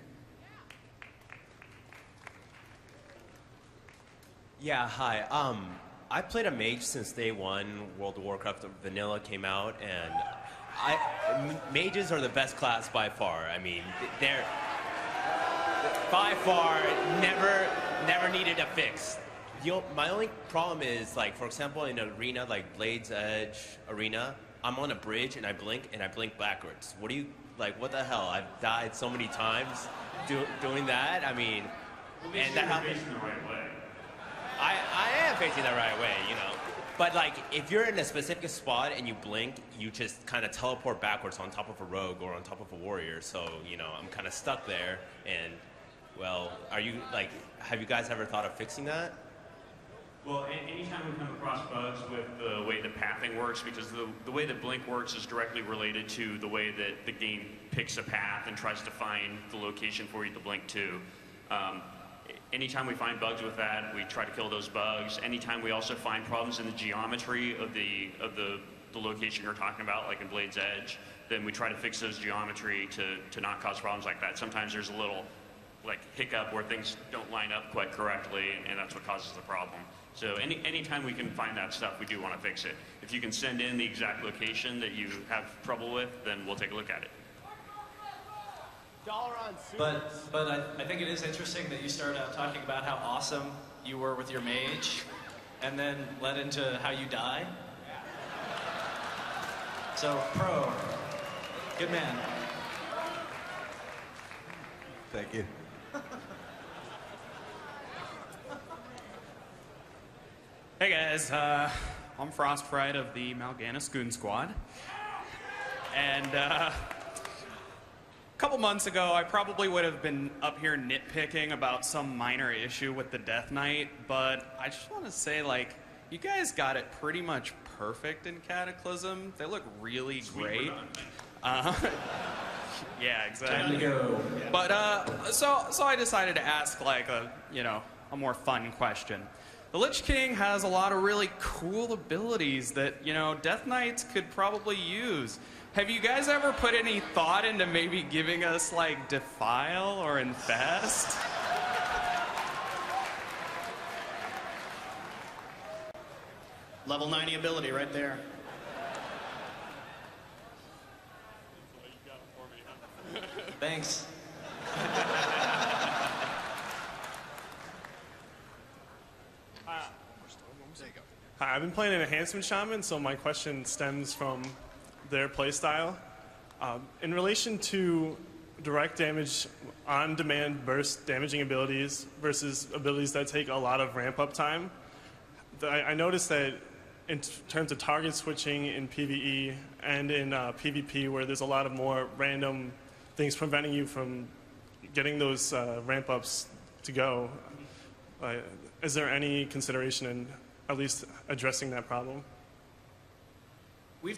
Yeah, hi. I played a mage since day one. World of Warcraft Vanilla came out, and mages are the best class by far. I mean, they're by far never needed a fix. My only problem is, like, for example, in an arena like Blade's Edge Arena, I'm on a bridge and I blink backwards. What the hell? I've died so many times doing that. I mean, and that happens.
The right way.
I am facing the right way, you know. But like, if you're in a specific spot and you blink, you just kind of teleport backwards on top of a rogue or on top of a warrior. So, you know, I'm kind of stuck there. And, well, have you guys ever thought of fixing that?
Well, anytime we come across bugs with the way the pathing works, because the way that Blink works is directly related to the way that the game picks a path and tries to find the location for you to blink to. Anytime we find bugs with that, we try to kill those bugs. Anytime we also find problems in the geometry of the location you're talking about, like in Blade's Edge, then we try to fix those geometry to not cause problems like that. Sometimes there's a little like hiccup where things don't line up quite correctly, and that's what causes the problem. So anytime we can find that stuff, we do want to fix it. If you can send in the exact location that you have trouble with, then we'll take a look at it.
But I think it is interesting that you started out talking about how awesome you were with your mage, and then led into how you die. So, pro, good man.
Thank you.
Hey guys, I'm Frostfright of the Mal'Ganis Goon Squad. And a couple months ago, I probably would have been up here nitpicking about some minor issue with the Death Knight, but I just want to say, like, you guys got it pretty much perfect in Cataclysm. They look really great. Yeah, exactly.
Time to go.
But so I decided to ask like a more fun question. The Lich King has a lot of really cool abilities that Death Knights could probably use. Have you guys ever put any thought into maybe giving us like Defile or Infest?
Level 90 ability right there.
Thanks.
Hi, I've been playing an Enhancement Shaman, so my question stems from their playstyle. In relation to direct damage, on-demand burst damaging abilities versus abilities that take a lot of ramp-up time, I noticed that in terms of target switching in PvE and in PvP, where there's a lot of more random things preventing you from getting those ramp-ups to go, is there any consideration in at least addressing that problem?
We've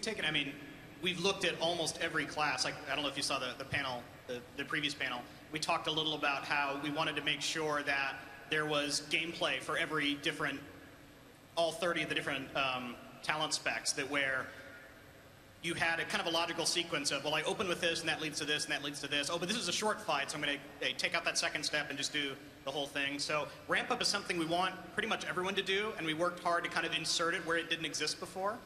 looked at almost every class. Like, I don't know if you saw the panel, the previous panel. We talked a little about how we wanted to make sure that there was gameplay for every different, all 30 of the different talent specs, that where you had a kind of a logical sequence of, well, I open with this, and that leads to this, and that leads to this. Oh, but this is a short fight, so I'm going to take out that second step and just do the whole thing. So ramp up is something we want pretty much everyone to do, and we worked hard to kind of insert it where it didn't exist before.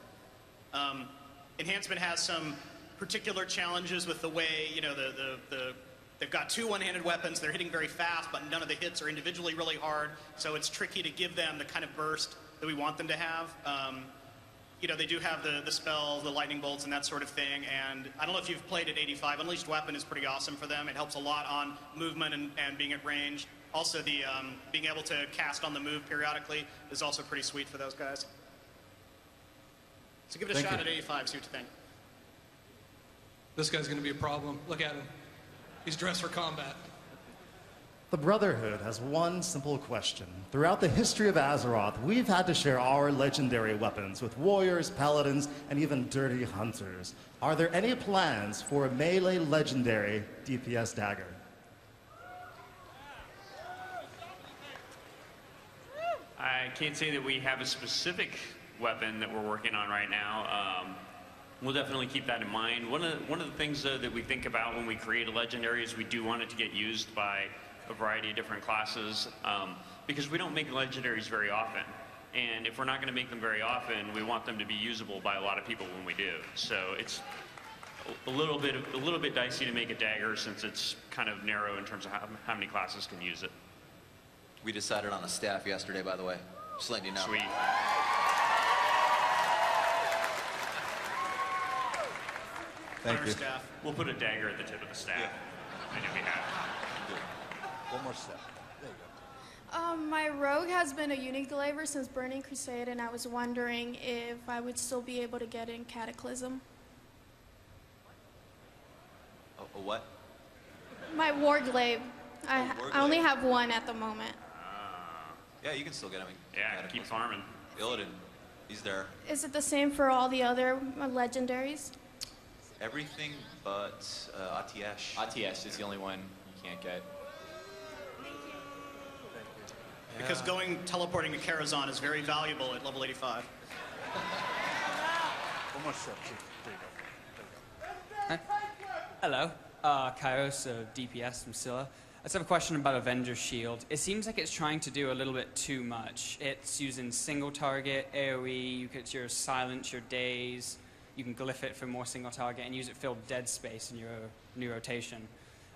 Enhancement has some particular challenges with the way, they've got 2 one-handed weapons, they're hitting very fast, but none of the hits are individually really hard, so it's tricky to give them the kind of burst that we want them to have. They do have the spells, the lightning bolts, and that sort of thing, and I don't know if you've played at 85, Unleashed Weapon is pretty awesome for them. It helps a lot on movement and being at range. Also, the being able to cast on the move periodically is also pretty sweet for those guys. So give it a shot at 85, see what you think.
This guy's going to be a problem. Look at him. He's dressed for combat.
The Brotherhood has one simple question. Throughout the history of Azeroth, we've had to share our legendary weapons with warriors, paladins, and even dirty hunters. Are there any plans for a melee legendary DPS dagger?
I can't say that we have a specific weapon that we're working on right now. We'll definitely keep that in mind. One of the things that we think about when we create a legendary is we do want it to get used by a variety of different classes, because we don't make legendaries very often. And if we're not going to make them very often, we want them to be usable by a lot of people when we do. So it's a little bit dicey to make a dagger, since it's kind of narrow in terms of how many classes can use it.
We decided on a staff yesterday, by the way. Just letting you know.
Sweet.
Thank you.
Staff.
We'll put a dagger at the tip of the staff. Yeah. I know we have.
One more step. There you go.
My rogue has been a unique delay ever since Burning Crusade, and I was wondering if I would still be able to get in Cataclysm.
A what?
My Warglaive. I only have one at the moment.
Yeah, you can still get him.
Yeah, keep farming.
Illidan, he's there.
Is it the same for all the other legendaries?
Everything but Atiesh.
Atiesh is the only one you can't get.
Because teleporting to Karazhan is very valuable at level 85.
One more step, Chief. There you go.
Hello, Kairos of DPS from Scylla. I just have a question about Avenger Shield. It seems like it's trying to do a little bit too much. It's using single target, AoE, you get your silence, your daze, you can glyph it for more single target and use it to fill dead space in your new rotation.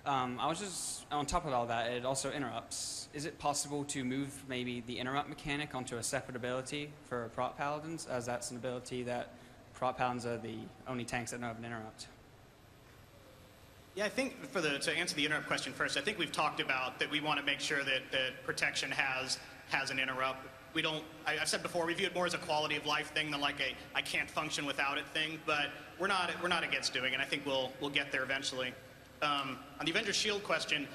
I was just, on top of all that, it also interrupts. Is it possible to move maybe the interrupt mechanic onto a separate ability for prot paladins, as that's an ability that prot paladins are the only tanks that don't have an interrupt?
Yeah, I think to answer the interrupt question first, I think we've talked about that we want to make sure that protection has an interrupt. I've said before, we view it more as a quality of life thing than like a I can't function without it thing, but we're not against doing it. I think we'll get there eventually. On the Avenger Shield question,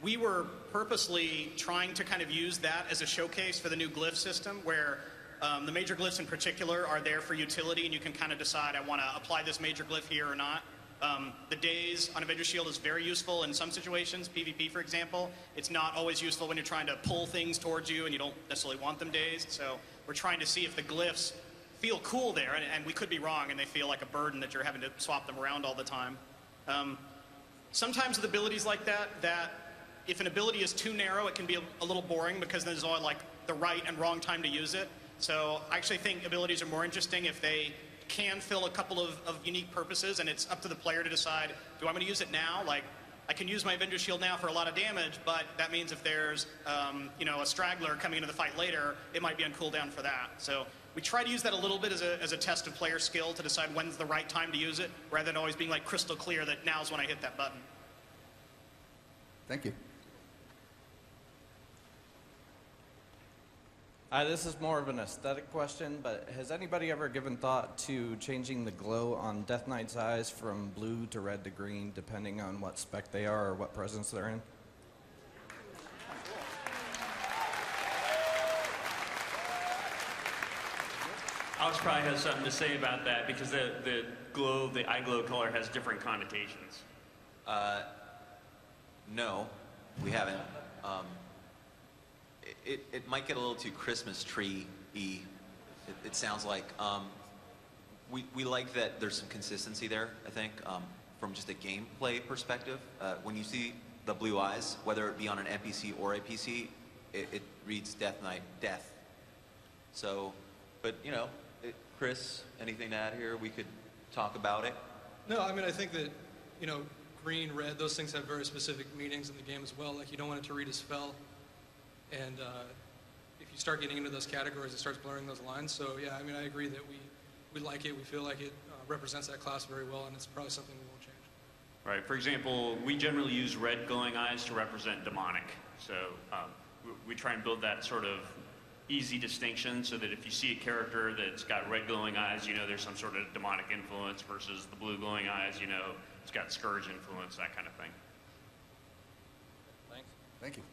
we were purposely trying to kind of use that as a showcase for the new glyph system where the major glyphs in particular are there for utility and you can kind of decide I want to apply this major glyph here or not. The daze on Avenger Shield is very useful in some situations, PvP for example. It's not always useful when you're trying to pull things towards you and you don't necessarily want them dazed. So we're trying to see if the glyphs feel cool there, and we could be wrong and they feel like a burden that you're having to swap them around all the time. Sometimes with abilities like that if an ability is too narrow, it can be a little boring because there's always like the right and wrong time to use it. So I actually think abilities are more interesting if they can fill a couple of unique purposes, and it's up to the player to decide, do I want to use it now? Like, I can use my Avenger Shield now for a lot of damage, but that means if there's a straggler coming into the fight later, it might be on cooldown for that. So we try to use that a little bit as a test of player skill to decide when's the right time to use it, rather than always being like crystal clear that now's when I hit that button.
Thank you.
This is more of an aesthetic question, but has anybody ever given thought to changing the glow on Death Knight's eyes from blue to red to green, depending on what spec they are or what presence they're in?
Alex probably has something to say about that because the eye glow color has different connotations.
No, we haven't. It might get a little too Christmas tree-y, it sounds like. We like that there's some consistency there, I think, from just a gameplay perspective. When you see the blue eyes, whether it be on an NPC or a PC, it reads Death Knight, death. So, but Chris, anything to add here? We could talk about it.
No, I mean, I think that, green, red, those things have very specific meanings in the game as well. Like, you don't want it to read a spell. And if you start getting into those categories, it starts blurring those lines. So yeah, I mean, I agree that we like it. We feel like it represents that class very well, and it's probably something we won't change.
Right. For example, we generally use red glowing eyes to represent demonic. So we try and build that sort of easy distinction so that if you see a character that's got red glowing eyes, there's some sort of demonic influence versus the blue glowing eyes, it's got scourge influence, that kind of thing.
Thanks.
Thank you.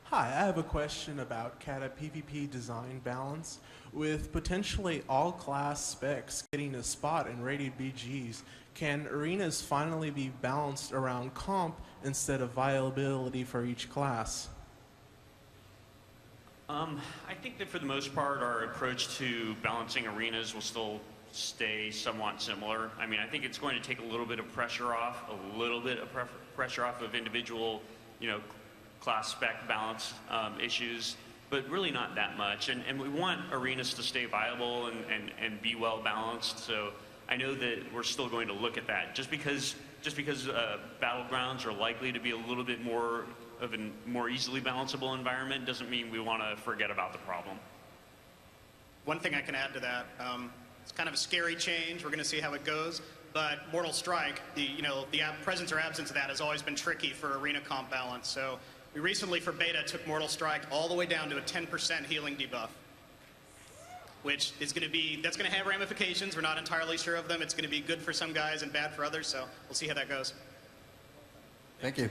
Hi, I have a question about CATA PvP design balance. With potentially all class specs getting a spot in rated BGs, can arenas finally be balanced around comp instead of viability for each class?
I think that for the most part, our approach to balancing arenas will still stay somewhat similar. I mean, I think it's going to take a little bit of pressure off of individual, class spec balance issues, but really not that much. And we want arenas to stay viable and be well balanced. So I know that we're still going to look at that. Just because battlegrounds are likely to be a little bit more of a more easily balanceable environment doesn't mean we want to forget about the problem.
One thing I can add to that, it's kind of a scary change. We're going to see how it goes. But Mortal Strike, the presence or absence of that has always been tricky for arena comp balance. So we recently, for beta, took Mortal Strike all the way down to a 10% healing debuff, which is that's going to have ramifications. We're not entirely sure of them. It's going to be good for some guys and bad for others. So we'll see how that goes.
Thank you.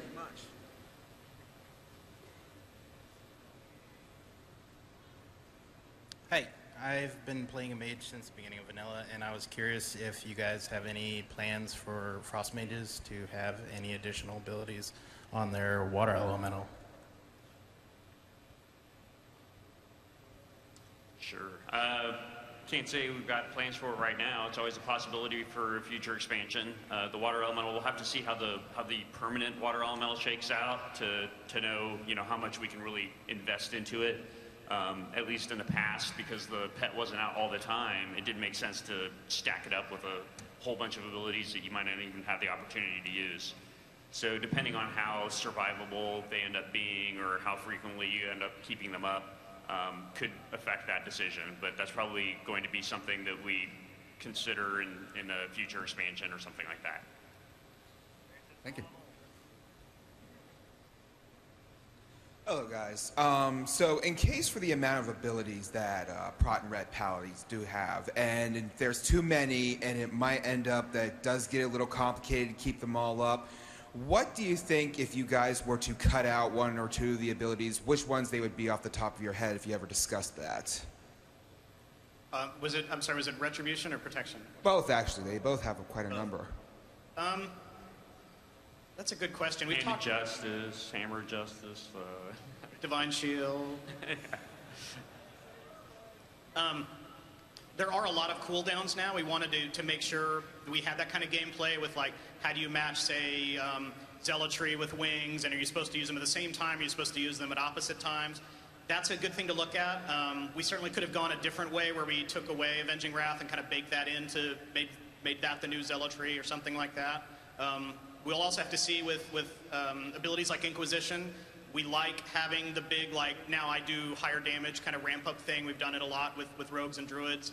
Hey, I've been playing a mage since the beginning of Vanilla, and I was curious if you guys have any plans for Frost mages to have any additional abilities on their water elemental.
Sure. Can't say we've got plans for it right now. It's always a possibility for future expansion. The water elemental, we'll have to see how the permanent water elemental shakes out to know, how much we can really invest into it. At least in the past, because the pet wasn't out all the time, it didn't make sense to stack it up with a whole bunch of abilities that you might not even have the opportunity to use. So depending on how survivable they end up being or how frequently you end up keeping them up, could affect that decision. But that's probably going to be something that we consider in a future expansion or something like that.
Thank you.
Hello, guys. So in case for the amount of abilities that Prot and Red Paladins do have, and if there's too many, and it might end up that it does get a little complicated to keep them all up, what do you think if you guys were to cut out one or two of the abilities, which ones they would be off the top of your head if you ever discussed that?
Was it Retribution or Protection?
Both, actually. They both have quite a number.
That's a good question.
Hand of Justice, Hammer of Justice,
Divine Shield. There are a lot of cooldowns now. We wanted to make sure we had that kind of gameplay with, like, how do you match, say, Zealotry with Wings, and are you supposed to use them at the same time? Are you supposed to use them at opposite times? That's a good thing to look at. We certainly could have gone a different way where we took away Avenging Wrath and kind of baked that into, made that the new Zealotry or something like that. We'll also have to see with abilities like Inquisition. We like having the big, like, now I do higher damage kind of ramp up thing. We've done it a lot with rogues and druids.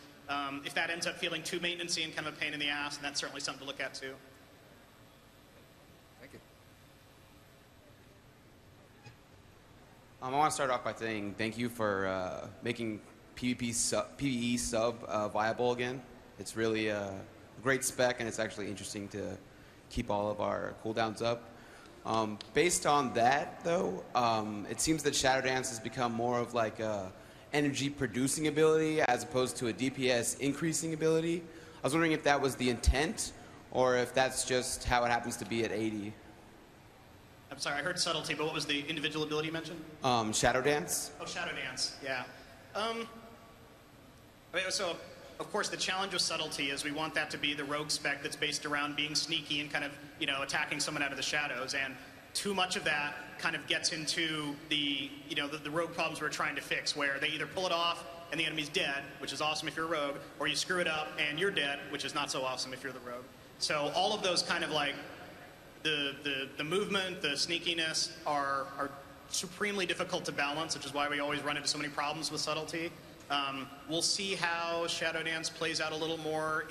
If that ends up feeling too maintenance-y and kind of a pain in the ass, then that's certainly something to look at too.
Thank you.
I want to start off by saying thank you for making PvE sub viable again. It's really a great spec, and it's actually interesting to keep all of our cooldowns up. Based on that, though, it seems that Shadow Dance has become more of like a energy producing ability as opposed to a DPS increasing ability. I was wondering if that was the intent or if that's just how it happens to be at 80.
I'm sorry, I heard Subtlety, but what was the individual ability you mentioned?
Shadow Dance?
Oh, Shadow Dance, yeah. So, of course, the challenge with Subtlety is we want that to be the rogue spec that's based around being sneaky and kind of, attacking someone out of the shadows. And too much of that kind of gets into the rogue problems we're trying to fix, where they either pull it off and the enemy's dead, which is awesome if you're a rogue, or you screw it up and you're dead, which is not so awesome if you're the rogue. So all of those kind of like the movement, the sneakiness are supremely difficult to balance, which is why we always run into so many problems with Subtlety. We'll see how Shadow Dance plays out a little more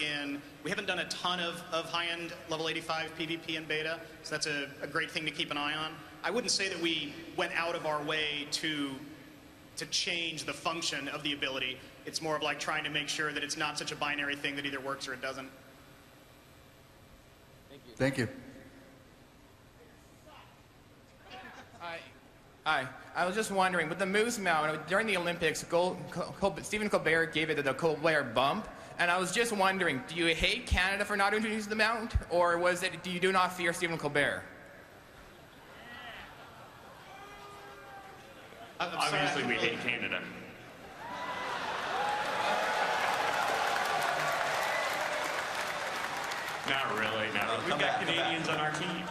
we haven't done a ton of high-end level 85 PvP in beta, so that's a great thing to keep an eye on. I wouldn't say that we went out of our way to change the function of the ability. It's more of like trying to make sure that it's not such a binary thing that either works or it doesn't.
Thank you.
Hi. I was just wondering, with the Moose Mount, during the Olympics, Stephen Colbert gave it the Colbert bump, and I was just wondering, do you hate Canada for not introducing the mount, or was it, do you do not fear Stephen Colbert?
Obviously, we hate Canada. Not really, no. We've got Canadians on our team.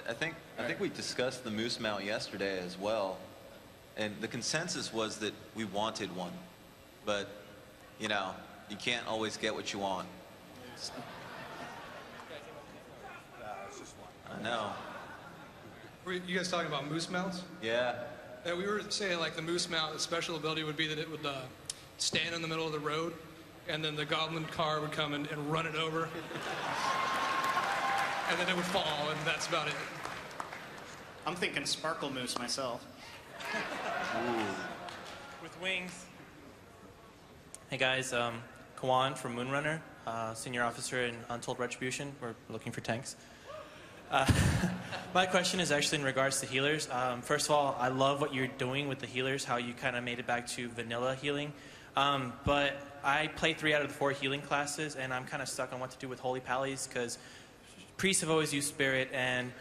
I think we discussed the Moose Mount yesterday as well, and the consensus was that we wanted one, but you can't always get what you want. I know.
Were you guys talking about moose mounts?
Yeah.
Yeah, we were saying like the moose mount, the special ability would be that it would stand in the middle of the road, and then the goblin car would come and run it over. And then it would fall, and that's about it.
I'm thinking Sparkle Moose myself.
With wings. Hey guys, Kawan from Moonrunner, senior officer in Untold Retribution. We're looking for tanks. My question is actually in regards to healers. First of all, I love what you're doing with the healers, how you kind of made it back to vanilla healing. But I play 3 out of the 4 healing classes, and I'm kind of stuck on what to do with Holy Pallies, because priests have always used Spirit, and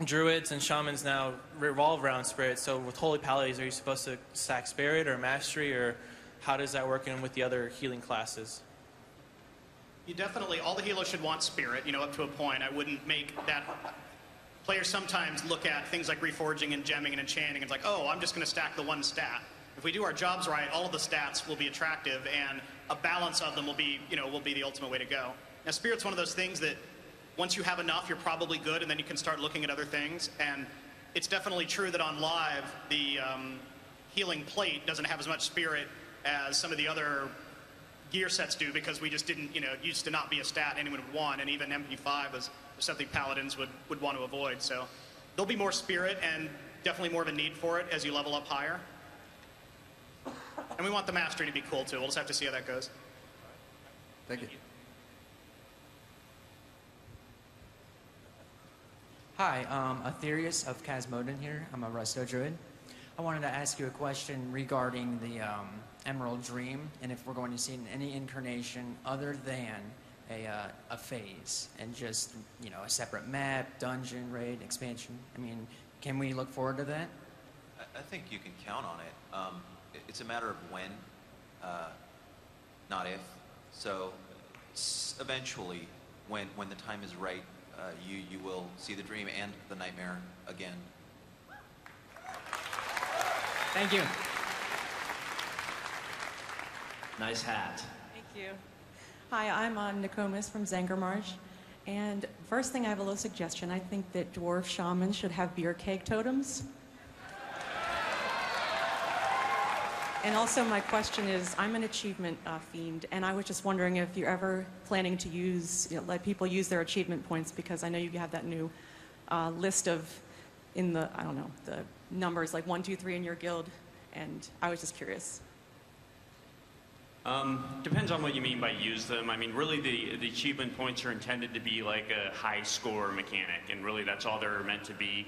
druids and shamans now revolve around Spirit. So with Holy Pallies, are you supposed to stack Spirit or Mastery, or how does that work in with the other healing classes?
You definitely, all the healers should want Spirit, you know, up to a point. I wouldn't make that. Players sometimes look at things like reforging and gemming and enchanting and it's like, oh, I'm just going to stack the one stat. If we do our jobs right, all of the stats will be attractive and a balance of them will be, you know, will be the ultimate way to go. Now, Spirit's one of those things that once you have enough, you're probably good, and then you can start looking at other things. And it's definitely true that on live, the healing plate doesn't have as much Spirit as some of the other gear sets do, because we just didn't, you know, it used to not be a stat anyone would want, and even MP5 was something Paladins would want to avoid. So there'll be more Spirit and definitely more of a need for it as you level up higher. And we want the Mastery to be cool too. We'll just have to see how that goes.
Thank you.
Hi, Aetherius of Casmoden here. I'm a Resto Druid. I wanted to ask you a question regarding the Emerald Dream, and if we're going to see any incarnation other than a phase, and just, you know, a separate map, dungeon, raid, expansion. I mean, can we look forward to that?
I think you can count on it. It's a matter of when, not if. So eventually, when the time is right, you will see the dream and the nightmare again.
Thank you.
Nice hat.
Thank you. Hi, I'm Nokomis from Zangarmarsh. And first thing, I have a little suggestion. I think that dwarf shamans should have beer keg totems. And also my question is, I'm an achievement fiend, and I was just wondering if you're ever planning to use, you know, let people use their achievement points, because I know you have that new list of, in the, I don't know, the numbers like 1, 2, 3 in your guild, and I was just curious.
Depends on what you mean by use them. I mean, really the achievement points are intended to be like a high score mechanic, and really that's all they're meant to be.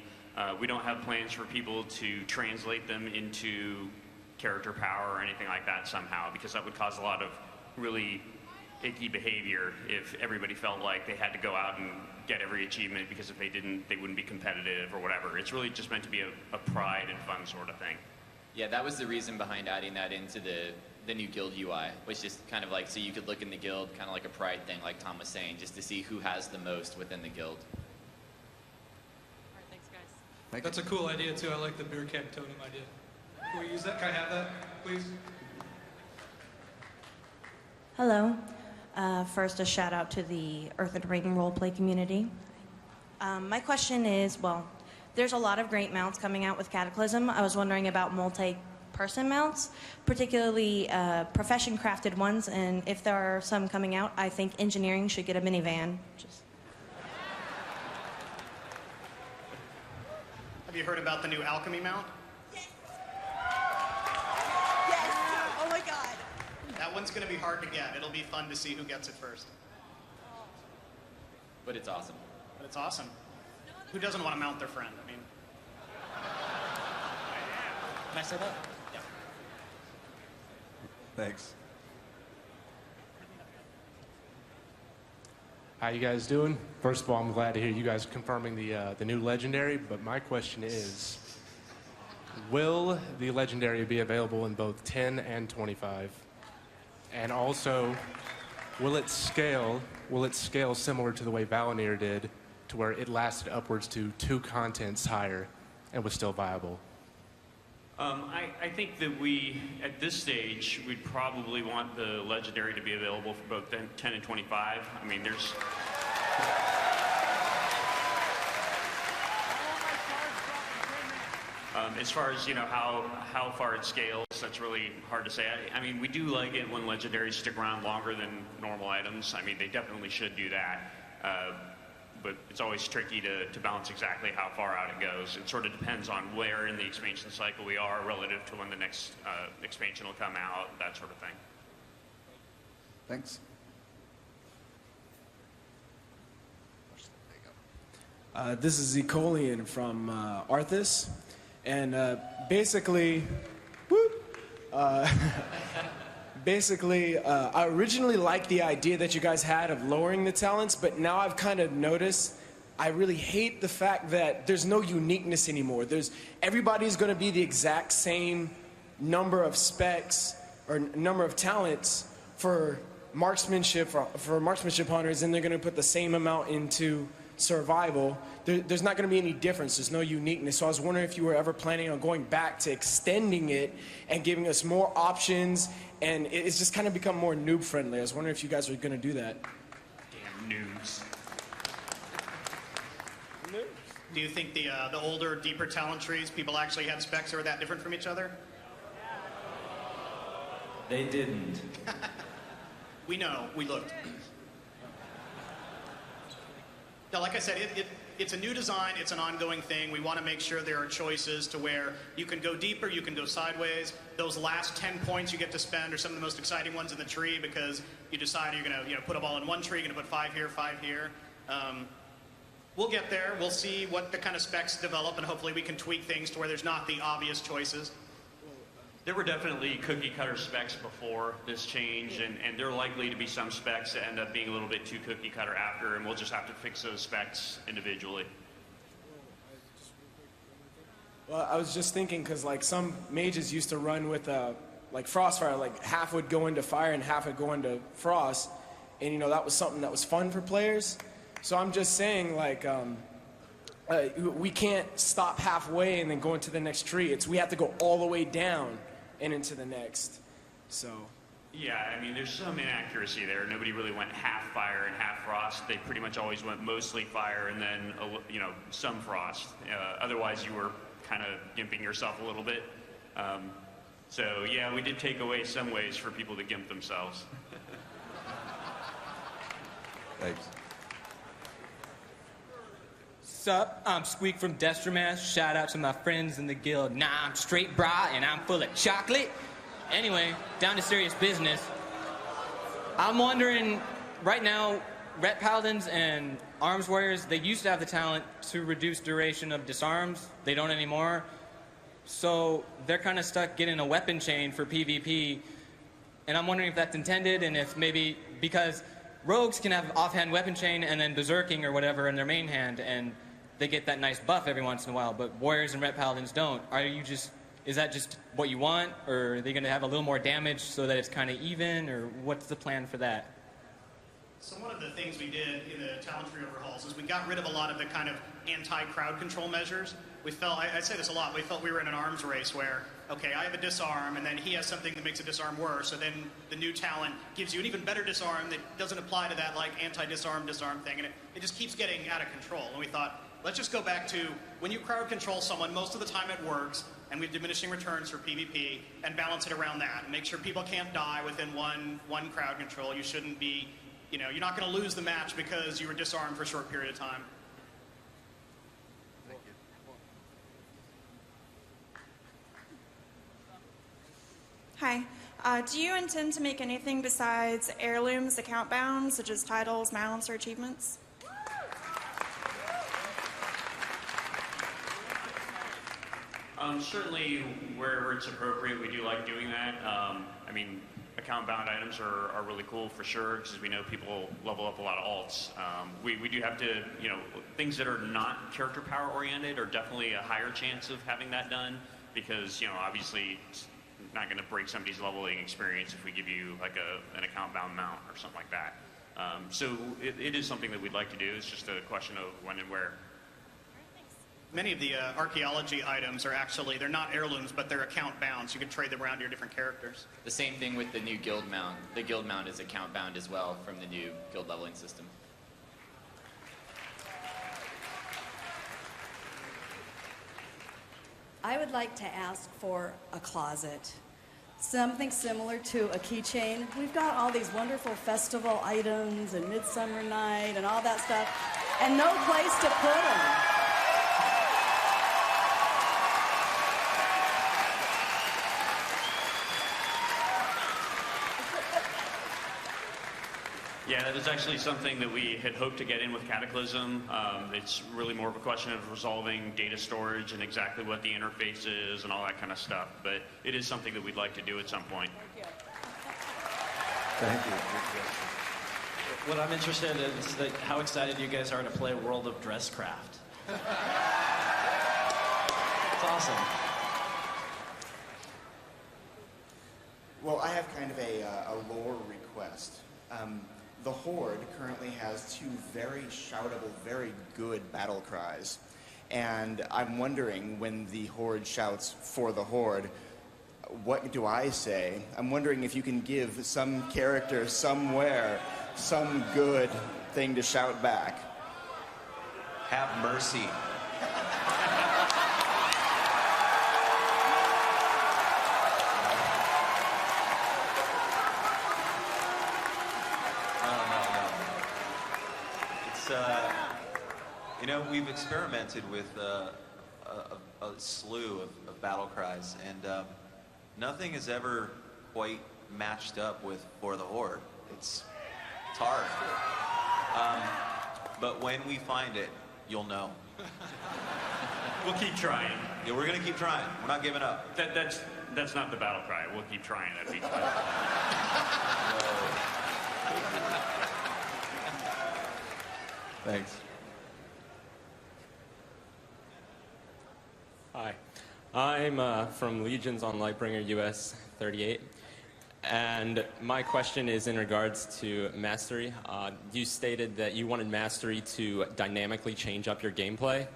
We don't have plans for people to translate them into character power or anything like that somehow, because that would cause a lot of really icky behavior if everybody felt like they had to go out and get every achievement, because if they didn't, they wouldn't be competitive or whatever. It's really just meant to be a pride and fun sort of thing.
Yeah, that was the reason behind adding that into the new guild UI, was just kind of like so you could look in the guild, kind of like a pride thing, like Tom was saying, just to see who has the most within the guild.
All right, thanks, guys.
That's a cool idea too. I like the beer keg totem idea. Can we use that? Can I have that, please?
Hello. First, a shout out to the Earth and Ring roleplay community. My question is, well, there's a lot of great mounts coming out with Cataclysm. I was wondering about multi-person mounts, particularly profession-crafted ones, and if there are some coming out, I think engineering should get a minivan.
Have you heard about the new alchemy mount?
Oh my god.
That one's going to be hard to get. It'll be fun to see who gets it first.
But it's awesome.
But it's awesome. Who doesn't want to mount their friend? I mean,
Can I say that?
yeah.
Thanks.
How you guys doing? First of all, I'm glad to hear you guys confirming the new legendary, but my question is, will the legendary be available in both 10 and 25? And also, will it scale similar to the way Valinir did, to where it lasted upwards to 2 contents higher and was still viable?
I think that at this stage, we'd probably want the legendary to be available for both 10 and 25. I mean, there's... As far as, you know, how far it scales, that's really hard to say. I mean, we do like it when legendaries stick around longer than normal items. I mean, they definitely should do that. But it's always tricky to balance exactly how far out it goes. It sort of depends on where in the expansion cycle we are relative to when the next expansion will come out, that sort of thing.
Thanks.
This is Ecolian from Arthas, and basically, I originally liked the idea that you guys had of lowering the talents, but now I've kind of noticed I really hate the fact that there's no uniqueness anymore. Everybody's going to be the exact same number of specs or number of talents for marksmanship for marksmanship hunters, and they're going to put the same amount into survival. There's not going to be any difference. There's no uniqueness. So I was wondering if you were ever planning on going back to extending it and giving us more options, and it's just kind of become more noob friendly. I was wondering if you guys are going to do that.
Damn noobs.
Do you think the older, deeper talent trees, people actually had specs that were that different from each other?
They didn't.
We know. We looked. Now, like I said, it's a new design. It's an ongoing thing. We want to make sure there are choices to where you can go deeper, you can go sideways. Those last 10 points you get to spend are some of the most exciting ones in the tree because you decide you're going to put them all in one tree, you're going to put 5 here, 5 here. We'll get there. We'll see what the kind of specs develop, and hopefully we can tweak things to where there's not the obvious choices.
There were definitely cookie cutter specs before this change, and there are likely to be some specs that end up being a little bit too cookie cutter after, and we'll just have to fix those specs individually.
Well, I was just thinking because like some mages used to run with like Frostfire, like half would go into fire and half would go into frost, and that was something that was fun for players. So I'm just saying like we can't stop halfway and then go into the next tree. We have to go all the way down and into the next. So.
Yeah, I mean, there's some inaccuracy there. Nobody really went half fire and half frost. They pretty much always went mostly fire and then, some frost. Otherwise, you were kind of gimping yourself a little bit. So, yeah, we did take away some ways for people to gimp themselves.
Thanks.
Sup, I'm Squeak from Destromass. Shout out to my friends in the guild. Nah, I'm straight bra and I'm full of chocolate. Anyway, down to serious business. I'm wondering, right now, Ret Paladins and Arms Warriors, they used to have the talent to reduce duration of disarms. They don't anymore. So they're kind of stuck getting a weapon chain for PvP. And I'm wondering if that's intended and if maybe, because rogues can have offhand weapon chain and then berserking or whatever in their main hand, and they get that nice buff every once in a while, but warriors and Ret Paladins don't. Is that just what you want, or are they going to have a little more damage so that it's kind of even, or what's the plan for that?
So one of the things we did in the talent tree overhauls is we got rid of a lot of the kind of anti-crowd control measures. We felt, I say this a lot, we felt we were in an arms race where, okay, I have a disarm, and then he has something that makes a disarm worse, so then the new talent gives you an even better disarm that doesn't apply to that like anti-disarm thing, and it just keeps getting out of control. And we thought, let's just go back to when you crowd control someone, most of the time it works, and we have diminishing returns for PvP, and balance it around that. Make sure people can't die within one crowd control. You shouldn't be, you're not going to lose the match because you were disarmed for a short period of time.
Thank you.
Hi. Do you intend to make anything besides heirlooms account bound, such as titles, mounts, or achievements?
Certainly, wherever it's appropriate, we do like doing that. Account-bound items are really cool for sure, because we know people level up a lot of alts. We do have to, things that are not character power oriented are definitely a higher chance of having that done, because, obviously it's not going to break somebody's leveling experience if we give you like an account-bound mount or something like that. So it is something that we'd like to do. It's just a question of when and where.
Many of the archaeology items are actually, they're not heirlooms, but they're account bound, so you can trade them around to your different characters.
The same thing with the new guild mount. The guild mount is account bound as well from the new guild leveling system.
I would like to ask for a closet. Something similar to a keychain. We've got all these wonderful festival items and Midsummer Night and all that stuff, and no place to put them.
Yeah, that is actually something that we had hoped to get in with Cataclysm. It's really more of a question of resolving data storage and exactly what the interface is and all that kind of stuff. But it is something that we'd like to do at some point.
Thank you.
What I'm interested in is how excited you guys are to play World of Dresscraft. It's awesome.
Well, I have kind of a lore request. The Horde currently has two very shoutable, very good battle cries. And I'm wondering, when the Horde shouts for the Horde, what do I say? I'm wondering if you can give some character somewhere some good thing to shout back.
Have mercy. You know, we've experimented with a slew of battle cries, and nothing has ever quite matched up with For the Horde. It's hard. But when we find it, you'll know.
We'll keep trying.
Yeah, we're going to keep trying. We're not giving up.
That's not the battle cry. We'll keep trying. That'd be fun.
Thanks.
Hi, I'm from Legions on Lightbringer US 38, and my question is in regards to Mastery. You stated that you wanted Mastery to dynamically change up your gameplay,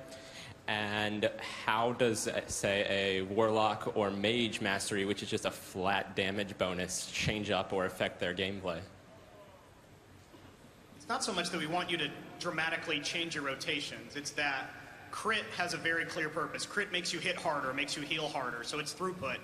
and how does, say, a Warlock or Mage Mastery, which is just a flat damage bonus, change up or affect their gameplay?
It's not so much that we want you to dramatically change your rotations, it's that crit has a very clear purpose. Crit makes you hit harder, makes you heal harder, so it's throughput.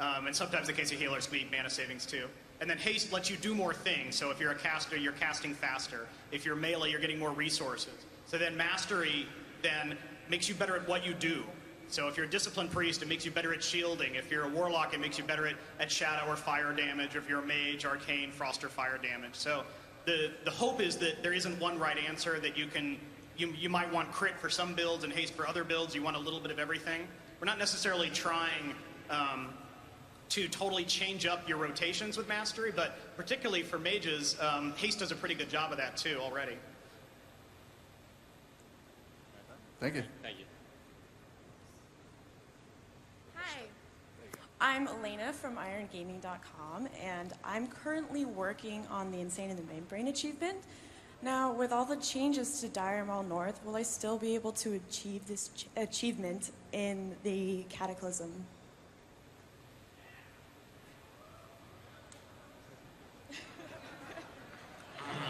And sometimes in the case of healers, we need mana savings too. And then haste lets you do more things. So if you're a caster, you're casting faster. If you're melee, you're getting more resources. So then mastery then makes you better at what you do. So if you're a disciplined priest, it makes you better at shielding. If you're a warlock, it makes you better at shadow or fire damage. Or if you're a mage, arcane, frost, or fire damage. So the hope is that there isn't one right answer, that you can. You might want crit for some builds and haste for other builds. You want a little bit of everything. We're not necessarily trying to totally change up your rotations with Mastery, but particularly for mages, haste does a pretty good job of that too already.
Thank you.
Thank you.
Hi, I'm Elena from IronGaming.com, and I'm currently working on the Insane in the Membrane achievement. Now, with all the changes to Dire Maul North, will I still be able to achieve this achievement in the Cataclysm?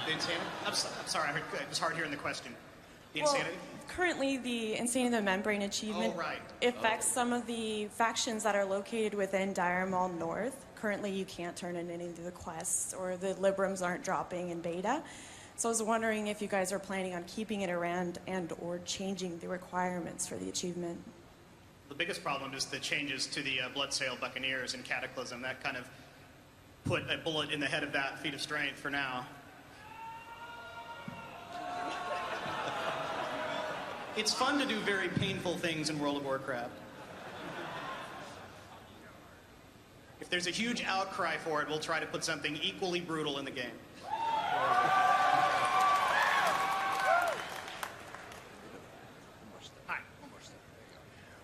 The Insanity? I'm sorry, it was hard hearing the question. The
Well,
Insanity?
currently, the Insane in the Membrane achievement affects some of the factions that are located within Dire Maul North. Currently, you can't turn in any of the quests, or the Librams aren't dropping in beta. So I was wondering if you guys are planning on keeping it around and or changing the requirements for the achievement.
The biggest problem is the changes to the Bloodsail Buccaneers in Cataclysm. That kind of put a bullet in the head of that feat of strength for now. It's fun to do very painful things in World of Warcraft. If there's a huge outcry for it, we'll try to put something equally brutal in the game.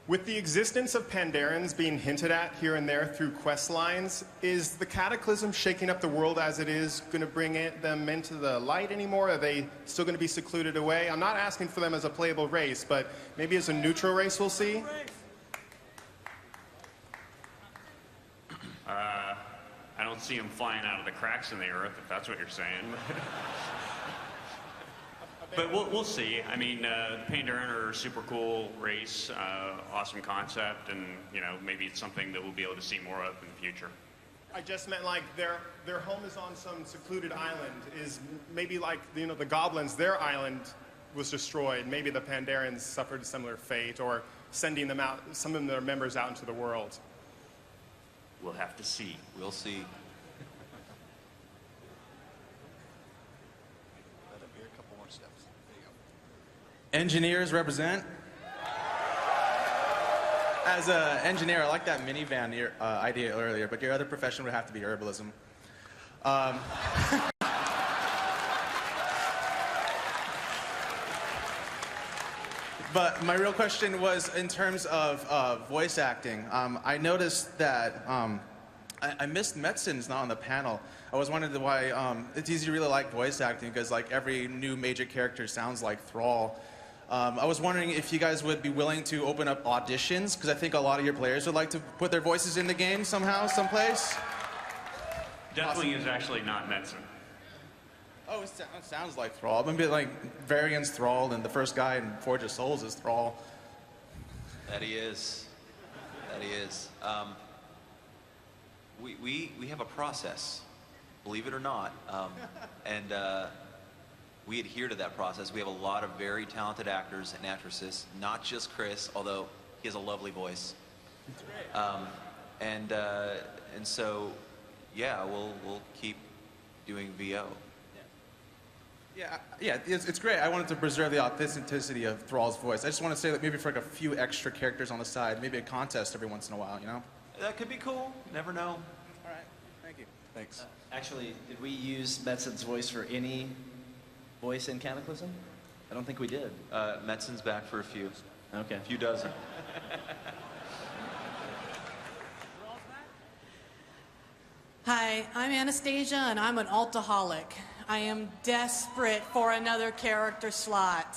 With the existence of Pandarans being hinted at here and there through quest lines, is the Cataclysm shaking up the world as it is going to bring them into the light anymore? Are they still going to be secluded away? I'm not asking for them as a playable race, but maybe as a neutral race we'll see?
I don't see them flying out of the cracks in the earth, if that's what you're saying. But we'll see. I mean, Pandaren are a super cool race, awesome concept, and maybe it's something that we'll be able to see more of in the future.
I just meant like their home is on some secluded island. Is maybe like the goblins, their island was destroyed. Maybe the Pandarans suffered a similar fate, or sending them out, some of their members out into the world.
We'll have to see.
We'll see.
Engineers represent. As an engineer, I like that minivan idea earlier, but your other profession would have to be herbalism. But my real question was in terms of voice acting. I noticed that I missed Metzon's not on the panel. I was wondering why it's easy to really like voice acting because like every new major character sounds like Thrall. I was wondering if you guys would be willing to open up auditions because I think a lot of your players would like to put their voices in the game somehow, someplace.
Deathwing is actually not Metzon.
Oh, it sounds like Thrall. Maybe like Varian's Thrall and the first guy in Forge of Souls is Thrall.
That he is. That he is. We have a process, believe it or not, and we adhere to that process. We have a lot of very talented actors and actresses, not just Chris, although he has a lovely voice. And so, yeah, we'll keep doing VO.
Yeah, it's great. I wanted to preserve the authenticity of Thrall's voice. I just want to say that maybe for like a few extra characters on the side, maybe a contest every once in a while, you know?
That could be cool. Never know.
All right. Thank you.
Thanks.
Actually, did we use Metzon's voice for any voice in Cataclysm? I don't think we did.
Metzon's back for a few.
Okay.
A few dozen.
Hi, I'm Anastasia, and I'm an altaholic. I am desperate for another character slot.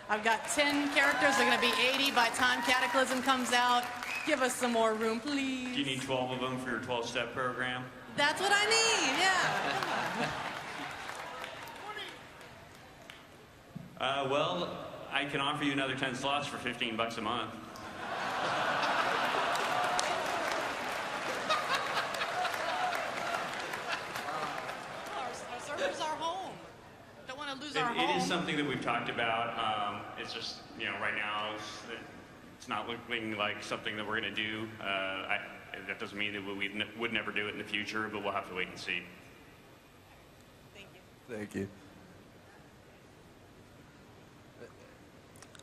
I've got 10 characters. They're going to be 80 by the time Cataclysm comes out. Give us some more room, please.
Do you need 12 of them for your 12-step program?
That's what I need, yeah.
Well, I can offer you another 10 slots for $15 a month.
Our servers are home. Don't want to lose our home.
It is something that we've talked about. It's just, you know, right now it's not looking like something that we're going to do. That doesn't mean that we would never do it in the future, but we'll have to wait and see.
Thank you.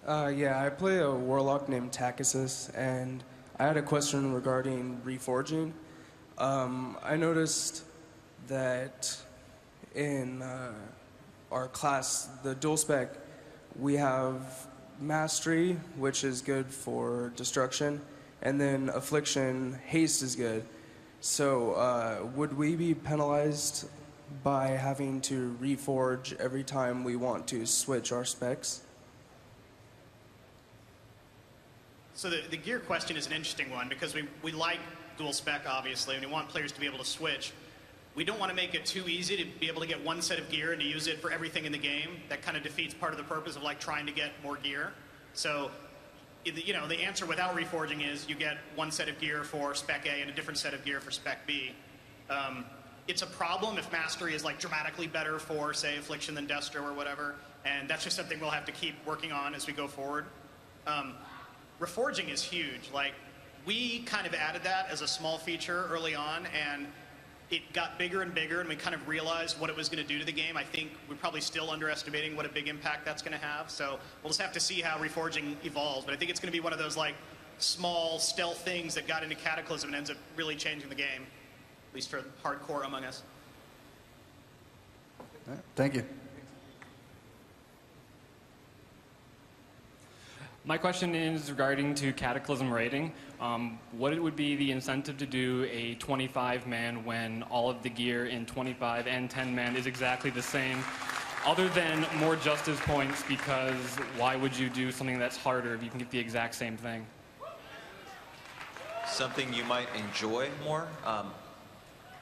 Yeah, I play a warlock named Tacitus, and I had a question regarding reforging. I noticed that in our class, the dual spec, we have mastery, which is good for destruction, and then affliction, haste is good. So would we be penalized by having to reforge every time we want to switch our specs?
So the gear question is an interesting one because we like dual spec, obviously, and we want players to be able to switch. We don't want to make it too easy to be able to get one set of gear and to use it for everything in the game. That kind of defeats part of the purpose of like trying to get more gear. So, you know, the answer without reforging is you get one set of gear for spec A and a different set of gear for spec B. It's a problem if mastery is like dramatically better for, say, affliction than destro or whatever, and that's just something we'll have to keep working on as we go forward. Reforging is huge. Like, we kind of added that as a small feature early on, and it got bigger and bigger, and we kind of realized what it was going to do to the game. I think we're probably still underestimating what a big impact that's going to have. So we'll just have to see how Reforging evolves. But I think it's going to be one of those like small stealth things that got into Cataclysm and ends up really changing the game, at least for hardcore among us.
Thank you.
My question is regarding to Cataclysm rating. What it would be the incentive to do a 25-man when all of the gear in 25 and 10-man is exactly the same, other than more justice points, because why would you do something that's harder if you can get the exact same thing?
Something you might enjoy more.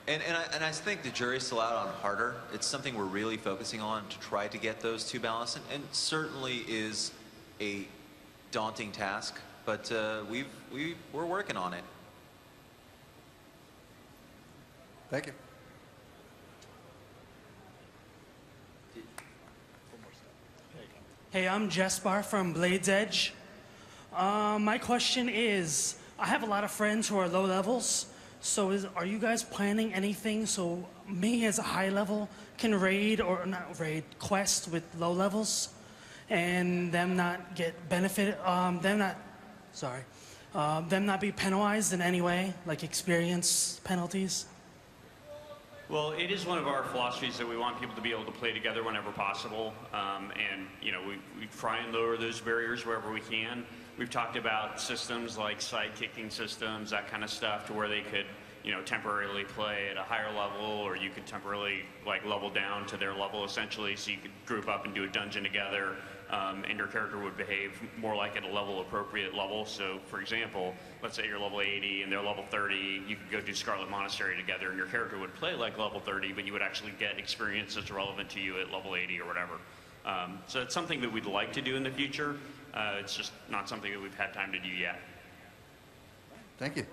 And I think the jury's still out on harder. It's something we're really focusing on to try to get those two balanced, and certainly is a daunting task, but we're working on it.
Thank you.
Hey, I'm Jespar from Blade's Edge. My question is, I have a lot of friends who are low levels, so are you guys planning anything so me as a high level can raid, or not raid, quest with low levels? and them not get benefit, them not be penalized in any way, like experience penalties?
Well, it is one of our philosophies that we want people to be able to play together whenever possible, and we try and lower those barriers wherever we can. We've talked about systems like side-kicking systems, that kind of stuff, to where they could temporarily play at a higher level, or you could temporarily level down to their level essentially, so you could group up and do a dungeon together, and your character would behave more like at a level appropriate level. So for example, let's say you're level 80 and they're level 30, you could go do Scarlet Monastery together and your character would play like level 30, but you would actually get experience that's relevant to you at level 80 or whatever. So it's something that we'd like to do in the future. It's just not something that we've had time to do yet.
Thank you.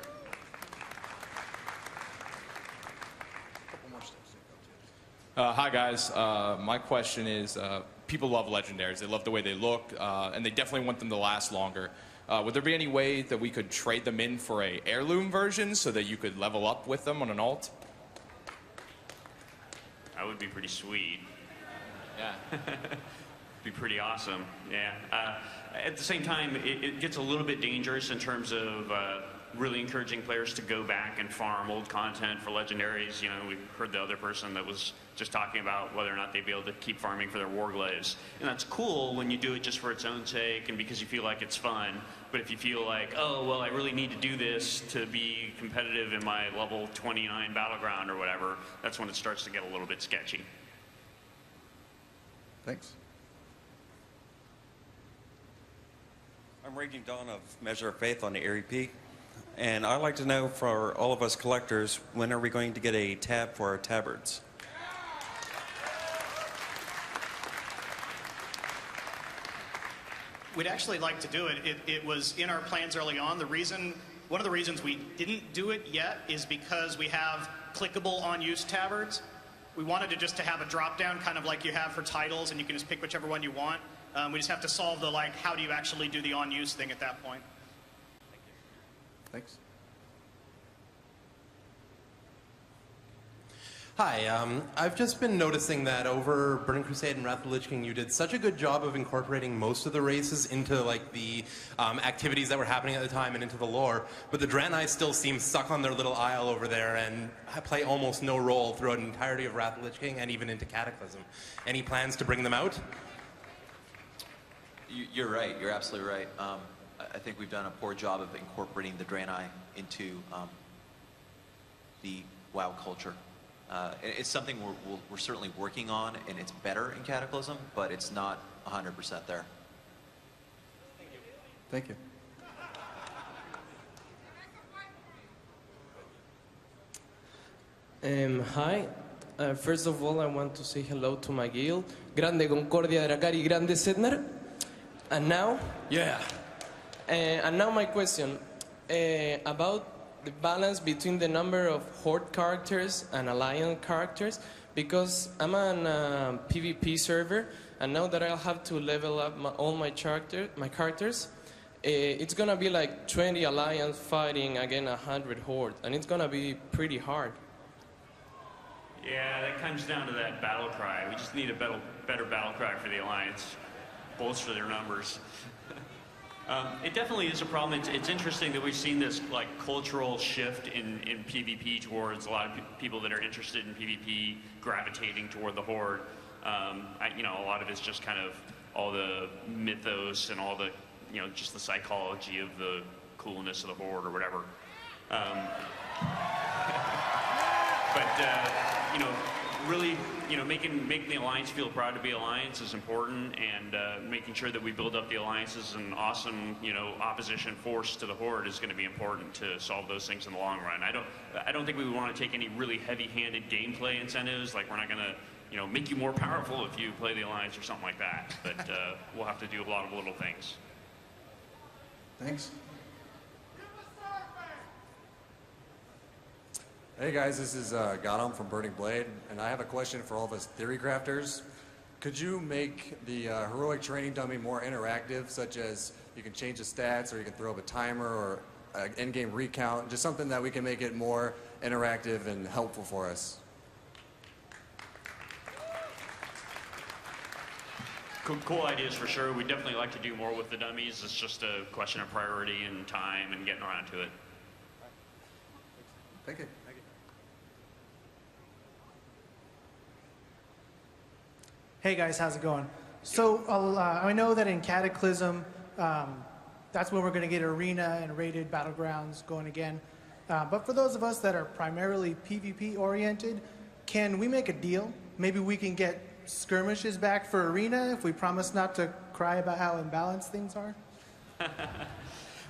Hi guys, my question is, people love legendaries. They love the way they look, and they definitely want them to last longer. Would there be any way that we could trade them in for a heirloom version so that you could level up with them on an alt?
That would be pretty sweet.
Yeah.
Be pretty awesome, yeah. At the same time, it gets a little bit dangerous in terms of really encouraging players to go back and farm old content for legendaries. We heard the other person that was just talking about whether or not they'd be able to keep farming for their warglaives. And that's cool when you do it just for its own sake and because you feel like it's fun. But if you feel like, oh, well, I really need to do this to be competitive in my level 29 battleground or whatever, that's when it starts to get a little bit sketchy.
Thanks.
I'm Raging Dawn of Measure of Faith on the Erie Peak. And I'd like to know, for all of us collectors, when are we going to get a tab for our tabards?
We'd actually like to do it. It was in our plans early on. One of the reasons we didn't do it yet is because we have clickable on-use tabards. We wanted to have a drop-down, kind of like you have for titles, and you can just pick whichever one you want. We just have to solve the, how do you actually do the on-use thing at that point.
Thanks.
Hi, I've just been noticing that over Burning Crusade and Wrath of the Lich King, you did such a good job of incorporating most of the races into the activities that were happening at the time and into the lore, but the Draenei still seem stuck on their little isle over there and play almost no role throughout the entirety of Wrath of the Lich King and even into Cataclysm. Any plans to bring them out?
You're right. You're absolutely right. I think we've done a poor job of incorporating the Draenei into the WoW culture. It's something we're certainly working on, and it's better in Cataclysm, but it's not 100% there.
Thank you.
Hi. First of all, I want to say hello to my guild. Grande Concordia Dracari, Grande Sednar. And now? Yeah. And now my question about the balance between the number of Horde characters and Alliance characters, because I'm on a PvP server, and now that I'll have to level up all my characters, it's gonna be like 20 Alliance fighting against 100 Horde, and it's gonna be pretty hard.
Yeah, that comes down to that battle cry. We just need a better battle cry for the Alliance. Bolster their numbers. It definitely is a problem. It's interesting that we've seen this cultural shift in PvP towards a lot of people that are interested in PvP gravitating toward the Horde. A lot of it's just kind of all the mythos and all the, just the psychology of the coolness of the Horde or whatever. Really, making the Alliance feel proud to be Alliance is important, and making sure that we build up the Alliance as an awesome, opposition force to the Horde is going to be important to solve those things in the long run. I don't think we would want to take any really heavy-handed gameplay incentives, like we're not going to, make you more powerful if you play the Alliance or something like that. But we'll have to do a lot of little things.
Thanks.
Hey guys, this is Gautam from Burning Blade, and I have a question for all of us theory crafters. Could you make the heroic training dummy more interactive, such as you can change the stats, or you can throw up a timer, or an in-game recount, just something that we can make it more interactive and helpful for us?
Cool ideas for sure. We'd definitely like to do more with the dummies. It's just a question of priority and time and getting around to it.
Thank you.
Hey guys, how's it going? So I know that in Cataclysm, that's when we're going to get arena and rated battlegrounds going again. But for those of us that are primarily PvP oriented, can we make a deal? Maybe we can get skirmishes back for arena if we promise not to cry about how imbalanced things are?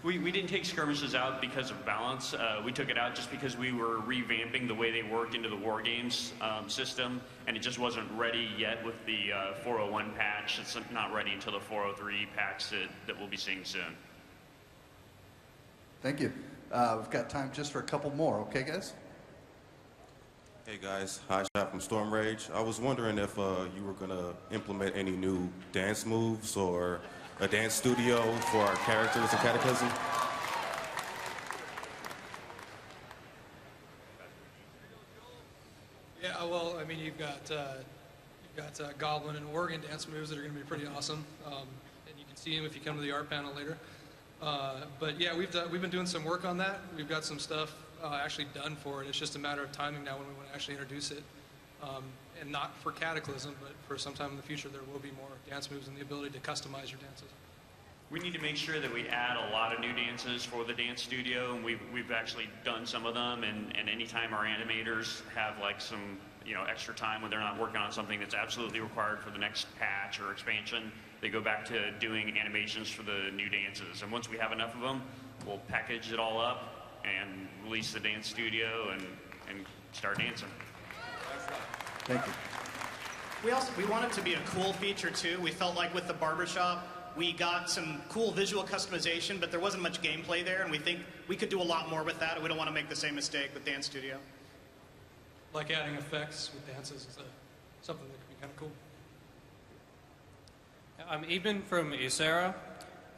We didn't take skirmishes out because of balance. We took it out just because we were revamping the way they worked into the War Games system, and it just wasn't ready yet with the 401 patch. It's not ready until the 403 patch that we'll be seeing soon.
Thank you. We've got time just for a couple more, okay, guys?
Hey guys, High Shot from Storm Rage. I was wondering if you were going to implement any new dance moves or a dance studio for our characters in Cataclysm.
Yeah, well, I mean, you've got Goblin and Worgen dance moves that are going to be pretty awesome, and you can see them if you come to the art panel later. But yeah, we've been doing some work on that. We've got some stuff actually done for it. It's just a matter of timing now when we want to actually introduce it. And not for Cataclysm, but for sometime in the future, there will be more dance moves and the ability to customize your dances.
We need to make sure that we add a lot of new dances for the dance studio, and we've actually done some of them. And anytime our animators have like some extra time when they're not working on something that's absolutely required for the next patch or expansion, they go back to doing animations for the new dances. And once we have enough of them, we'll package it all up and release the dance studio and start dancing.
Thank you.
We want it to be a cool feature too. We felt like with the barbershop, we got some cool visual customization, but there wasn't much gameplay there, and we think we could do a lot more with that, and we don't want to make the same mistake with Dance Studio.
Like adding effects with dances is something that could be kind of cool.
I'm Eben from Isera,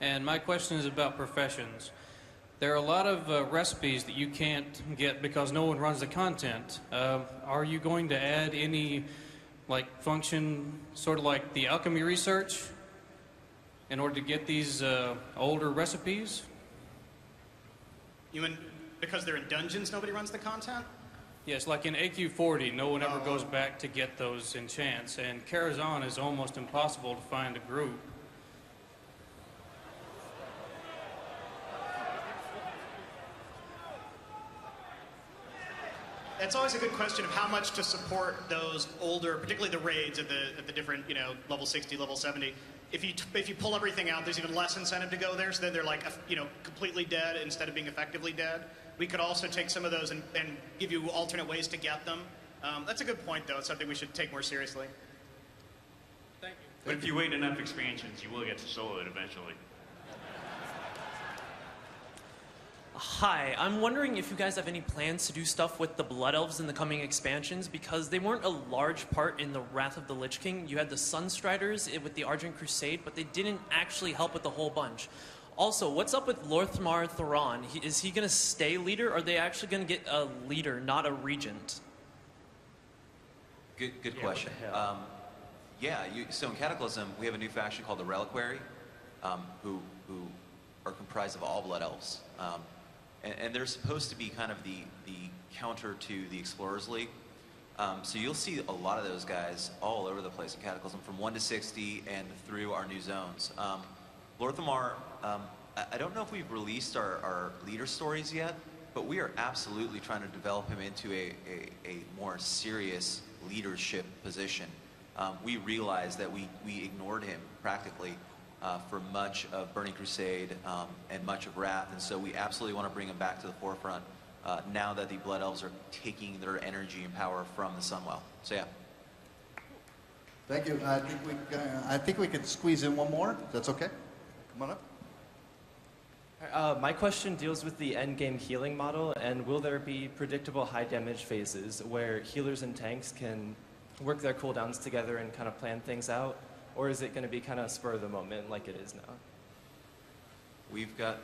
and my question is about professions. There are a lot of recipes that you can't get because no one runs the content. Are you going to add any function, sort of like the alchemy research, in order to get these older recipes?
You mean because they're in dungeons, nobody runs the content?
Yes, like in AQ40, no one ever goes back to get those enchants, and Karazhan is almost impossible to find a group.
It's always a good question of how much to support those older, particularly the raids at the different, level 60, level 70. If you pull everything out, there's even less incentive to go there, so then they're like, completely dead instead of being effectively dead. We could also take some of those and give you alternate ways to get them. That's a good point, though. It's something we should take more seriously.
Thank you.
But if you wait enough expansions, you will get to solo it eventually.
Hi, I'm wondering if you guys have any plans to do stuff with the Blood Elves in the coming expansions, because they weren't a large part in the Wrath of the Lich King. You had the Sunstriders with the Argent Crusade, but they didn't actually help with the whole bunch. Also, what's up with Lorthmar Thoron? Is he going to stay leader, or are they actually going to get a leader, not a regent?
Good question. So in Cataclysm, we have a new faction called the Reliquary, who are comprised of all Blood Elves. And they're supposed to be kind of the counter to the Explorers League. So you'll see a lot of those guys all over the place in Cataclysm, from 1 to 60 and through our new zones. Lorthamar, I don't know if we've released our leader stories yet, but we are absolutely trying to develop him into a more serious leadership position. We realized that we ignored him practically for much of Burning Crusade and much of Wrath, and so we absolutely want to bring him back to the forefront now that the Blood Elves are taking their energy and power from the Sunwell. So yeah.
Thank you. I think we could squeeze in one more. That's okay. Come on up.
My question deals with the endgame healing model, and will there be predictable high damage phases where healers and tanks can work their cooldowns together and kind of plan things out? Or is it going to be kind of spur of the moment like it is now?
We've got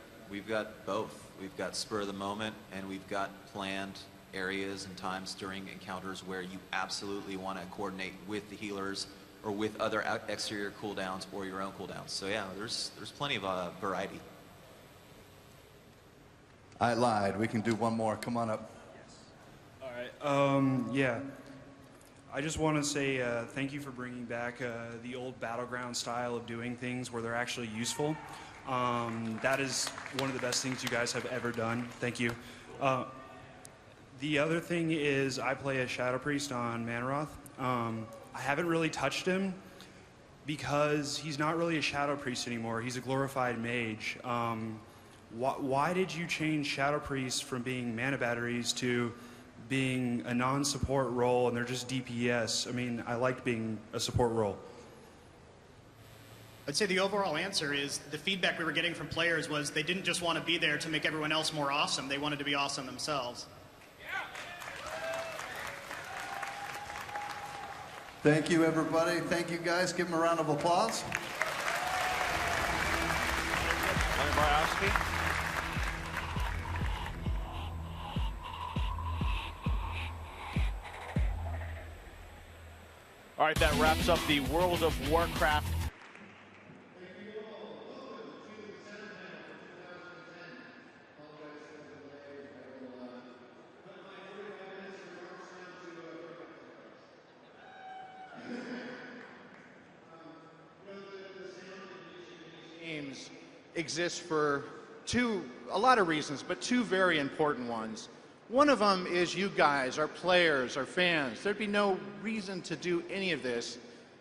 both. We've got spur of the moment, and we've got planned areas and times during encounters where you absolutely want to coordinate with the healers or with other exterior cooldowns or your own cooldowns. So yeah, there's plenty of variety.
I lied. We can do one more. Come on up.
All right. Yeah. I just want to say thank you for bringing back the old battleground style of doing things where they're actually useful. That is one of the best things you guys have ever done. Thank you. The other thing is I play a Shadow Priest on Manroth. I haven't really touched him because he's not really a Shadow Priest anymore. He's a glorified mage. Why did you change Shadow Priest from being mana batteries to being a non-support role and they're just DPS? I mean, I liked being a support role.
I'd say the overall answer is the feedback we were getting from players was they didn't just want to be there to make everyone else more awesome. They wanted to be awesome themselves.
Thank you, everybody. Thank you, guys. Give them a round of applause.
All right, that wraps up the World of Warcraft.
Games exist for a lot of reasons, but two very important ones. One of them is you guys, our players, our fans. There'd be no reason to do any of this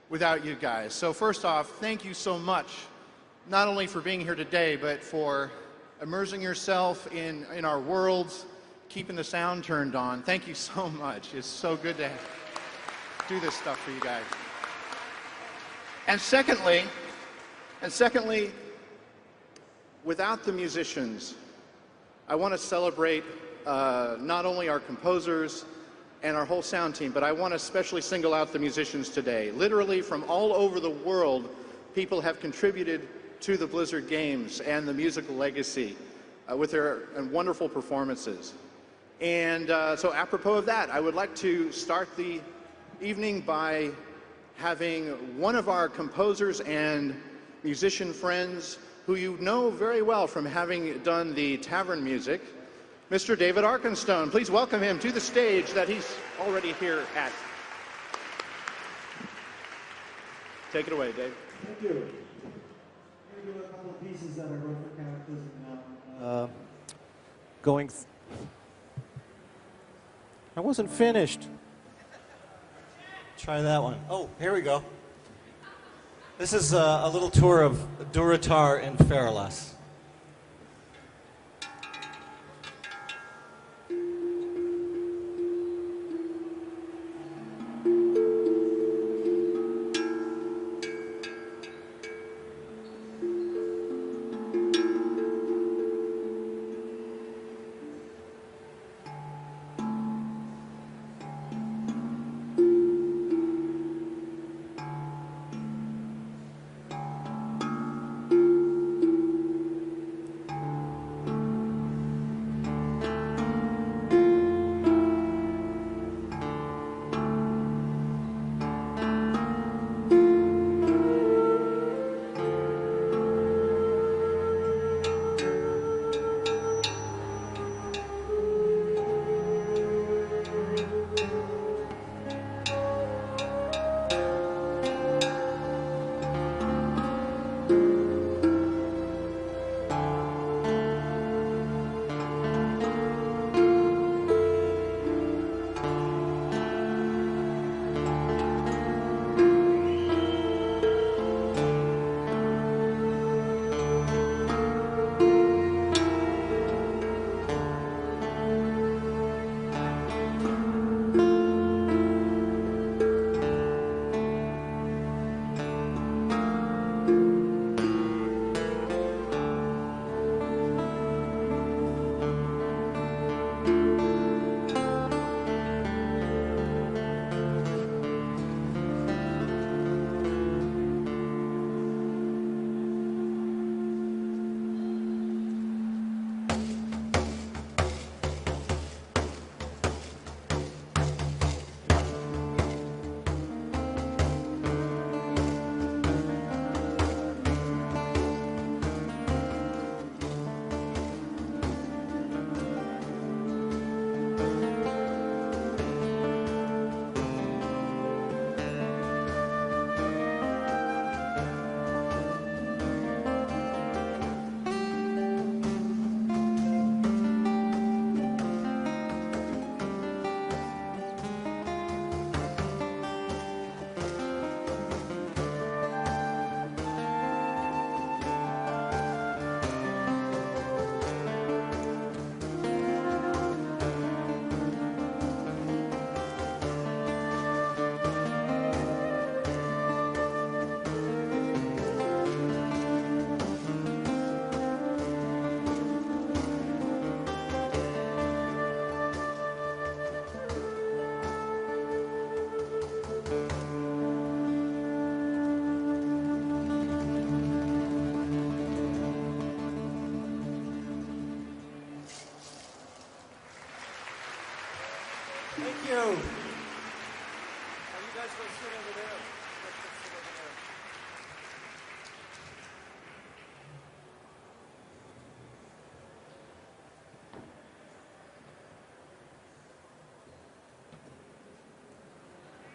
without you guys. So first off, thank you so much, not only for being here today, but for immersing yourself in our worlds, keeping the sound turned on. Thank you so much. It's so good to do this stuff for you guys. And secondly, without the musicians, I want to celebrate not only our composers and our whole sound team, but I want to especially single out the musicians today. Literally from all over the world, people have contributed to the Blizzard games and the musical legacy with their wonderful performances. And so apropos of that, I would like to start the evening by having one of our composers and musician friends who you know very well from having done the tavern music, Mr. David Arkenstone. Please welcome him to the stage that he's already here at. Take it away, Dave.
Thank you. I'm going to do a couple of pieces that I wrote for Cataclysm now. I wasn't finished. Try that one. Oh, here we go. This is a little tour of Durotar and Feralas.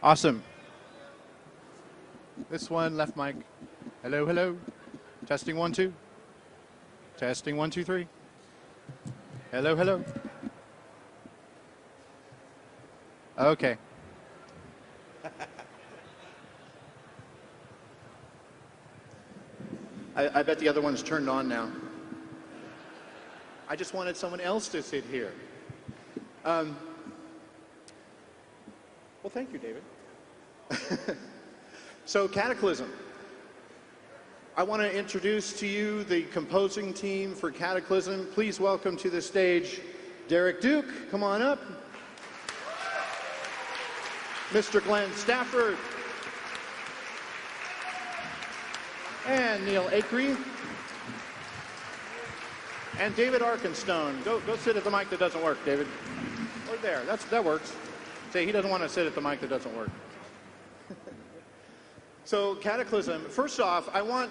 Awesome. This one, left mic. Hello, hello. Testing 1, 2. Testing 1, 2, 3. Hello, hello. Okay. I bet the other one's turned on now. I just wanted someone else to sit here. Well, thank you, David. So, Cataclysm. I want to introduce to you the composing team for Cataclysm. Please welcome to the stage Derek Duke. Come on up. Mr. Glenn Stafford. And Neil Acree. And David Arkenstone. Go sit at the mic that doesn't work, David. Or there. That works. Say he doesn't want to sit at the mic that doesn't work. So, Cataclysm. First off, I want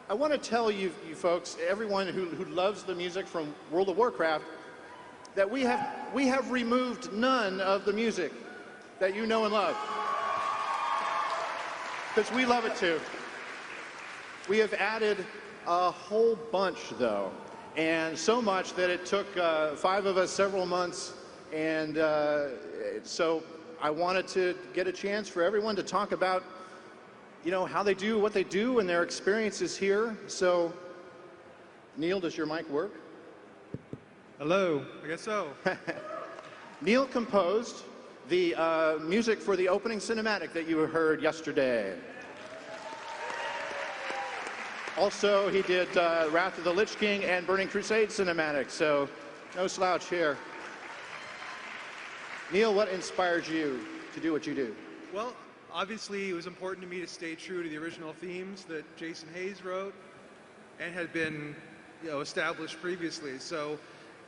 to tell you folks, everyone who loves the music from World of Warcraft, that we have removed none of the music that you know and love. Because we love it too. We have added a whole bunch, though, and so much that it took 5 of us several months, and so I wanted to get a chance for everyone to talk about, you know, how they do what they do and their experiences here. So, Neil, does your mic work?
Hello, I guess so.
Neil composed the music for the opening cinematic that you heard yesterday. Also, he did Wrath of the Lich King and Burning Crusade cinematic, so no slouch here. Neil, what inspired you to do what you do?
Well, obviously it was important to me to stay true to the original themes that Jason Hayes wrote and had been, you know, established previously. So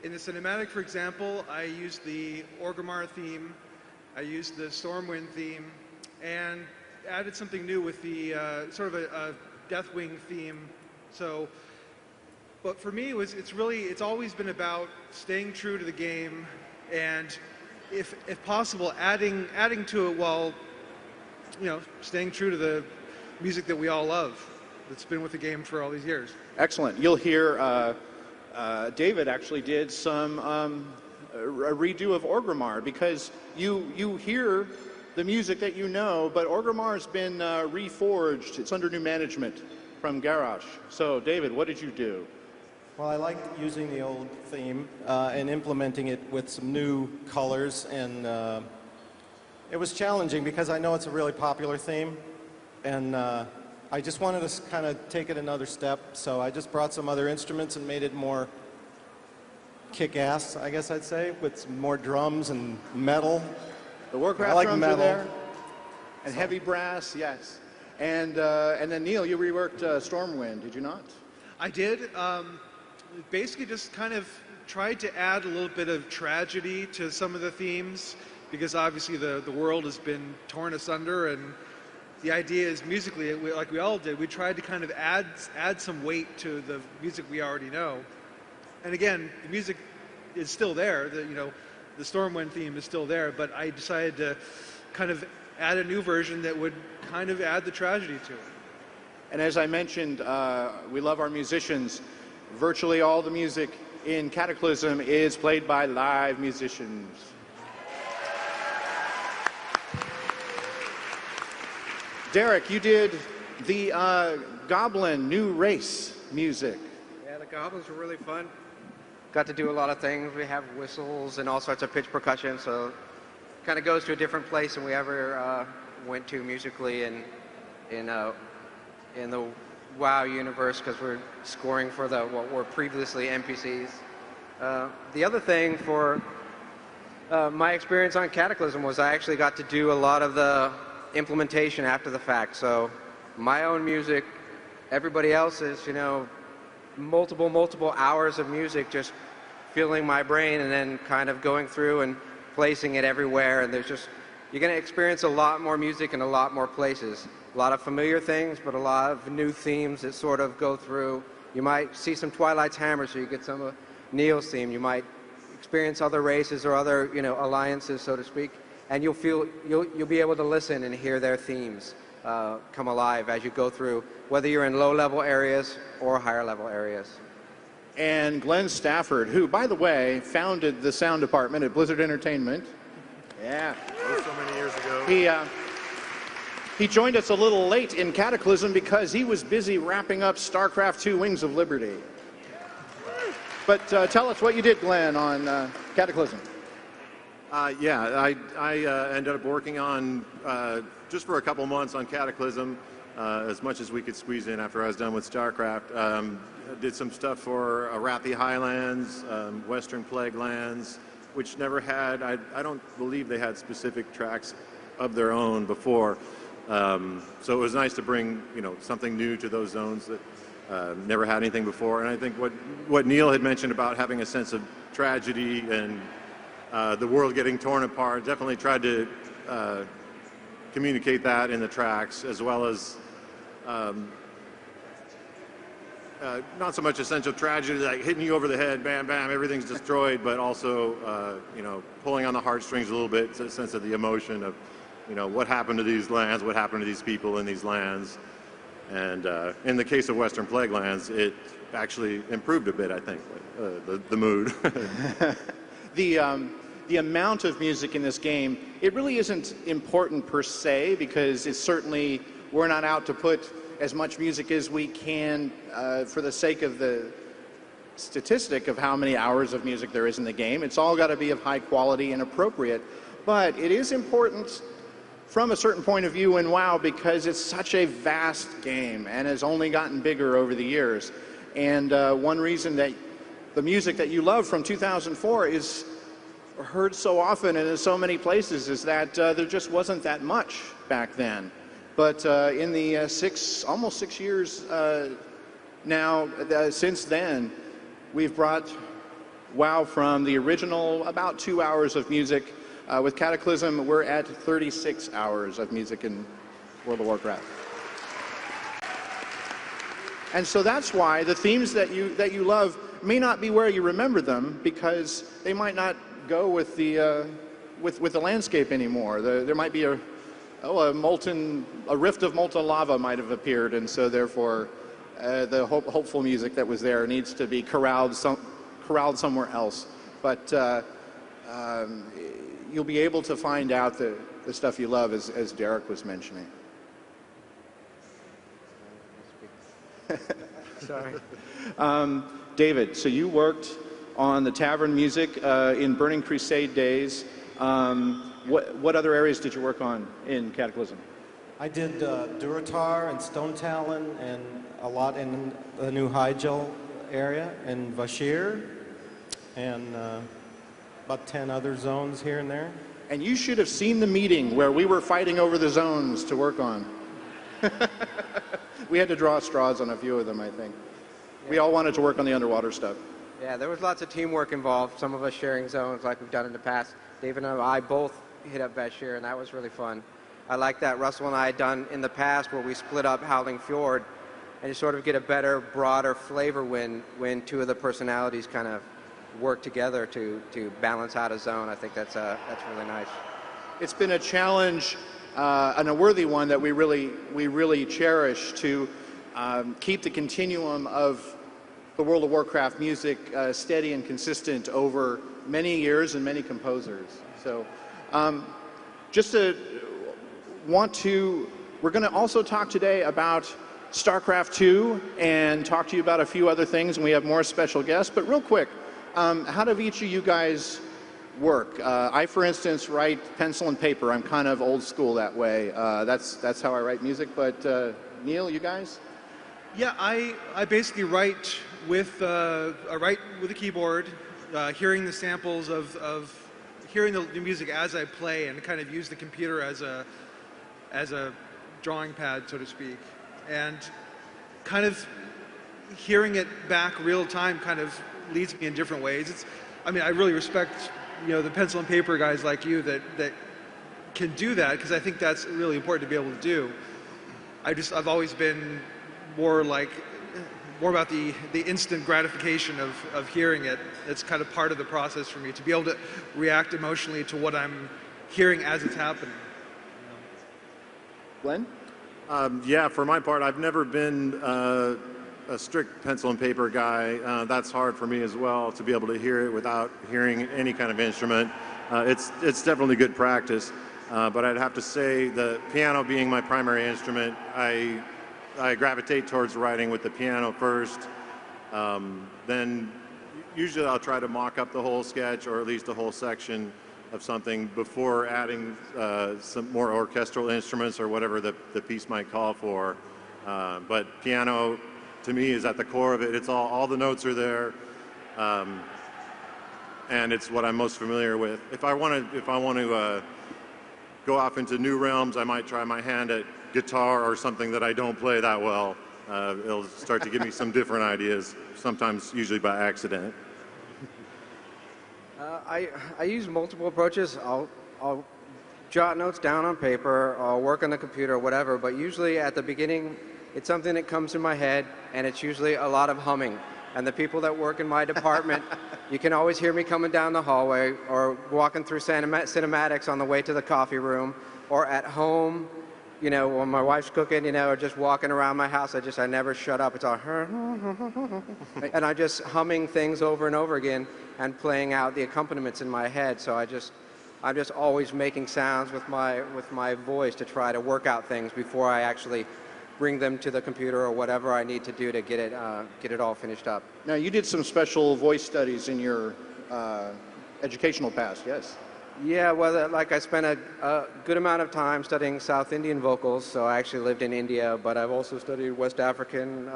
in the cinematic, for example, I used the Orgrimmar theme, I used the Stormwind theme, and added something new with the sort of a Deathwing theme. So, but for me, it's always been about staying true to the game, and if possible, adding to it while, you know, staying true to the music that we all love, that's been with the game for all these years.
Excellent. You'll hear David actually did some a redo of Orgrimmar, because you hear the music that you know, but Orgrimmar's been reforged. It's under new management from Garrosh. So, David, what did you do?
Well, I liked using the old theme and implementing it with some new colors, and it was challenging because I know it's a really popular theme, and I just wanted to kind of take it another step, so I just brought some other instruments and made it more kick-ass, I guess I'd say, with some more drums and metal.
The Warcraft
like
drums
metal.
are there, and heavy brass, yes. And then, Neil, you reworked Stormwind, did you not?
I did. Basically just kind of tried to add a little bit of tragedy to some of the themes, because obviously the world has been torn asunder, and the idea is musically, like we all did, we tried to kind of add some weight to the music we already know. And again, the music is still there, the Stormwind theme is still there, but I decided to kind of add a new version that would kind of add the tragedy to it.
And as I mentioned, we love our musicians. Virtually all the music in Cataclysm is played by live musicians. Derek, you did the Goblin New Race music.
Yeah, the goblins were really fun. Got to do a lot of things. We have whistles and all sorts of pitch percussion, so kind of goes to a different place than we ever went to musically in the WoW universe, because we're scoring for what were previously NPCs. The other thing for my experience on Cataclysm was I actually got to do a lot of the implementation after the fact. So my own music, everybody else's, multiple hours of music just filling my brain and then kind of going through and placing it everywhere. And you're going to experience a lot more music in a lot more places. A lot of familiar things, but a lot of new themes that sort of go through. You might see some Twilight's Hammer, so you get some of Neil's theme. You might experience other races or other, alliances, so to speak. and you'll be able to listen and hear their themes come alive as you go through, whether you're in low-level areas or higher-level areas.
And Glenn Stafford, who, by the way, founded the sound department at Blizzard Entertainment. Yeah.
So many years ago.
He joined us a little late in Cataclysm because he was busy wrapping up StarCraft II Wings of Liberty. But tell us what you did, Glenn, on Cataclysm.
I ended up working on, just for a couple months on Cataclysm, as much as we could squeeze in after I was done with StarCraft. I did some stuff for Arathi Highlands, Western Plague Lands, which never had, I don't believe they had specific tracks of their own before. So it was nice to bring, something new to those zones that never had anything before. And I think what Neil had mentioned about having a sense of tragedy and the world getting torn apart, definitely tried to communicate that in the tracks, as well as not so much a sense of tragedy, like hitting you over the head, bam, bam, everything's destroyed, but also, pulling on the heartstrings a little bit, a sense of the emotion of, what happened to these lands, what happened to these people in these lands. And in the case of Western Plague Lands, it actually improved a bit, I think, the mood.
The amount of music in this game, it really isn't important per se, because it's certainly, we're not out to put as much music as we can for the sake of the statistic of how many hours of music there is in the game. It's all got to be of high quality and appropriate. But it is important from a certain point of view in WoW, because it's such a vast game and has only gotten bigger over the years. And one reason that the music that you love from 2004 is heard so often and in so many places is that there just wasn't that much back then. But in the almost 6 years now since then, we've brought WoW from the original about 2 hours of music. With Cataclysm, we're at 36 hours of music in World of Warcraft. And so that's why the themes that you love may not be where you remember them, because they might not go with the with the landscape anymore. There might be a rift of molten lava might have appeared, and so therefore the hopeful music that was there needs to be corralled somewhere else. But you'll be able to find out the stuff you love, as Derek was mentioning. Sorry. David, so you worked on the tavern music in Burning Crusade days. What other areas did you work on in Cataclysm?
I did Durotar and Stone Talon and a lot in the new Hyjal area and Vashir and about 10 other zones here and there.
And you should have seen the meeting where we were fighting over the zones to work on. We had to draw straws on a few of them, I think. We all wanted to work on the underwater stuff.
Yeah, there was lots of teamwork involved, some of us sharing zones like we've done in the past. David and I both hit up Vashir, and that was really fun. I like that Russell and I had done in the past where we split up Howling Fjord and you sort of get a better, broader flavor when two of the personalities kind of work together to balance out a zone. I think that's really nice.
It's been a challenge and a worthy one that we really cherish, to keep the continuum of the World of Warcraft music steady and consistent over many years and many composers. So we're going to also talk today about StarCraft II and talk to you about a few other things, and we have more special guests. But real quick, how do each of you guys work? I, for instance, write pencil and paper. I'm kind of old school that way. That's how I write music. But Neil, you guys?
Yeah, I basically write with a keyboard, hearing the samples of hearing the music as I play, and kind of use the computer as a drawing pad, so to speak, and kind of hearing it back real time kind of leads me in different ways. I really respect the pencil and paper guys like you that can do that, because I think that's really important to be able to do. I've always been more about the instant gratification of hearing it. It's kind of part of the process for me, to be able to react emotionally to what I'm hearing as it's happening.
Glenn?
Yeah, for my part, I've never been a strict pencil and paper guy. That's hard for me as well, to be able to hear it without hearing any kind of instrument. It's definitely good practice, but I'd have to say the piano being my primary instrument, I gravitate towards writing with the piano first. Then usually I'll try to mock up the whole sketch, or at least a whole section of something, before adding some more orchestral instruments or whatever the piece might call for. But piano, to me, is at the core of it. It's all the notes are there, and it's what I'm most familiar with. If I want to go off into new realms, I might try my hand at guitar or something that I don't play that well. It'll start to give me some different ideas, sometimes usually by accident.
I use multiple approaches. I'll jot notes down on paper, I'll work on the computer, whatever, but usually at the beginning, it's something that comes in my head, and it's usually a lot of humming. And the people that work in my department, you can always hear me coming down the hallway, or walking through cinematics on the way to the coffee room, or at home, you know, when my wife's cooking, you know, or just walking around my house, I never shut up. It's all, and I'm just humming things over and over again and playing out the accompaniments in my head. So I'm just always making sounds with my voice to try to work out things before I actually bring them to the computer or whatever I need to do to get it all finished up.
Now, you did some special voice studies in your educational past, yes?
Yeah, well, like I spent a good amount of time studying South Indian vocals, so I actually lived in India, but I've also studied West African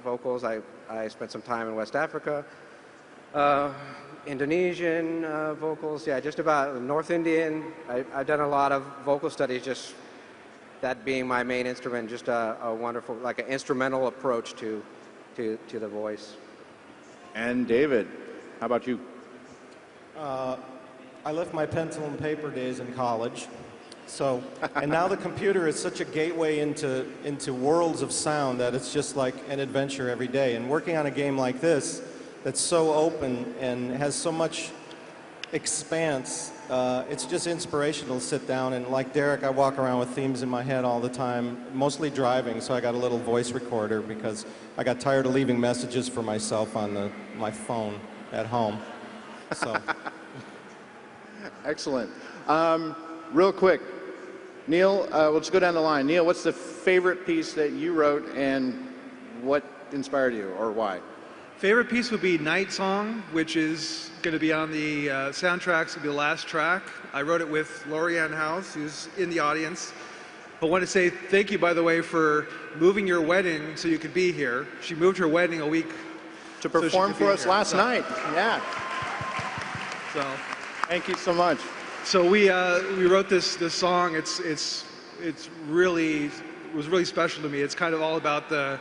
vocals. I spent some time in West Africa. Indonesian vocals, yeah, just about North Indian. I've done a lot of vocal studies, just that being my main instrument, just a wonderful, like an instrumental approach to the voice.
And David, how about you?
I left my pencil and paper days in college. So, and now the computer is such a gateway into worlds of sound that it's just like an adventure every day. And working on a game like this, that's so open and has so much expanse, it's just inspirational to sit down. And like Derek, I walk around with themes in my head all the time, mostly driving, so I got a little voice recorder because I got tired of leaving messages for myself on my phone at home. So.
Excellent. Real quick, Neil, let's go down the line. Neil, what's the favorite piece that you wrote, and what inspired you, or why?
Favorite piece would be Night Song, which is going to be on the soundtrack. It's going to be the last track. I wrote it with Lorianne House, who's in the audience. I want to say thank you, by the way, for moving your wedding so you could be here. She moved her wedding a week
to perform for us last night. Yeah.
So,
thank you so much.
So we wrote this song. It was really special to me. It's kind of all about the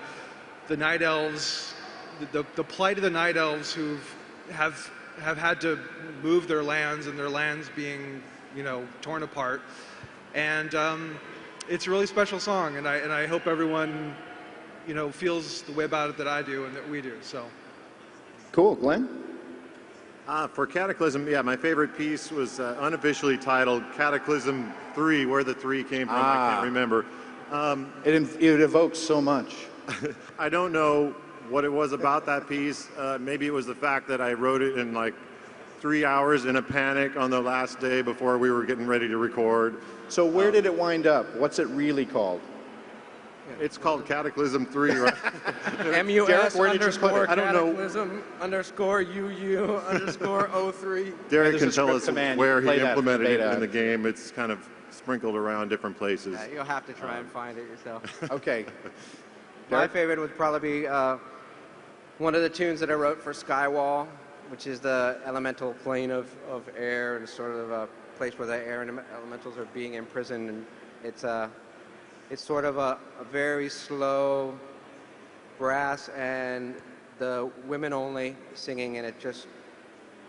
night elves, the plight of the night elves who have had to move their lands, and their lands being, you know, torn apart. And it's a really special song, and I hope everyone, you know, feels the way about it that I do and that we do. So
cool. Glenn?
For Cataclysm, yeah, my favorite piece was unofficially titled Cataclysm 3, where the 3 came from, I can't remember.
It evokes so much.
I don't know what it was about that piece. Maybe it was the fact that I wrote it in like 3 hours in a panic on the last day before we were getting ready to record.
So where did it wind up? What's it really called?
It's called Cataclysm 3, right?
MUS
where did you put it?
underscore
I don't know.
Cataclysm underscore UU underscore 03.
Derek
There's
can
a
tell
script
us
command.
where he
Play that
implemented it
beta.
in the game. It's kind of sprinkled around different places.
Yeah, you'll have to try and find it yourself.
Okay.
My favorite would probably be one of the tunes that I wrote for Skywall, which is the elemental plane of air, and sort of a place where the air and elementals are being imprisoned. And it's sort of a very slow brass and the women only singing, and it's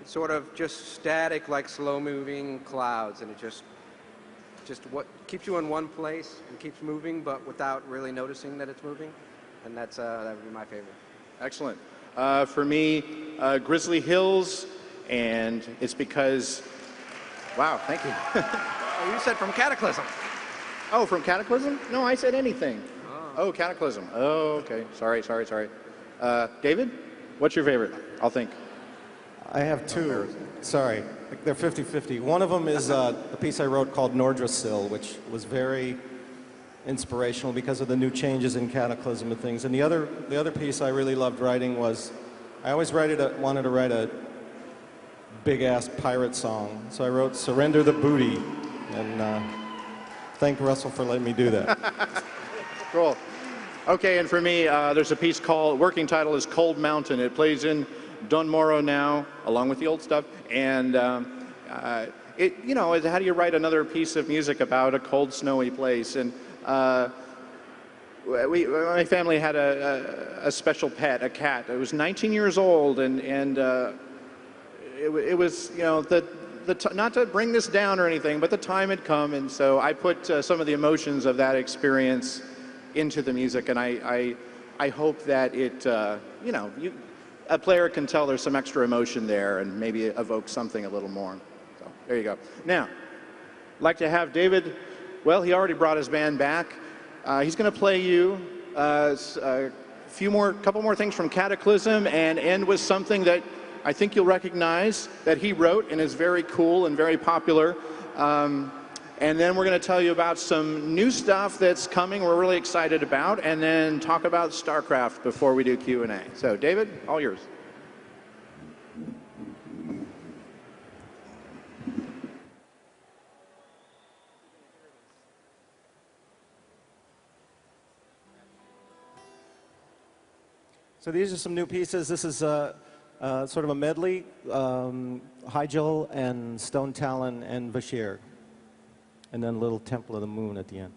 sort of just static, like slow moving clouds, and it just what keeps you in one place and keeps moving, but without really noticing that it's moving. And that would be my favorite.
Excellent. For me, Grizzly Hills, and it's because, wow, thank you.
Oh, you said from Cataclysm.
Oh, from Cataclysm? No, I said anything. Oh, Cataclysm. Oh, okay. Sorry. David, what's your favorite? I'll think.
I have two. Sorry. They're 50-50. One of them is a piece I wrote called Nordrasil, which was very inspirational because of the new changes in Cataclysm and things. And the other piece I really loved writing was, I always wanted to write a big-ass pirate song. So I wrote Surrender the Booty, and thank Russell for letting me do that.
Cool. Okay, and for me, there's a piece called, working title is Cold Mountain. It plays in Dunmorrow now, along with the old stuff. And it, you know, how do you write another piece of music about a cold, snowy place? And my family had a special pet, a cat. It was 19 years old, and it was, you know, not to bring this down or anything, but the time had come, and so I put some of the emotions of that experience into the music, and I hope that it, you know, a player can tell there's some extra emotion there and maybe evoke something a little more. So there you go. Now, I'd like to have David, well, he already brought his band back. He's going to play you a couple more things from Cataclysm and end with something that I think you'll recognize that he wrote and is very cool and very popular. And then we're going to tell you about some new stuff that's coming we're really excited about, and then talk about StarCraft before we do Q&A. So, David, all yours.
So these are some new pieces. This is sort of a medley, Hyjal and Stone Talon and Vashir. And then a little Temple of the Moon at the end.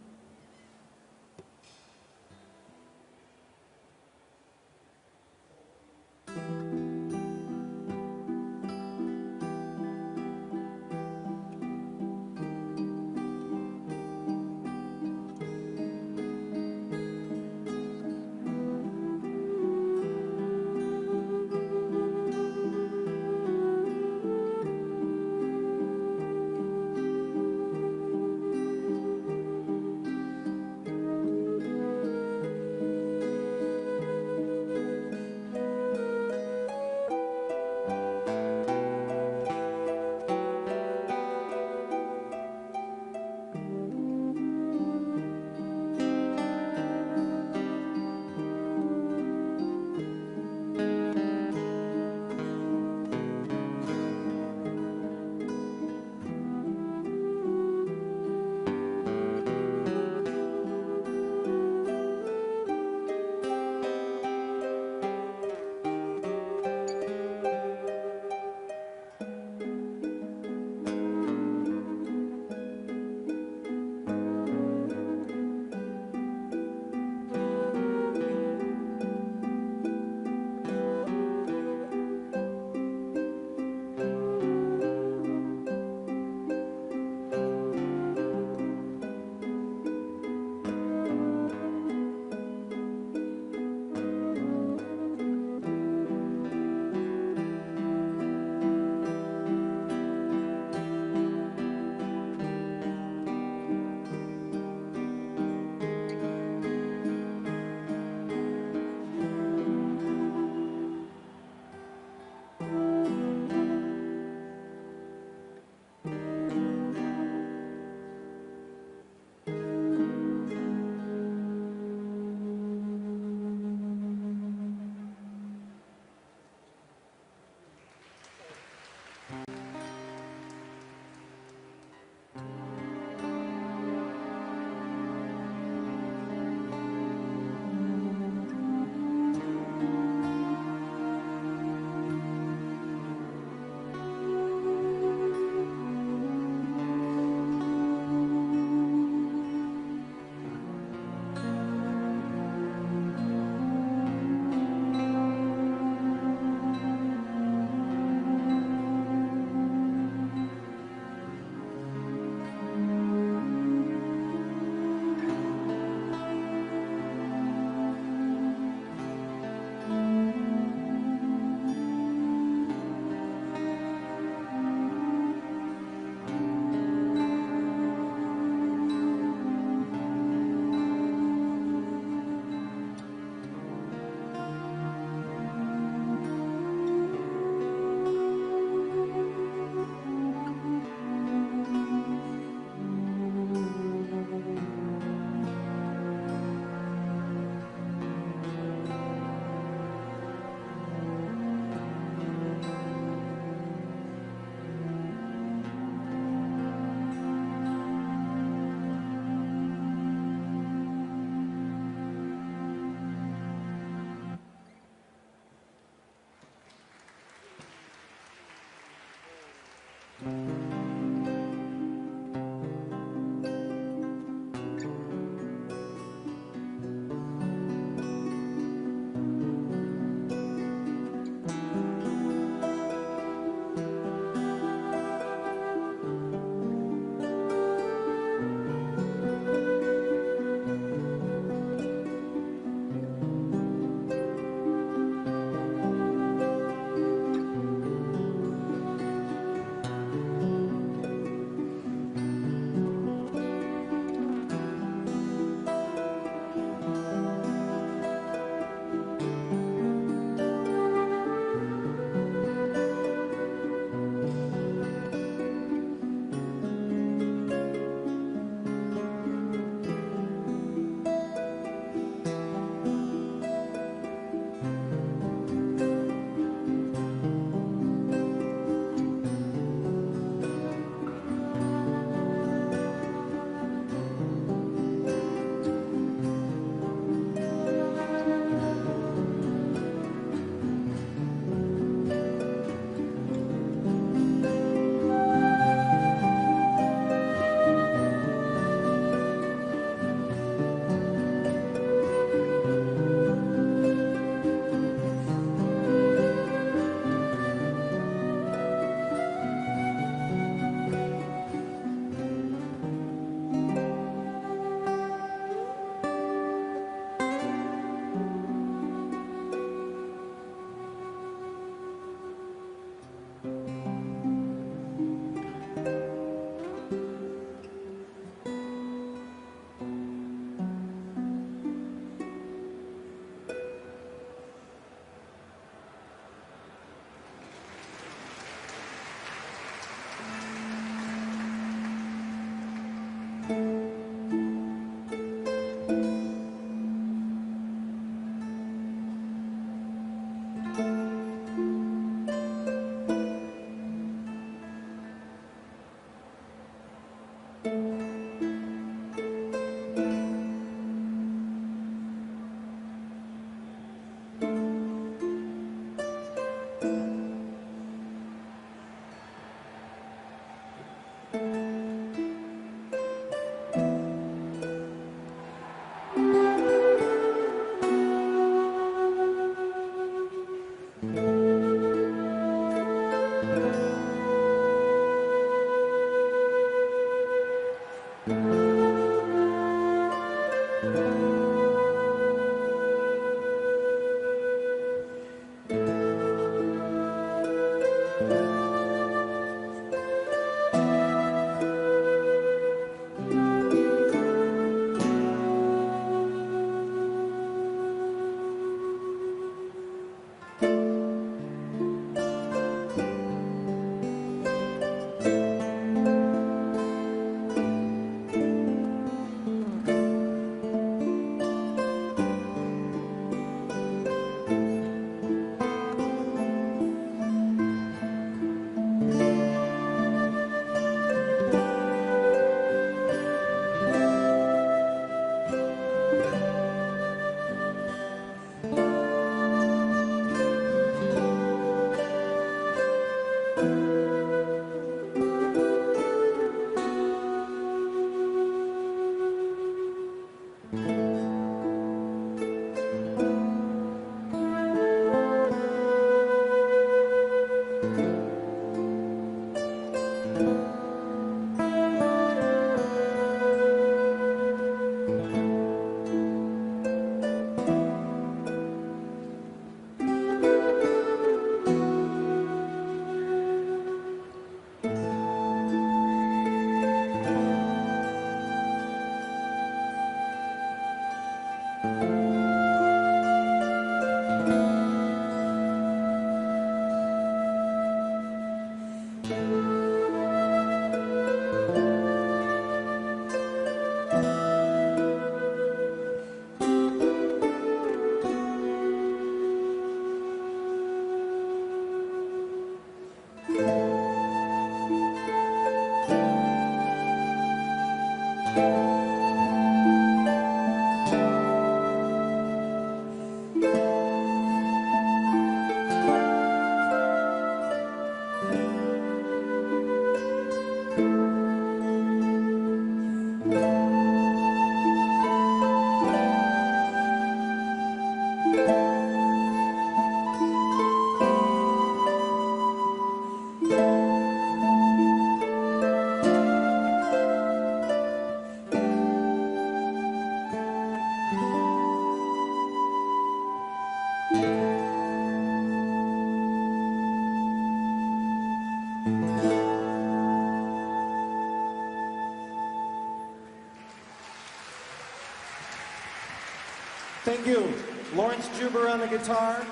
Thank you. Lawrence Juber on the guitar,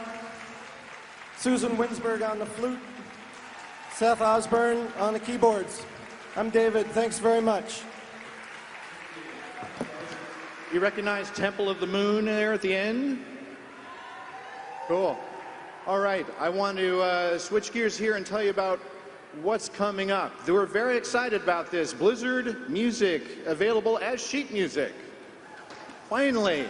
Susan Winsberg on the flute, Seth Osborne on the keyboards. I'm David. Thanks very much.
You recognize Temple of the Moon there at the end? Cool. All right, I want to switch gears here and tell you about what's coming up. We're very excited about this. Blizzard music available as sheet music. Finally.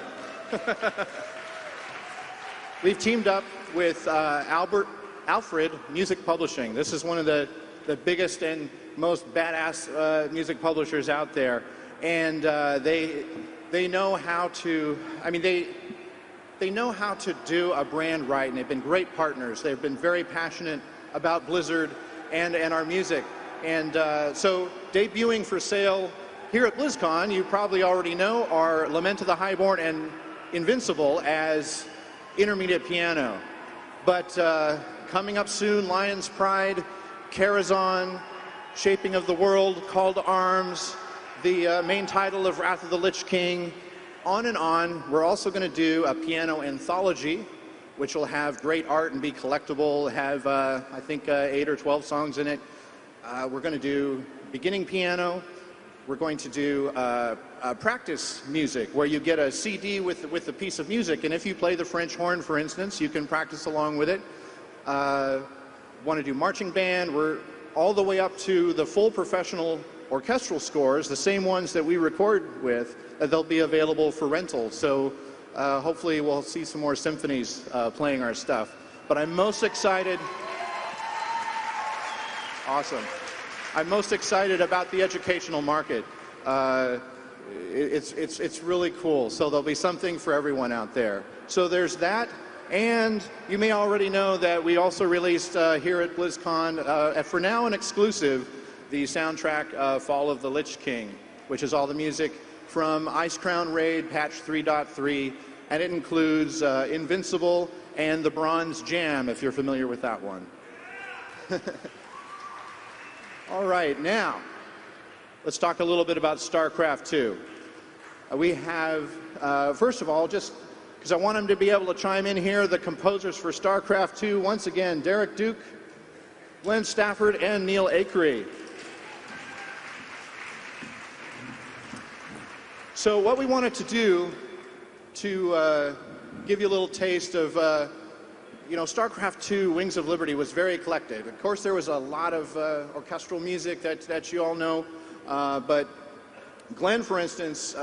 We've teamed up with Alfred Music Publishing. This is one of the biggest and most badass music publishers out there. And they know how to, I mean, they know how to do a brand right, and they've been great partners. They've been very passionate about Blizzard and our music. And so debuting for sale here at Blizzcon, you probably already know, are Lament of the Highborn and Invincible as intermediate piano. But coming up soon, Lion's Pride, Karazhan, Shaping of the World, Call to Arms, the main title of Wrath of the Lich King, on and on. We're also going to do a piano anthology, which will have great art and be collectible, have I think 8 or 12 songs in it. We're going to do beginning piano. We're going to do practice music, where you get a CD with a piece of music, and if you play the French horn, for instance, you can practice along with it. Want to do marching band. We're all the way up to the full professional orchestral scores, the same ones that we record with, they'll be available for rental. So hopefully we'll see some more symphonies playing our stuff. But I'm most excited. Awesome. I'm most excited about the educational market. It's really cool. So there'll be something for everyone out there. So there's that. And you may already know that we also released here at BlizzCon, for now an exclusive, the soundtrack Fall of the Lich King, which is all the music from Icecrown Raid patch 3.3, and it includes Invincible and the Bronze Jam, if you're familiar with that one. All right, now, let's talk a little bit about StarCraft 2. We have, first of all, just because I want them to be able to chime in here, the composers for StarCraft 2, once again, Derek Duke, Glenn Stafford, and Neil Akery. So what we wanted to do to give you a little taste of, you know, StarCraft 2 Wings of Liberty was very eclectic. Of course, there was a lot of orchestral music that you all know, but Glenn, for instance,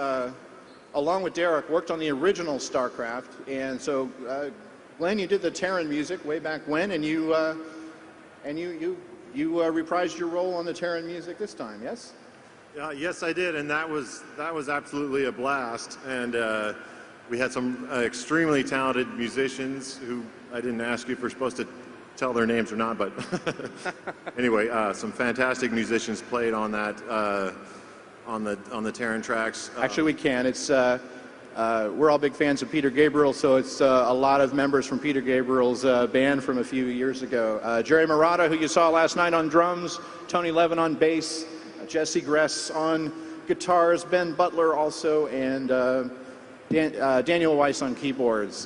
along with Derek, worked on the original StarCraft, and so Glenn, you did the Terran music way back when, and you reprised your role on the Terran music this time, yes?
Yes, I did, and that was absolutely a blast. And we had some extremely talented musicians who I didn't ask you if we're supposed to tell their names or not, but anyway, some fantastic musicians played on that on the Terran tracks.
Actually, we can. It's we're all big fans of Peter Gabriel, so it's a lot of members from Peter Gabriel's band from a few years ago. Jerry Murata, who you saw last night on drums, Tony Levin on bass, Jesse Gress on guitars, Ben Butler also, and Daniel Weiss on keyboards.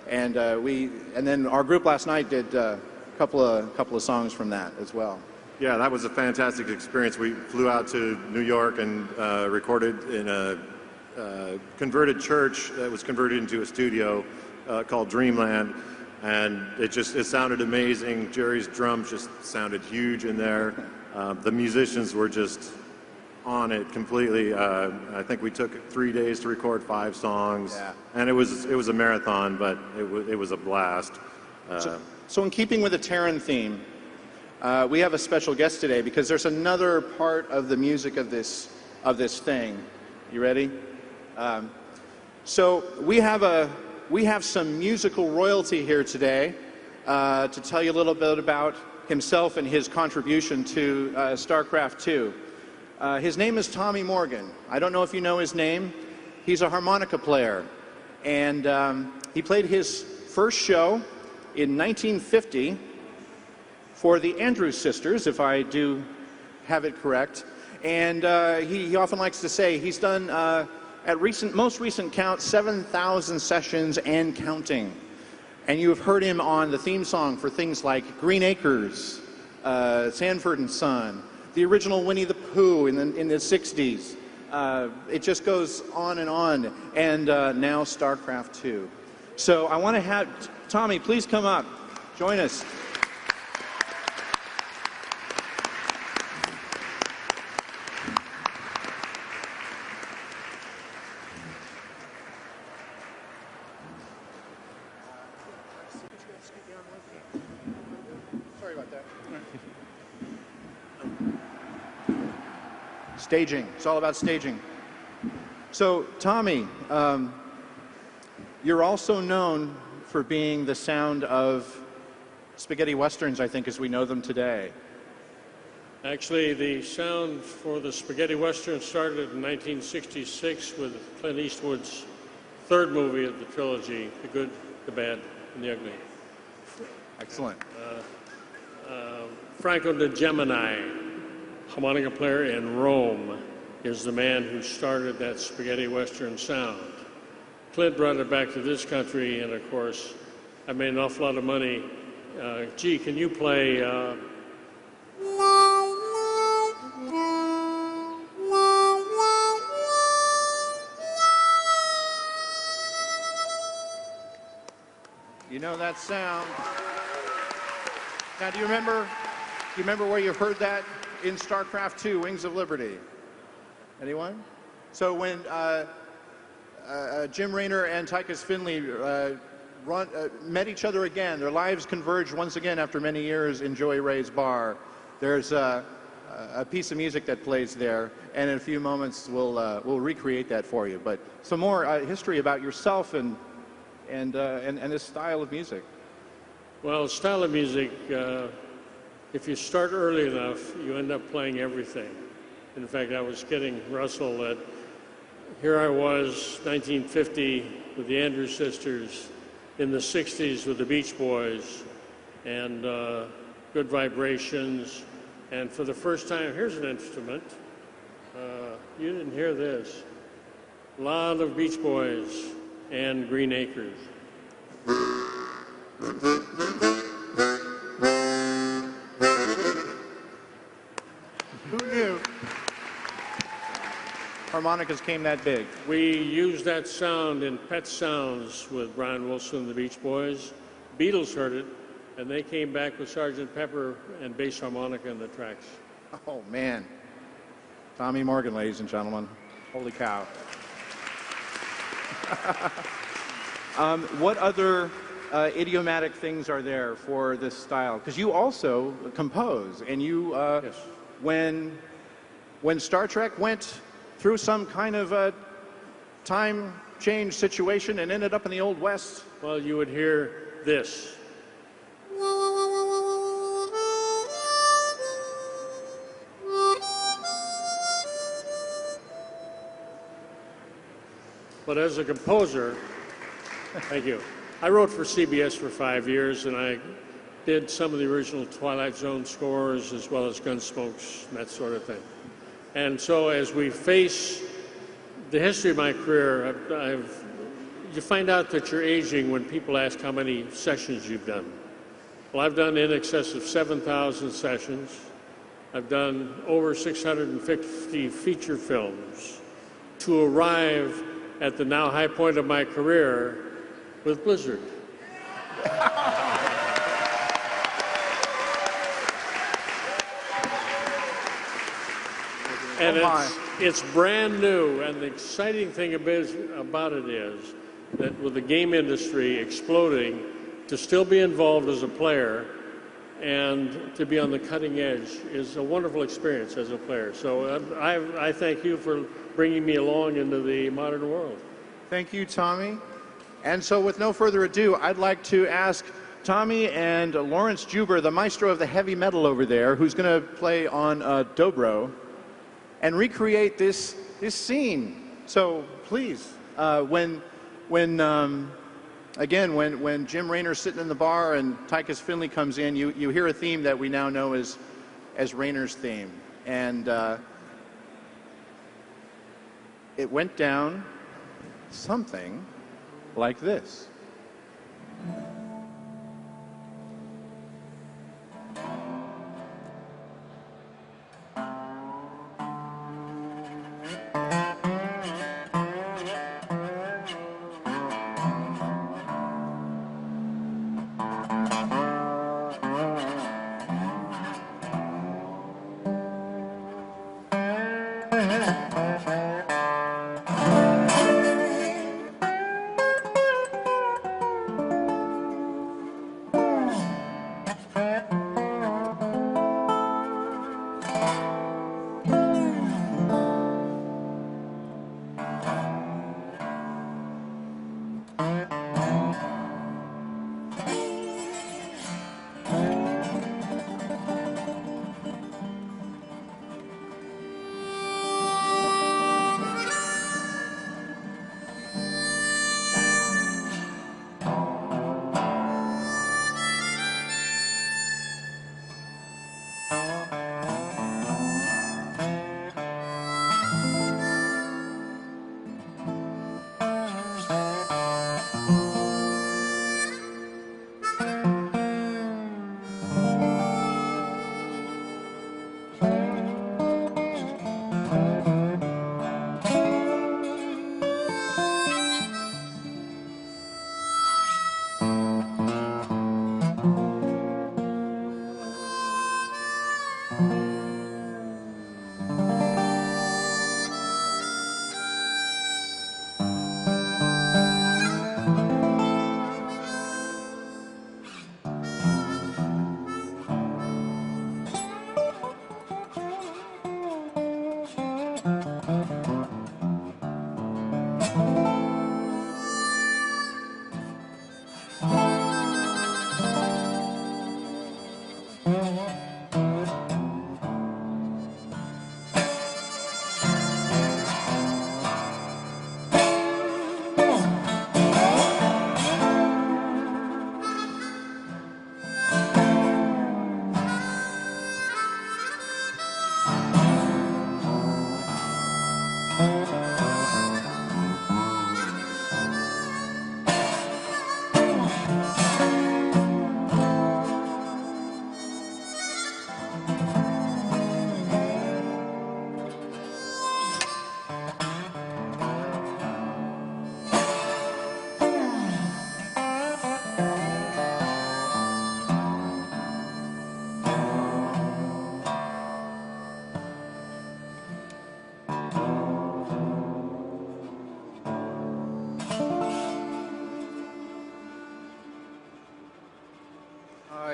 And then our group last night did a couple of songs from that as well.
Yeah, that was a fantastic experience. We flew out to New York and recorded in a converted church that was converted into a studio called Dreamland, and it sounded amazing. Jerry's drums just sounded huge in there. The musicians were just on it completely. I think we took 3 days to record 5 songs, and it was a marathon, but it was a blast.
So in keeping with the Terran theme, we have a special guest today because there's another part of the music of this thing. You ready? So we have some musical royalty here today to tell you a little bit about himself and his contribution to StarCraft 2. His name is Tommy Morgan. I don't know if you know his name. He's a harmonica player, and he played his first show in 1950 for the Andrews Sisters, if I do have it correct. And he often likes to say he's done, at most recent count, 7,000 sessions and counting. And you have heard him on the theme song for things like Green Acres, Sanford and Son, the original Winnie the Pooh in the 60s. It just goes on, and now StarCraft 2. So I want to have Tommy, please come up, join us. Sorry about that. Staging. It's all about staging. So, Tommy, you're also known for being the sound of spaghetti westerns, I think, as we know them today.
Actually, the sound for the spaghetti western started in 1966 with Clint Eastwood's third movie of the trilogy, The Good, the Bad, and the Ugly.
Excellent.
Franco de Gemini, harmonica player in Rome, is the man who started that spaghetti western sound. Clint brought it back to this country, and of course, I made an awful lot of money. Gee, can you play...
You know that sound. Now, do you remember where you heard that in StarCraft 2, Wings of Liberty? Anyone? So when Jim Raynor and Tychus Finley met each other again, their lives converged once again after many years in Joey Ray's bar. There's a piece of music that plays there, and in a few moments we'll recreate that for you. But some more history about yourself and this style of music.
Well, style of music, if you start early enough, you end up playing everything. In fact, I was kidding Russell that here I was, 1950, with the Andrews Sisters, in the 60s with the Beach Boys, and Good Vibrations, and for the first time, here's an instrument. You didn't hear this. A lot of Beach Boys and Green Acres.
Who knew harmonicas came that big?
We used that sound in Pet Sounds with Brian Wilson and the Beach Boys. Beatles heard it, and they came back with Sgt. Pepper and bass harmonica in the tracks.
Oh, man. Tommy Morgan, ladies and gentlemen. Holy cow. What other idiomatic things are there for this style? Because you also compose, and you,
yes.
when Star Trek went through some kind of a time change situation and ended up in the Old West.
Well, you would hear this. But as a composer, thank you. I wrote for CBS for 5 years, and I did some of the original Twilight Zone scores as well as Gunsmokes and that sort of thing. And so as we face the history of my career, you find out that you're aging when people ask how many sessions you've done. Well, I've done in excess of 7,000 sessions. I've done over 650 feature films to arrive at the now high point of my career with Blizzard. And it's brand new, and the exciting thing about it is that with the game industry exploding, to still be involved as a player and to be on the cutting edge is a wonderful experience as a player. So I thank you for bringing me along into the modern world.
Thank you, Tommy. And so with no further ado, I'd like to ask Tommy and Lawrence Juber, the maestro of the heavy metal over there, who's going to play on dobro, and recreate this scene. So please, when again, when Jim Raynor's sitting in the bar and Tychus Finley comes in, you hear a theme that we now know as Raynor's theme. And it went down something like this.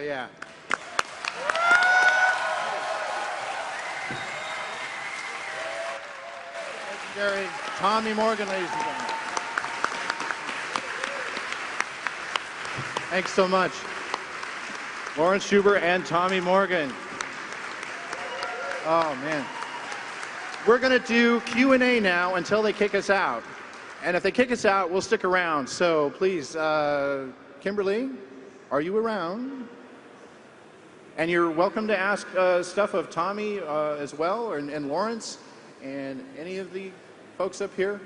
Yeah. Legendary Tommy Morgan, ladies and gentlemen. Thanks so much. Lawrence Schubert and Tommy Morgan. Oh, man. We're going to do Q&A now until they kick us out. And if they kick us out, we'll stick around. So please, Kimberly, are you around? And you're welcome to ask stuff of Tommy as well, and Lawrence, and any of the folks up here.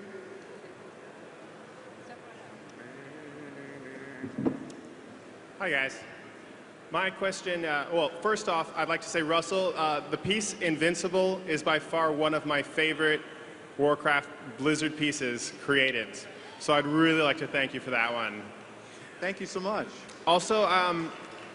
Hi, guys. My question, well, first off, I'd like to say, Russell, the piece Invincible is by far one of my favorite Warcraft Blizzard pieces created. So I'd really like to thank you for that one.
Thank you so much.
Also,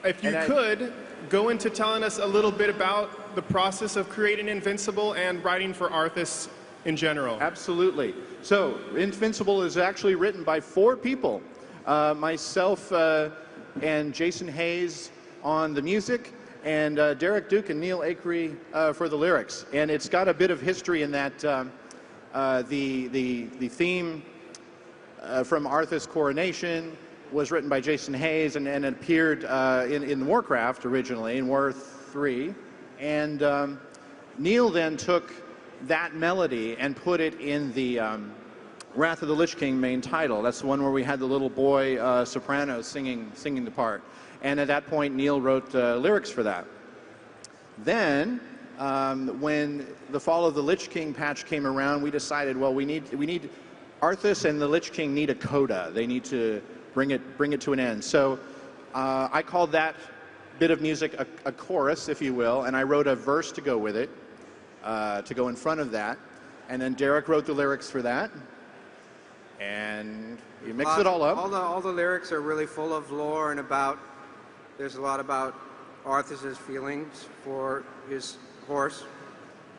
if you could, go into telling us a little bit about the process of creating Invincible and writing for Arthas in general.
Absolutely. So, Invincible is actually written by 4 people. Myself and Jason Hayes on the music, and Derek Duke and Neil Akery for the lyrics. And it's got a bit of history in that the theme from Arthas' coronation was written by Jason Hayes and appeared in Warcraft originally, in War 3. And Neil then took that melody and put it in the Wrath of the Lich King main title. That's the one where we had the little boy soprano singing the part. And at that point, Neil wrote lyrics for that. Then, when the Fall of the Lich King patch came around, we decided, well, we need Arthas and the Lich King need a coda. They need to bring it to an end. So I called that bit of music a chorus, if you will, and I wrote a verse to go with it, to go in front of that. And then Derek wrote the lyrics for that. And you mix it all up.
All the lyrics are really full of lore and there's a lot about Arthas's feelings for his horse.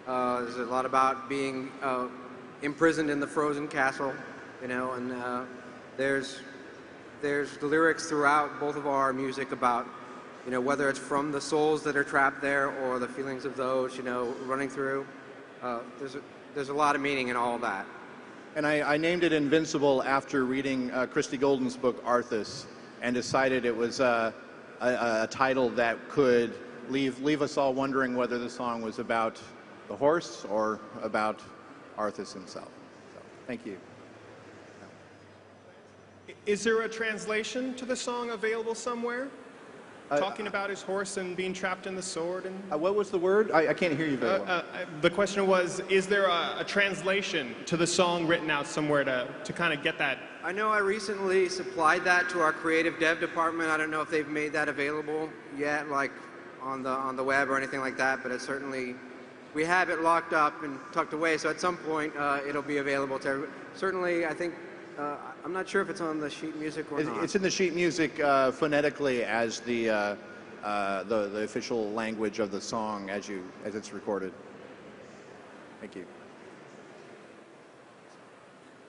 There's a lot about being imprisoned in the frozen castle, and there's the lyrics throughout both of our music about, whether it's from the souls that are trapped there or the feelings of those, running through. There's a lot of meaning in all of that.
And I named it Invincible after reading Christy Golden's book Arthas, and decided it was a title that could leave us all wondering whether the song was about the horse or about Arthas himself. So, thank you.
Is there a translation to the song available somewhere? Talking about his horse and being trapped in the sword? And
what was the word? I can't hear you very well.
The question was, is there a translation to the song written out somewhere to kind of get that?
I know I recently supplied that to our creative dev department. I don't know if they've made that available yet, like on the web or anything like that, but it's certainly, we have it locked up and tucked away, so at some point it'll be available to everybody. Certainly, I think, I'm not sure if it's on the sheet music or not.
It's in the sheet music phonetically as the official language of the song as it's recorded. Thank you.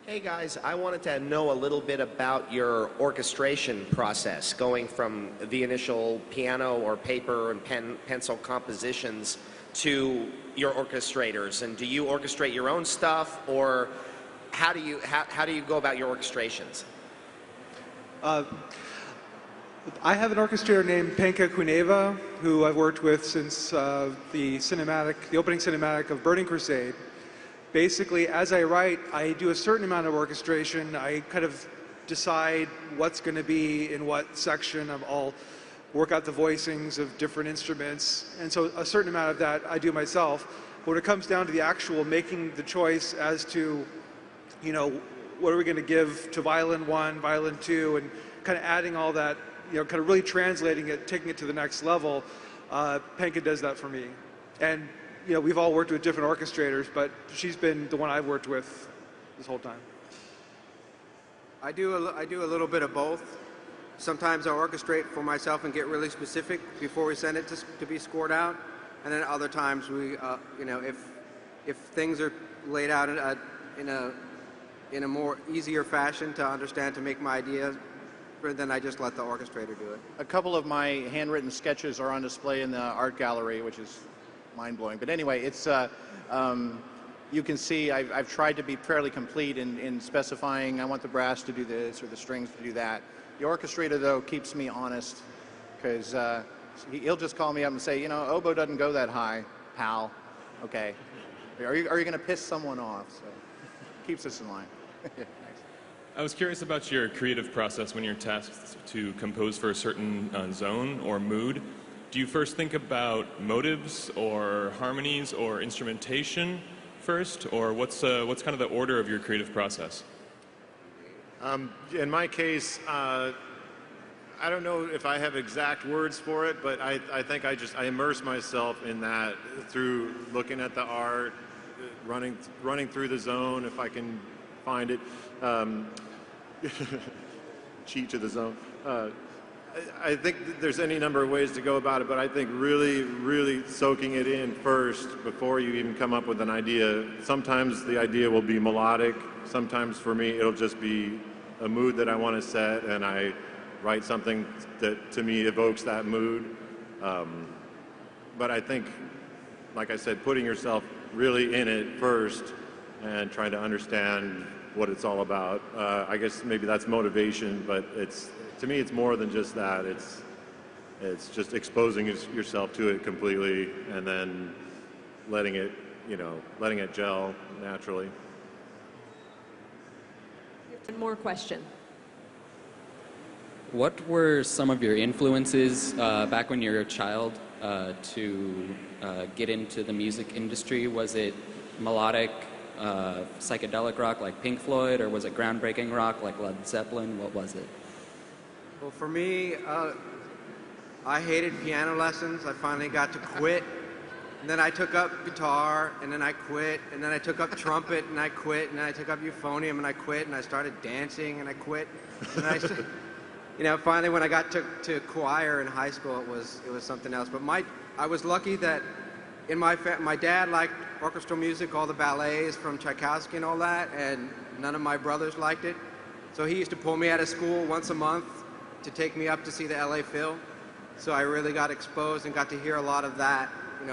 Hey guys, I wanted to know a little bit about your orchestration process, going from the initial piano or paper and pencil compositions to your orchestrators. And do you orchestrate your own stuff, or how do you go about your orchestrations?
I have an orchestrator named Penka Kuneva, who I've worked with since the opening cinematic of Burning Crusade. Basically, as I write, I do a certain amount of orchestration. I kind of decide what's going to be in what section. I'll work out the voicings of different instruments, and so a certain amount of that I do myself. But when it comes down to the actual making the choice as to, what are we going to give to violin 1, violin 2, and kind of adding all that, kind of really translating it, taking it to the next level, Penka does that for me. And we've all worked with different orchestrators, but she's been the one I've worked with this whole time.
I do a little bit of both. Sometimes I orchestrate for myself and get really specific before we send it to be scored out, and then other times we, if things are laid out in a more easier fashion to understand, to make my ideas, then I just let the orchestrator do it.
A couple of my handwritten sketches are on display in the art gallery, which is mind-blowing. But anyway, it's you can see I've tried to be fairly complete in specifying I want the brass to do this or the strings to do that. The orchestrator, though, keeps me honest, because he'll just call me up and say, oboe doesn't go that high, pal. Okay. Are you going to piss someone off? So keeps us in line.
I was curious about your creative process when you're tasked to compose for a certain zone or mood. Do you first think about motives or harmonies or instrumentation first, or what's kind of the order of your creative process?
In my case, I don't know if I have exact words for it, but I think I immerse myself in that through looking at the art, running through the zone if I can find it. Cheat to the zone. I think there's any number of ways to go about it, but I think really, really soaking it in first before you even come up with an idea. Sometimes the idea will be melodic. Sometimes for me it'll just be a mood that I want to set, and I write something that to me evokes that mood. But I think, like I said, putting yourself really in it first and trying to understand what it's all about. I guess maybe that's motivation, but to me it's more than just that. It's just exposing yourself to it completely and then letting it gel naturally.
One more question.
What were some of your influences back when you were a child to get into the music industry? Was it melodic, psychedelic rock like Pink Floyd, or was it groundbreaking rock like Led Zeppelin? What was it?
Well, for me, I hated piano lessons. I finally got to quit. And then I took up guitar, and then I quit. And then I took up trumpet, and I quit. And then I took up euphonium, and I quit. And I started dancing, and I quit. And I, finally when I got to choir in high school, it was something else. But I was lucky that in my dad liked orchestral music, all the ballets from Tchaikovsky and all that, and none of my brothers liked it. So he used to pull me out of school once a month to take me up to see the LA Phil. So I really got exposed and got to hear a lot of that,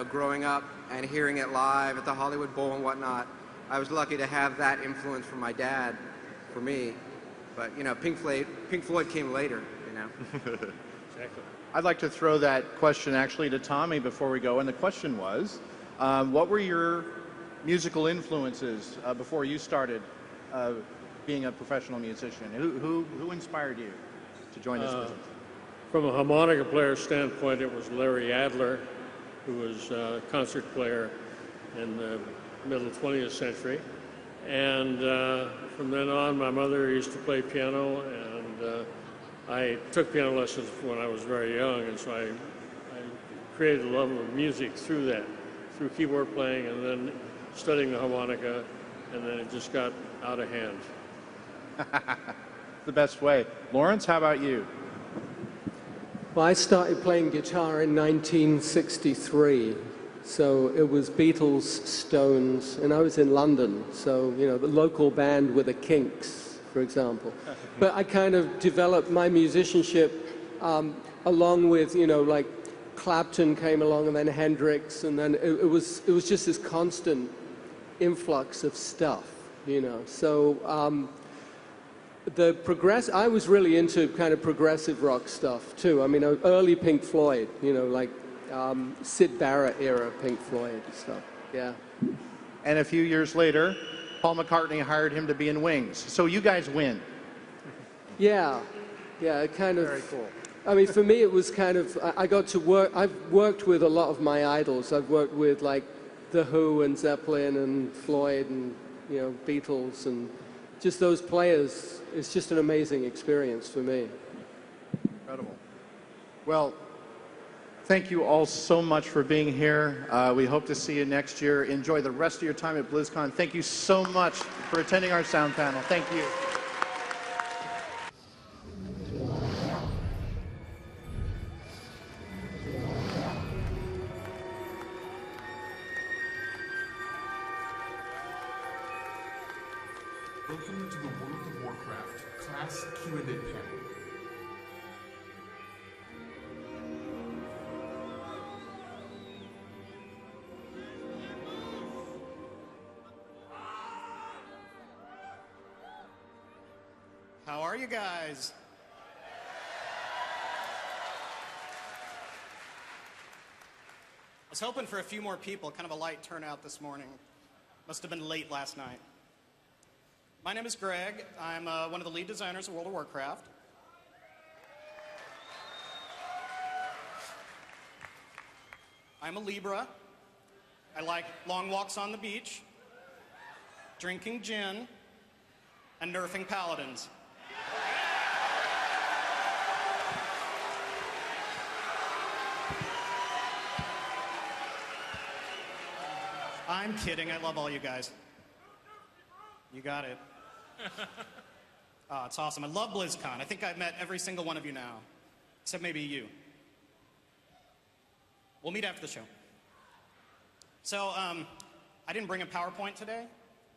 growing up and hearing it live at the Hollywood Bowl and whatnot. I was lucky to have that influence from my dad for me. But, Pink Floyd came later,
Exactly.
I'd like to throw that question actually to Tommy before we go. And the question was, what were your musical influences before you started being a professional musician? Who inspired you to join this business?
From a harmonica player standpoint, it was Larry Adler, who was a concert player in the middle 20th century. And from then on, my mother used to play piano, and I took piano lessons when I was very young, and so I created a love of music through that, through keyboard playing and then studying the harmonica, and then it just got out of hand.
The best way. Lawrence, how about you?
Well, I started playing guitar in 1963, so it was Beatles, Stones, and I was in London, so, the local band were the Kinks, for example. But I kind of developed my musicianship along with, like Clapton came along, and then Hendrix, and then it was just this constant influx of stuff, So I was really into kind of progressive rock stuff too. I mean, early Pink Floyd, like Syd Barrett era Pink Floyd stuff. Yeah.
And a few years later, Paul McCartney hired him to be in Wings. So you guys win.
Yeah. It kind of.
Very cool.
I mean, for me, it was kind of. I got to work. I've worked with a lot of my idols. I've worked with like The Who and Zeppelin and Floyd and Beatles and just those players. It's just an amazing experience for me.
Incredible. Well, thank you all so much for being here. We hope to see you next year. Enjoy the rest of your time at Blizzcon. Thank you so much for attending our sound panel. Thank you.
Welcome to the World of Warcraft Class Q&A Panel.
How are you guys? I was hoping for a few more people, kind of a light turnout this morning. Must have been late last night. My name is Greg. I'm one of the lead designers of World of Warcraft. I'm a Libra. I like long walks on the beach, drinking gin, and nerfing paladins. I'm kidding. I love all you guys. You got it. Oh, it's awesome. I love Blizzcon. I think I've met every single one of you now, except maybe you. We'll meet after the show. So, I didn't bring a PowerPoint today.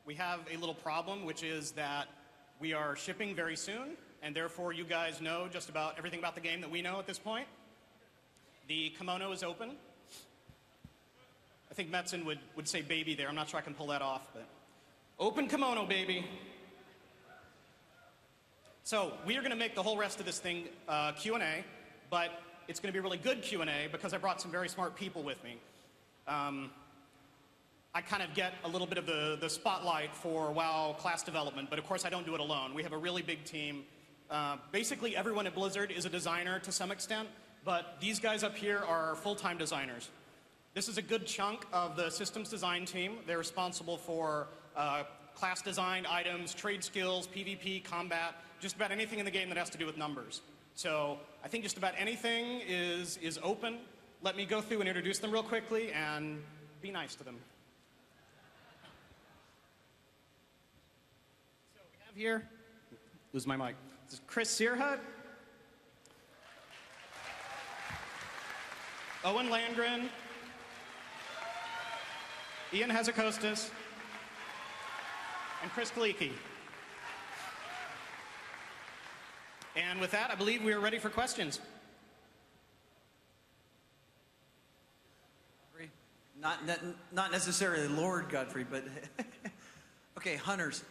We have a little problem, which is that we are shipping very soon, and therefore you guys know just about everything about the game that we know at this point. The kimono is open. I think Metzen would say baby there. I'm not sure I can pull that off, but open kimono, baby. So we are going to make the whole rest of this thing Q&A, but it's going to be really good Q&A because I brought some very smart people with me. I kind of get a little bit of the spotlight for WoW class development, but of course I don't do it alone. We have a really big team. Basically everyone at Blizzard is a designer to some extent, but these guys up here are full-time designers. This is a good chunk of the systems design team. They're responsible for class design, items, trade skills, PvP, combat, just about anything in the game that has to do with numbers. So I think just about anything is open. Let me go through and introduce them real quickly and be nice to them. So we have here, lose my mic. This is Chris Searhut, Owen Landgren, Ian Hazakostas, and Chris Kalicki. And with that, I believe we are ready for questions.
Not necessarily Lord Godfrey, but okay, hunters.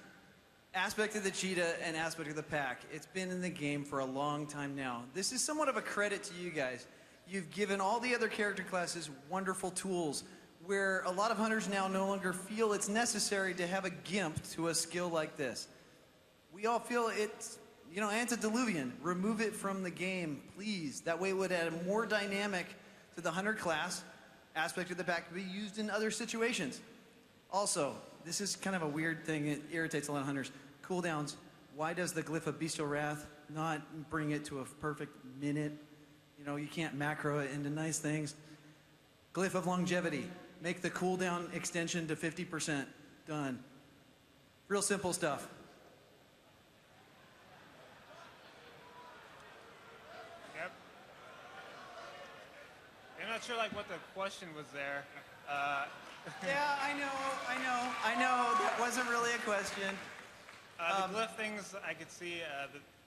Aspect of the cheetah and aspect of the pack. It's been in the game for a long time now. This is somewhat of a credit to you guys. You've given all the other character classes wonderful tools where a lot of hunters now no longer feel it's necessary to have a gimp to a skill like this. We all feel it's, you know, antediluvian. Remove it from the game, please. That way it would add more dynamic to the hunter class. Aspect of the pack to be used in other situations. Also, this is kind of a weird thing. It irritates a lot of hunters. Cooldowns. Why does the Glyph of Bestial Wrath not bring it to a perfect minute? You know, you can't macro it into nice things. Glyph of Longevity. Make the cooldown extension to 50%. Done. Real simple stuff.
Yep. I'm not sure like what the question was there.
Yeah, I know. That wasn't really a question.
The glyph things I could see.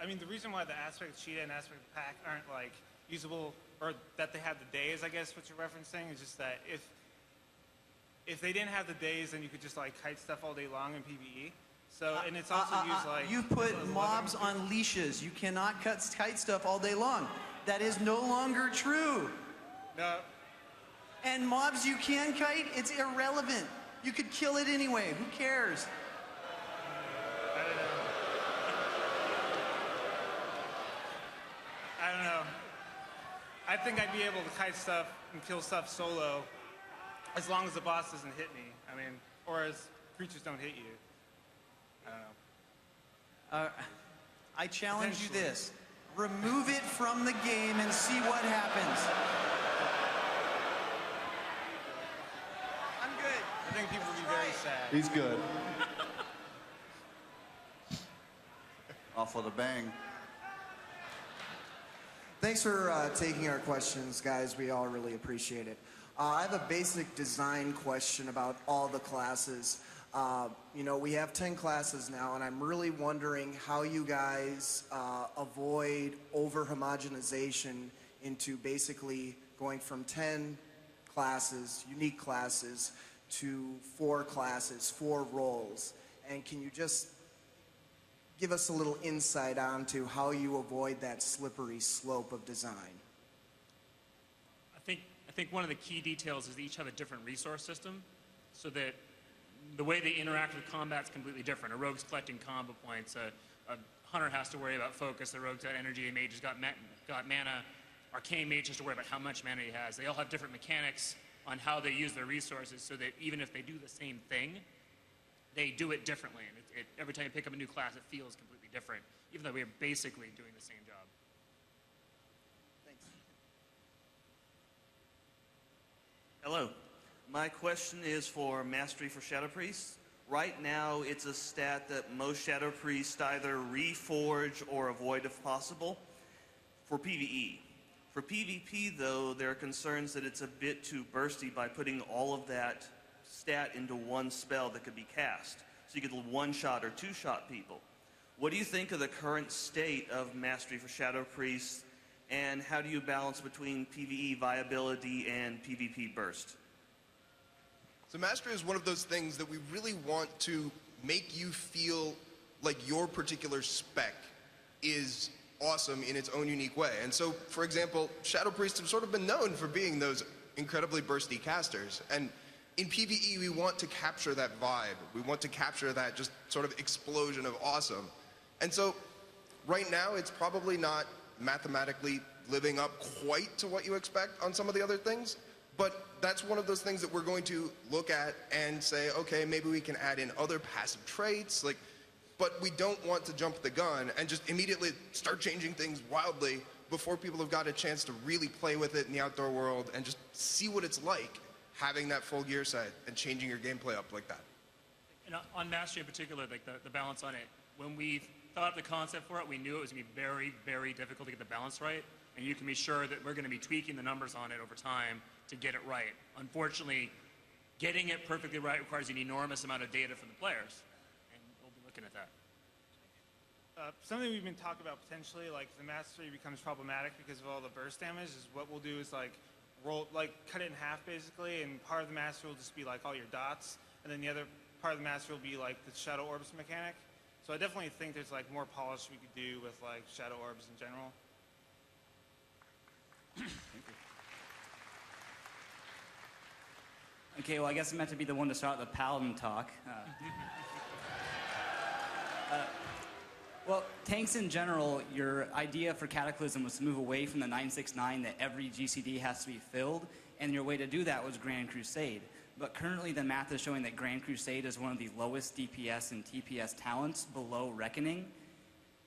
I mean, the reason why the aspect cheetah and aspect pack aren't like usable, or that they have the days, I guess what you're referencing, is just that if they didn't have the days, then you could just like kite stuff all day long in PvE. So, and it's also used like...
You put mobs on leashes. You cannot kite stuff all day long. That is no longer true.
No.
And mobs you can kite, it's irrelevant. You could kill it anyway. Who cares?
I don't know. I think I'd be able to kite stuff and kill stuff solo as long as the boss doesn't hit me. I mean, or as creatures don't hit you. I don't know.
I challenge you this. Remove it from the game and see what happens. I'm good.
I think people would be very sad.
He's good. Off with a bang.
Thanks for taking our questions, guys. We all really appreciate it. I have a basic design question about all the classes. You know, we have 10 classes now, and I'm really wondering how you guys avoid over-homogenization into basically going from 10 classes, unique classes, to 4 classes, 4 roles. And can you just give us a little insight onto how you avoid that slippery slope of design?
I think one of the key details is they each have a different resource system, so that the way they interact with combat is completely different. A rogue's collecting combo points. A hunter has to worry about focus. A rogue's got energy. A mage has got mana. Arcane mage has to worry about how much mana he has. They all have different mechanics on how they use their resources, so that even if they do the same thing, they do it differently. And every time you pick up a new class, it feels completely different, even though we are basically doing the same job.
Thanks.
Hello. My question is for Mastery for Shadow Priests. Right now, it's a stat that most Shadow Priests either reforge or avoid if possible for PvE. For PvP, though, there are concerns that it's a bit too bursty by putting all of that stat into one spell that could be cast. So you could one-shot or two-shot people. What do you think of the current state of Mastery for Shadow Priests, and how do you balance between PvE viability and PvP burst?
So Mastery is one of those things that we really want to make you feel like your particular spec is awesome in its own unique way. And so, for example, Shadow Priests have sort of been known for being those incredibly bursty casters. And in PvE, we want to capture that vibe. We want to capture that just sort of explosion of awesome. And so right now, it's probably not mathematically living up quite to what you expect on some of the other things, but that's one of those things that we're going to look at and say, okay, maybe we can add in other passive traits, like, but we don't want to jump the gun and just immediately start changing things wildly before people have got a chance to really play with it in the outdoor world and just see what it's like having that full gear set and changing your gameplay up like that.
And on Mastery in particular, like the balance on it, when we thought of the concept for it, we knew it was going to be very, very difficult to get the balance right. And you can be sure that we're going to be tweaking the numbers on it over time to get it right. Unfortunately, getting it perfectly right requires an enormous amount of data from the players. And we'll be looking at that.
Something we've been talking about potentially, like if the mastery becomes problematic because of all the burst damage, is what we'll do is like cut it in half basically, and part of the mastery will just be like all your dots, and then the other part of the mastery will be like the shadow orbs mechanic. So I definitely think there's like more polish we could do with like shadow orbs in general.
Okay, well I guess I'm meant to be the one to start the Paladin talk. Well, tanks in general, your idea for Cataclysm was to move away from the 969 that every GCD has to be filled, and your way to do that was Grand Crusade. But currently the math is showing that Grand Crusade is one of the lowest DPS and TPS talents below Reckoning.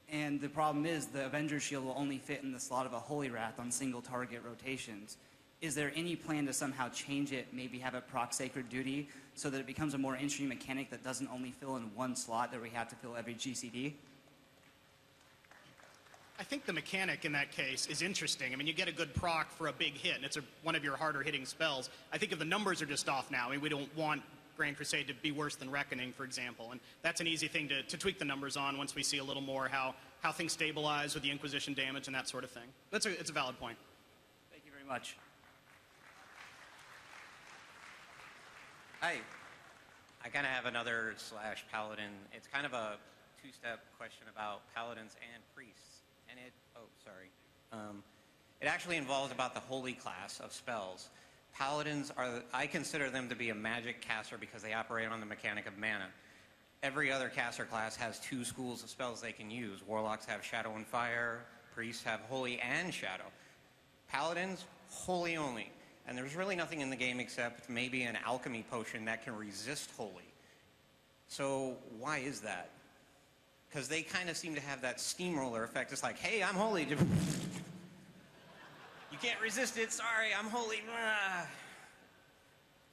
And the problem is the Avenger Shield will only fit in the slot of a Holy Wrath on single target rotations. Is there any plan to somehow change it, maybe have it proc Sacred Duty, so that it becomes a more interesting mechanic that doesn't only fill in one slot that we have to fill every GCD?
I think the mechanic in that case is interesting. I mean, you get a good proc for a big hit, and it's one of your harder hitting spells. I think if the numbers are just off now, I mean, we don't want Grand Crusade to be worse than Reckoning, for example, and that's an easy thing to tweak the numbers on once we see a little more how things stabilize with the Inquisition damage and that sort of thing. It's a valid point.
Thank you very much.
Hi. I kind of have another / Paladin. It's kind of a two-step question about Paladins and Priests. And it actually involves about the holy class of spells. Paladins I consider them to be a magic caster because they operate on the mechanic of mana. Every other caster class has two schools of spells they can use. Warlocks have Shadow and Fire, Priests have Holy and Shadow. Paladins, Holy only. And there's really nothing in the game except maybe an alchemy potion that can resist Holy. So why is that? Because they kind of seem to have that steamroller effect. It's like, hey, I'm holy. You can't resist it. Sorry, I'm holy.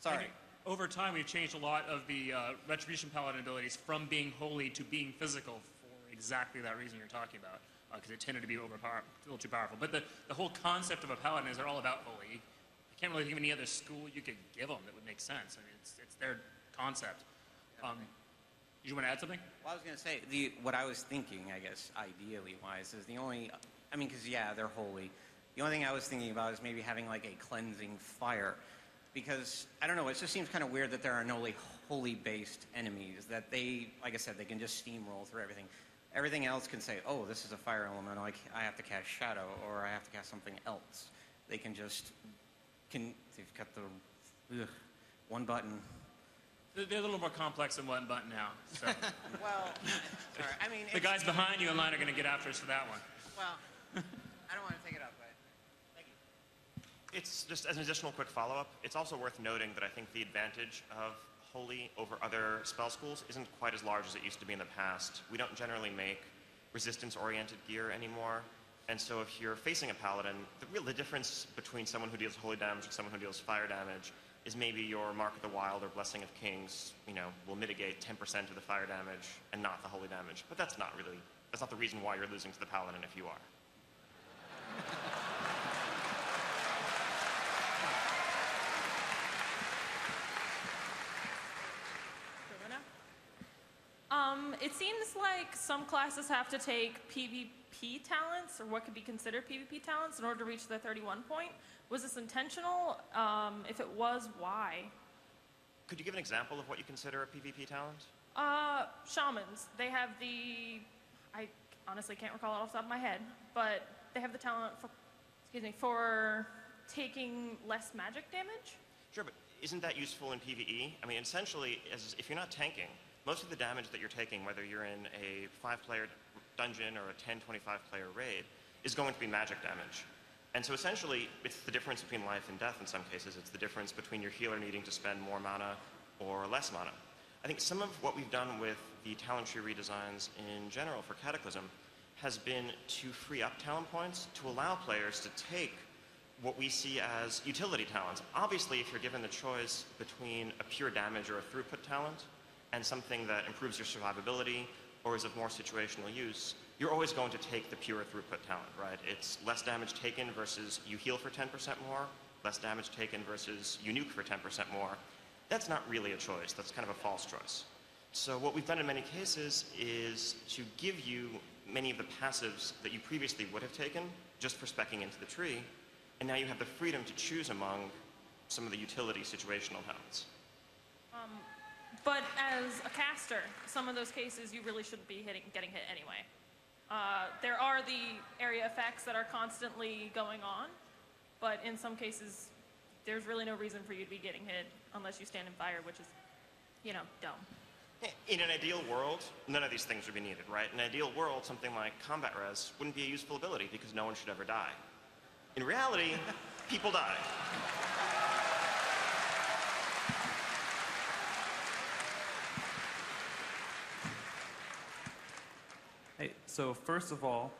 Sorry.
Over time, we've changed a lot of the Retribution Paladin abilities from being holy to being physical for exactly that reason you're talking about, because it tended to be a little too powerful. But the whole concept of a Paladin is they're all about holy. You can't really think of any other school you could give them that would make sense. I mean, it's their concept. Did you want to add something?
Well, I was going to say, what I was thinking, I guess, ideally-wise, is because, yeah, they're holy. The only thing I was thinking about is maybe having, like, a cleansing fire. Because, I don't know, it just seems kind of weird that there are no holy-based enemies, that they, like I said, they can just steamroll through everything. Everything else can say, oh, this is a fire elemental, I have to cast Shadow, or I have to cast something else. They can just, they've got the, one button.
They're a little more complex than one button now. So.
Well, sorry. I mean,
the guys behind you in line are going to get after us for that one.
Well, I don't want to take it up, but thank you.
It's just as an additional quick follow-up. It's also worth noting that I think the advantage of Holy over other spell schools isn't quite as large as it used to be in the past. We don't generally make resistance-oriented gear anymore. And so if you're facing a Paladin, the difference between someone who deals holy damage and someone who deals fire damage is maybe your Mark of the Wild or Blessing of Kings, will mitigate 10% of the fire damage and not the holy damage. But that's not the reason why you're losing to the Paladin if you are.
It seems like some classes have to take PvP talents, or what could be considered PvP talents, in order to reach the 31 point. Was this intentional? If it was, why?
Could you give an example of what you consider a PvP talent?
Shamans. They have I honestly can't recall it off the top of my head, but they have the talent for taking less magic damage.
Sure, but isn't that useful in PvE? I mean, essentially, if you're not tanking, most of the damage that you're taking, whether you're in a 5-player dungeon or a 10, 25-player raid, is going to be magic damage. And so essentially, it's the difference between life and death in some cases. It's the difference between your healer needing to spend more mana or less mana. I think some of what we've done with the talent tree redesigns in general for Cataclysm has been to free up talent points to allow players to take what we see as utility talents. Obviously, if you're given the choice between a pure damage or a throughput talent and something that improves your survivability or is of more situational use, you're always going to take the pure throughput talent, right? It's less damage taken versus you heal for 10% more, less damage taken versus you nuke for 10% more. That's not really a choice. That's kind of a false choice. So what we've done in many cases is to give you many of the passives that you previously would have taken just for speccing into the tree, and now you have the freedom to choose among some of the utility situational talents.
But as a caster, some of those cases you really shouldn't be getting hit anyway. There are the area effects that are constantly going on, but in some cases, there's really no reason for you to be getting hit unless you stand in fire, which is, you know, dumb.
In an ideal world, none of these things would be needed, right? In an ideal world, something like combat res wouldn't be a useful ability because no one should ever die. In reality, people die.
Hey, so first of all,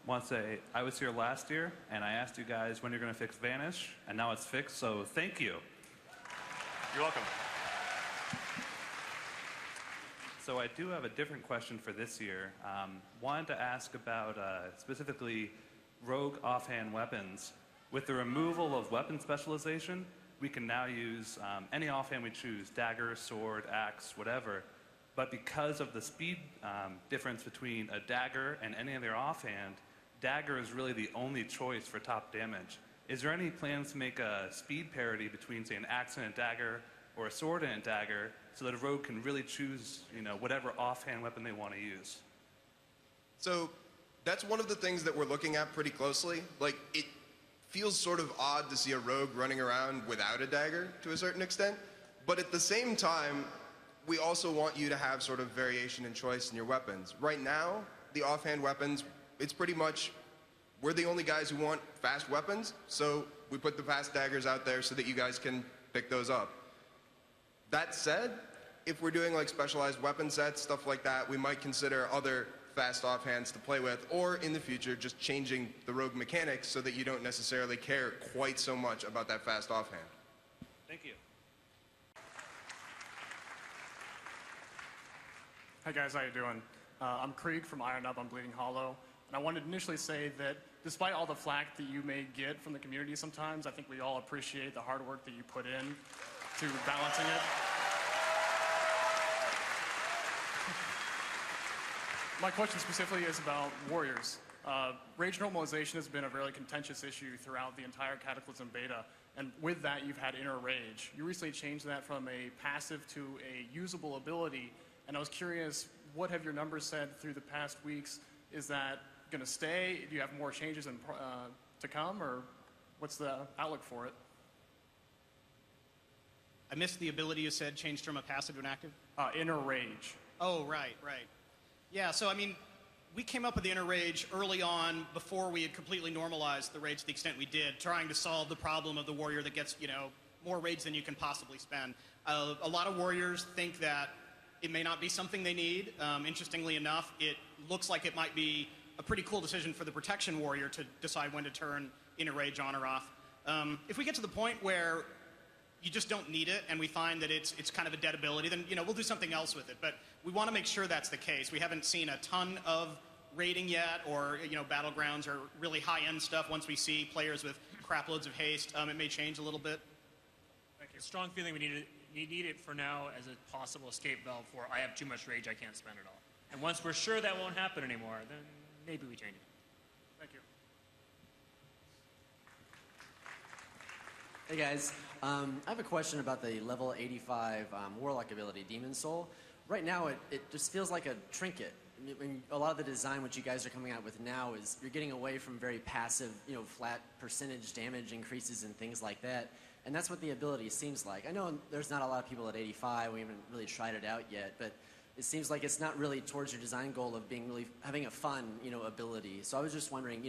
want to say I was here last year, and I asked you guys when you're going to fix Vanish, and now it's fixed, so thank you.
You're welcome.
So I do have a different question for this year. Wanted to ask about specifically rogue offhand weapons. With the removal of weapon specialization, we can now use any offhand we choose, dagger, sword, axe, whatever. But because of the speed difference between a dagger and any other offhand, dagger is really the only choice for top damage. Is there any plans to make a speed parity between, say, an axe and a dagger, or a sword and a dagger, so that a rogue can really choose, you know, whatever offhand weapon they want to use?
So that's one of the things that we're looking at pretty closely. Like, it feels sort of odd to see a rogue running around without a dagger to a certain extent, but at the same time, we also want you to have sort of variation in choice in your weapons. Right now, the offhand weapons, it's pretty much, we're the only guys who want fast weapons, so we put the fast daggers out there so that you guys can pick those up. That said, if we're doing like specialized weapon sets, stuff like that, we might consider other fast offhands to play with, or in the future, just changing the rogue mechanics so that you don't necessarily care quite so much about that fast offhand.
Thank you.
Hey guys, how you doing? I'm Krieg from Iron Up on Bleeding Hollow, and I wanted to initially say that despite all the flack that you may get from the community sometimes, I think we all appreciate the hard work that you put in to balancing it. My question specifically is about warriors. Rage normalization has been a really contentious issue throughout the entire Cataclysm beta, and with that you've had inner rage. You recently changed that from a passive to a usable ability, and I was curious, what have your numbers said through the past weeks? Is that going to stay? Do you have more changes to come, or what's the outlook for it?
I missed the ability you said changed from a passive to an active?
Inner rage.
Oh, right. Yeah, so I mean, we came up with the inner rage early on before we had completely normalized the rage to the extent we did, trying to solve the problem of the warrior that gets, you know, more rage than you can possibly spend. A lot of warriors think that it may not be something they need. Interestingly enough, it looks like it might be a pretty cool decision for the protection warrior to decide when to turn inner rage on or off. If we get to the point where you just don't need it and we find that it's kind of a dead ability, then, you know, we'll do something else with it. But we want to make sure that's the case. We haven't seen a ton of raiding yet, or, you know, battlegrounds or really high-end stuff. Once we see players with crap loads of haste, it may change a little bit.
Thank you. Strong feeling we need it for now as a possible escape valve for I have too much rage, I can't spend it all. And once we're sure that won't happen anymore, then maybe we change it.
Thank you.
Hey guys, I have a question about the level 85 Warlock ability, Demon Soul. Right now it just feels like a trinket. a lot of the design what you guys are coming out with now is you're getting away from very passive, flat percentage damage increases and things like that. And that's what the ability seems like. I know there's not a lot of people at 85. We haven't really tried it out yet, but it seems like it's not really towards your design goal of being really having a fun, ability. So I was just wondering,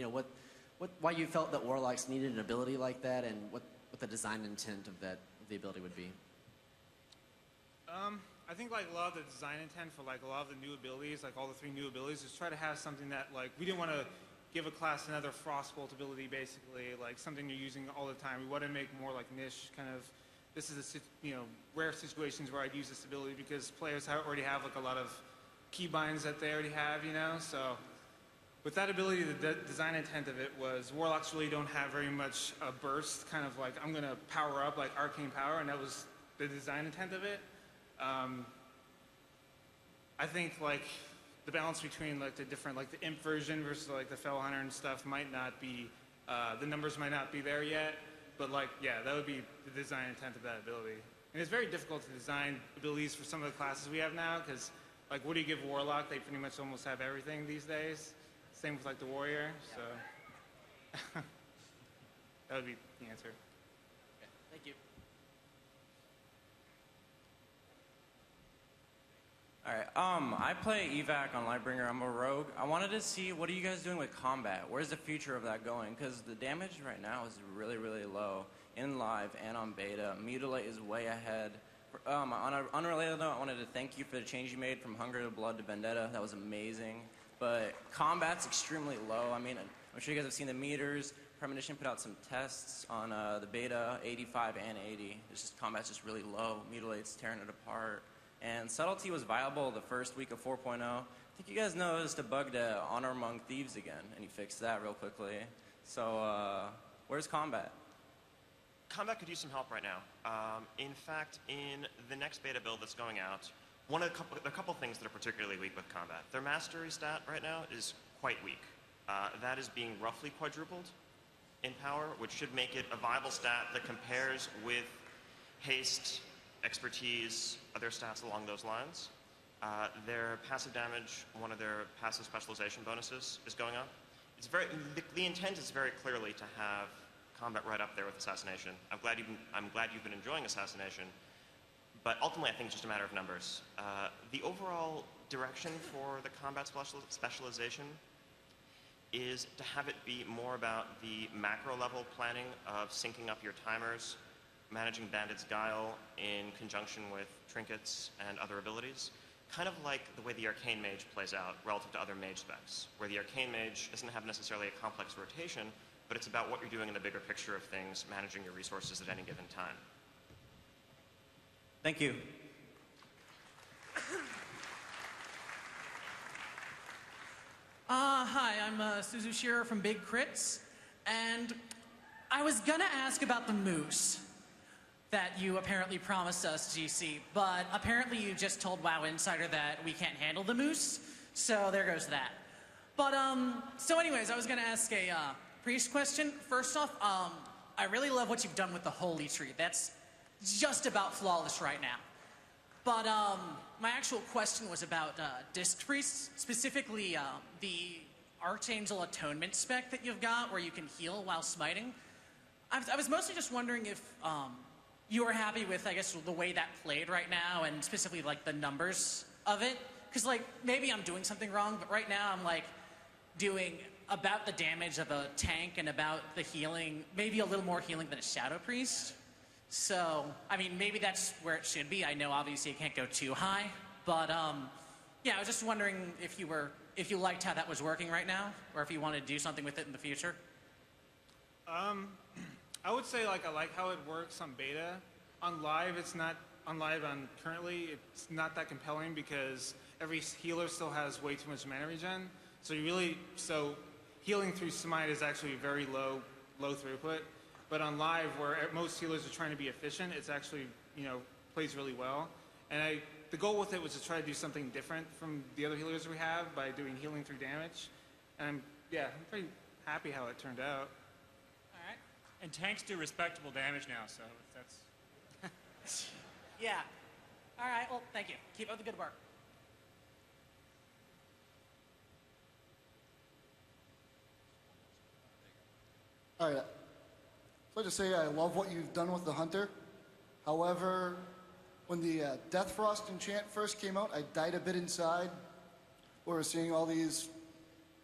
why you felt that Warlocks needed an ability like that, and what the design intent of the ability would be.
I think like a lot of the design intent for like a lot of the new abilities, like all the 3 new abilities, is try to have something that like we didn't want to give a class another Frostbolt ability, basically, like something you're using all the time. We want to make more like niche kind of. This is a rare situations where I'd use this ability because players already have like a lot of keybinds that they already have, So with that ability, the design intent of it was Warlocks really don't have very much a burst, kind of like I'm gonna power up like arcane power, and that was the design intent of it. I think like the balance between like the different like the imp version versus like the Fell Hunter and stuff might not be the numbers might not be there yet, but like yeah, that would be the design intent of that ability. And it's very difficult to design abilities for some of the classes we have now because like what do you give Warlock? They pretty much almost have everything these days. Same with like the Warrior, so that would be the answer.
Okay. Thank you.
Alright, I play evac on Lightbringer. I'm a rogue. I wanted to see, what are you guys doing with combat? Where's the future of that going? Because the damage right now is really, really low in live and on beta. Mutilate is way ahead. On an unrelated note, I wanted to thank you for the change you made from Hunger to Blood to Vendetta. That was amazing. But combat's extremely low. I mean, I'm sure you guys have seen the meters. Premonition put out some tests on the beta, 85 and 80. It's just combat's just really low. Mutilate's tearing it apart. And Subtlety was viable the first week of 4.0. I think you guys noticed a bug to Honor Among Thieves again, and he fixed that real quickly. So, where's combat?
Combat could use some help right now. In fact, in the next beta build that's going out, there are a couple things that are particularly weak with combat. Their mastery stat right now is quite weak. That is being roughly quadrupled in power, which should make it a viable stat that compares with haste, expertise, other stats along those lines. Their passive damage, one of their passive specialization bonuses, is going up. The intent is very clearly to have combat right up there with assassination. I'm glad you've been enjoying assassination, but ultimately I think it's just a matter of numbers. The overall direction for the combat specialization is to have it be more about the macro level planning of syncing up your timers, managing Bandit's Guile in conjunction with trinkets and other abilities. Kind of like the way the Arcane Mage plays out relative to other mage specs, where the Arcane Mage doesn't have necessarily a complex rotation, but it's about what you're doing in the bigger picture of things, managing your resources at any given time.
Thank you.
Hi, I'm Suzu Shearer from Big Crits, and I was gonna ask about the moose that you apparently promised us, GC, but apparently you just told WoW Insider that we can't handle the moose, so there goes that. But, so anyways, I was gonna ask a priest question. First off, I really love what you've done with the Holy Tree. That's just about flawless right now. But, my actual question was about Disc Priests, specifically the Archangel Atonement spec that you've got where you can heal while smiting. I was mostly just wondering if you were happy with, I guess, the way that played right now, and specifically, like, the numbers of it. Because, like, maybe I'm doing something wrong, but right now I'm, like, doing about the damage of a tank and about the healing, maybe a little more healing than a Shadow Priest. So, I mean, maybe that's where it should be. I know, obviously, it can't go too high. But, yeah, I was just wondering if you liked how that was working right now, or if you want to do something with it in the future.
I would say like I like how it works on beta. On live, it's not on live. Currently, it's not that compelling because every healer still has way too much mana regen. So healing through smite is actually very low throughput. But on live, where most healers are trying to be efficient, it's actually plays really well. And the goal with it was to try to do something different from the other healers we have by doing healing through damage. And I'm pretty happy how it turned out.
And tanks do respectable damage now, so that's...
Yeah. All right, well, thank you. Keep up the good work.
All right. So I just say I love what you've done with the Hunter. However, when the Death Frost enchant first came out, I died a bit inside. We were seeing all these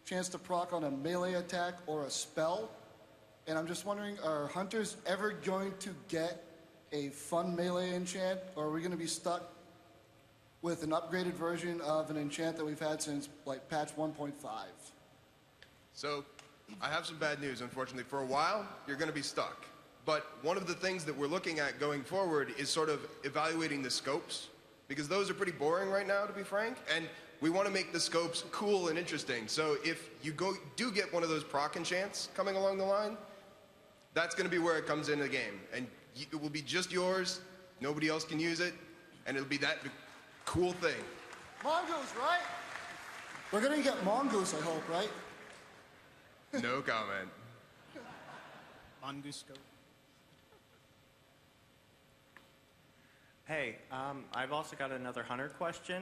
chance to proc on a melee attack or a spell. And I'm just wondering, are Hunters ever going to get a fun melee enchant, or are we going to be stuck with an upgraded version of an enchant that we've had since like patch 1.5?
So, I have some bad news, unfortunately. For a while, you're going to be stuck. But one of the things that we're looking at going forward is sort of evaluating the scopes, because those are pretty boring right now, to be frank, and we want to make the scopes cool and interesting. So if you do get one of those proc enchants coming along the line, that's going to be where it comes into the game. And it will be just yours, nobody else can use it, and it'll be that cool thing.
Mongoose, right? We're going to get Mongoose, I hope, right?
No comment.
Mongoose scope.
Hey, I've also got another Hunter question.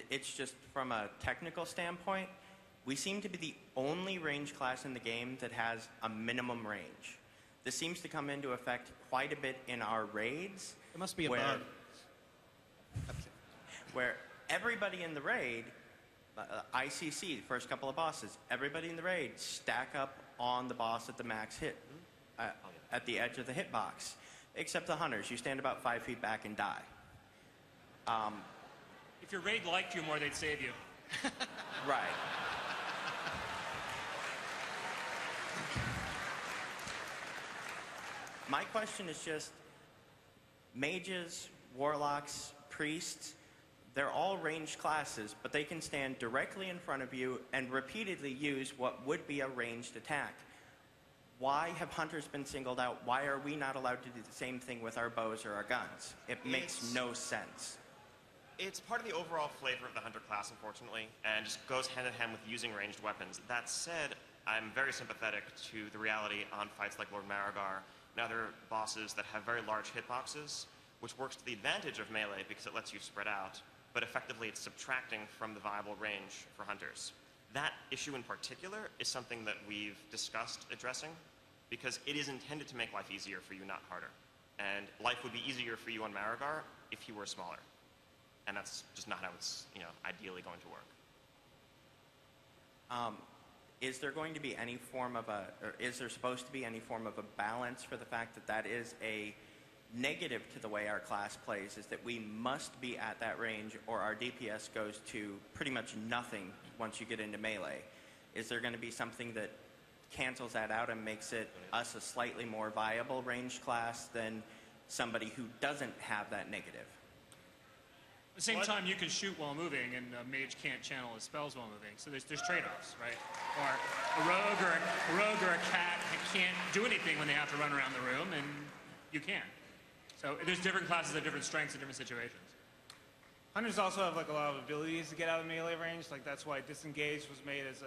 It's just from a technical standpoint. We seem to be the only range class in the game that has a minimum range. This seems to come into effect quite a bit in our raids.
It must be a bug.
Where everybody in the raid, ICC, the first couple of bosses, everybody in the raid stack up on the boss at the max hit, at the edge of the hitbox. Except the Hunters, you stand about 5 feet back and die.
If your raid liked you more, they'd save you.
Right. My question is just, mages, warlocks, priests, they're all ranged classes, but they can stand directly in front of you and repeatedly use what would be a ranged attack. Why have Hunters been singled out? Why are we not allowed to do the same thing with our bows or our guns? It makes no sense.
It's part of the overall flavor of the Hunter class, unfortunately, and just goes hand in hand with using ranged weapons. That said, I'm very sympathetic to the reality on fights like Lord Marigar and other bosses that have very large hitboxes, which works to the advantage of melee because it lets you spread out, but effectively it's subtracting from the viable range for Hunters. That issue in particular is something that we've discussed addressing because it is intended to make life easier for you, not harder. And life would be easier for you on Marigar if he were smaller. And that's just not how it's, ideally going to work.
Is there going to be any form of or is there supposed to be any form of a balance for the fact that that is a negative to the way our class plays, is that we must be at that range or our DPS goes to pretty much nothing once you get into melee? Is there going to be something that cancels that out and makes it us a slightly more viable ranged class than somebody who doesn't have that negative?
At the same time, you can shoot while moving, and a mage can't channel his spells while moving. So there's trade-offs, right? Or a rogue or a cat can't do anything when they have to run around the room, and you can. So there's different classes that have different strengths in different situations.
Hunters also have a lot of abilities to get out of melee range. That's why disengage was made as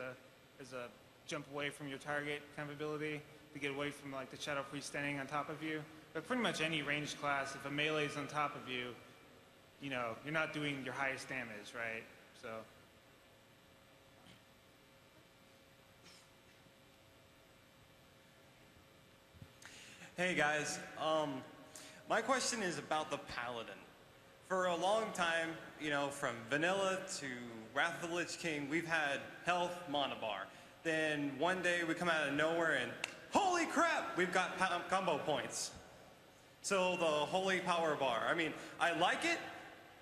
a jump away from your target kind of ability to get away from the Shadow Priest standing on top of you. But pretty much any ranged class, if a melee is on top of you, you're not doing your highest damage, right? So.
Hey guys, my question is about the Paladin. For a long time, from vanilla to Wrath of the Lich King, we've had health monobar. Then one day we come out of nowhere and holy crap, we've got combo points. So the holy power bar. I mean, I like it,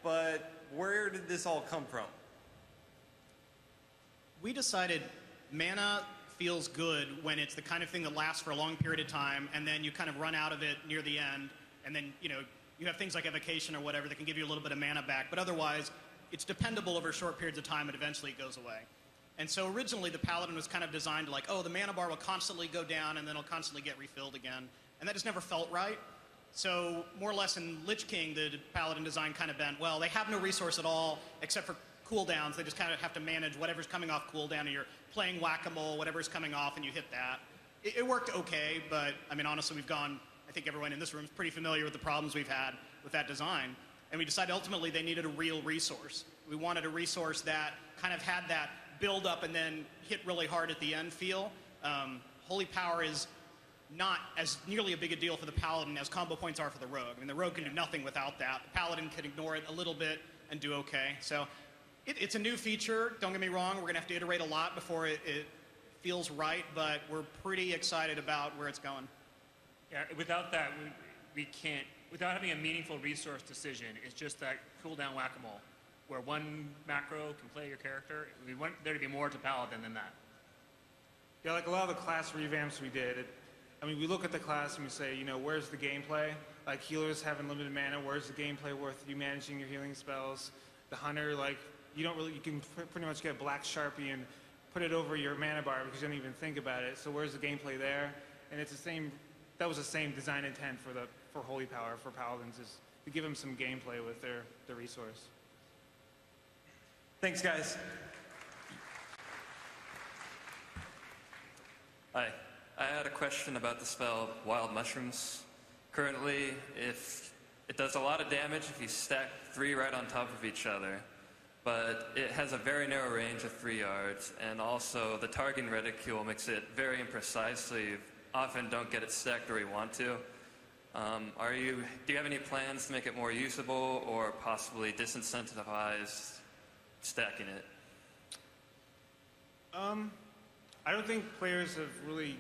but where did this all come from?
We decided mana feels good when it's the kind of thing that lasts for a long period of time, and then you kind of run out of it near the end, and then, you have things like evocation or whatever that can give you a little bit of mana back, but otherwise, it's dependable over short periods of time, and eventually it goes away. And so originally the Paladin was kind of designed to the mana bar will constantly go down, and then it'll constantly get refilled again. And that just never felt right. So more or less in Lich King, the Paladin design kind of bent, well, they have no resource at all except for cooldowns. They just kind of have to manage whatever's coming off cooldown, and you're playing whack-a-mole, whatever's coming off, and you hit that. It worked okay, but, honestly, I think everyone in this room is pretty familiar with the problems we've had with that design. And we decided ultimately they needed a real resource. We wanted a resource that kind of had that build up and then hit really hard at the end feel.
Holy Power is not as nearly a big a deal for the Paladin as combo points are for the Rogue. I mean, the Rogue can do nothing without that. The Paladin can ignore it a little bit and do okay. So it's a new feature. Don't get me wrong. We're going to have to iterate a lot before it feels right, but we're pretty excited about where it's going.
Yeah, without that, we can't, without having a meaningful resource decision, it's just that cooldown whack-a-mole, where one macro can play your character. We want there to be more to Paladin than that.
Yeah, like a lot of the class revamps we did, I mean, we look at the class and we say, you know, where's the gameplay? Like, healers having limited mana, where's the gameplay worth you managing your healing spells? The hunter, like, you can pretty much get Black Sharpie and put it over your mana bar because you don't even think about it. So where's the gameplay there? And it's the same, that was the same design intent for Holy Power, for Paladins, is to give them some gameplay with their resource.
Thanks, guys.
Hi. I had a question about the spell Wild Mushrooms. Currently, if it does a lot of damage if you stack 3 right on top of each other, but it has a very narrow range of 3 yards, and also the targeting reticule makes it very imprecise, so you often don't get it stacked where you want to. Do you have any plans to make it more usable or possibly disincentivize stacking it?
I don't think players have really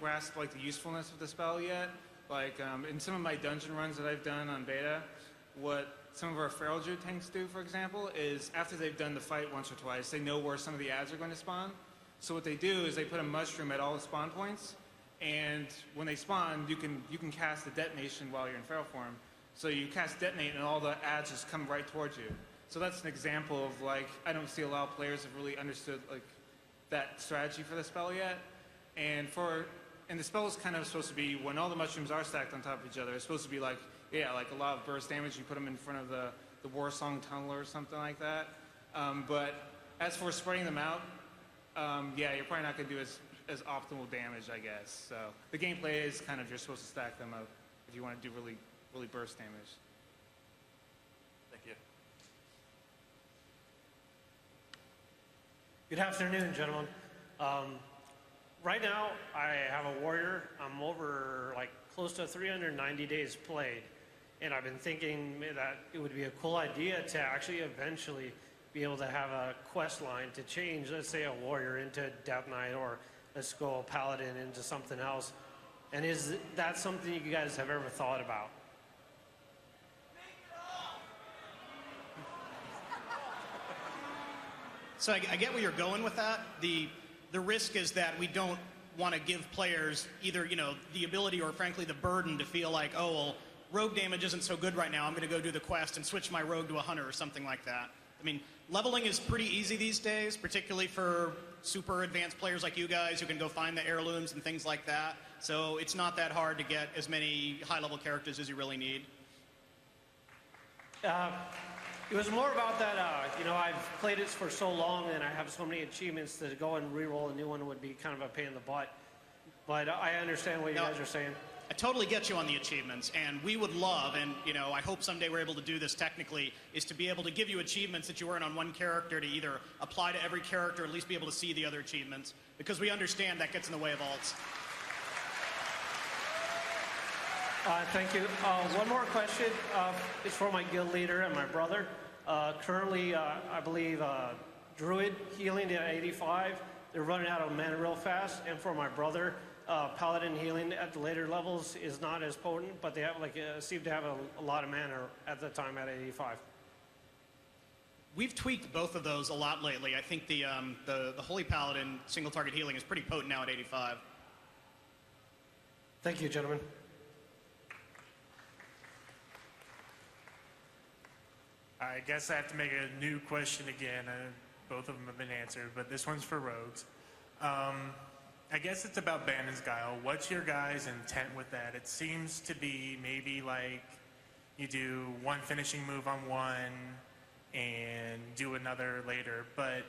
grasped like the usefulness of the spell yet. Like in some of my dungeon runs that I've done on beta, what some of our Feral Druid tanks do, for example, is after they've done the fight once or twice, they know where some of the ads are going to spawn. So what they do is they put a mushroom at all the spawn points, and when they spawn, you can cast a detonation while you're in feral form. So you cast detonate, and all the ads just come right towards you. So that's an example of, like, I don't see a lot of players have really understood like that strategy for the spell yet. And the spell is kind of supposed to be, when all the mushrooms are stacked on top of each other, it's supposed to be like, yeah, like a lot of burst damage. You put them in front of the War Song Tunnel or something like that. But as for spreading them out, yeah, you're probably not going to do as optimal damage, I guess. So the gameplay is kind of, you're supposed to stack them up if you want to do really, really burst damage.
Thank you.
Good afternoon, gentlemen. Right now, I have a warrior. I'm over like close to 390 days played, and I've been thinking that it would be a cool idea to actually eventually be able to have a quest line to change, let's say, a warrior into Death Knight, or let's go a paladin into something else. And is that something you guys have ever thought about?
So I get where you're going with that. The risk is that we don't want to give players either, you know, the ability or frankly the burden to feel like, oh, well, rogue damage isn't so good right now. I'm going to go do the quest and switch my rogue to a hunter or something like that. I mean, leveling is pretty easy these days, particularly for super advanced players like you guys who can go find the heirlooms and things like that. So it's not that hard to get as many high-level characters as you really need.
It was more about that, you know, I've played it for so long and I have so many achievements that to go and re-roll a new one would be kind of a pain in the butt. But I understand what you guys are saying.
I totally get you on the achievements, and we would love, and you know, I hope someday we're able to do this technically, is to be able to give you achievements that you earn on one character to either apply to every character, or at least be able to see the other achievements, because we understand that gets in the way of alts.
Thank you. One more question. It's for my guild leader and my brother. Currently, I believe Druid healing at 85. They're running out of mana real fast. And for my brother, Paladin healing at the later levels is not as potent, but they have seem to have a lot of mana at the time at 85.
We've tweaked both of those a lot lately. I think the Holy Paladin single target healing is pretty potent now at 85.
Thank you, gentlemen.
I guess I have to make a new question again. Both of them have been answered, but this one's for rogues. I guess it's about Banner's Guile. What's your guys' intent with that? It seems to be maybe like you do one finishing move on one and do another later, but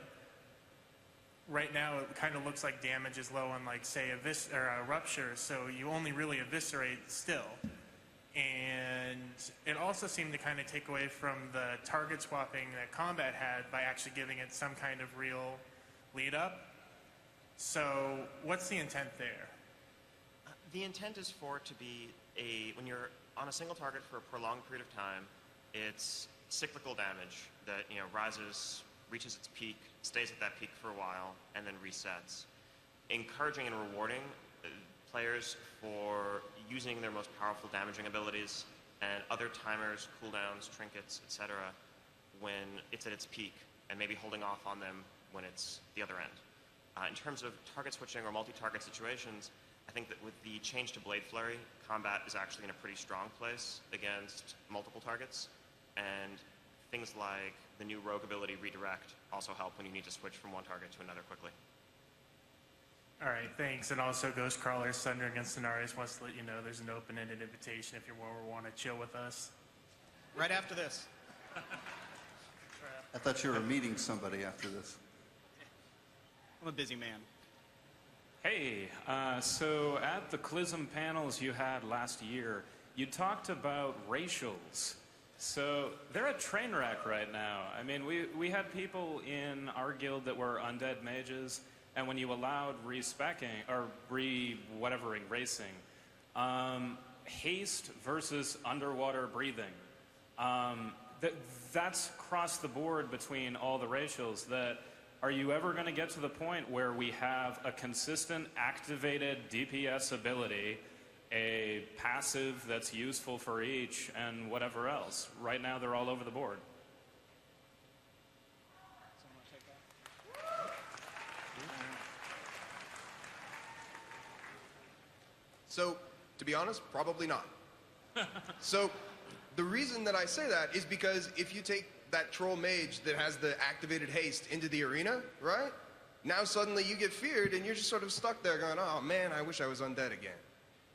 right now it kind of looks like damage is low on, like, say, a Rupture, so you only really eviscerate still. And it also seemed to kind of take away from the target swapping that combat had by actually giving it some kind of real lead up. So what's the intent there?
The intent is for it to be when you're on a single target for a prolonged period of time, it's cyclical damage that rises, reaches its peak, stays at that peak for a while, and then resets. Encouraging and rewarding players for using their most powerful damaging abilities and other timers, cooldowns, trinkets, etc. when it's at its peak, and maybe holding off on them when it's the other end. In terms of target switching or multi-target situations, I think that with the change to Blade Flurry, combat is actually in a pretty strong place against multiple targets, and things like the new rogue ability Redirect also help when you need to switch from one target to another quickly.
All right, thanks. And also, Ghost Crawler, Sundering, and Scenarios wants to let you know there's an open-ended invitation if you want to chill with us.
Right after this.
I thought you were meeting somebody after this.
I'm a busy man.
Hey, so at the CLISM panels you had last year, you talked about racials. So they're a train wreck right now. I mean, we had people in our guild that were undead mages, and when you allowed respecking or re-whatevering racing, haste versus underwater breathing. That's across the board between all the racials. Are you ever going to get to the point where we have a consistent activated DPS ability, a passive that's useful for each, and whatever else? Right now, they're all over the board.
So, to be honest, probably not. So, the reason that I say that is because if you take that troll mage that has the activated haste into the arena, right? Now suddenly you get feared and you're just sort of stuck there going, oh man, I wish I was undead again.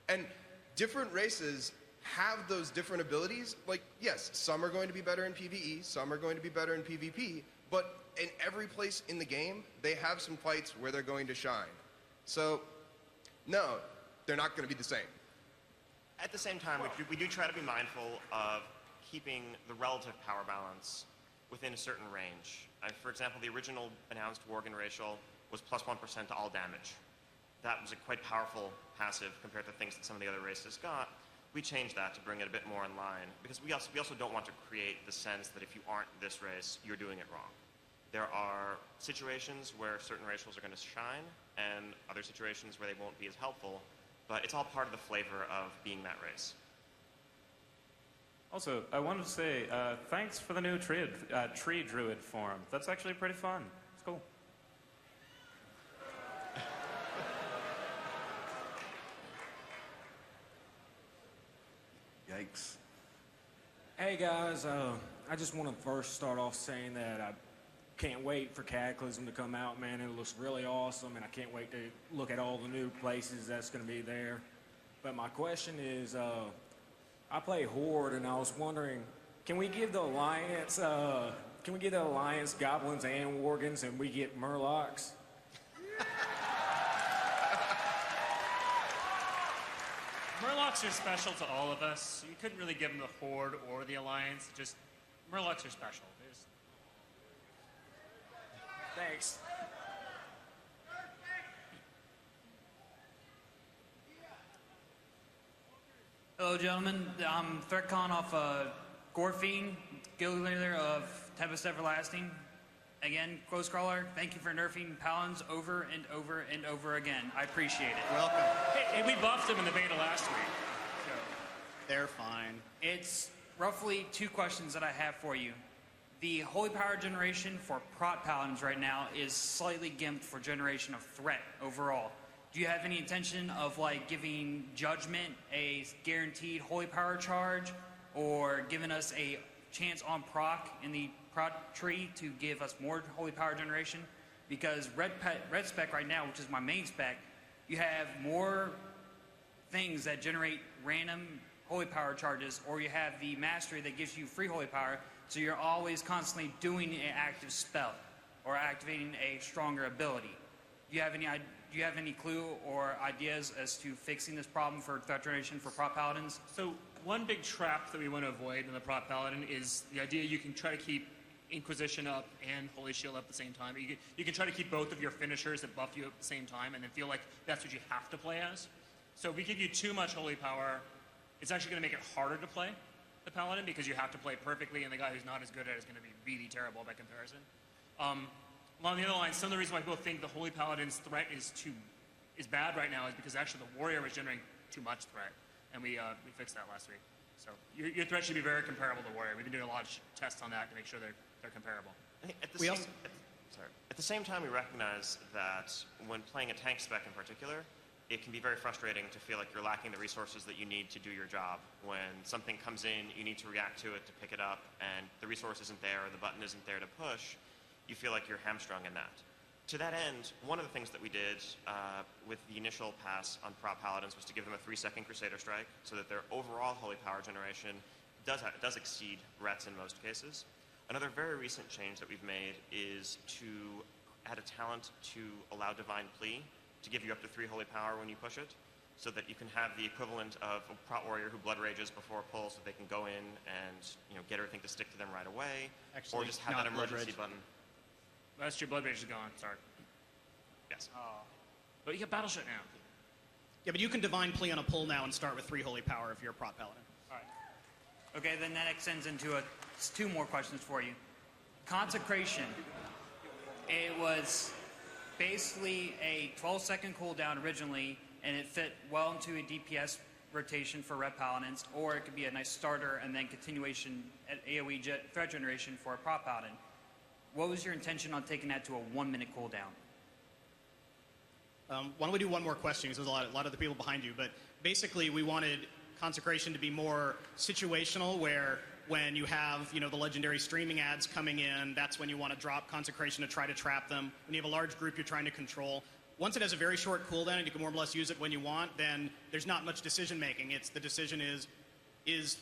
And different races have those different abilities. Like, yes, some are going to be better in PvE, some are going to be better in PvP, but in every place in the game, they have some fights where they're going to shine. So, no, they're not going to be the same.
At the same time, we do try to be mindful of keeping the relative power balance within a certain range. For example, the original announced Worgen racial was plus 1% to all damage. That was a quite powerful passive compared to things that some of the other races got. We changed that to bring it a bit more in line, because we also don't want to create the sense that if you aren't this race, you're doing it wrong. There are situations where certain racials are going to shine, and other situations where they won't be as helpful, but it's all part of the flavor of being that race.
Also, I wanted to say, thanks for the new tree druid form. That's actually pretty fun. It's cool.
Yikes.
Hey guys, I just want to first start off saying that I can't wait for Cataclysm to come out, man. It looks really awesome, and I can't wait to look at all the new places that's going to be there. But my question is, I play Horde, and I was wondering, can we give the Alliance goblins and worgens, and we get murlocs?
Murlocs are special to all of us. You couldn't really give them the Horde or the Alliance. Just Murlocs are special.
Thanks.
Hello, gentlemen. I'm ThreatCon off Gorfiend, guild leader of Tempest Everlasting. Again, Ghost Crawler, thank you for nerfing Paladins over and over and over again. I appreciate it.
Welcome.
Hey, we buffed them in the beta last week. So.
They're fine.
It's roughly two questions that I have for you. The Holy Power generation for Prot Paladins right now is slightly gimped for generation of threat overall. Do you have any intention of giving Judgment a guaranteed Holy Power charge, or giving us a chance on proc in the prot tree to give us more Holy Power generation? Because red spec right now, which is my main spec, you have more things that generate random Holy Power charges, or you have the Mastery that gives you free Holy Power, so you're always constantly doing an active spell or activating a stronger ability. Do you have any clue or ideas as to fixing this problem for threat generation for Prot Paladins?
So one big trap that we want to avoid in the Prot Paladin is the idea you can try to keep Inquisition up and Holy Shield up at the same time. You can try to keep both of your finishers that buff you at the same time and then feel like that's what you have to play as. So if we give you too much Holy Power, it's actually going to make it harder to play the Paladin because you have to play perfectly, and the guy who's not as good at it is going to be really terrible by comparison. Along the other lines, some of the reason why people think the Holy Paladin's threat is bad right now is because actually the Warrior was generating too much threat, and we fixed that last week. So your threat should be very comparable to Warrior. We've been doing a lot of tests on that to make sure they're comparable.
At the same time, we recognize that when playing a tank spec in particular, it can be very frustrating to feel like you're lacking the resources that you need to do your job. When something comes in, you need to react to it to pick it up, and the resource isn't there or the button isn't there to push, you feel like you're hamstrung in that. To that end, one of the things that we did with the initial pass on Prop Paladins was to give them a 3-second Crusader Strike so that their overall Holy Power generation does exceed Ret's in most cases. Another very recent change that we've made is to add a talent to allow Divine Plea to give you up to 3 Holy Power when you push it, so that you can have the equivalent of a Prot Warrior who Blood Rages before a pull so they can go in and get everything to stick to them right away, or just have that emergency button.
That's your Blood Rage is gone, sorry. Yes. But you get Battleship now.
Yeah, but you can Divine Plea on a pull now and start with 3 Holy Power if you're a Prot Paladin.
All right. Okay, then that extends into 2 more questions for you. Consecration. It was basically a 12-second cooldown originally, and it fit well into a DPS rotation for Red Paladins, or it could be a nice starter and then continuation at AoE threat generation for a Prot Paladin. What was your intention on taking that to a 1-minute cooldown?
Why don't we do one more question, because there's a lot of the people behind you. But basically, we wanted Consecration to be more situational, where when you have the legendary streaming ads coming in, that's when you want to drop Consecration to try to trap them. When you have a large group you're trying to control, once it has a very short cooldown and you can more or less use it when you want, then there's not much decision making. It's the decision is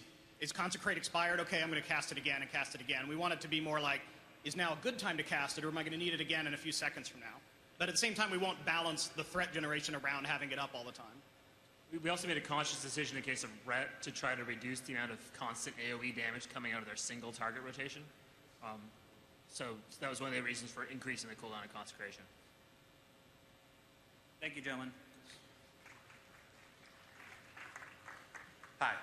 Consecrate expired? Okay, I'm going to cast it again and cast it again. We want it to be more like, is now a good time to cast it, or am I going to need it again in a few seconds from now? But at the same time, we won't balance the threat generation around having it up all the time.
We also made a conscious decision in the case of Ret to try to reduce the amount of constant AoE damage coming out of their single target rotation. So that was one of the reasons for increasing the cooldown of Consecration.
Thank you, gentlemen.
Hi.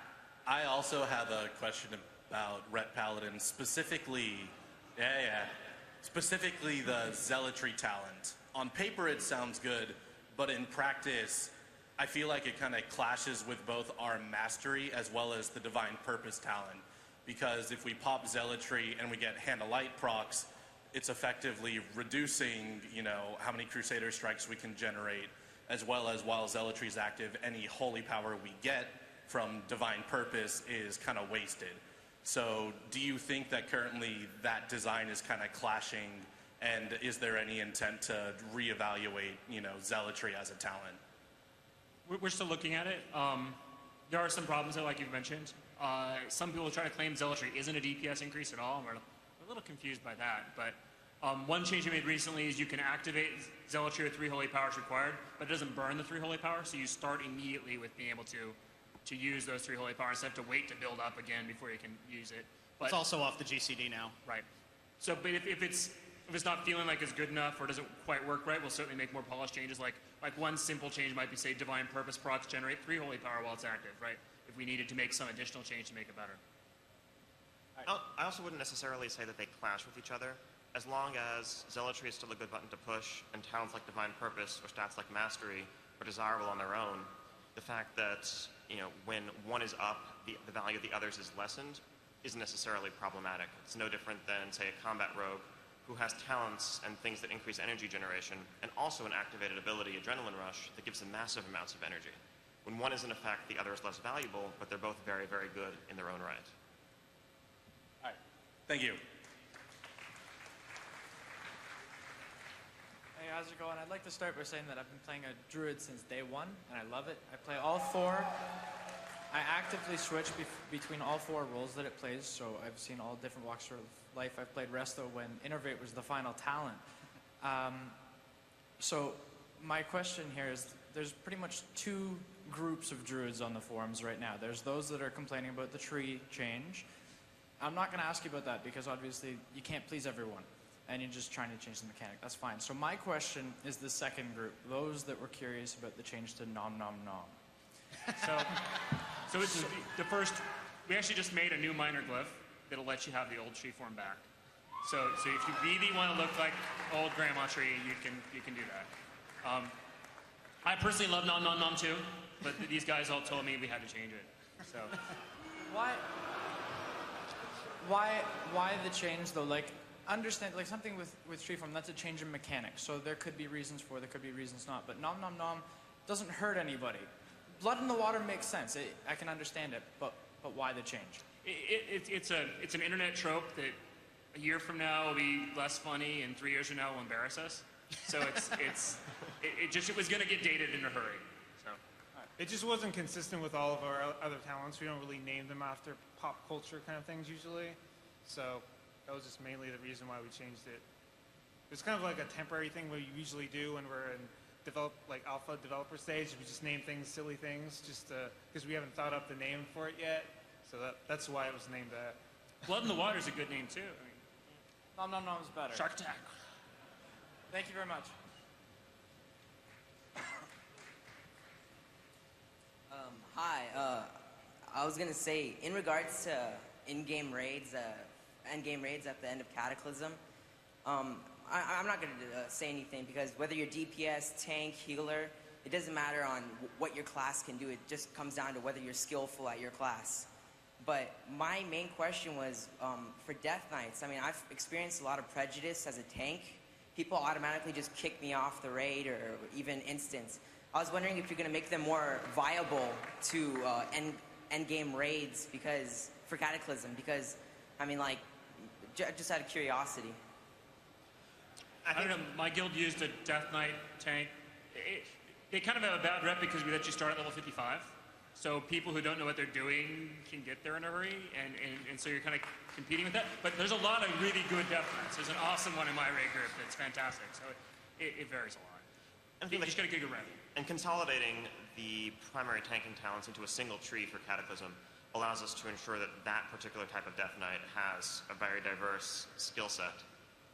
I also have a question about Ret Paladin, specifically the Zealotry talent. On paper it sounds good, but in practice I feel like it kind of clashes with both our Mastery as well as the Divine Purpose talent. Because if we pop Zealotry and we get Hand of Light procs, it's effectively reducing, how many Crusader Strikes we can generate, as well as while Zealotry is active, any Holy Power we get from Divine Purpose is kind of wasted. So do you think that currently that design is kind of clashing, and is there any intent to reevaluate, Zealotry as a talent?
We're still looking at it. There are some problems there, like you've mentioned. Some people try to claim Zealotry isn't a DPS increase at all, and we're a little confused by that. But one change we made recently is you can activate Zealotry with 3 Holy Powers required, but it doesn't burn the 3 Holy Powers, so you start immediately with being able to use those 3 Holy Powers instead of to wait to build up again before you can use it. But
it's also off the GCD now.
Right. So, but if it's not feeling like it's good enough or doesn't quite work right, we'll certainly make more polished changes. Like one simple change might be, say, Divine Purpose procs generate 3 Holy Power while it's active, right? If we needed to make some additional change to make it better.
I also wouldn't necessarily say that they clash with each other. As long as Zealotry is still a good button to push, and talents like Divine Purpose or stats like Mastery are desirable on their own, the fact that when one is up, the value of the others is lessened isn't necessarily problematic. It's no different than, say, a combat rogue who has talents and things that increase energy generation, and also an activated ability, Adrenaline Rush, that gives them massive amounts of energy. When one is in effect, the other is less valuable, but they're both very, very good in their own right.
All right. Thank you.
Hey, how's it going? I'd like to start by saying that I've been playing a Druid since day 1, and I love it. I play all 4. I actively switch between all 4 roles that it plays, so I've seen all different walks of life. I've played Resto when Innervate was the final talent. So my question here is, there's pretty much 2 groups of Druids on the forums right now. There's those that are complaining about the tree change, I'm not going to ask you about that because obviously you can't please everyone, and you're just trying to change the mechanic. That's fine. So my question is the second group, those that were curious about the change to nom nom nom.
So it's the first. We actually just made a new minor glyph that'll let you have the old tree form back. So if you really want to look like old grandma tree, you can do that. I personally love nom nom nom too, but these guys all told me we had to change it. So
why the change though? Like understand like something with tree form, that's a change in mechanics. So there could be reasons for, there could be reasons not. But nom nom nom doesn't hurt anybody. Blood in the water makes sense. I can understand it, but why the change?
It's an internet trope that a year from now will be less funny, and 3 years from now will embarrass us. So it was going to get dated in a hurry. So
it just wasn't consistent with all of our other talents. We don't really name them after pop culture kind of things usually. So that was just mainly the reason why we changed it. It's kind of like a temporary thing we usually do when we're in alpha developer stage. We just name things silly things just because we haven't thought up the name for it yet. So that's why it was named that.
Blood in the Water is a good name too. I mean,
nom nom nom is better.
Shark Attack.
Thank you very much.
Hi. I was gonna say, in regards to in-game raids, endgame raids at the end of Cataclysm, I'm not gonna say anything because whether you're DPS, tank, healer, it doesn't matter on what your class can do. It just comes down to whether you're skillful at your class. But my main question was for Death Knights. I mean, I've experienced a lot of prejudice as a tank. People automatically just kick me off the raid or even instance. I was wondering if you're going to make them more viable to end-game raids for Cataclysm, because, I mean, like, just out of curiosity.
I don't know, my guild used a Death Knight tank. They kind of have a bad rep because we let you start at level 55. So people who don't know what they're doing can get there in a hurry, and so you're kind of competing with that. But there's a lot of really good Death Knights. There's an awesome one in my raid group that's fantastic. So it varies a lot.
And
You just got to get good rep.
And consolidating the primary tanking talents into a single tree for Cataclysm allows us to ensure that that particular type of Death Knight has a very diverse skill set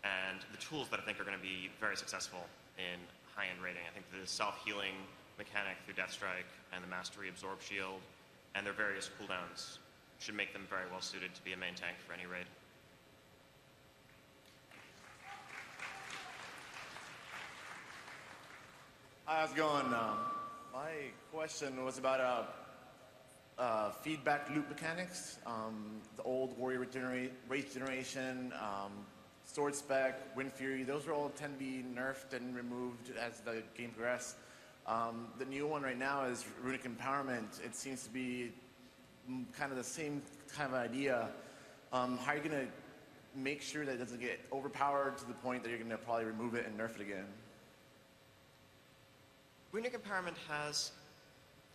and the tools that I think are going to be very successful in high-end raiding. I think the self-healing mechanic through Death Strike and the Mastery Absorb Shield and their various cooldowns should make them very well suited to be a main tank for any raid.
Hi, how's it going? My question was about feedback loop mechanics. The old warrior rage generation, sword spec, wind fury, those are all tend to be nerfed and removed as the game progresses. The new one right now is runic empowerment. It seems to be kind of the same kind of idea. How are you going to make sure that it doesn't get overpowered to the point that you're going to probably remove it and nerf it again?
Runic Empowerment has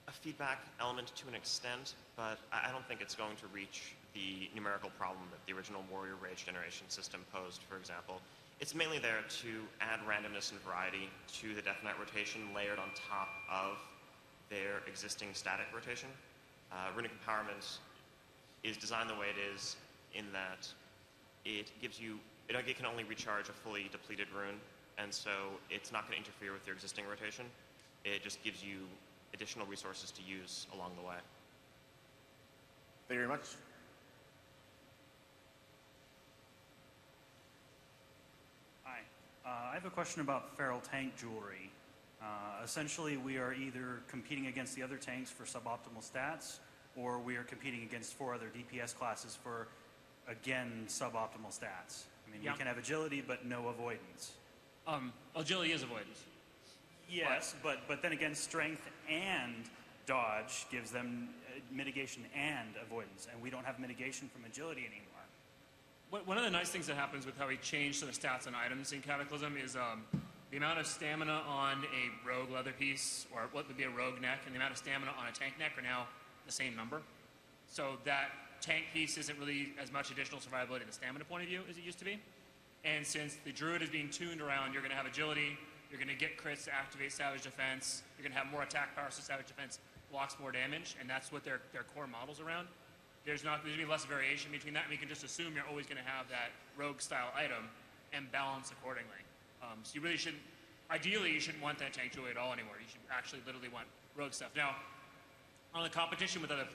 a feedback element to an extent, but I don't think it's going to reach the numerical problem that the original Warrior Rage Generation system posed, for example. It's mainly there to add randomness and variety to the Death Knight rotation layered on top of their existing static rotation. Runic Empowerment is designed the way it is in that it gives you, it can only recharge a fully depleted rune, and so it's not going to interfere with your existing rotation. It just gives you additional resources to use along the way.
Thank you very much.
Hi. I have a question about feral tank jewelry. Essentially, we are either competing against the other tanks for suboptimal stats, or we are competing against 4 other DPS classes for, again, suboptimal stats. I mean,
Yeah.
we can have agility, but no avoidance.
Agility is avoidance.
Yes, but then again, strength and dodge gives them mitigation and avoidance, and we don't have mitigation from agility anymore.
One of the nice things that happens with how we changed some of the stats and items in Cataclysm is the amount of stamina on a rogue leather piece, or what would be a rogue neck, and the amount of stamina on a tank neck are now the same number. So that tank piece isn't really as much additional survivability in the stamina point of view as it used to be. And since the druid is being tuned around, you're going to have agility, you're going to get crits to activate Savage Defense, you're going to have more attack power so Savage Defense blocks more damage, and that's what their core model's around. there's going to be less variation between that, and we can just assume you're always going to have that rogue-style item and balance accordingly. So you really shouldn't, ideally, you shouldn't want that tank jewelry at all anymore. You should actually literally want rogue stuff. Now, on the competition with the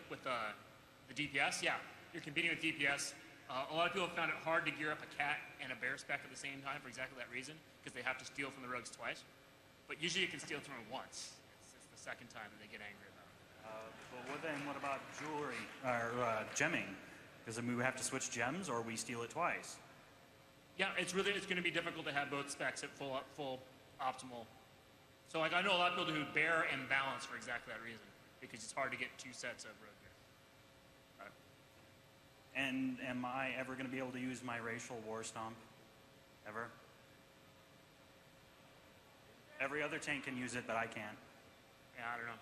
DPS, yeah, you're competing with DPS. A lot of people have found it hard to gear up a cat and a bear spec at the same time for exactly that reason, because they have to steal from the rogues twice. But usually you can steal from them once. It's the second time that they get angry about it.
But what about jewelry or gemming? Because I mean, we have to switch gems, or we steal it twice.
Yeah, it's going to be difficult to have both specs at full optimal. So like I know a lot of people who bear and balance for exactly that reason, because it's hard to get two sets of rogue gear. Right.
And am I ever going to be able to use my racial war stomp? Ever? Every other tank can use it, but I can't.
Yeah, I don't know.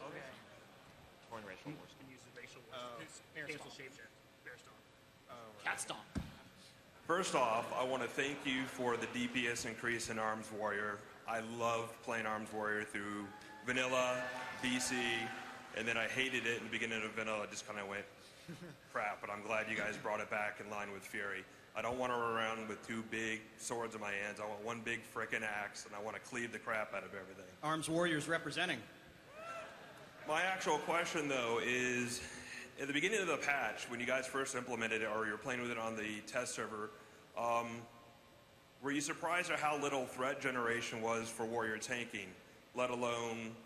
Okay.
Torn racial wars.
Can use the racial wars. Cancel shapeshift. Bear stomp.
Right.
Cat stomp.
First off, I want to thank you for the DPS increase in Arms Warrior. I love playing Arms Warrior through Vanilla, BC, and then I hated it in the beginning of Vanilla. It just kind of went crap, but I'm glad you guys brought it back in line with Fury. I don't want to run around with two big swords in my hands. I want one big frickin' axe, and I want to cleave the crap out of everything.
Arms Warriors representing.
My actual question, though, is at the beginning of the patch, when you guys first implemented it, or you're playing with it on the test server, were you surprised at how little threat generation was for warrior tanking, let alone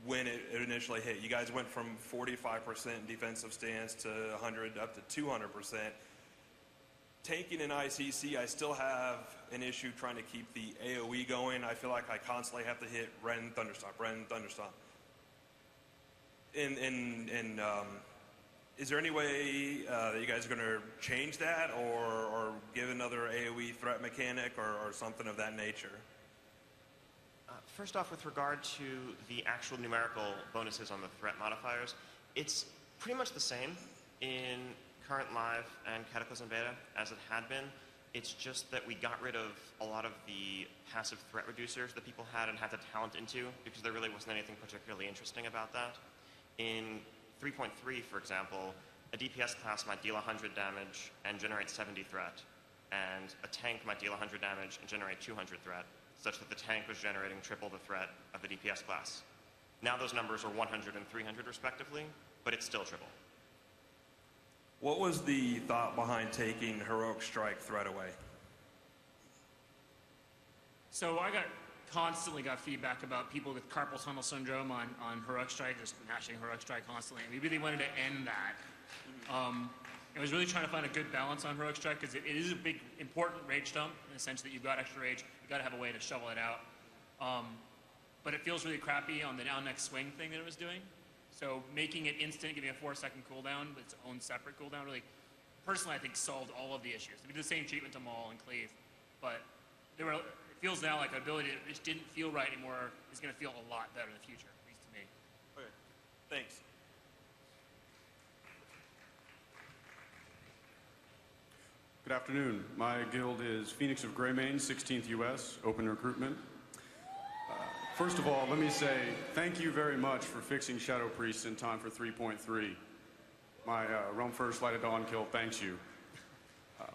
when it initially hit? You guys went from 45% defensive stance to 100 up to 200%. Tanking in ICC, I still have an issue trying to keep the AoE going. I feel like I constantly have to hit Ren, Thunderstomp, Ren, Thunderstomp. Is there any way that you guys are going to change that or give another AoE threat mechanic or something of that nature?
First off, with regard to the actual numerical bonuses on the threat modifiers, it's pretty much the same in current live and Cataclysm beta as it had been. It's just that we got rid of a lot of the passive threat reducers that people had and had to talent into, because there really wasn't anything particularly interesting about that. In 3.3, for example, a DPS class might deal 100 damage and generate 70 threat, and a tank might deal 100 damage and generate 200 threat, such that the tank was generating triple the threat of the DPS class. Now those numbers are 100 and 300 respectively, but it's still triple.
What was the thought behind taking Heroic Strike threat away?
So I constantly got feedback about people with carpal tunnel syndrome on Heroic Strike, just mashing Heroic Strike constantly. And we really wanted to end that. I was really trying to find a good balance on Heroic Strike, because it is a big, important rage dump in the sense that you've got extra rage. You've got to have a way to shovel it out. But it feels really crappy on the now next swing thing that it was doing. So making it instant, giving a 4-second cooldown with its own separate cooldown, really, personally, I think solved all of the issues. We did the same treatment to Maul and Cleave, but it feels now like an ability that just didn't feel right anymore is going to feel a lot better in the future, at least to me.
Okay, thanks.
Good afternoon. My guild is Phoenix of Greymane, 16th US, open recruitment. First of all, let me say thank you very much for fixing Shadow Priests in time for 3.3. My Realm First Light of Dawn kill thanks you.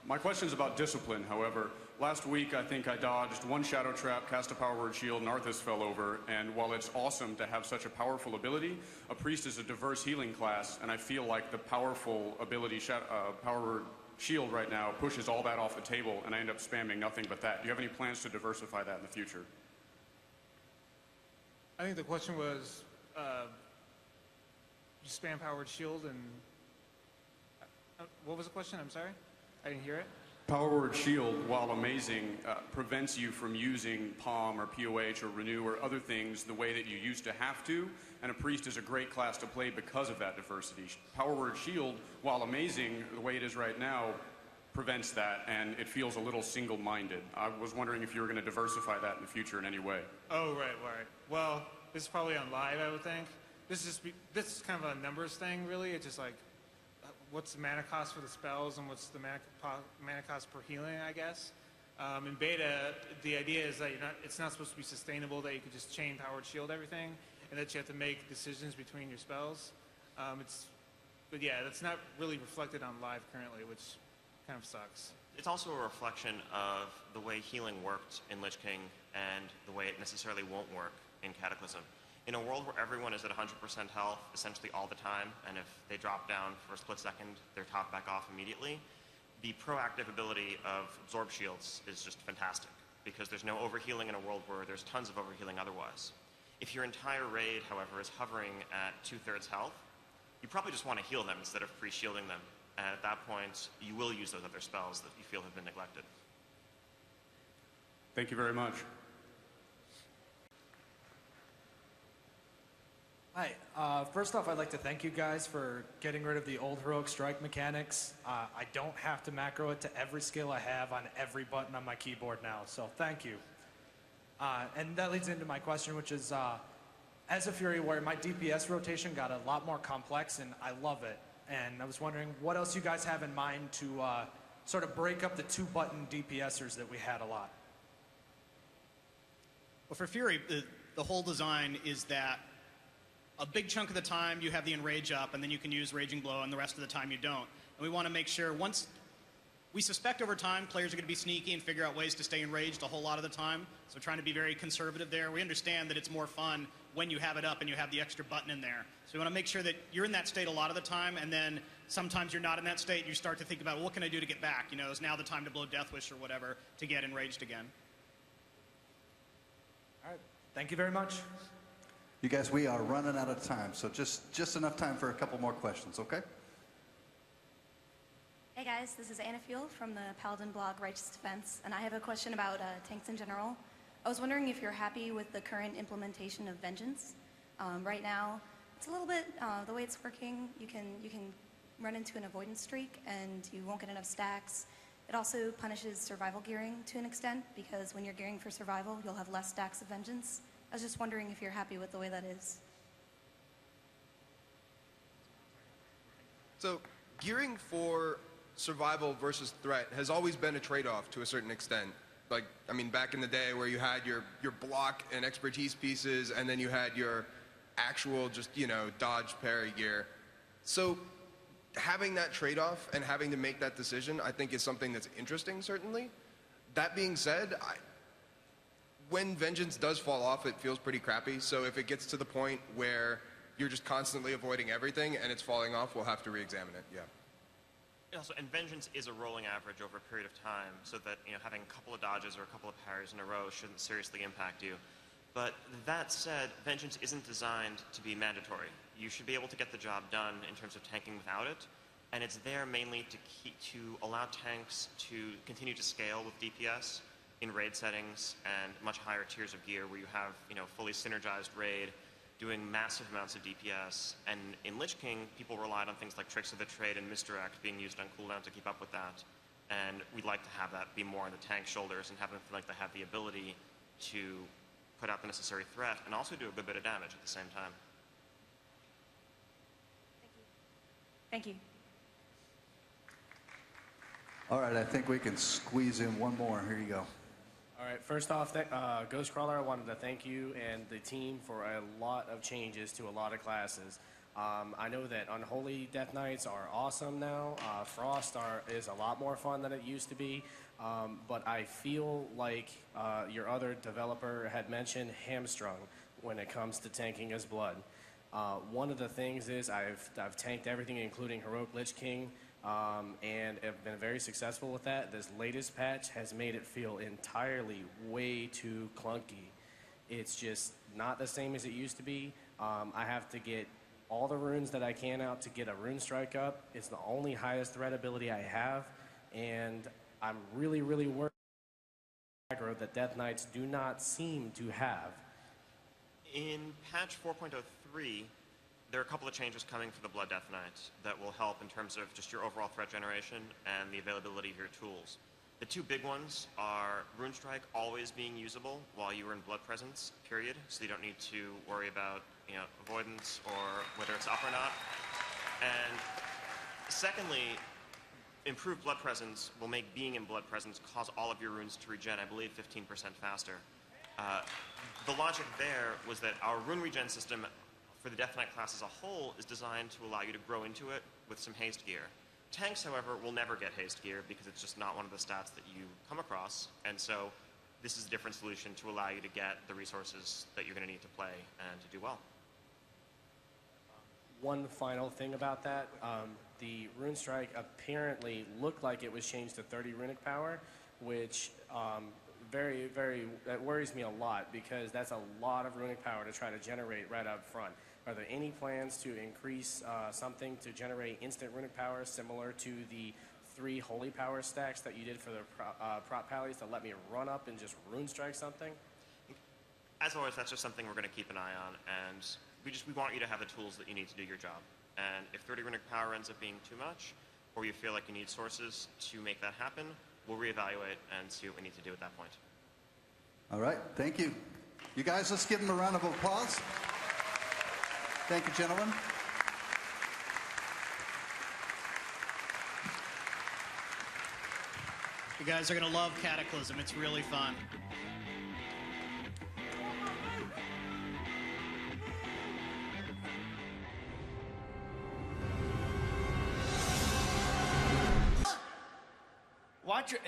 My question is about discipline, however. Last week, I think I dodged one Shadow Trap, cast a Power Word Shield, and Arthas fell over, and while it's awesome to have such a powerful ability, a Priest is a diverse healing class, and I feel like the powerful ability Power Word Shield right now pushes all that off the table, and I end up spamming nothing but that. Do you have any plans to diversify that in the future?
I think the question was, you spam Powered Shield and... what was the question? I'm sorry? I didn't hear it.
Power Word Shield, while amazing, prevents you from using POM or POH or Renew or other things the way that you used to have to, and a Priest is a great class to play because of that diversity. Power Word Shield, while amazing the way it is right now, prevents that, and it feels a little single-minded. I was wondering if you were going to diversify that in the future in any way.
Oh, right. Well, this is probably on live, I would think. This is kind of a numbers thing, really. It's just like, what's the mana cost for the spells and what's the mana cost per healing, I guess. In beta, the idea is that it's not supposed to be sustainable, that you could just chain Powered Shield everything, and that you have to make decisions between your spells. But yeah, that's not really reflected on live currently, which kind of sucks.
It's also a reflection of the way healing worked in Lich King and the way it necessarily won't work in Cataclysm. In a world where everyone is at 100% health essentially all the time, and if they drop down for a split second, they're topped back off immediately, the proactive ability of Absorb Shields is just fantastic, because there's no overhealing in a world where there's tons of overhealing otherwise. If your entire raid, however, is hovering at 2/3 health, you probably just want to heal them instead of pre-shielding them. And at that point, you will use those other spells that you feel have been neglected.
Thank you very much.
Hi. First off, I'd like to thank you guys for getting rid of the old heroic strike mechanics. I don't have to macro it to every skill I have on every button on my keyboard now, so thank you. And that leads into my question, which is, as a Fury Warrior, my DPS rotation got a lot more complex, and I love it. And I was wondering what else you guys have in mind to sort of break up the 2-button DPSers that we had a lot.
Well, for Fury, the whole design is that a big chunk of the time you have the Enrage up, and then you can use Raging Blow, and the rest of the time you don't. And we want to make sure once... We suspect over time players are going to be sneaky and figure out ways to stay enraged a whole lot of the time, so trying to be very conservative there. We understand that it's more fun when you have it up and you have the extra button in there. So we want to make sure that you're in that state a lot of the time, and then sometimes you're not in that state, and you start to think about, well, what can I do to get back? You know, is now the time to blow Death Wish or whatever to get enraged again?
All right. Thank you very much.
You guys, we are running out of time, so just enough time for a couple more questions, okay?
Hey guys, this is Anna Field from the Paladin blog Righteous Defense, and I have a question about tanks in general. I was wondering if you're happy with the current implementation of Vengeance. Right now, it's a little bit, the way it's working, you can run into an avoidance streak and you won't get enough stacks. It also punishes survival gearing to an extent, because when you're gearing for survival, you'll have less stacks of Vengeance. I was just wondering if you're happy with the way that is.
So, gearing for survival versus threat has always been a trade-off to a certain extent. Like, I mean, back in the day where you had your block and expertise pieces, and then you had your actual just, you know, dodge parry gear. So having that trade-off and having to make that decision, I think is something that's interesting, certainly. That being said, when Vengeance does fall off, it feels pretty crappy. So if it gets to the point where you're just constantly avoiding everything and it's falling off, we'll have to re-examine it, yeah.
Also, and Vengeance is a rolling average over a period of time, so that, you know, having a couple of dodges or a couple of parries in a row shouldn't seriously impact you. But that said, Vengeance isn't designed to be mandatory. You should be able to get the job done in terms of tanking without it, and it's there mainly to allow tanks to continue to scale with DPS in raid settings and much higher tiers of gear where you have, you know, fully synergized raid, doing massive amounts of DPS, and in Lich King, people relied on things like Tricks of the Trade and Misdirect being used on cooldown to keep up with that, and we'd like to have that be more on the tank's shoulders and have them feel like they have the ability to put out the necessary threat and also do a good bit of damage at the same time.
Thank you.
All right, I think we can squeeze in one more. Here you go.
All right, first off, Ghostcrawler, I wanted to thank you and the team for a lot of changes to a lot of classes. I know that Unholy Death Knights are awesome now. Frost is a lot more fun than it used to be. But I feel like your other developer had mentioned hamstrung when it comes to tanking as blood. One of the things is I've tanked everything, including Heroic Lich King, and have been very successful with that. This latest patch has made it feel entirely way too clunky. It's just not the same as it used to be. I have to get all the runes that I can out to get a rune strike up. It's the only highest threat ability I have, and I'm really, really worried that Death Knights do not seem to have.
In patch 4.03, there are a couple of changes coming for the Blood Death Knight that will help in terms of just your overall threat generation and the availability of your tools. The two big ones are Rune Strike always being usable while you are in Blood Presence, period, so you don't need to worry about, you know, avoidance or whether it's up or not. And secondly, improved Blood Presence will make being in Blood Presence cause all of your runes to regen, I believe, 15% faster. The logic there was that our rune regen system for the Death Knight class as a whole is designed to allow you to grow into it with some haste gear. Tanks, however, will never get haste gear because it's just not one of the stats that you come across, and so this is a different solution to allow you to get the resources that you're going to need to play and to do well.
One final thing about that, the Rune Strike apparently looked like it was changed to 30 runic power, which that worries me a lot because that's a lot of runic power to try to generate right up front. Are there any plans to increase something to generate instant runic power similar to the 3 holy power stacks that you did for the prop pallies to let me run up and just Rune Strike something?
As always, that's just something we're going to keep an eye on, and we want you to have the tools that you need to do your job. And if 30 runic power ends up being too much, or you feel like you need sources to make that happen, we'll reevaluate and see what we need to do at that point.
All right, thank you. You guys, let's give them a round of applause. Thank you, gentlemen.
You guys are going to love Cataclysm. It's really fun.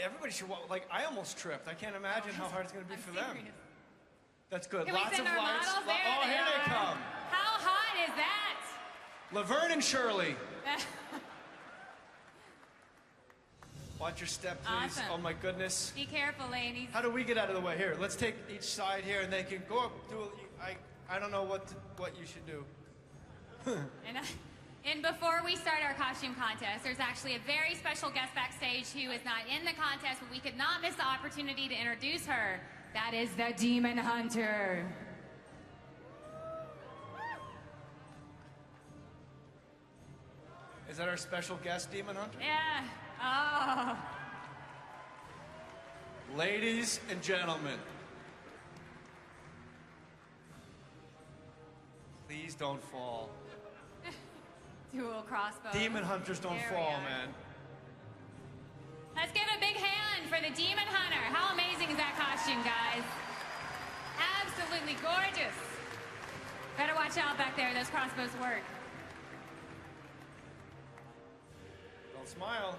Everybody should watch. Like, I almost tripped. I can't imagine how hard it's going to be for them. That's good.
Can we
Lots
send
of
our
lights.
models? There
Oh,
they
here they
are.
come.
How hot is that?
Laverne and Shirley. Watch your step, please.
Awesome.
Oh, my goodness.
Be careful, ladies.
How do we get out of the way? Here, let's take each side here, and they can go up. I don't know what you should do.
And before we start our costume contest, there's actually a very special guest backstage who is not in the contest, but we could not miss the opportunity to introduce her. That is the Demon Hunter.
Is that our special guest, Demon Hunter?
Yeah. Oh.
Ladies and gentlemen, please don't fall.
Dual crossbow.
Demon Hunters don't
There we
fall,
are.
man.
Let's give a big hand for the Demon Hunter. How amazing is that costume, guys? Absolutely gorgeous. Better watch out back there. Those crossbows work.
Don't smile.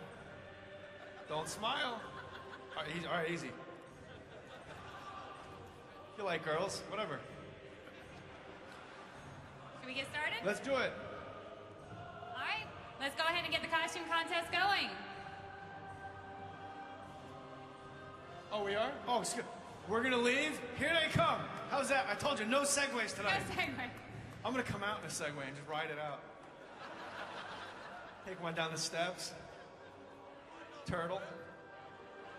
Don't smile. All right, easy. You like girls, whatever.
Should we get started?
Let's do it.
All right. Let's go ahead and get the costume contest going.
Oh, we are? Oh, it's good. We're gonna leave. Here they come. How's that? I told you, no segues tonight.
No segue.
I'm gonna come out in a Segway and just ride it out. Take one down the steps. Turtle.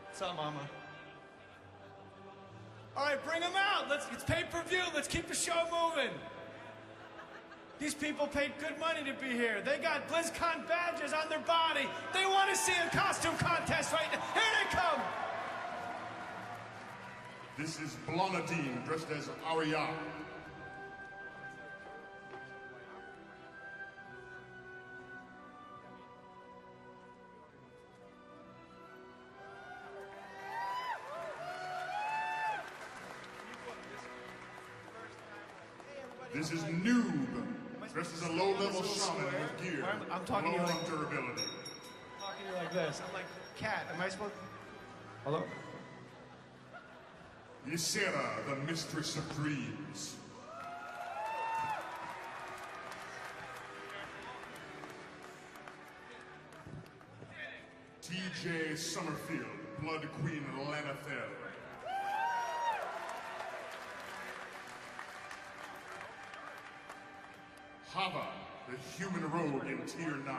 What's up, Mama? All right, bring them out. It's pay-per-view. Let's keep the show moving. These people paid good money to be here. They got Blizzcon badges on their body. They want to see a costume contest right now. Here they come.
This is Blonadine dressed as Arya. This is Noob, dressed as a low-level shaman with gear.
I'm talking to you
low
like
durability.
talking to you like this. I'm like, Cat, am I supposed? Hello?
Ysera, the Mistress of Dreams. TJ Summerfield, Blood Queen Lanathel. Hava, the human rogue in Tier 9.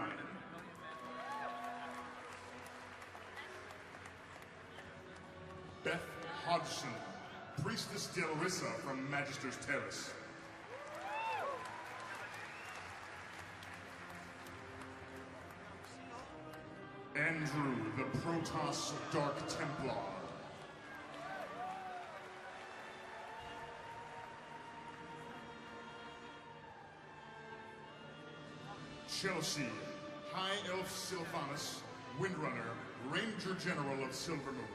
Beth Hodgson, Priestess Delrissa from Magister's Terrace. Andrew, the Protoss Dark Templar. Chelsea, High Elf Sylvanas, Windrunner, Ranger General of Silvermoon.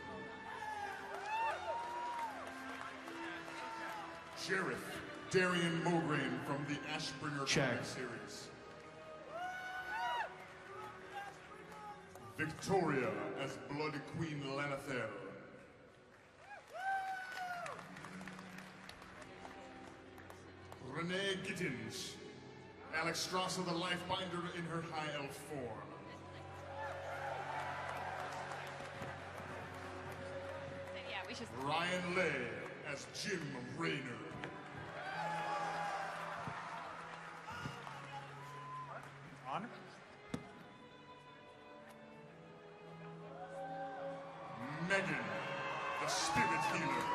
Sheriff, Darian Mograine from the Ashbringer
Check.
comic series. Victoria as Blood Queen Lanathair. Renee Gittins, Alexstrasza the Lifebinder in her High Elf form.
Yeah, we should.
Ryan Lay as Jim Raynor.
On.
Megan, the Spirit Healer.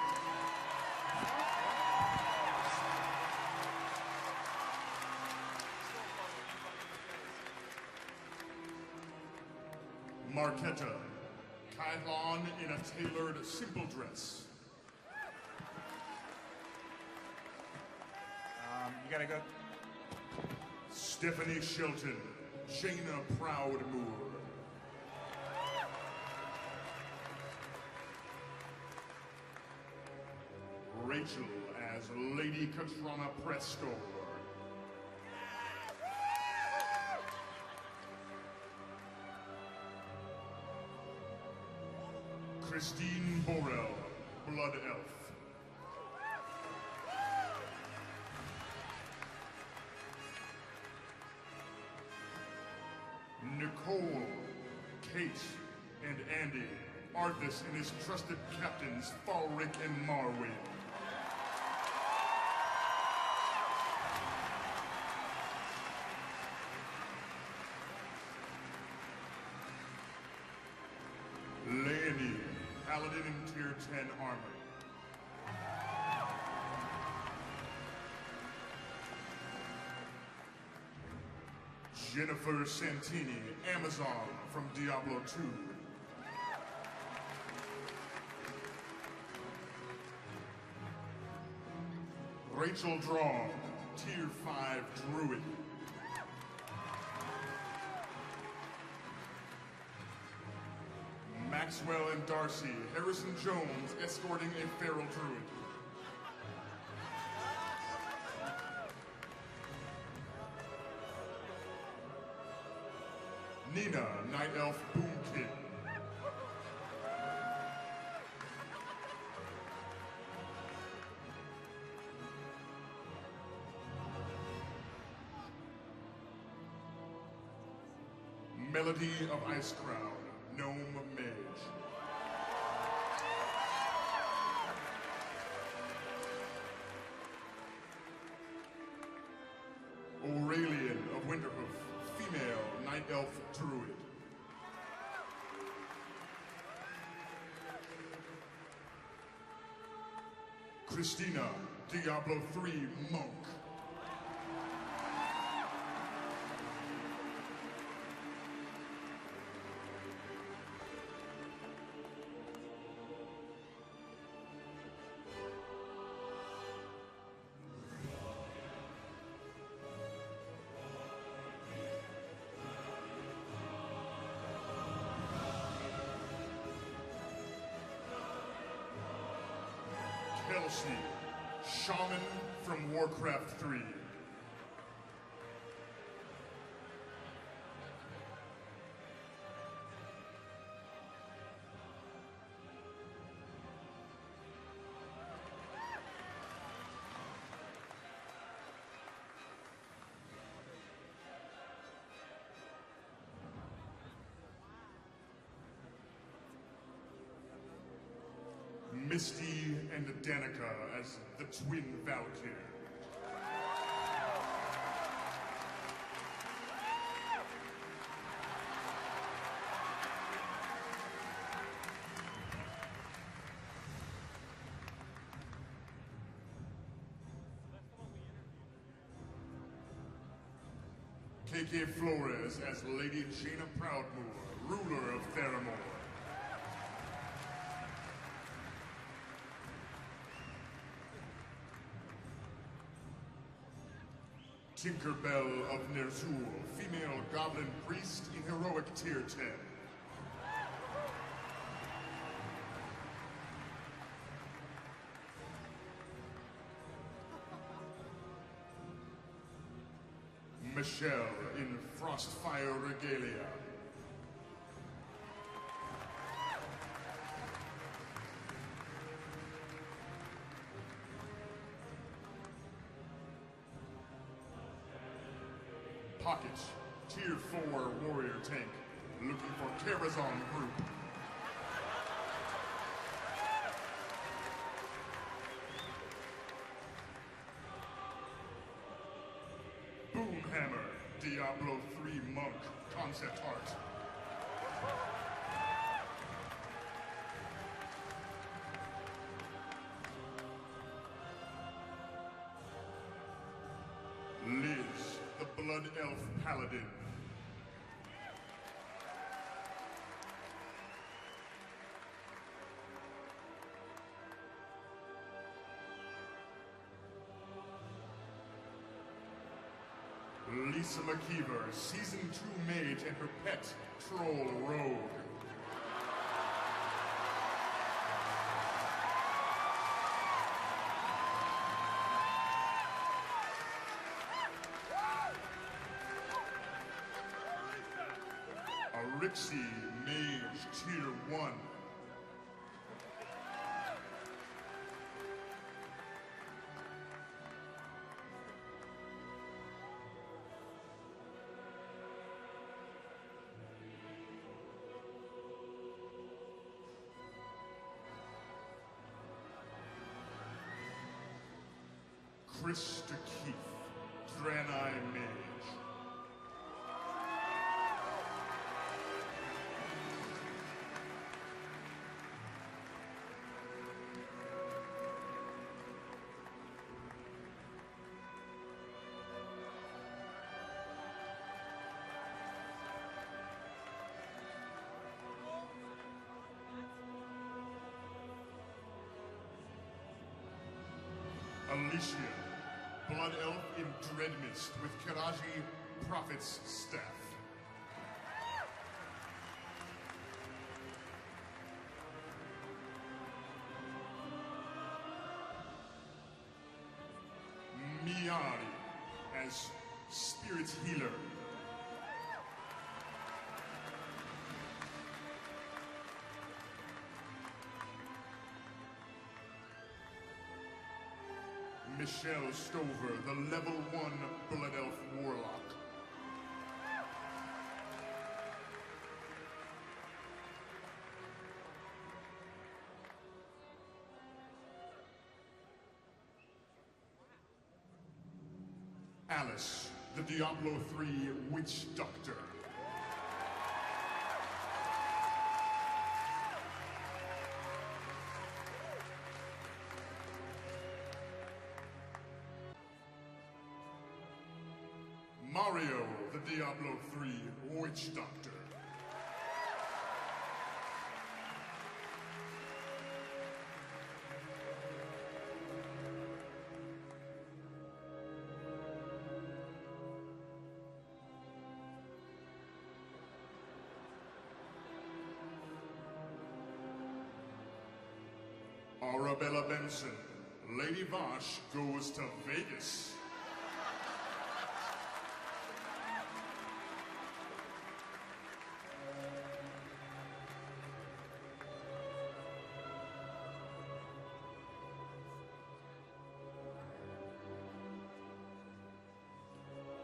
Marquetta, Kylon in a tailored simple dress.
You gotta go.
Stephanie Shelton, Jaina Proudmoore. Rachel as Lady Katrana Prestor. Christine Borel, Blood Elf. Nicole, Kate, and Andy, Arthas and his trusted captains, Falric and Marwyn. Leonie, Paladin in Tier 10 armor. Jennifer Santini, Amazon from Diablo 2. Rachel Draw, Tier 5 Druid. Maxwell and Darcy, Harrison Jones escorting a feral druid. Nina, Night Elf Boomkin. Melody of Ice Crown, Gnome Mage. Aurelian of Winterhoof, female Night Elf Druid. Christina, Diablo 3 Monk. Kelsey, Shaman from Warcraft 3. Misty and Danica as the Twin Valkyrie. KK Flores as Lady Jaina Proudmoore, ruler of Theramore. Tinkerbell of Ner'zhul, female goblin priest in heroic tier 10. Michelle in Frostfire Regalia. Pocket, Tier 4 warrior tank, looking for Karazhan group. Boomhammer, Diablo 3 monk, concept art. Liz, the Blood Elf Paladin. Lisa McKeever, Season 2 mage and her pet, Troll Rogue. Rixie, Mage, Tier 1. Krista Keith, Draenei Mage. Alicia, Blood Elf in Dreadmist with Kiraji Prophet's Staff. Miyari as Spirit Healer. Michelle Stover, the Level 1 Blood Elf Warlock. Alice, the Diablo 3 Witch Doctor. Mario, the Diablo 3 Witch Doctor. Arabella Benson, Lady Vosh goes to Vegas.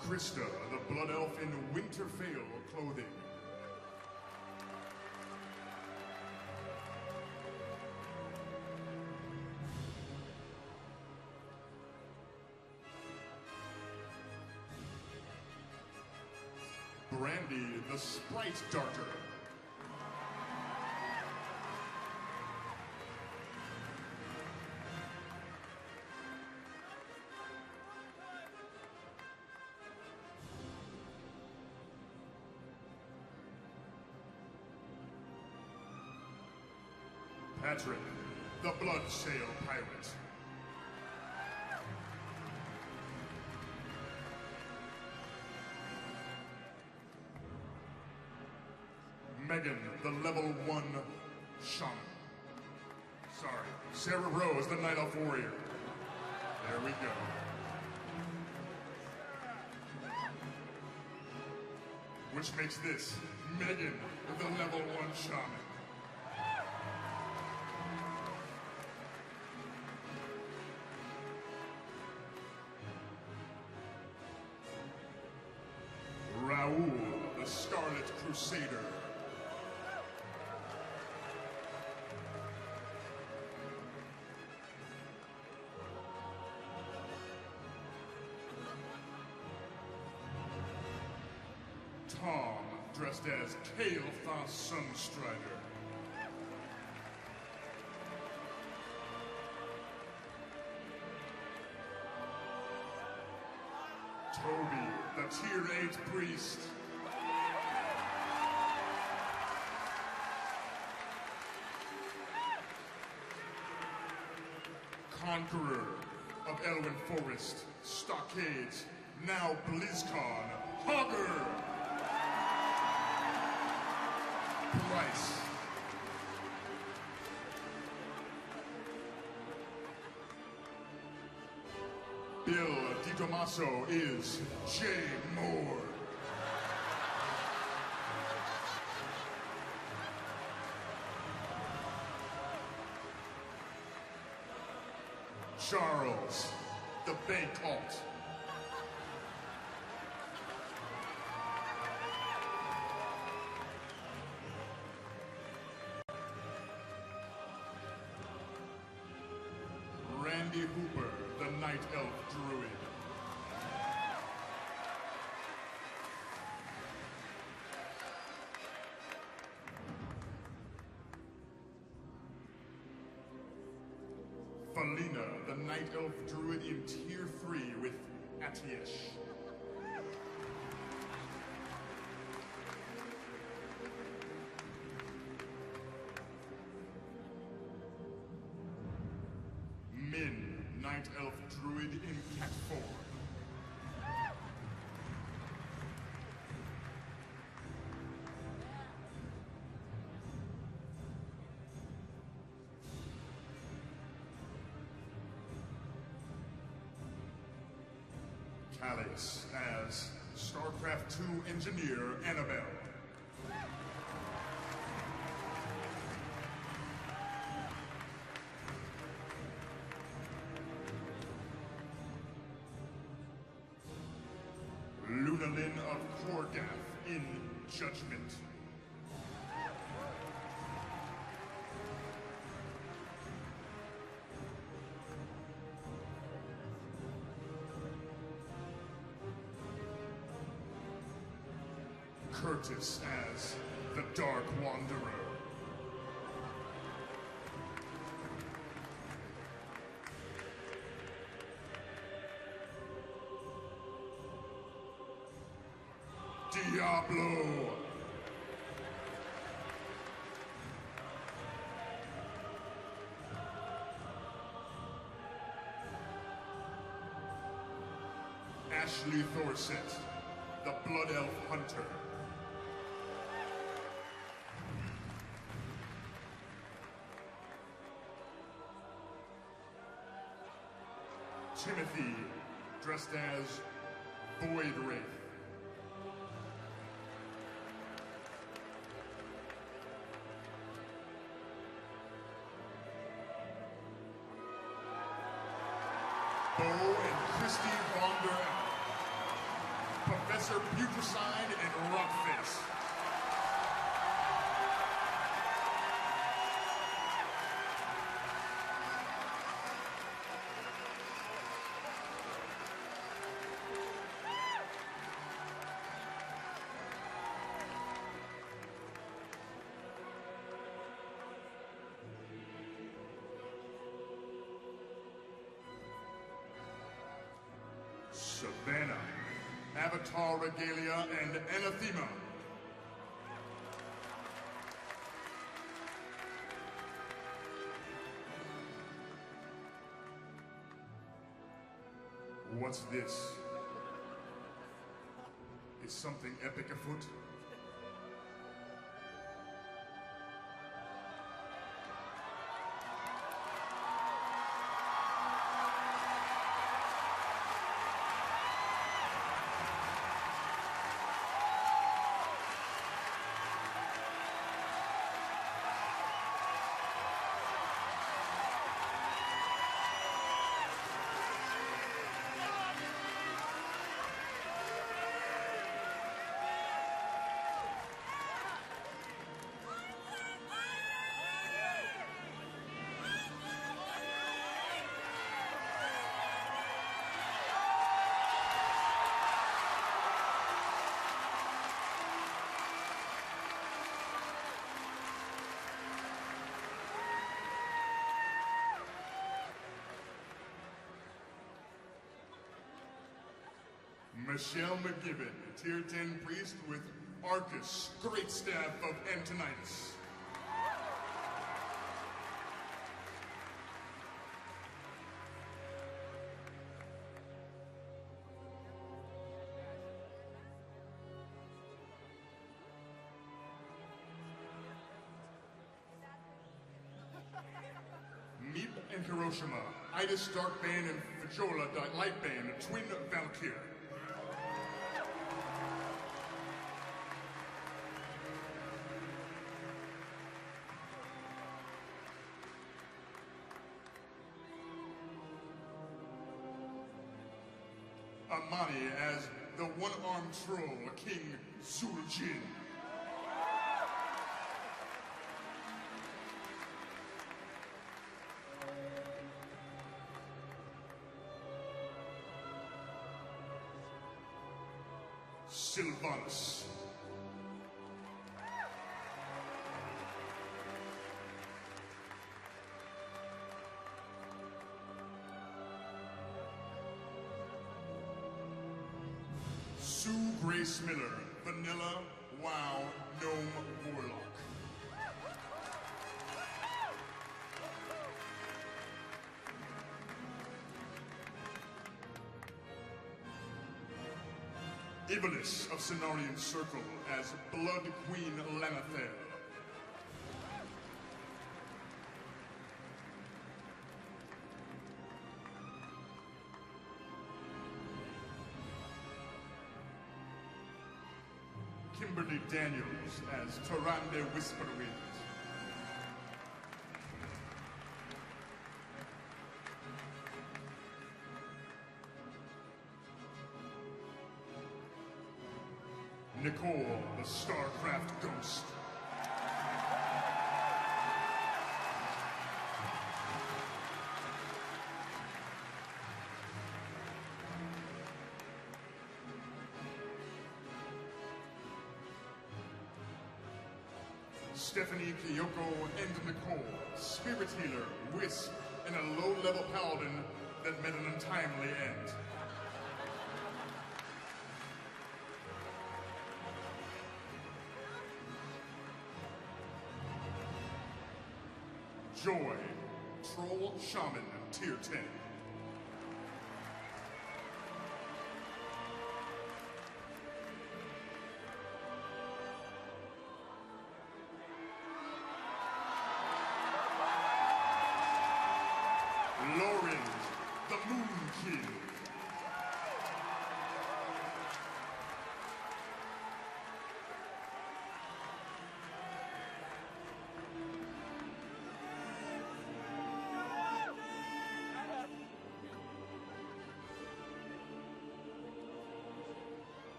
Krista, the Blood Elf in Winterfell clothing. Brandy, the Sprite Darter. Patrick, the Bloodsail Pirate. Megan, the Level 1 Shaman. Sorry, Sarah Rose, the Night Elf Warrior. There we go. which makes this Megan, the level 1 shaman. Raoul, the Scarlet Crusader. Tom, dressed as Kael'thas Sunstrider. Toby, the Tier 8 Priest. Conqueror of Elwyn Forest, Stockades, now Blizzcon, Hogger. Price. Bill DiTomaso is Jay Moore. Charles, the Bank Alt. Randy Hooper, the Night Elf Druid. Felina, the Night Elf Druid in Tier 3 with Atiesh. Min, Night Elf Druid in cat form. Calix as StarCraft 2 engineer Annabelle. Lunalyn of Korgath in Judgment. Curtis as the Dark Wanderer. Diablo. Ashley Thorset, the Blood Elf Hunter. Timothy, dressed as Void Wraith. Bo and Christy Wander, Professor Putricide and Rockface. Savannah, Avatar Regalia, and Anathema. What's this? Is something epic afoot? Michelle McGibbon, Tier 10 priest with Arcus, great staff of Antonitis. Meep and Hiroshima, Itis Darkbane and Fajola Lightbane, twin Valkyr. Amani as the one-armed troll, King Zuljin. Sylvanas. Sue Grace Miller, Vanilla WoW Gnome Warlock. Ivalis of Cenarian Circle as Blood Queen Lanathair. Kimberly Daniels as Tyrande Whisperwind. Nicole, the StarCraft Ghost. Stephanie, Kyoko, and Nicole, Spirit Healer, Wisp, and a low-level paladin that met an untimely end. Joy, Troll Shaman, Tier 10. Lauren, the Moon King.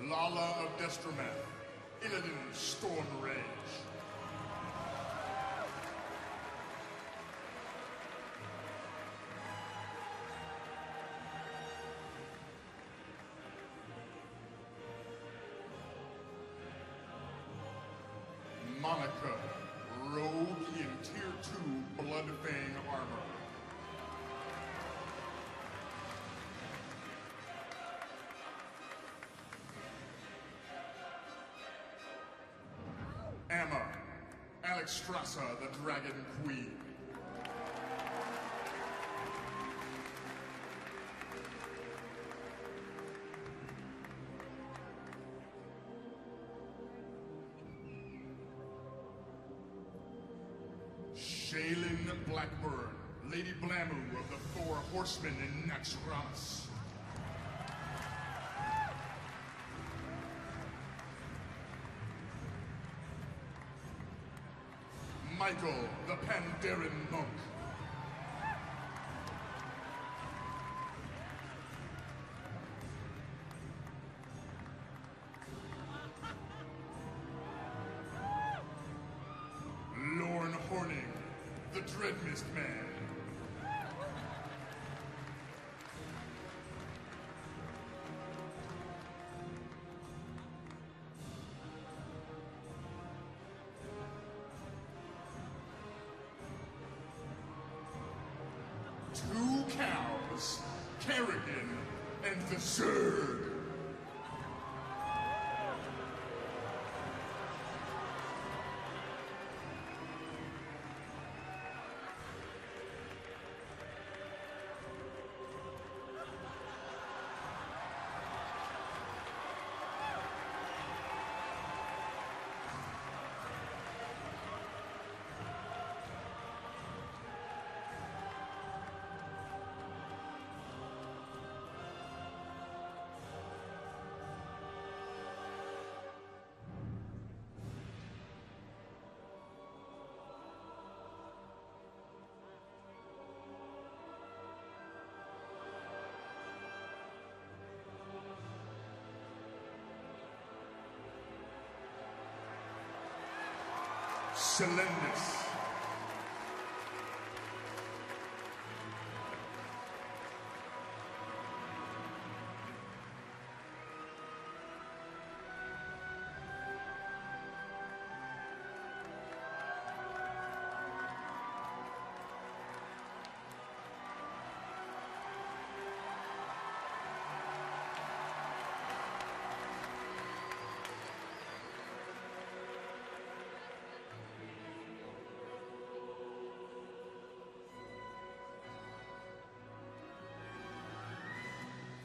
Lala of Destromath, Illidan Storm Rage. Monica, Rogue in Tier 2 Bloodfang Armor. Emma, Alexstrasza, the Dragon Queen. Shaylin Blackburn, Lady Blamu of the Four Horsemen in Naxxramas. Michael, the Pandaren Monk. Lorne Horning, the Dreadmist Man. 2 cows, Kerrigan, and the Zerg. Selendis.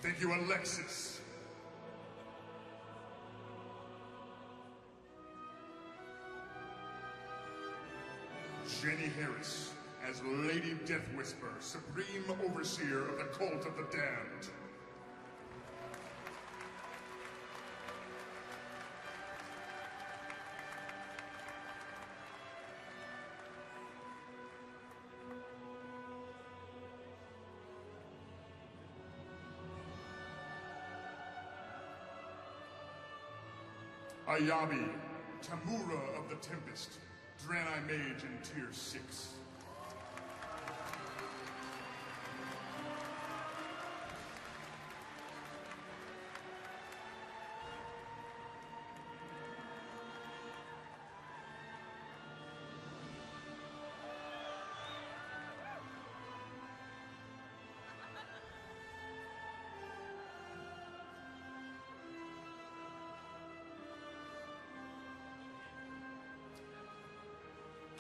Thank you, Alexis. Jenny Harris as Lady Death Whisper, Supreme Overseer of the Cult of the Damned. Ayabi, Tamura of the Tempest, Draenei Mage in Tier 6.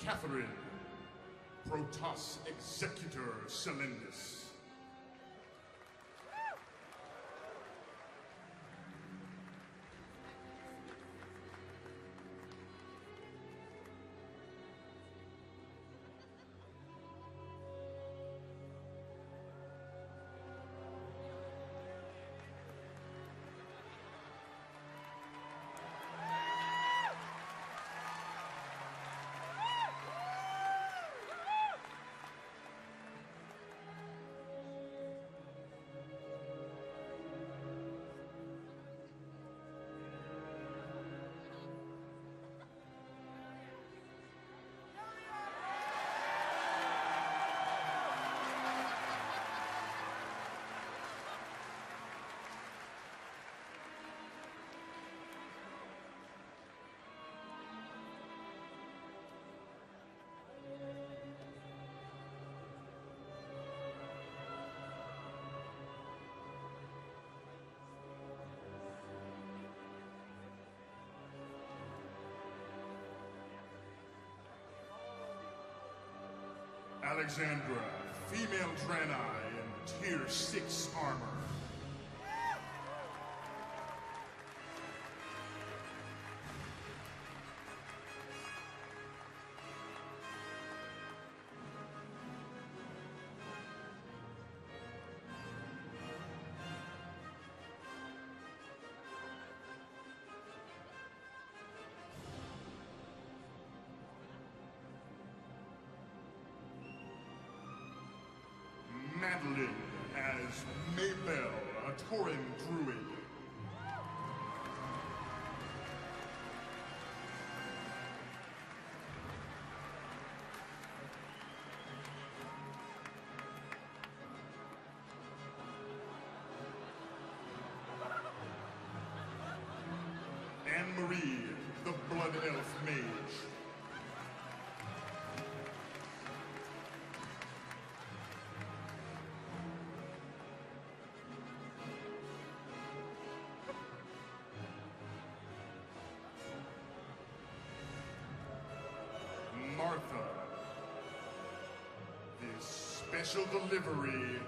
Catherine, Protoss Executor Selendis. Alexandra, female Draenei in Tier 6 armor. Madeline as Maybell, a Tauren druid. Anne-Marie, the Blood Elf Mage. Special delivery,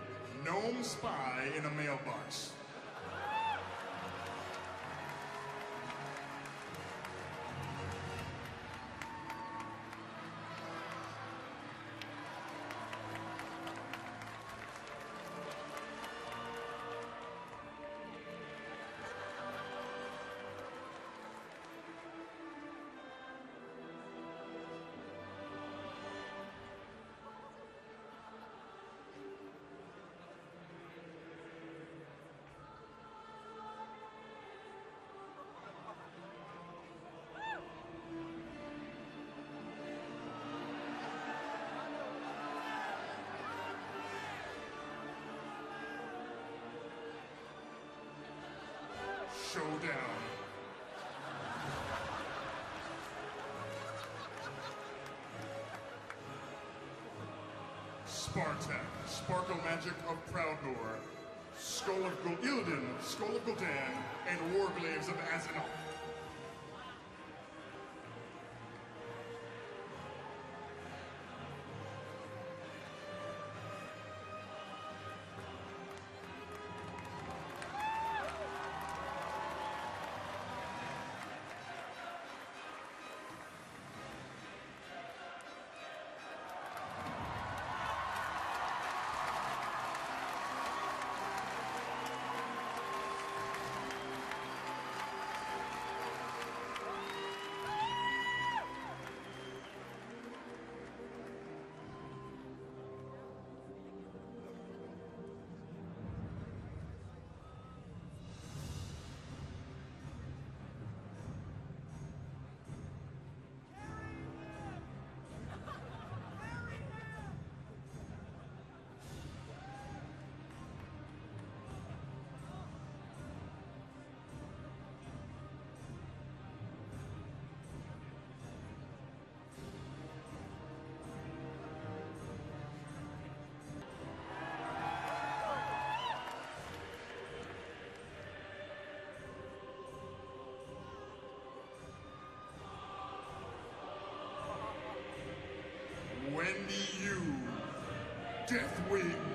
gnome spy in a mailbox. Showdown. Spartak, Sparkle Magic of Proudnor, Skull of Ilden, Skull of Gul'dan, and Warglaves of Azeroth. Wendy Yu, Deathwing.